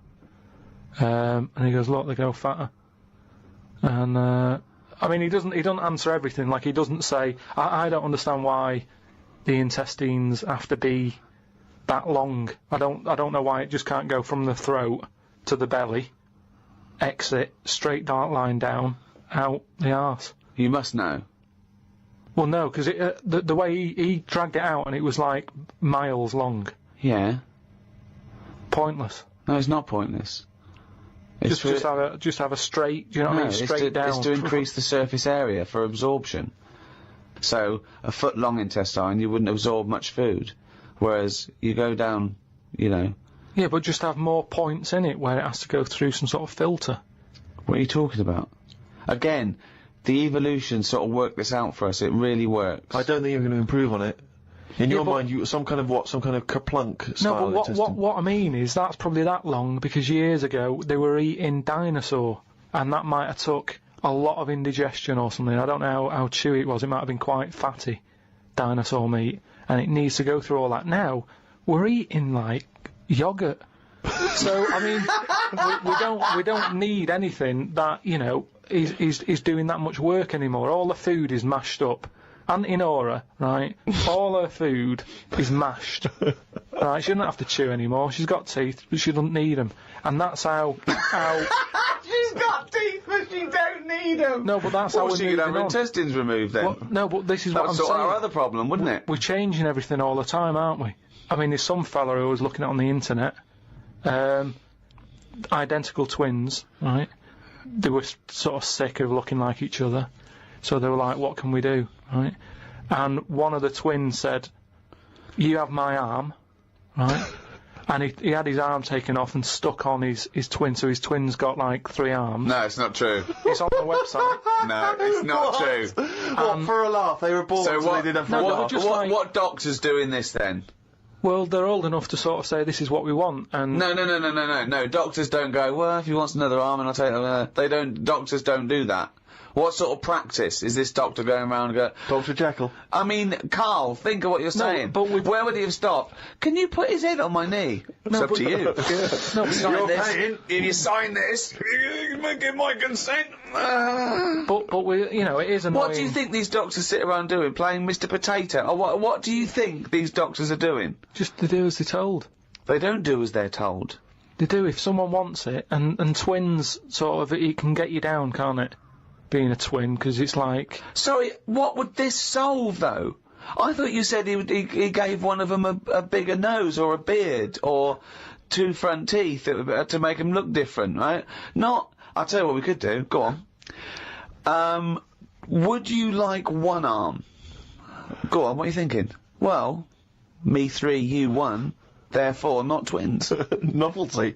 and he goes, look, they go fatter. And I mean, he doesn't answer everything. Like, he doesn't say, I don't understand why the intestines have to be that long. I don't know why it just can't go from the throat to the belly, exit, straight dark line down, out the arse. You must know. Well, no, because the way he dragged it out, and it was like miles long. Yeah. Pointless. No, it's not pointless. Just have a straight. Do you know what I mean? Straight down. It's to increase the surface area for absorption. So a foot long intestine, you wouldn't absorb much food, whereas you go down, you know. Yeah, but just have more points in it where it has to go through some sort of filter. What are you talking about? Again, the evolution sort of worked this out for us. It really works. I don't think you're going to improve on it. In your mind, some kind of kerplunk style. No, but what I mean is that's probably that long because years ago they were eating dinosaur, and that might have took a lot of indigestion or something. I don't know how chewy it was. It might have been quite fatty, dinosaur meat, and it needs to go through all that. Now we're eating like yogurt. So I mean, we don't need anything that is doing that much work anymore. All the food is mashed up. Auntie Nora, right? All her food is mashed. Right? She doesn't have to chew anymore. She's got teeth, but she doesn't need them. And that's how. She's got teeth, but she don't need them. No, but that's how we're she moving could have her on. intestines removed then. Well, no, but this is what I'm That's saying. our other problem, wouldn't it? We're changing everything all the time, aren't we? I mean, there's some fella who was looking at on the internet, identical twins, right? They were sort of sick of looking like each other, so they were like, what can we do, right? And one of the twins said, you have my arm, right? And he had his arm taken off and stuck on his twin, so his twin's got like 3 arms. No, it's not true. It's on the website. No, it's not true. What, for a laugh? They were born, so they did have for a laugh. What doctor's doing this then? Well, they're old enough to sort of say this is what we want, and No. Doctors don't go, well, if he wants another arm, and I'll take it. They don't. Doctors don't do that. What sort of practice is this doctor going around and go, Dr. Jekyll? I mean, Karl, think of what you're saying. But where would he have stopped? Can you put his head on my knee? It's up to you. No, Sign this. If you sign this, you give my consent. But we, it is annoying. What do you think these doctors sit around doing? Playing Mr. Potato? Or what do you think these doctors are doing? Just to do as they're told. They don't do as they're told. They do if someone wants it, and twins, sort of, it can get you down, can't it? Being a twin, because it's like... Sorry, what would this solve, though? I thought you said he gave one of them a bigger nose, or a beard, or 2 front teeth to make him look different, right? Not... I'll tell you what we could do. Go on. Would you like 1 arm? Go on, what are you thinking? Well, me 3, you 1, therefore not twins. Novelty.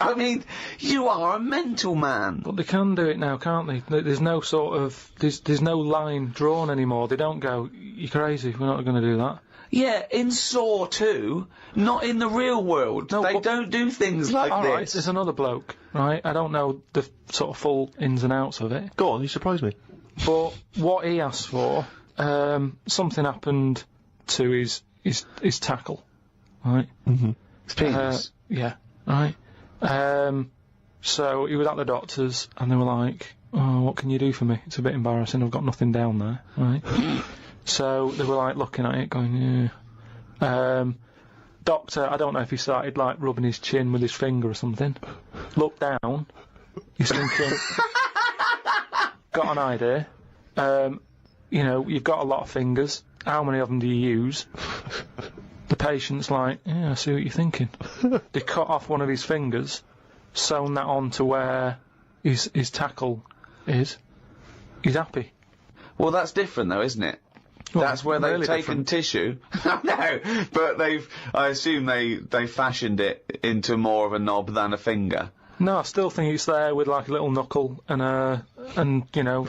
I mean, you are a mental man. But they can do it now, can't they? There's no sort of... There's no line drawn anymore. They don't go, you're crazy, we're not going to do that. Yeah, in Saw 2, not in the real world. No, they don't do things like this. Alright, there's another bloke, right? I don't know the sort of full ins and outs of it. Go on, you surprised me. But what he asked for, something happened to his tackle, right? Mm-hmm. His penis? Yeah, right. So he was at the doctor's, and they were like, oh, what can you do for me? It's a bit embarrassing, I've got nothing down there, right? So they were like looking at it, going, yeah. Doctor, I don't know if he started like rubbing his chin with his finger or something. Looked down, he's thinking, got an idea. You've got a lot of fingers, how many of them do you use? The patient's like, yeah, I see what you're thinking. They cut off one of his fingers, sewn that on to where his tackle is. He's happy. Well, that's different though, isn't it? Well, that's where they've really taken tissue. No, but I assume they fashioned it into more of a knob than a finger. No, I still think it's there with like a little knuckle and fingernail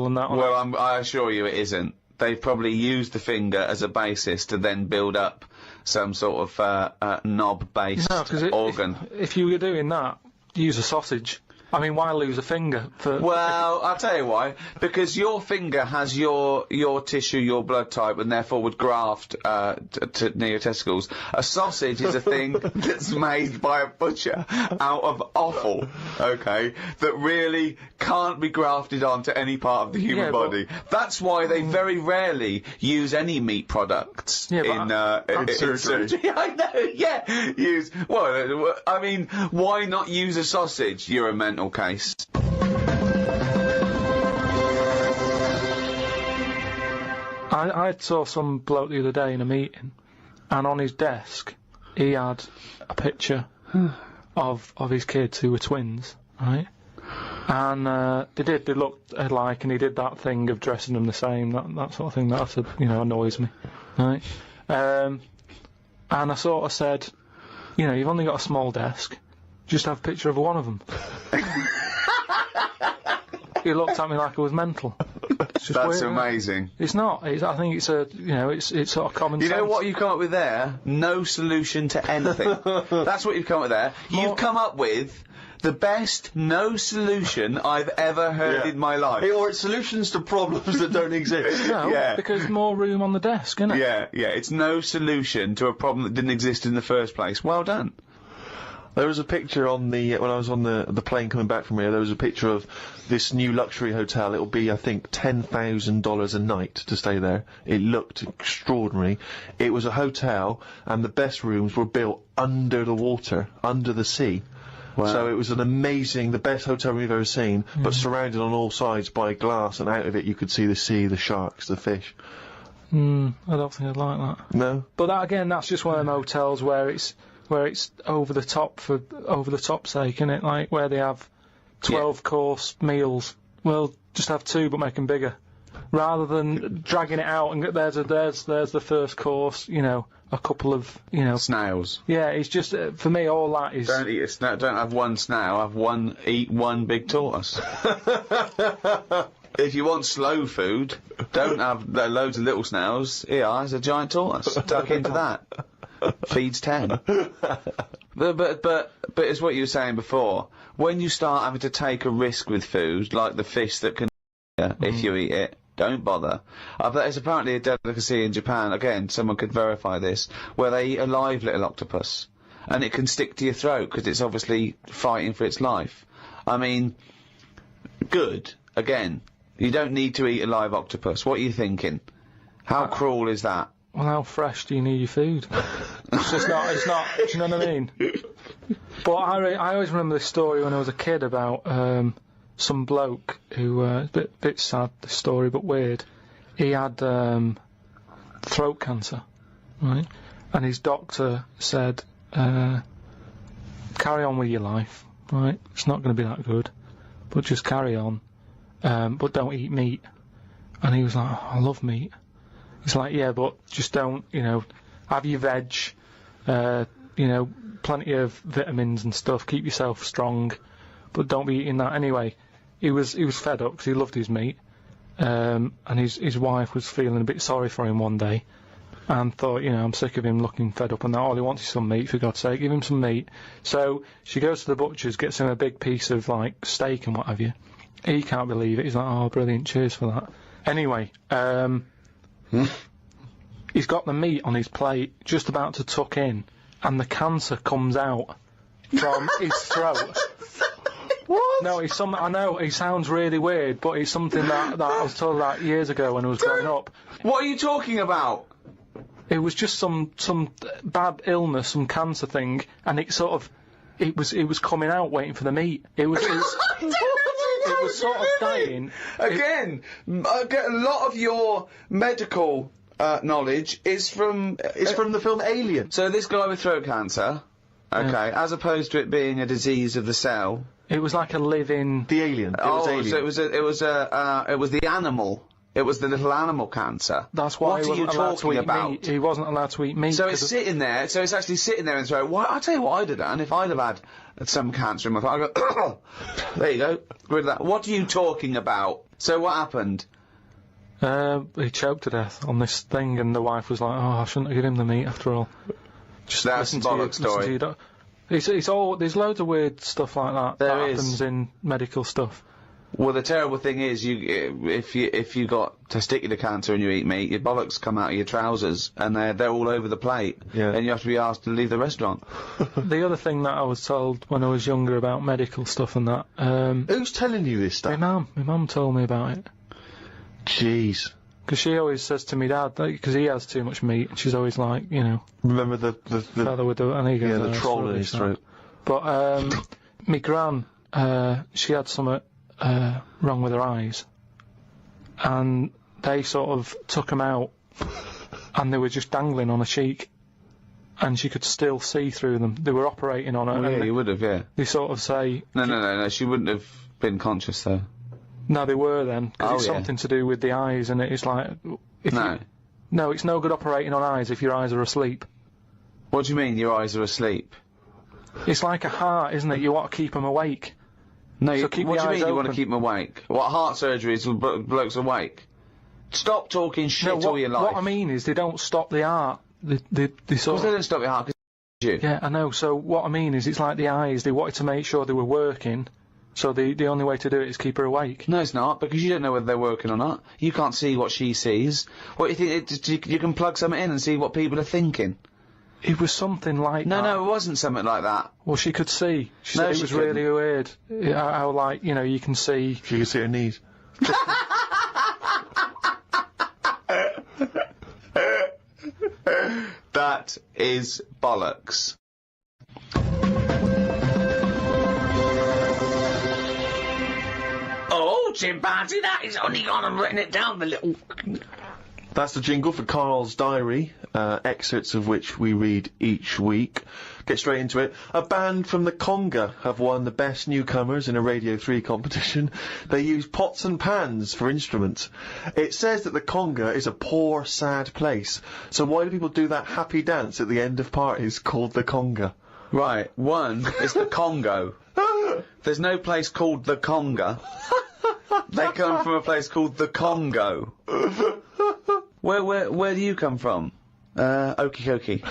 and that. Well, I assure you it isn't. They've probably used the finger as a basis to then build up some sort of knob-based organ. If you were doing that, use a sausage. I mean, why lose a finger for... Well, I'll tell you why. Because your finger has your tissue, your blood type, and therefore would graft near your testicles. A sausage is a thing that's made by a butcher out of offal, okay, that really can't be grafted onto any part of the human body. That's why they very rarely use any meat products in surgery. I know, yeah. Well, I mean, why not use a sausage? You're a mental case. I saw some bloke the other day in a meeting, and on his desk he had a picture of his kids who were twins, right? And they looked alike, and he did that thing of dressing them the same, that sort of thing that annoys me, right? And I sort of said, You know, you've only got a small desk. Just have a picture of one of them. He looked at me like I was mental. It's just That's weird, amazing. It's not. I think it's it's sort of common sense. You know what you come up with there? No solution to anything. That's what you've come up with there. You've come up with the best no solution I've ever heard in my life. Or it's solutions to problems that don't exist. No, because more room on the desk, isn't it? Yeah, it's no solution to a problem that didn't exist in the first place. Well done. There was a picture on the when I was on the plane coming back from here. There was a picture of this new luxury hotel. It'll be, I think, $10,000 a night to stay there. It looked extraordinary. It was a hotel, and the best rooms were built under the water, under the sea. Wow. So it was the best hotel we've ever seen, but surrounded on all sides by glass, and out of it you could see the sea, the sharks, the fish. I don't think I'd like that. No. But that, again, that's just one of them hotels where it's over the top for over the top sake, isn't it? Like where they have 12-course meals. Well, just have 2 but make them bigger, rather than dragging it out and there's the first course. You know, a couple of snails. Yeah, it's just for me all that is. Don't eat a snail. Don't have one snail. Eat one big tortoise. If you want slow food, don't have loads of little snails. Here's a giant tortoise. Tuck into that. Feeds 10. But it's what you were saying before. When you start having to take a risk with food, like the fish that can if you eat it, don't bother. There's apparently a delicacy in Japan, again, someone could verify this, where they eat a live little octopus. And it can stick to your throat, because it's obviously fighting for its life. I mean, good, again. You don't need to eat a live octopus. What are you thinking? How cruel is that? Well, how fresh do you need your food? it's not, do you know what I mean? But I always remember this story when I was a kid about, some bloke who, bit sad, this story, but weird. He had, throat cancer, right? And his doctor said, carry on with your life, right? It's not going to be that good, but just carry on, but don't eat meat. And he was like, oh, I love meat. It's like, yeah, but just don't, have your veg, plenty of vitamins and stuff, keep yourself strong, but don't be eating that anyway. He was fed up because he loved his meat, and his wife was feeling a bit sorry for him one day, and thought, I'm sick of him looking fed up and that, all he wants is some meat, for God's sake, give him some meat. So she goes to the butcher's, gets him a big piece of, steak and what have you. He can't believe it, he's like, oh, brilliant, cheers for that. Anyway, he's got the meat on his plate, just about to tuck in, and the cancer comes out from his throat. What? No, I know, it sounds really weird, but it's something that I was told about years ago when I was growing up. What are you talking about? It was just some bad illness, some cancer thing, and it was coming out waiting for the meat. It was sort of dying. Again, I get a lot of your medical knowledge is from the film Alien. So this guy with throat cancer, okay, as opposed to it being a disease of the cell. It was like a living. The alien. It was Alien. So it was the animal. It was the little animal cancer. That's why he wasn't allowed to eat meat. He wasn't allowed to eat meat. So it's sitting there. So it's actually sitting there in the throat. Why? I'll tell you what I'd have done if I'd have had some cancer in my throat. I'd go, there you go, get rid of that. What are you talking about? So what happened? He choked to death on this thing, and the wife was like, "Oh, I shouldn't have given him the meat after all." Just that's a bollock story. It's all, there's loads of weird stuff like that that happens in medical stuff. Well, the terrible thing is, if you got testicular cancer and you eat meat, your bollocks come out of your trousers, and they're all over the plate, and you have to be asked to leave the restaurant. The other thing that I was told when I was younger about medical stuff and that, who's telling you this stuff? My mum told me about it. Jeez. Because she always says to me dad, because he has too much meat, and she's always like, remember the feather with the, and he goes, the troll in his throat. But my gran, she had something wrong with her eyes, and they sort of took them out, and they were just dangling on her cheek, and she could still see through them. They were operating on her. Well, yeah, you would have, yeah. They sort of say... No, she wouldn't have been conscious, though. No, they were then, because it's something to do with the eyes, and it's like... No, it's no good operating on eyes if your eyes are asleep. What do you mean, your eyes are asleep? It's like a heart, isn't it? You want to keep them awake. No, So keep what the do you eyes mean you want to open. keep them awake? What, heart surgery is blokes awake? Stop talking shit all your life. What I mean is they don't stop the heart. They sort Because they of... don't stop your heart, 'cause you. Yeah, I know. So what I mean is it's like the eyes. They wanted to make sure they were working, so the only way to do it is keep her awake. No, it's not, because you don't know whether they're working or not. You can't see what she sees. What, you think you can plug something in and see what people are thinking? It was something like that. No, it wasn't something like that. Well, she could see. She No, said it she was couldn't. really weird. How, like, you know, you can see... She can see her knees. That is bollocks. Oh, chimpanzee, that is only gone and written it down, the little... That's the jingle for Karl's diary, excerpts of which we read each week. Get straight into it. A band from the Conga have won the Best Newcomers in a Radio 3 competition. They use pots and pans for instruments. It says that the Conga is a poor, sad place. So why do people do that happy dance at the end of parties called the Conga? Right, one is the Congo. There's no place called the Conga. They come from a place called the Congo. Where do you come from? Okie dokie.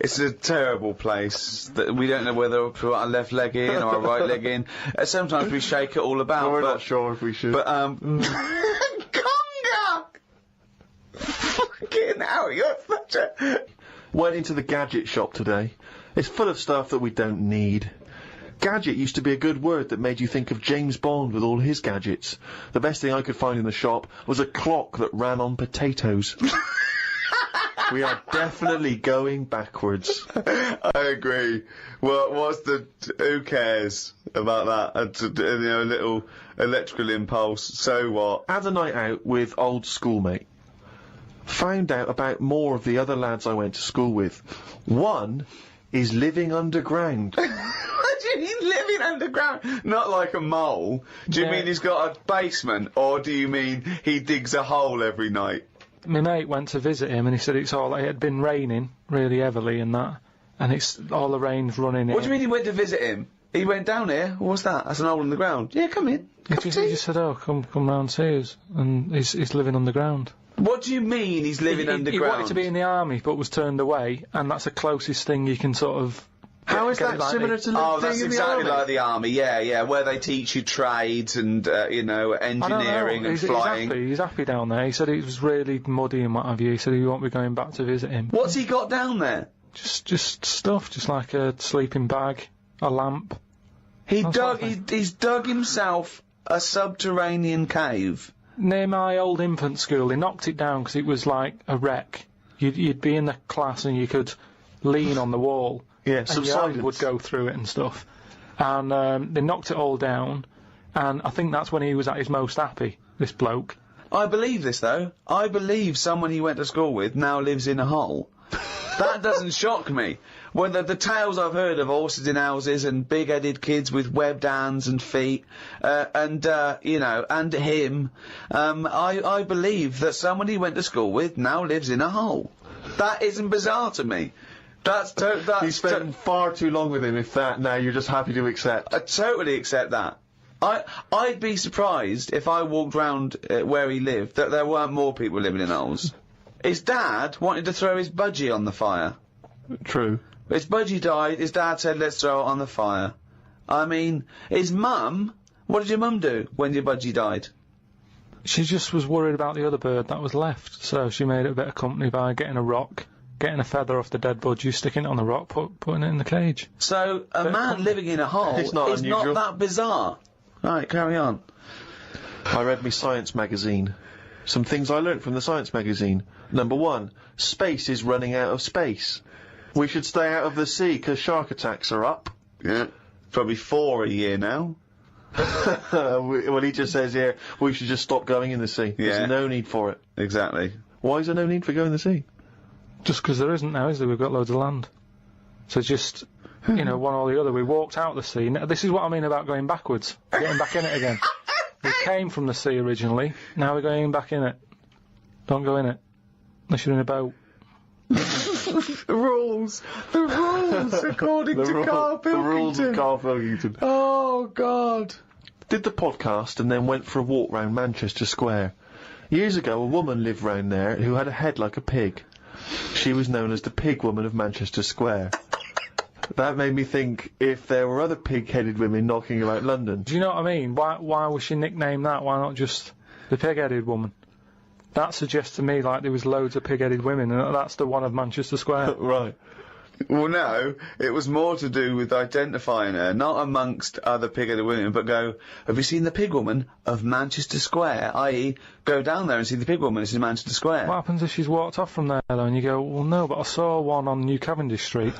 It's a terrible place that we don't know whether to put our left leg in or our right leg in. Sometimes we shake it all about. We're not sure if we should. But, Conga! Fucking hell, you're such a... Went into the gadget shop today. It's full of stuff that we don't need. Gadget used to be a good word that made you think of James Bond with all his gadgets. The best thing I could find in the shop was a clock that ran on potatoes. We are definitely going backwards. I agree. Well, who cares about that? You know, a little electrical impulse, so what? Had a night out with old schoolmate. Found out about more of the other lads I went to school with. One is living underground. What do you mean living underground? Not like a mole. Do you Yeah. mean he's got a basement, or do you mean he digs a hole every night? My mate went to visit him and he said it had been raining really heavily and that, and it's all the rain's running in. What do you mean he went to visit him? He went down here? What's that? That's an hole in the ground. Yeah, come in. He just said, oh, come round to us, and he's living underground. What do you mean he's living underground? He wanted to be in the army but was turned away, and that's the closest thing you can sort of... How is get that like similar the- to Oh, living that's in the exactly army? like the army, yeah, where they teach you trades and, you know, I don't know. engineering and flying. He's happy down there. He said it was really muddy and what have you. He said he won't be going back to visit him. What's he got down there? Just stuff, just like a sleeping bag, a lamp. That's what I think. He's dug himself a subterranean cave. Near my old infant school, they knocked it down because it was like a wreck. You'd be in the class and you could lean on the wall. Yeah, And some your hand silence. would go through it and stuff. And they knocked it all down, and I think that's when he was at his most happy, this bloke. I believe this, though. I believe someone he went to school with now lives in a hole. That doesn't shock me. Whether the tales I've heard of horses in houses and big-headed kids with webbed hands and feet, you know, and him, I believe that someone he went to school with now lives in a hole. That isn't bizarre to me. You spent far too long with him, if that, now you're just happy to accept. I totally accept that. I'd be surprised if I walked round where he lived that there weren't more people living in holes. His dad wanted to throw his budgie on the fire. True. His budgie died, his dad said, let's throw it on the fire. I mean, his mum, what did your mum do when your budgie died? She just was worried about the other bird that was left, so she made it a bit of company by getting a rock, getting a feather off the dead budgie, sticking it on the rock, putting it in the cage. So, a man living in a hole It's not is unusual. not that bizarre. Right, carry on. I read me science magazine. Some things I learnt from the science magazine. Number 1, space is running out of space. We should stay out of the sea because shark attacks are up. Yeah, probably 4 a year now. Well, he just says here, we should just stop going in the sea. Yeah. There's no need for it. Exactly. Why is there no need for going in the sea? Just because there isn't now, is there? We've got loads of land. So just, you know, one or the other. We walked out the sea. Now, this is what I mean about going backwards. Getting back in it again. We came from the sea originally, now we're going back in it. Don't go in it. Unless you're in a boat. The rules, according to Karl Pilkington. The rules of Karl Pilkington. Oh, God. Did the podcast and then went for a walk round Manchester Square. Years ago, a woman lived round there who had a head like a pig. She was known as the Pig Woman of Manchester Square. That made me think if there were other pig-headed women knocking about London. Do you know what I mean? Why was she nicknamed that? Why not just the pig-headed woman? That suggests to me like there was loads of pig-headed women, and that's the one of Manchester Square. Right. Well, no, it was more to do with identifying her, not amongst other pig-headed women, but go, have you seen the Pig Woman of Manchester Square? I.e., go down there and see the Pig Woman, it's in Manchester Square. What happens if she's walked off from there, though, and you go, well, no, but I saw one on New Cavendish Street.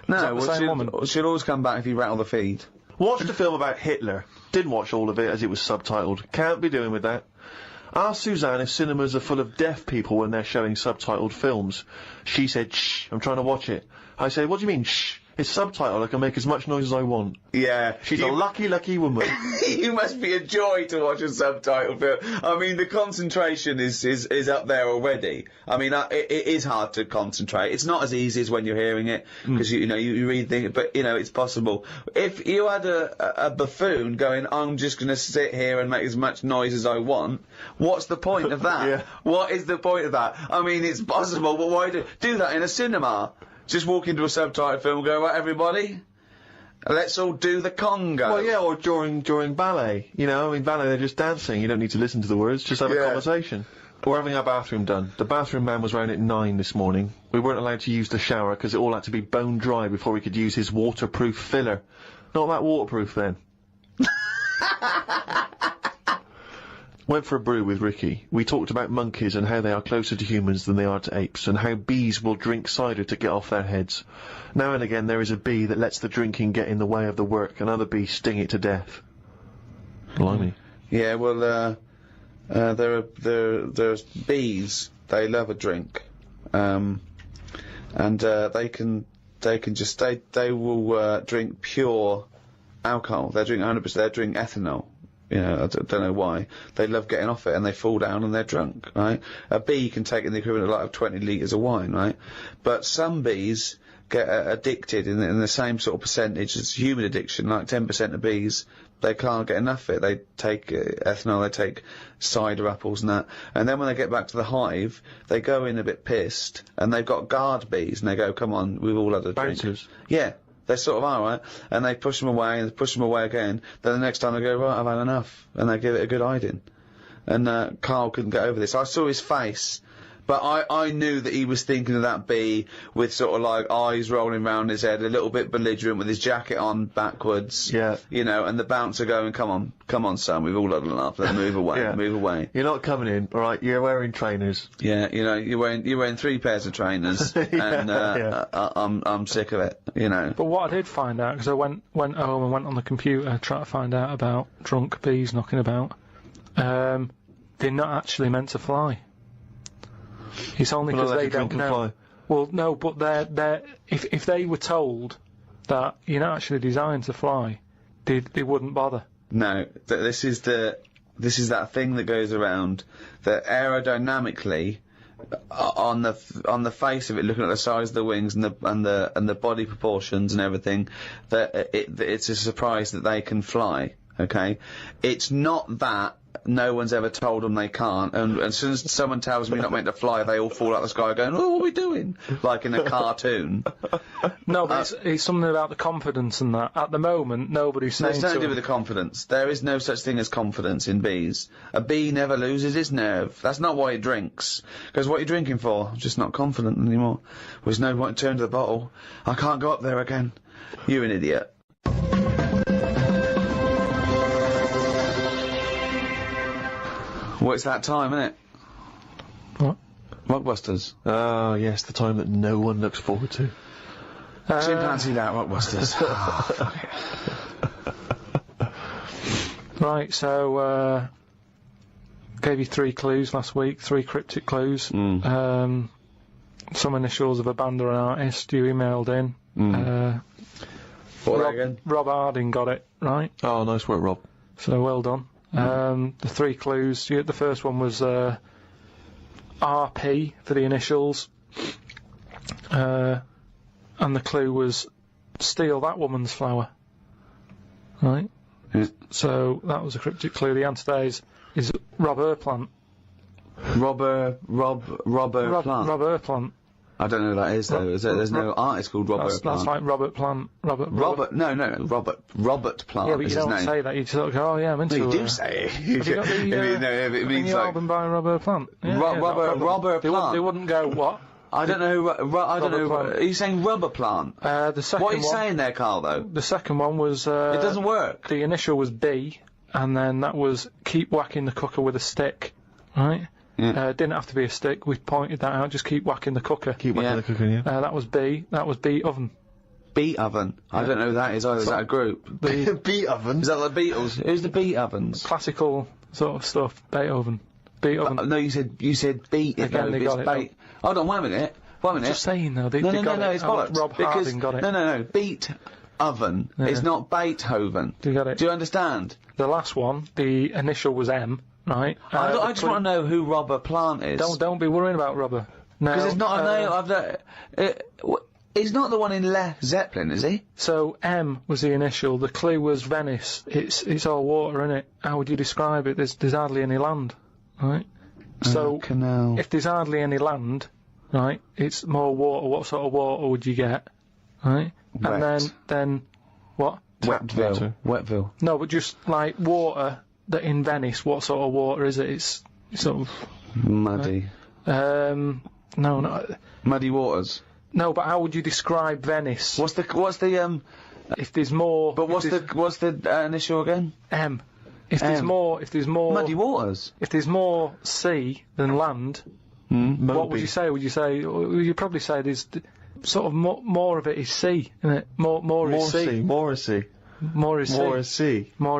No, the same woman? She'll always come back if you rattle the feed. Watched a film about Hitler. Didn't watch all of it as it was subtitled. Can't be doing with that. Asked Suzanne if cinemas are full of deaf people when they're showing subtitled films. She said, shh, I'm trying to watch it. I said, what do you mean, shh? It's subtitled, I can make as much noise as I want. Yeah. She's a lucky, lucky woman. You must be a joy to watch a subtitled film. I mean, the concentration is up there already. I mean, it is hard to concentrate. It's not as easy as when you're hearing it, because you read things, but, it's possible. If you had a buffoon going, I'm just gonna sit here and make as much noise as I want, what's the point of that? Yeah. What is the point of that? I mean, it's possible, but why do that in a cinema? Just walk into a subtitled film and go, right, everybody, let's all do the conga. Well, yeah, or during ballet. Ballet, they're just dancing. You don't need to listen to the words, just have a conversation. We're having our bathroom done. The bathroom man was round at 9 this morning. We weren't allowed to use the shower because it all had to be bone dry before we could use his waterproof filler. Not that waterproof, then. Went for a brew with Ricky. We talked about monkeys and how they are closer to humans than they are to apes, and how bees will drink cider to get off their heads. Now and again there is a bee that lets the drinking get in the way of the work, and other bees sting it to death. Blimey. Yeah, well, there's bees. They love a drink, and they will drink pure alcohol. They drink 100%. They drink ethanol. I don't know why. They love getting off it, and they fall down and they're drunk, right? A bee can take in the equivalent of 20 litres of wine, right? But some bees get addicted in the same sort of percentage as human addiction, like 10% of bees, they can't get enough of it. They take ethanol, they take cider apples and that, and then when they get back to the hive, they go in a bit pissed, and they've got guard bees, and they go, come on, we've all had a drink. Bouncers. Yeah. They sort of are, right? And they push them away, and push them away again. Then the next time they go, right, I've had enough. And they give it a good hiding. And, Karl couldn't get over this. I saw his face, but I knew that he was thinking of that bee with sort of like eyes rolling round his head, a little bit belligerent with his jacket on backwards. Yeah. And the bouncer going, come on, son, we've all had enough. Then move away, Yeah. move away. You're not coming in, alright, you're wearing trainers. Yeah, you're wearing 3 pairs of trainers, and, I'm sick of it, But what I did find out, because I went home and went on the computer trying to find out about drunk bees knocking about, they're not actually meant to fly. It's only because they don't know. Fly. Well, no, but if they were told that you're not actually designed to fly, they wouldn't bother. No, this is that thing that goes around that aerodynamically, on the face of it, looking at the size of the wings and the body proportions and everything, that it's a surprise that they can fly. Okay, it's not that. No one's ever told them they can't, and as soon as someone tells me not meant to fly, they all fall out of the sky going, oh, what are we doing? Like in a cartoon. No, but it's something about the confidence and that. At the moment, nobody's saying it's nothing to do with the confidence. There is no such thing as confidence in bees. A bee never loses its nerve. That's not why it drinks. Because what are you drinking for? I'm just not confident anymore. There's no point to turn to the bottle. I can't go up there again. You're an idiot. Well, it's that time, isn't it? What? Rockbusters. Oh, yes, the time that no one looks forward to. Chimpanzee that, Rockbusters. Right, so, gave you 3 clues last week, 3 cryptic clues. Some initials of a band or an artist you emailed in. Rob Harding got it, right? Oh, nice work, Rob. So, well done. The 3 clues, the first one was RP for the initials, and the clue was steal that woman's flower. Right? Yeah. So that was a cryptic clue. The answer there is rob her plant. Rob her plant. Rob her plant. I don't know who that is though. There's no artist called Robert Plant. That's like Robert Plant. Robert Plant. is Yeah, but you his don't name. say that. You sort of go, oh yeah, I'm into No, you it. do say it. Have you got the it means new like album by Robert Plant? Yeah, Robert Plant. They wouldn't go what? I don't know. I don't know. Plant. Are you saying rubber plant? The second What are you one, saying there, Karl? Though the second one was. it doesn't work. The initial was B, and then that was keep whacking the cooker with a stick. Right. Yeah. Didn't have to be a stick. We pointed that out. Just keep whacking the cooker. Keep whacking the cooker, yeah. That was B. That was B oven. Beat oven. I don't know who that is either. Is that a group? Beat oven? Is that the Beatles? Who's the Beat ovens? Classical sort of stuff. Beethoven. Beethoven. No, you said beat. Again, they got it. Hold on, wait a minute. Just saying though. They No, got it. it's bollocks. Rob because Harding got it. No. Beat oven is not Beethoven. You got it. Do you understand? The last one, the initial was M, right? I just want to know who Robert Plant is. Don't be worrying about rubber. No. Because it's not a name. He's not the one in Led Zeppelin, is he? So M was the initial. The clue was Venice. It's all water, innit? How would you describe it? There's hardly any land, right? So canal. If there's hardly any land, right, it's more water. What sort of water would you get, right? Wet. And then what? Wetville. No, but just like water that in Venice. What sort of water is it? It's sort of muddy. No. Muddy waters. No, but how would you describe Venice? What's the If there's more. But what's the initial again? M. If there's more muddy waters. If there's more sea than land, what would you say? You'd probably say there's sort of more of it is sea, isn't it? More is sea. More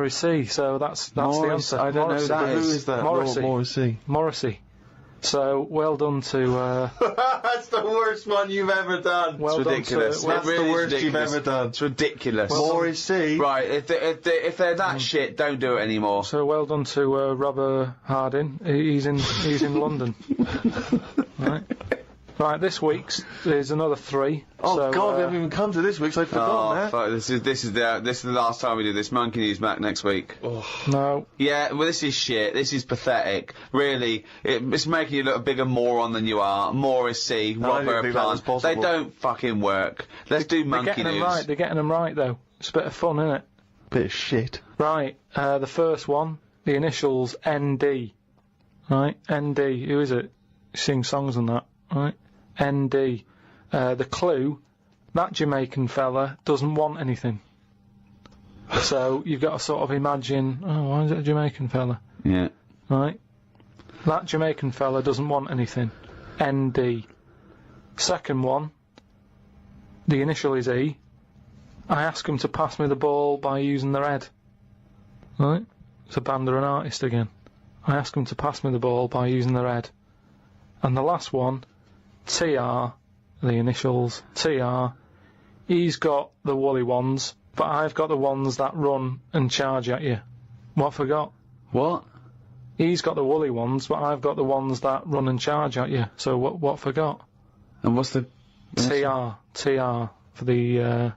is sea. So that's the answer. I don't know that. Who is that? Morrissey. So well done to. That's the worst one you've ever done. Well it's ridiculous. That's the worst you've ever done. It's ridiculous. Morrissey. Right. If they're that shit, don't do it anymore. So well done to Robert Harding. He's in London. Right, this week's there's another 3. Oh so, God, we haven't even come to this week, so I've forgotten that. Fuck, this is the last time we do this. Monkey News back next week. Oh. No. Yeah, well, this is shit. This is pathetic. Really, it's making you look a bigger moron than you are. Morrissey, Robert Plant. They don't fucking work. Let's do Monkey News. They're getting them right though. It's a bit of fun, isn't it? Bit of shit. Right. The first one, the initials ND. Right. ND. Who is it? Sing songs and that. Right. ND. The clue, that Jamaican fella doesn't want anything. So you've got to sort of imagine, why is it a Jamaican fella? Yeah. Right? That Jamaican fella doesn't want anything. ND. Second one, the initial is E. I ask him to pass me the ball by using their head. Right? It's a band or an artist again. I ask him to pass me the ball by using their head. And the last one, TR, the initials, TR, he's got the woolly ones, but I've got the ones that run and charge at you. What forgot? What? He's got the woolly ones, but I've got the ones that run and charge at you. So what forgot? And what's the... TR for the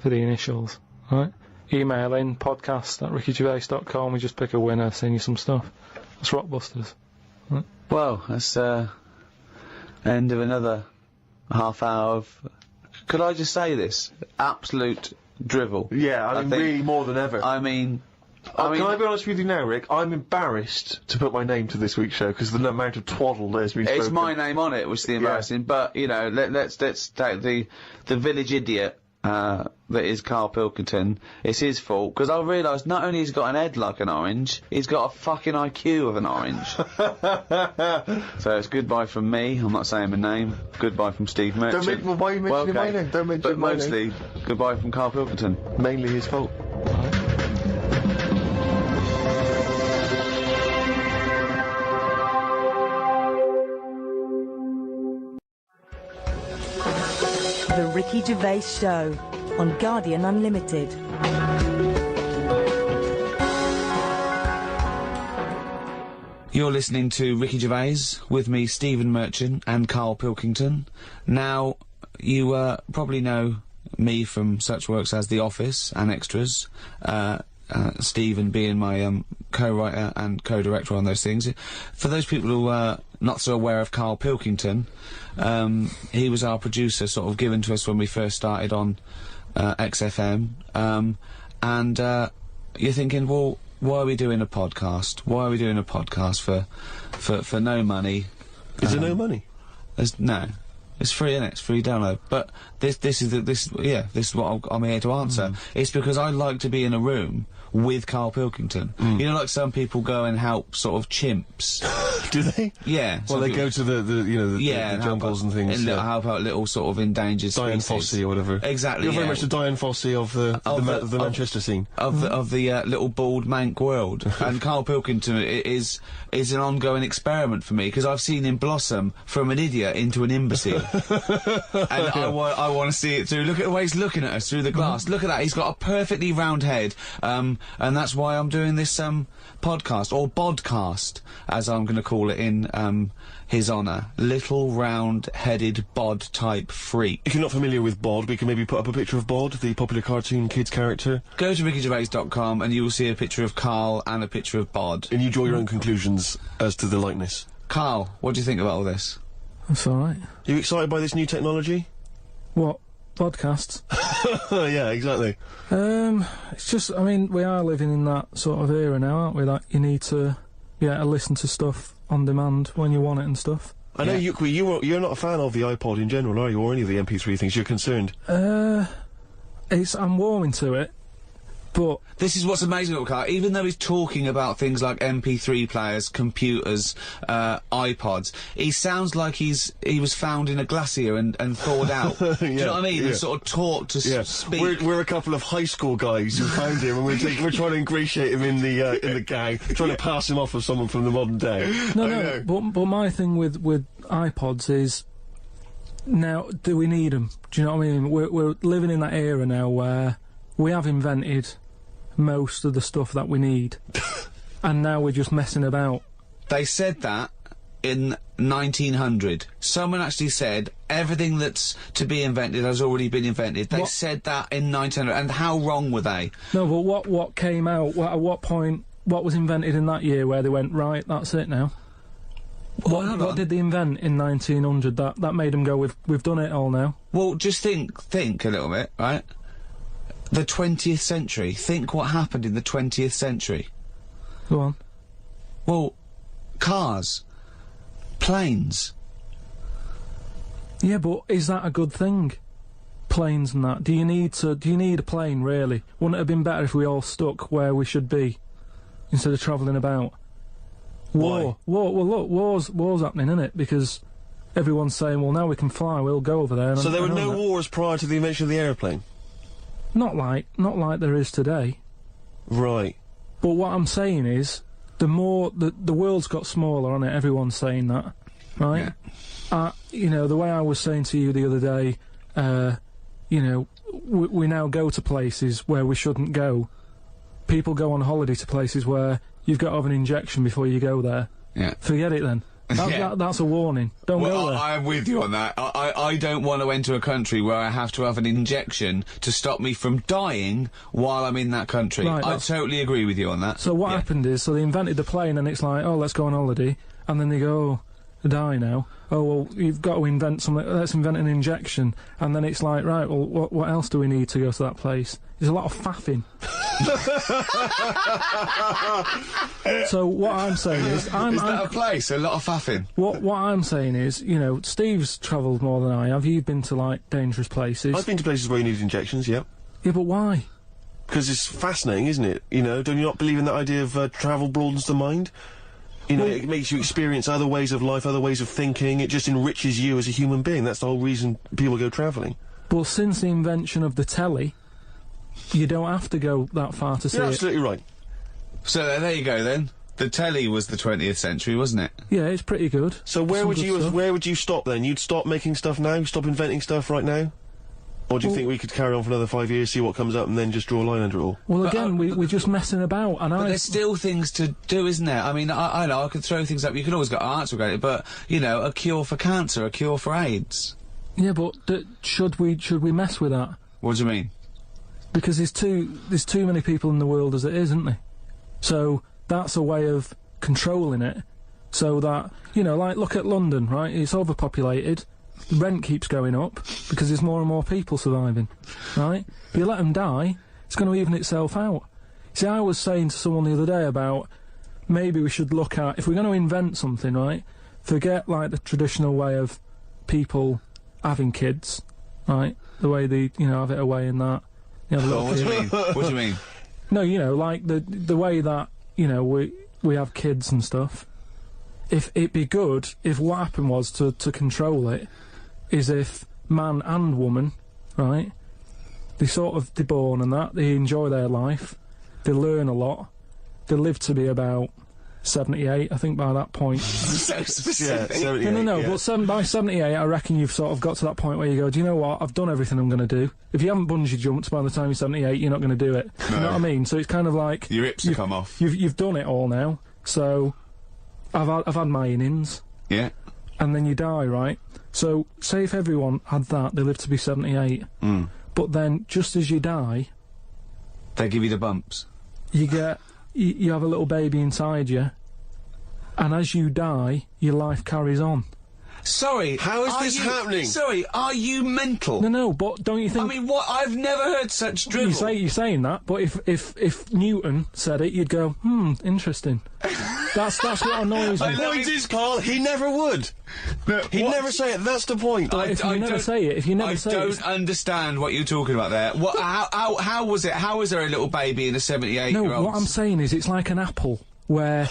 initials, right? Email in, podcast@rickygervais.com, we just pick a winner, send you some stuff. That's Rockbusters. Right? Well, that's, end of another half hour of... Could I just say this? Absolute drivel. Yeah, I mean, really more than ever. I mean... can I be honest with you now, Rick? I'm embarrassed to put my name to this week's show because the amount of twaddle there's been spoken. It's my name on it, which is the embarrassing, but, you know, let's take the village idiot, that is Karl Pilkington. It's his fault, because I realised not only has he got an head like an orange, he's got a fucking IQ of an orange. So it's goodbye from me, I'm not saying my name, goodbye from Steve Merchant. Why are you mentioning my name? Don't mention my name. But mostly, goodbye from Karl Pilkington. Mainly his fault. The Ricky Gervais Show on Guardian Unlimited. You're listening to Ricky Gervais with me, Stephen Merchant, and Karl Pilkington. Now, you probably know me from such works as The Office and Extras. Stephen being my co-writer and co-director on those things. For those people who are not so aware of Karl Pilkington, he was our producer, sort of given to us when we first started on XFM. And you're thinking, well, why are we doing a podcast? Why are we doing a podcast for no money? Is there no money? No. It's free, innit? It's free download. But this is what I'm here to answer. It's because I like to be in a room with Karl Pilkington. You know, like some people go and help sort of chimps. Do they? Yeah. Well, they go to the jungles and things. And help out little sort of endangered Diane species. Fossey or whatever. Exactly. You're very much the Diane Fossey of the Manchester scene. Of the little bald mank world. And Karl Pilkington is an ongoing experiment for me, because I've seen him blossom from an idiot into an imbecile. And I want to see it through. Look at the way he's looking at us through the glass. Look at that. He's got a perfectly round head. And that's why I'm doing this podcast, or bodcast, as I'm going to call it in his honour. Little round-headed bod-type freak. If you're not familiar with Bod, we can maybe put up a picture of Bod, the popular cartoon kids character. Go to rickygervais.com and you will see a picture of Karl and a picture of Bod. And you draw your own conclusions as to the likeness. Karl, what do you think about all this? That's alright. Are you excited by this new technology? What? Podcasts? Yeah, exactly. It's just, I mean, we are living in that sort of era now, aren't we? That you need to listen to stuff on demand when you want it and stuff. I know you're not a fan of the iPod in general, are you? Or any of the MP3 things? You're concerned? I'm warming to it, but... This is what's amazing about Karl. Even though he's talking about things like MP3 players, computers, iPods, he sounds like he was found in a glacier and thawed out. Do you know what I mean? And sort of taught to speak. We're a couple of high school guys who found him, and we're trying to ingratiate him in the gang, trying to pass him off as someone from the modern day. No, but my thing with iPods is, now, do we need them? Do you know what I mean? We're living in that era now where we have invented most of the stuff that we need, and now we're just messing about. They said that in 1900. Someone actually said everything that's to be invented has already been invented. They said that in 1900, and how wrong were they? No, but what came out? At what point? What was invented in that year where they went, right, that's it now? What did they invent in 1900 that made them go, we've done it all now? Well, just think a little bit, right? The 20th century. Think what happened in the 20th century. Go on. Well, cars. Planes. Yeah, but is that a good thing? Planes and that. Do you need a plane, really? Wouldn't it have been better if we all stuck where we should be, instead of travelling about? War. Well, look, war's happening, isn't it? Because everyone's saying, well, now we can fly, we'll go over there. So there were no wars prior to the invention of the aeroplane? Not like there is today. Right. But what I'm saying is, the world's got smaller, hasn't it? Everyone's saying that, right? Yeah. You know, the way I was saying to you the other day, you know, we now go to places where we shouldn't go. People go on holiday to places where you've got to have an injection before you go there. Yeah. Forget it then. That's a warning. Don't go there. I'm with you on that. I don't want to enter a country where I have to have an injection to stop me from dying while I'm in that country. Right, I totally agree with you on that. So what happened is, so they invented the plane, and it's like, oh, let's go on holiday, and then they go, oh, die now. Oh, well, you've got to invent something, let's invent an injection. And then it's like, right, well, what else do we need to go to that place? There's a lot of faffing. So what I'm saying is... Is that a place? A lot of faffing? What I'm saying is, you know, Steve's travelled more than I have. You've been to, like, dangerous places. I've been to places where you need injections, yeah. Yeah, but why? Because it's fascinating, isn't it? You know, don't you not believe in that idea of travel broadens the mind? You know, it makes you experience other ways of life, other ways of thinking. It just enriches you as a human being. That's the whole reason people go travelling. Well, since the invention of the telly, you don't have to go that far to see it. You're absolutely right. So there you go then. The telly was the 20th century, wasn't it? Yeah, it's pretty good. So where would you stop then? You'd stop making stuff now? Stop inventing stuff right now? Or do you think we could carry on for another 5 years, see what comes up, and then just draw a line under it all? Well, again, we're just messing about, and But there's still things to do, isn't there? I mean, I know, I could throw things up, you can always get answer about it, but, you know, a cure for cancer, a cure for AIDS. Yeah, but should we mess with that? What do you mean? Because there's too many people in the world as it is, isn't there? So that's a way of controlling it, so that, you know, like, look at London, right? It's overpopulated, the rent keeps going up because there's more and more people surviving, right? If you let them die, it's going to even itself out. See, I was saying to someone the other day about maybe we should look at, if we're going to invent something, right, forget, like, the traditional way of people having kids, right, the way they, you know, have it away in that. You know, What do you mean? What do you mean? No, you know, like, the way that, you know, we have kids and stuff. If it'd be good if what happened was to control it is if man and woman, right, they're born and that, they enjoy their life, they learn a lot, they live to be about 78, I think, by that point. So specific. Yeah, 78, No, yeah. but by 78, I reckon you've sort of got to that point where you go, do you know what, I've done everything I'm going to do. If you haven't bungee jumped by the time you're 78, you're not going to do it. No. You know what I mean? So it's kind of like... Your hips have come off. You've done it all now, so I've had my innings. Yeah. And then you die, right? So, say if everyone had that, they live to be 78. But then, just as you die... They give you the bumps. You get... You have a little baby inside you, and as you die, your life carries on. Sorry, How is this happening? Sorry, are you mental? No, but don't you think... I mean, what? I've never heard such drivel. You're saying that, but if Newton said it, you'd go, interesting. That's what annoys me. The point is, Karl, he never would. He'd never say it, that's the point. If you never say it, I don't understand what you're talking about there. What? How was it? How was there a little baby in a 78-year-old? No, what I'm saying is it's like an apple, where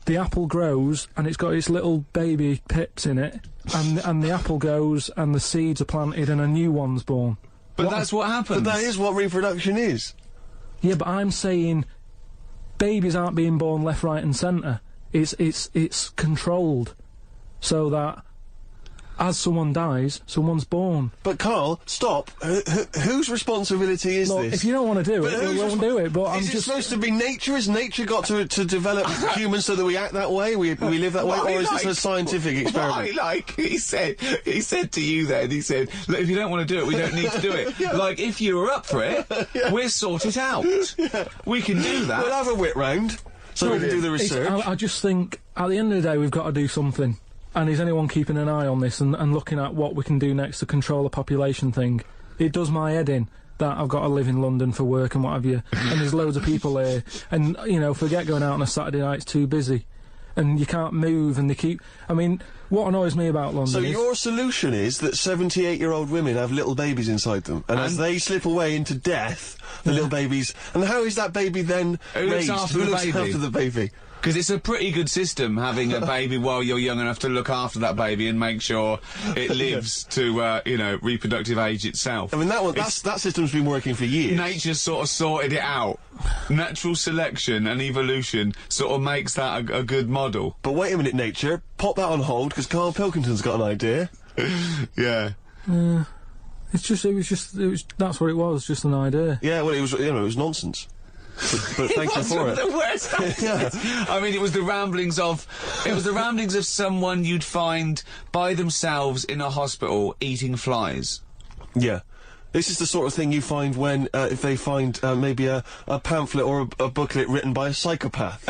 the apple grows and it's got its little baby pips in it, and the apple goes and the seeds are planted and a new one's born. But that's what happens. But that is what reproduction is. Yeah, but I'm saying babies aren't being born left, right and centre. It's controlled, so that as someone dies, someone's born. But Karl, stop. Whose responsibility is Look, this? if you don't want to do it, we won't do it, but I'm Is it just... supposed to be nature? Has nature got to develop humans so that we act that way, we live that way, or is this a scientific experiment? He said to you then, he said, look, if you don't want to do it, we don't need to do it. Like, if you were up for it, we'll sort it out. We can do that. We'll have a wit round, so we can do the research. I just think, at the end of the day, we've got to do something. And is anyone keeping an eye on this and looking at what we can do next to control the population thing? It does my head in that I've got to live in London for work and what have you, and there's loads of people here, and, you know, forget going out on a Saturday night, it's too busy, and you can't move, and they keep... I mean, what annoys me about London So is... your solution is that 78-year-old women have little babies inside them, and as they slip away into death, the little babies... And how is that baby then raised? Who looks after the baby? Because it's a pretty good system, having a baby while you're young enough to look after that baby and make sure it lives to, you know, reproductive age itself. I mean, that system's been working for years. Nature's sort of sorted it out. Natural selection and evolution sort of makes that a good model. But wait a minute, nature. Pop that on hold, because Karl Pilkington's got an idea. Yeah. That's what it was, just an idea. Yeah, well, it was nonsense. But thank you for it. The worst I mean, it was the ramblings of someone you'd find by themselves in a hospital eating flies. Yeah. This is the sort of thing you find when, if they find, maybe a pamphlet or a booklet written by a psychopath.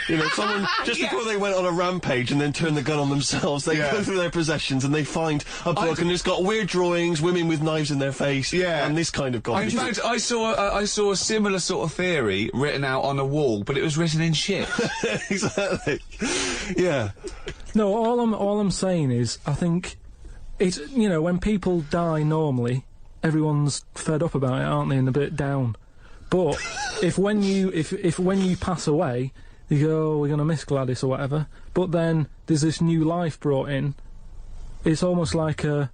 You know, someone, just before they went on a rampage and then turned the gun on themselves, they go through their possessions and they find a book and it's got weird drawings, women with knives in their face, and this kind of garbage. In fact, I saw a similar sort of theory written out on a wall, but it was written in shit. Exactly. Yeah. No, all I'm saying is, I think, it's, you know, when people die normally, everyone's fed up about it, aren't they, and a bit down. But if when you pass away, you go, oh, we're gonna miss Gladys or whatever, but then there's this new life brought in, it's almost like a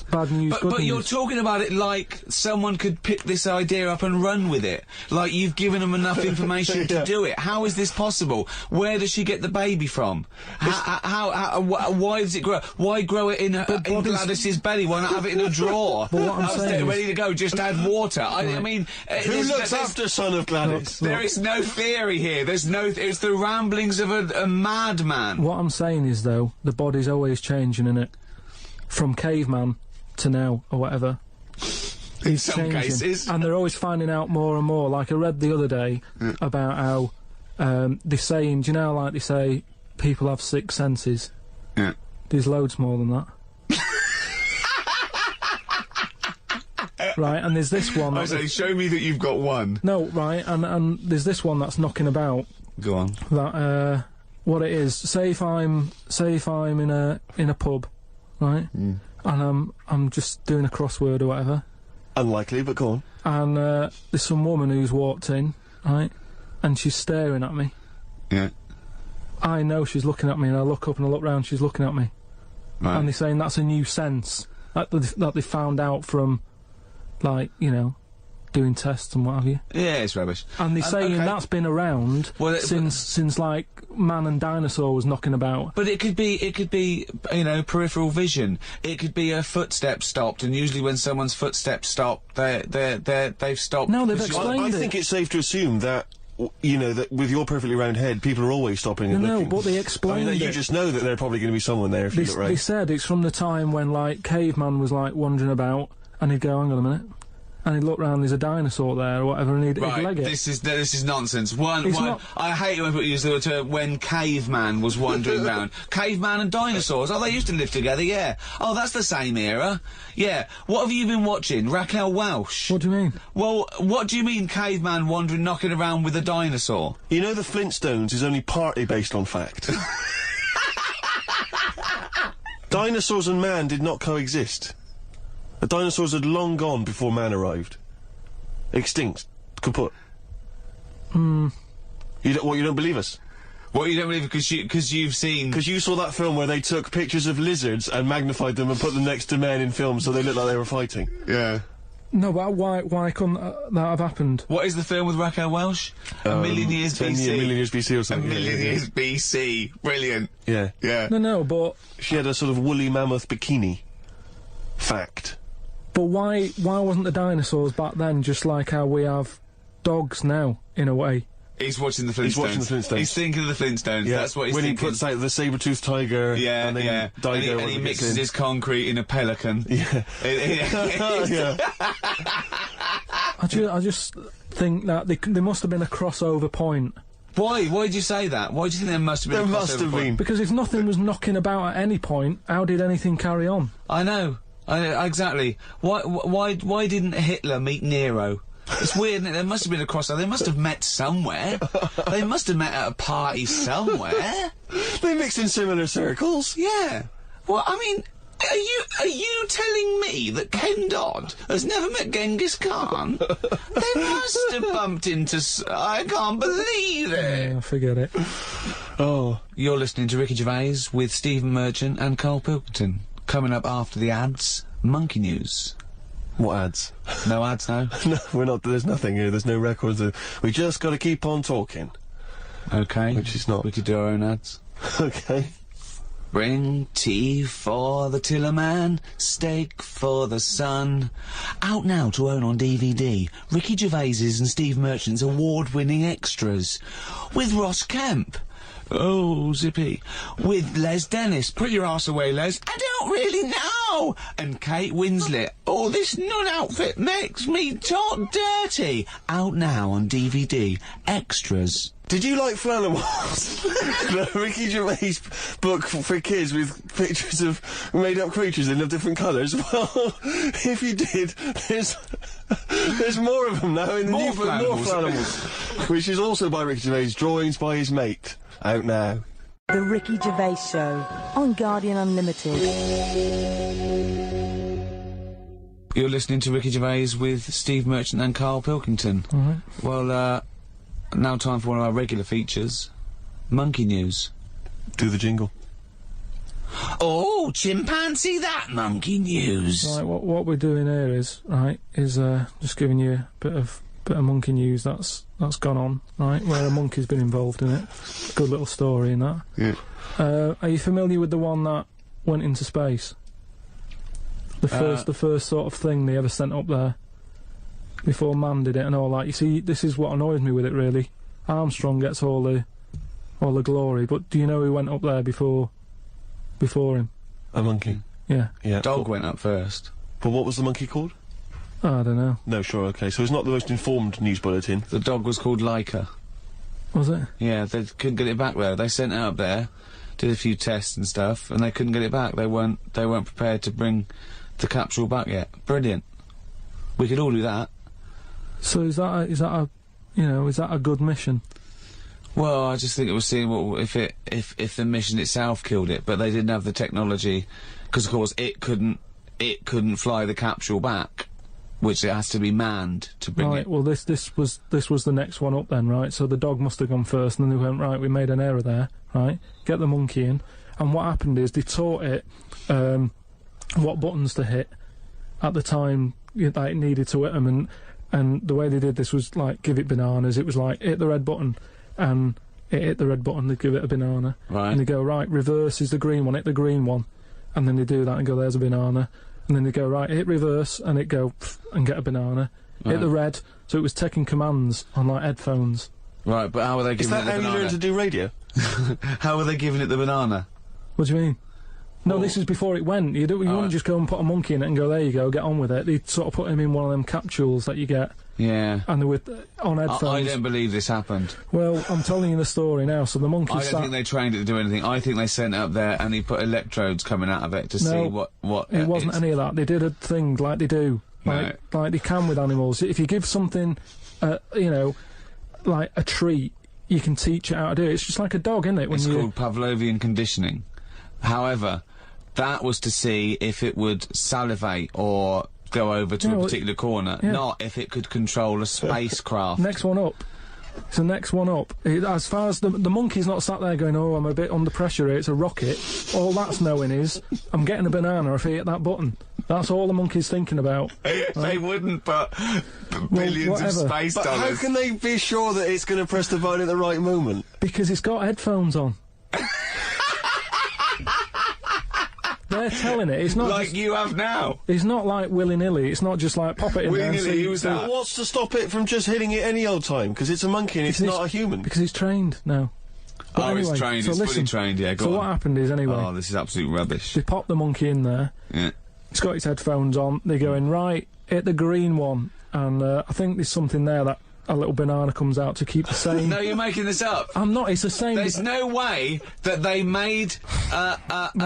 bad news, good but news. you're talking about it like someone could pick this idea up and run with it. Like you've given them enough information to do it. How is this possible? Where does she get the baby from? Why does it grow? Why grow it in Gladys's belly? Why not have it in a drawer? But what I'm saying ready to go, just add water. I mean... Who looks after son of Gladys? There is no theory here. There's no... It's the ramblings of a madman. What I'm saying is, though, the body's always changing, innit? From caveman to now or whatever. In some cases. And they're always finding out more and more. Like I read the other day about how they're saying, do you know, like they say, people have 6 senses. Yeah. There's loads more than that. Right, and there's this one. I say, show me that you've got one. No, right, and there's this one that's knocking about. Go on. That what it is. Say if I'm in a pub, right, and I'm just doing a crossword or whatever. Unlikely, but go on. And there's some woman who's walked in, right, and she's staring at me. Yeah. I know she's looking at me, and I look up and I look round, she's looking at me. Right. And they're saying that's a new sense that they found out from, like, you know, doing tests and what have you. Yeah, it's rubbish. And they're saying okay. that's been around since like man and dinosaur was knocking about. But it could be, you know, peripheral vision. It could be a footstep stopped, and usually when someone's footsteps stop, they've stopped. No, they've explained I think it's safe to assume that, you know, that with your perfectly round head, people are always stopping and looking. No, but they explained You just know that there's probably going to be someone there if you look right. They said it's from the time when, like, caveman was, like, wandering about, and he'd go, hang on a minute. And he'd look round, there's a dinosaur there, or whatever, and he'd leg it. This is nonsense. I hate when people use the term when caveman was wandering round. Caveman and dinosaurs, oh, they used to live together, yeah. Oh, that's the same era. Yeah. What have you been watching? Raquel Welch? What do you mean? Well, what do you mean caveman wandering, knocking around with a dinosaur? You know the Flintstones is only partly based on fact. Dinosaurs and man did not coexist. The dinosaurs had long gone before man arrived. Extinct. Kaput. You don't believe us? What, you don't believe because you've seen... Because you saw that film where they took pictures of lizards and magnified them and put them next to men in films so they looked like they were fighting. Yeah. No, but why couldn't that have happened? What is the film with Raquel Welch? A Million Years BC. A Million Years BC or something. A Million Years BC. Brilliant. Yeah. Yeah. No, but... She had a sort of woolly mammoth bikini. Fact. But why wasn't the dinosaurs back then just like how we have dogs now, in a way? He's watching the Flintstones. He's watching the Flintstones. He's thinking of the Flintstones. Yeah. That's what he's when thinking. He puts out the saber-toothed tiger. Yeah, and then yeah. Dido and he mixes his concrete in a pelican. Yeah. Yeah. I just think that there must have been a crossover point. Why? Why did you say that? Why do you think there must have been a crossover point? There must have been. Because if nothing was knocking about at any point, how did anything carry on? I know. Exactly. Why didn't Hitler meet Nero? It's weird, isn't it? There must have been a crossover. They must have met somewhere. They must have met at a party somewhere. They mixed in similar circles. Yeah. Well, I mean, are you telling me that Ken Dodd has never met Genghis Khan? They must have bumped into... I can't believe it. Yeah, forget it. Oh. You're listening to Ricky Gervais with Stephen Merchant and Karl Pilkington. Coming up after the ads, Monkey News. What ads? No ads now? No, we're not. There's nothing here. There's no records. We just got to keep on talking. Okay. Which is not. We could do our own ads. Okay. Bring tea for the Tillerman, steak for the sun. Out now to own on DVD, Ricky Gervais's and Steve Merchant's award-winning extras. With Ross Kemp. Oh, zippy. With Les Dennis. Put your arse away, Les. I don't really know. And Kate Winslet. Oh, this nun outfit makes me talk dirty. Out now on DVD. Extras. Did you like Flanimals? The Ricky Gervais book for kids with pictures of made-up creatures in different colours? Well, if you did, there's more of them now in the new book, more Flanimals, which is also by Ricky Gervais, drawings by his mate. Out now. The Ricky Gervais Show on Guardian Unlimited. You're listening to Ricky Gervais with Steve Merchant and Karl Pilkington. Alright. Well, now time for one of our regular features. Monkey News. Do the jingle. Oh, chimpanzee that Monkey News. Right, what we're doing here is just giving you a bit of monkey news that's gone on, right, where a monkey's been involved in it. Good little story in that. Yeah. Are you familiar with the one that went into space? The first sort of thing they ever sent up there before man did it and all that. You see, this is what annoys me with it really. Armstrong gets all the glory, but do you know who went up there before him? A monkey. Yeah. Yeah. Dog went up first. But what was the monkey called? I don't know. No, sure, okay. So it's not the most informed news bulletin. The dog was called Leica. Was it? Yeah, they couldn't get it back though. They sent it up there, did a few tests and stuff, and they couldn't get it back. They weren't prepared to bring the capsule back yet. Brilliant. We could all do that. So is that a good mission? Well, I just think it was seeing what if the mission itself killed it, but they didn't have the technology, because of course it couldn't fly the capsule back, which it has to be manned to bring right, it. well this was the next one up then, right? So the dog must have gone first, and then they went, right, we made an error there, right? Get the monkey in, and what happened is they taught it what buttons to hit at the time that it needed to hit them, and the way they did this was like give it bananas. It was like hit the red button, and it hit the red button, they give it a banana, right? And they go, right, reverse is the green one, hit the green one, and then they do that and go, there's a banana. And then they go, right, hit reverse, and it go, and get a banana. Right. Hit the red, so it was taking commands on, like, headphones. Right, but how were they giving it the banana? Is that how you learn to do radio? How were they giving it the banana? What do you mean? No, this is before it went. You wouldn't just go and put a monkey in it and go, there you go, get on with it. They'd sort of put him in one of them capsules that you get. Yeah. And they were on headphones. I don't believe this happened. Well, I'm telling you the story now. So the monkey I don't think they trained it to do anything. I think they sent it up there and he put electrodes coming out of it to see what. It wasn't any of that. They did a thing like they do, like they can with animals. If you give something, like a treat, you can teach it how to do it. It's just like a dog, isn't it? It's called Pavlovian conditioning. However, that was to see if it would salivate or go over to a particular corner, not if it could control a spacecraft. Next one up. It's the next one up. As far as the monkey's not sat there going, oh, I'm a bit under pressure here, it's a rocket. All that's knowing is, I'm getting a banana if I hit that button. That's all the monkey's thinking about. They wouldn't put billions of space dollars. But how can they be sure that it's going to press the button at the right moment? Because it's got headphones on. They're telling it. It's not like you have now. It's not like willy-nilly. It's not just like pop it in there. Willy-nilly, who's that? What's to stop it from just hitting it any old time? Because it's a monkey and it's not a human. Because it's trained now. But anyway, it's trained. So it's fully trained. Yeah, go on. So what happened is anyway. Oh, this is absolute rubbish. They pop the monkey in there. Yeah. It's got its headphones on. They go in, right, hit the green one, and I think there's something there that a little banana comes out to keep the same. No, you're making this up. I'm not. It's the same. There's no way that they made a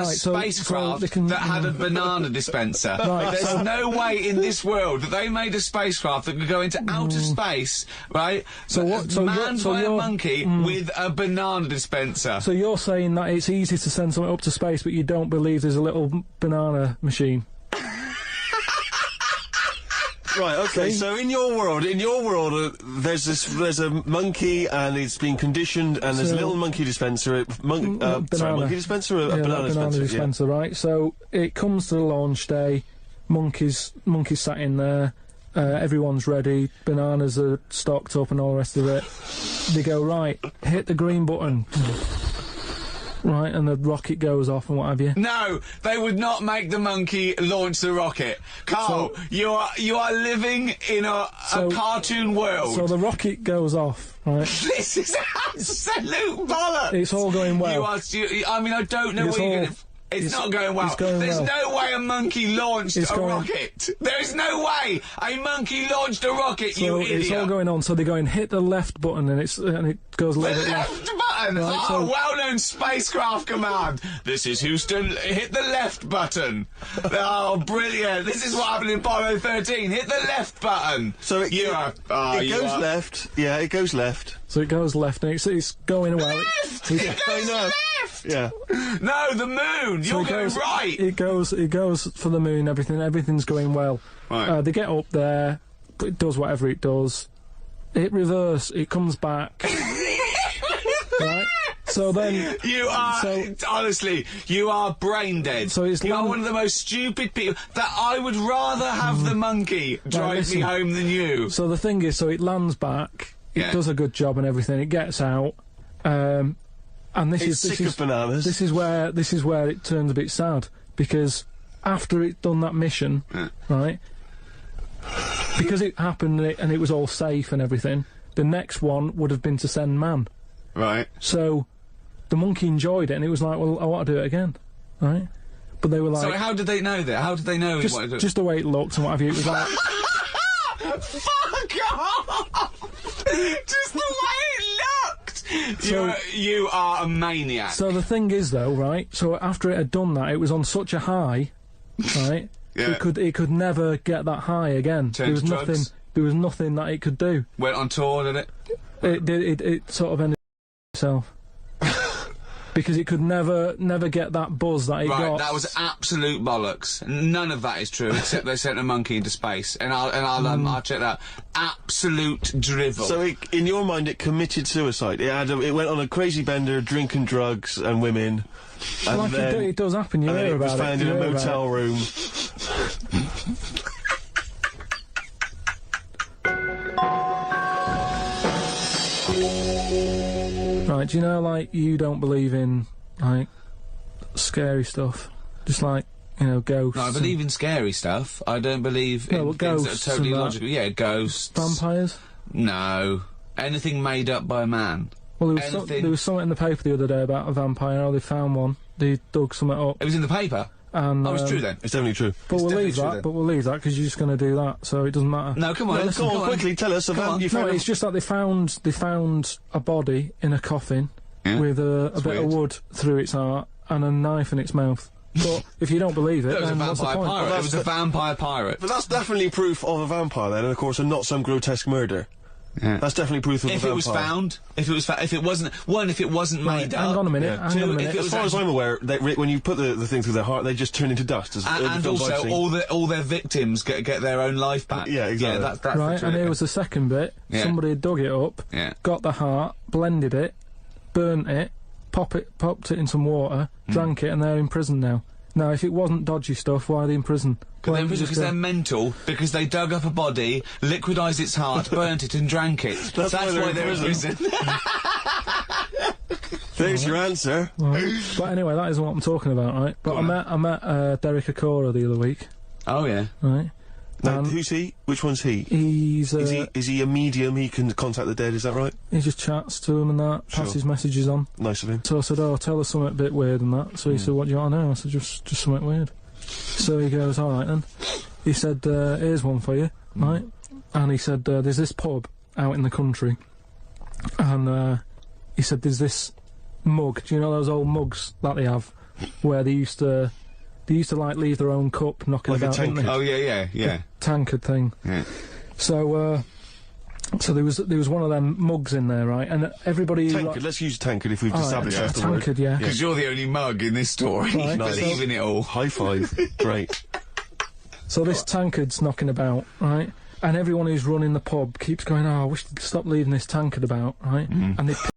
spacecraft that had a banana dispenser. Right, There's no way in this world that they made a spacecraft that could go into outer space, right? Manned by a monkey with a banana dispenser. So you're saying that it's easy to send something up to space, but you don't believe there's a little banana machine? Right, okay, so in your world, there's a monkey and it's been conditioned and there's a little monkey dispenser, monkey dispenser, a banana dispenser, right? So it comes to the launch day, monkeys sat in there, everyone's ready, bananas are stocked up and all the rest of it. They go, right, hit the green button. Right, and the rocket goes off and what have you. No, they would not make the monkey launch the rocket. Karl, you are living in a cartoon world. So the rocket goes off, right? This is absolute bollocks. It's all going well. I don't know what you're going to... It's not going well. There's no way a monkey launched a rocket. There's no way a monkey launched a rocket, you idiot. It's all going on, so they're going, hit the left button, and it goes a little bit left. Left button! Right, well-known spacecraft command. This is Houston, hit the left button. Oh, brilliant. This is what happened in Apollo 13. Hit the left button. So it goes left. Yeah, it goes left. So it goes left, and it's going well. Left! It goes left! Yeah. No, the moon! You're going right! It goes for the moon, everything's going well. Right. They get up there, it does whatever it does. It reverse, it comes back. Right? So then... honestly, you are brain dead. So you are one of the most stupid people that I would rather have the monkey drive me home than you. So the thing is, so it lands back, it does a good job and everything, it gets out, and this is where it turns a bit sad, because after it's done that mission, right, because it happened and it was all safe and everything, the next one would have been to send man. Right. So the monkey enjoyed it and it was like, well, I want to do it again, right? But they were like... So how did they know that? How did they know? Just the way it looked and what have you. It was like... Fuck off! Just the way it looked! You are a maniac. So the thing is, though, right? So after it had done that, it was on such a high, right? Yeah. It could never get that high again. There was nothing that it could do. Went on tour, did it? It sort of ended itself. Because it could never get that buzz that it got. Right, that was absolute bollocks. None of that is true, except they sent a monkey into space, and I'll check that. Absolute drivel. So in your mind, it committed suicide. It went on a crazy bender, drinking drugs and women. And like then, it does happen. You hear about it. And then it was found in a motel room. Right, do you know, like, you don't believe in, like, scary stuff? Just like, you know, ghosts. No, I believe in scary stuff. I don't believe in things that are totally logical. Yeah, ghosts. Vampires? No. Anything made up by man. Well, there was something in the paper the other day about a vampire. How they found one. They dug something up. It was in the paper? And, it's true then. It's definitely true. But we'll leave that. But we'll leave that because you're just going to do that, so it doesn't matter. No, come on. No, come on, quickly tell us about. No, it's just that they found a body in a coffin with a bit of wood through its heart and a knife in its mouth. But if you don't believe it, then what's the point? Pirate. It was a vampire pirate. But that's definitely proof of a vampire then, and of course, and not some grotesque murder. Yeah. That's definitely proof of a vampire. If it wasn't made up. Hang on a minute. As far as I'm aware, when you put the thing through their heart, they just turn into dust. And also, all their victims get their own life back. Yeah, exactly. Yeah, that's right. And here was the second bit. Yeah. Somebody had dug it up, got the heart, blended it, burnt it, popped it in some water, drank it, and they're in prison now. Now, if it wasn't dodgy stuff, why are they in prison? Because they're mental, because they dug up a body, liquidised its heart, burnt it and drank it. That's why they're in prison. There's your answer. Right. But anyway, that isn't what I'm talking about, right? But I met Derek Okora the other week. Oh, yeah. Right. Now, who's he? Which one's he? Is he a medium? He can contact the dead, is that right? He just chats to them and that, passes messages on. Nice of him. So I said, oh, tell us something a bit weird and that. So he said, what do you want to know? I said, just something weird. So he goes, alright then. He said, here's one for you, right? And he said, there's this pub out in the country. And he said, there's this mug. Do you know those old mugs that they have? Where they used to like leave their own cup knocking like about, didn't they? Oh yeah. The tankard thing. Yeah. So there was one of them mugs in there, right? And everybody. Tankard. Let's use tankard if we've established that's the word. Tankard, yeah. Because you're the only mug in this story. Right. Believe in it all. High five. Great. So this tankard's knocking about, right? And everyone who's running the pub keeps going, oh, I wish they'd stop leaving this tankard about, right? And they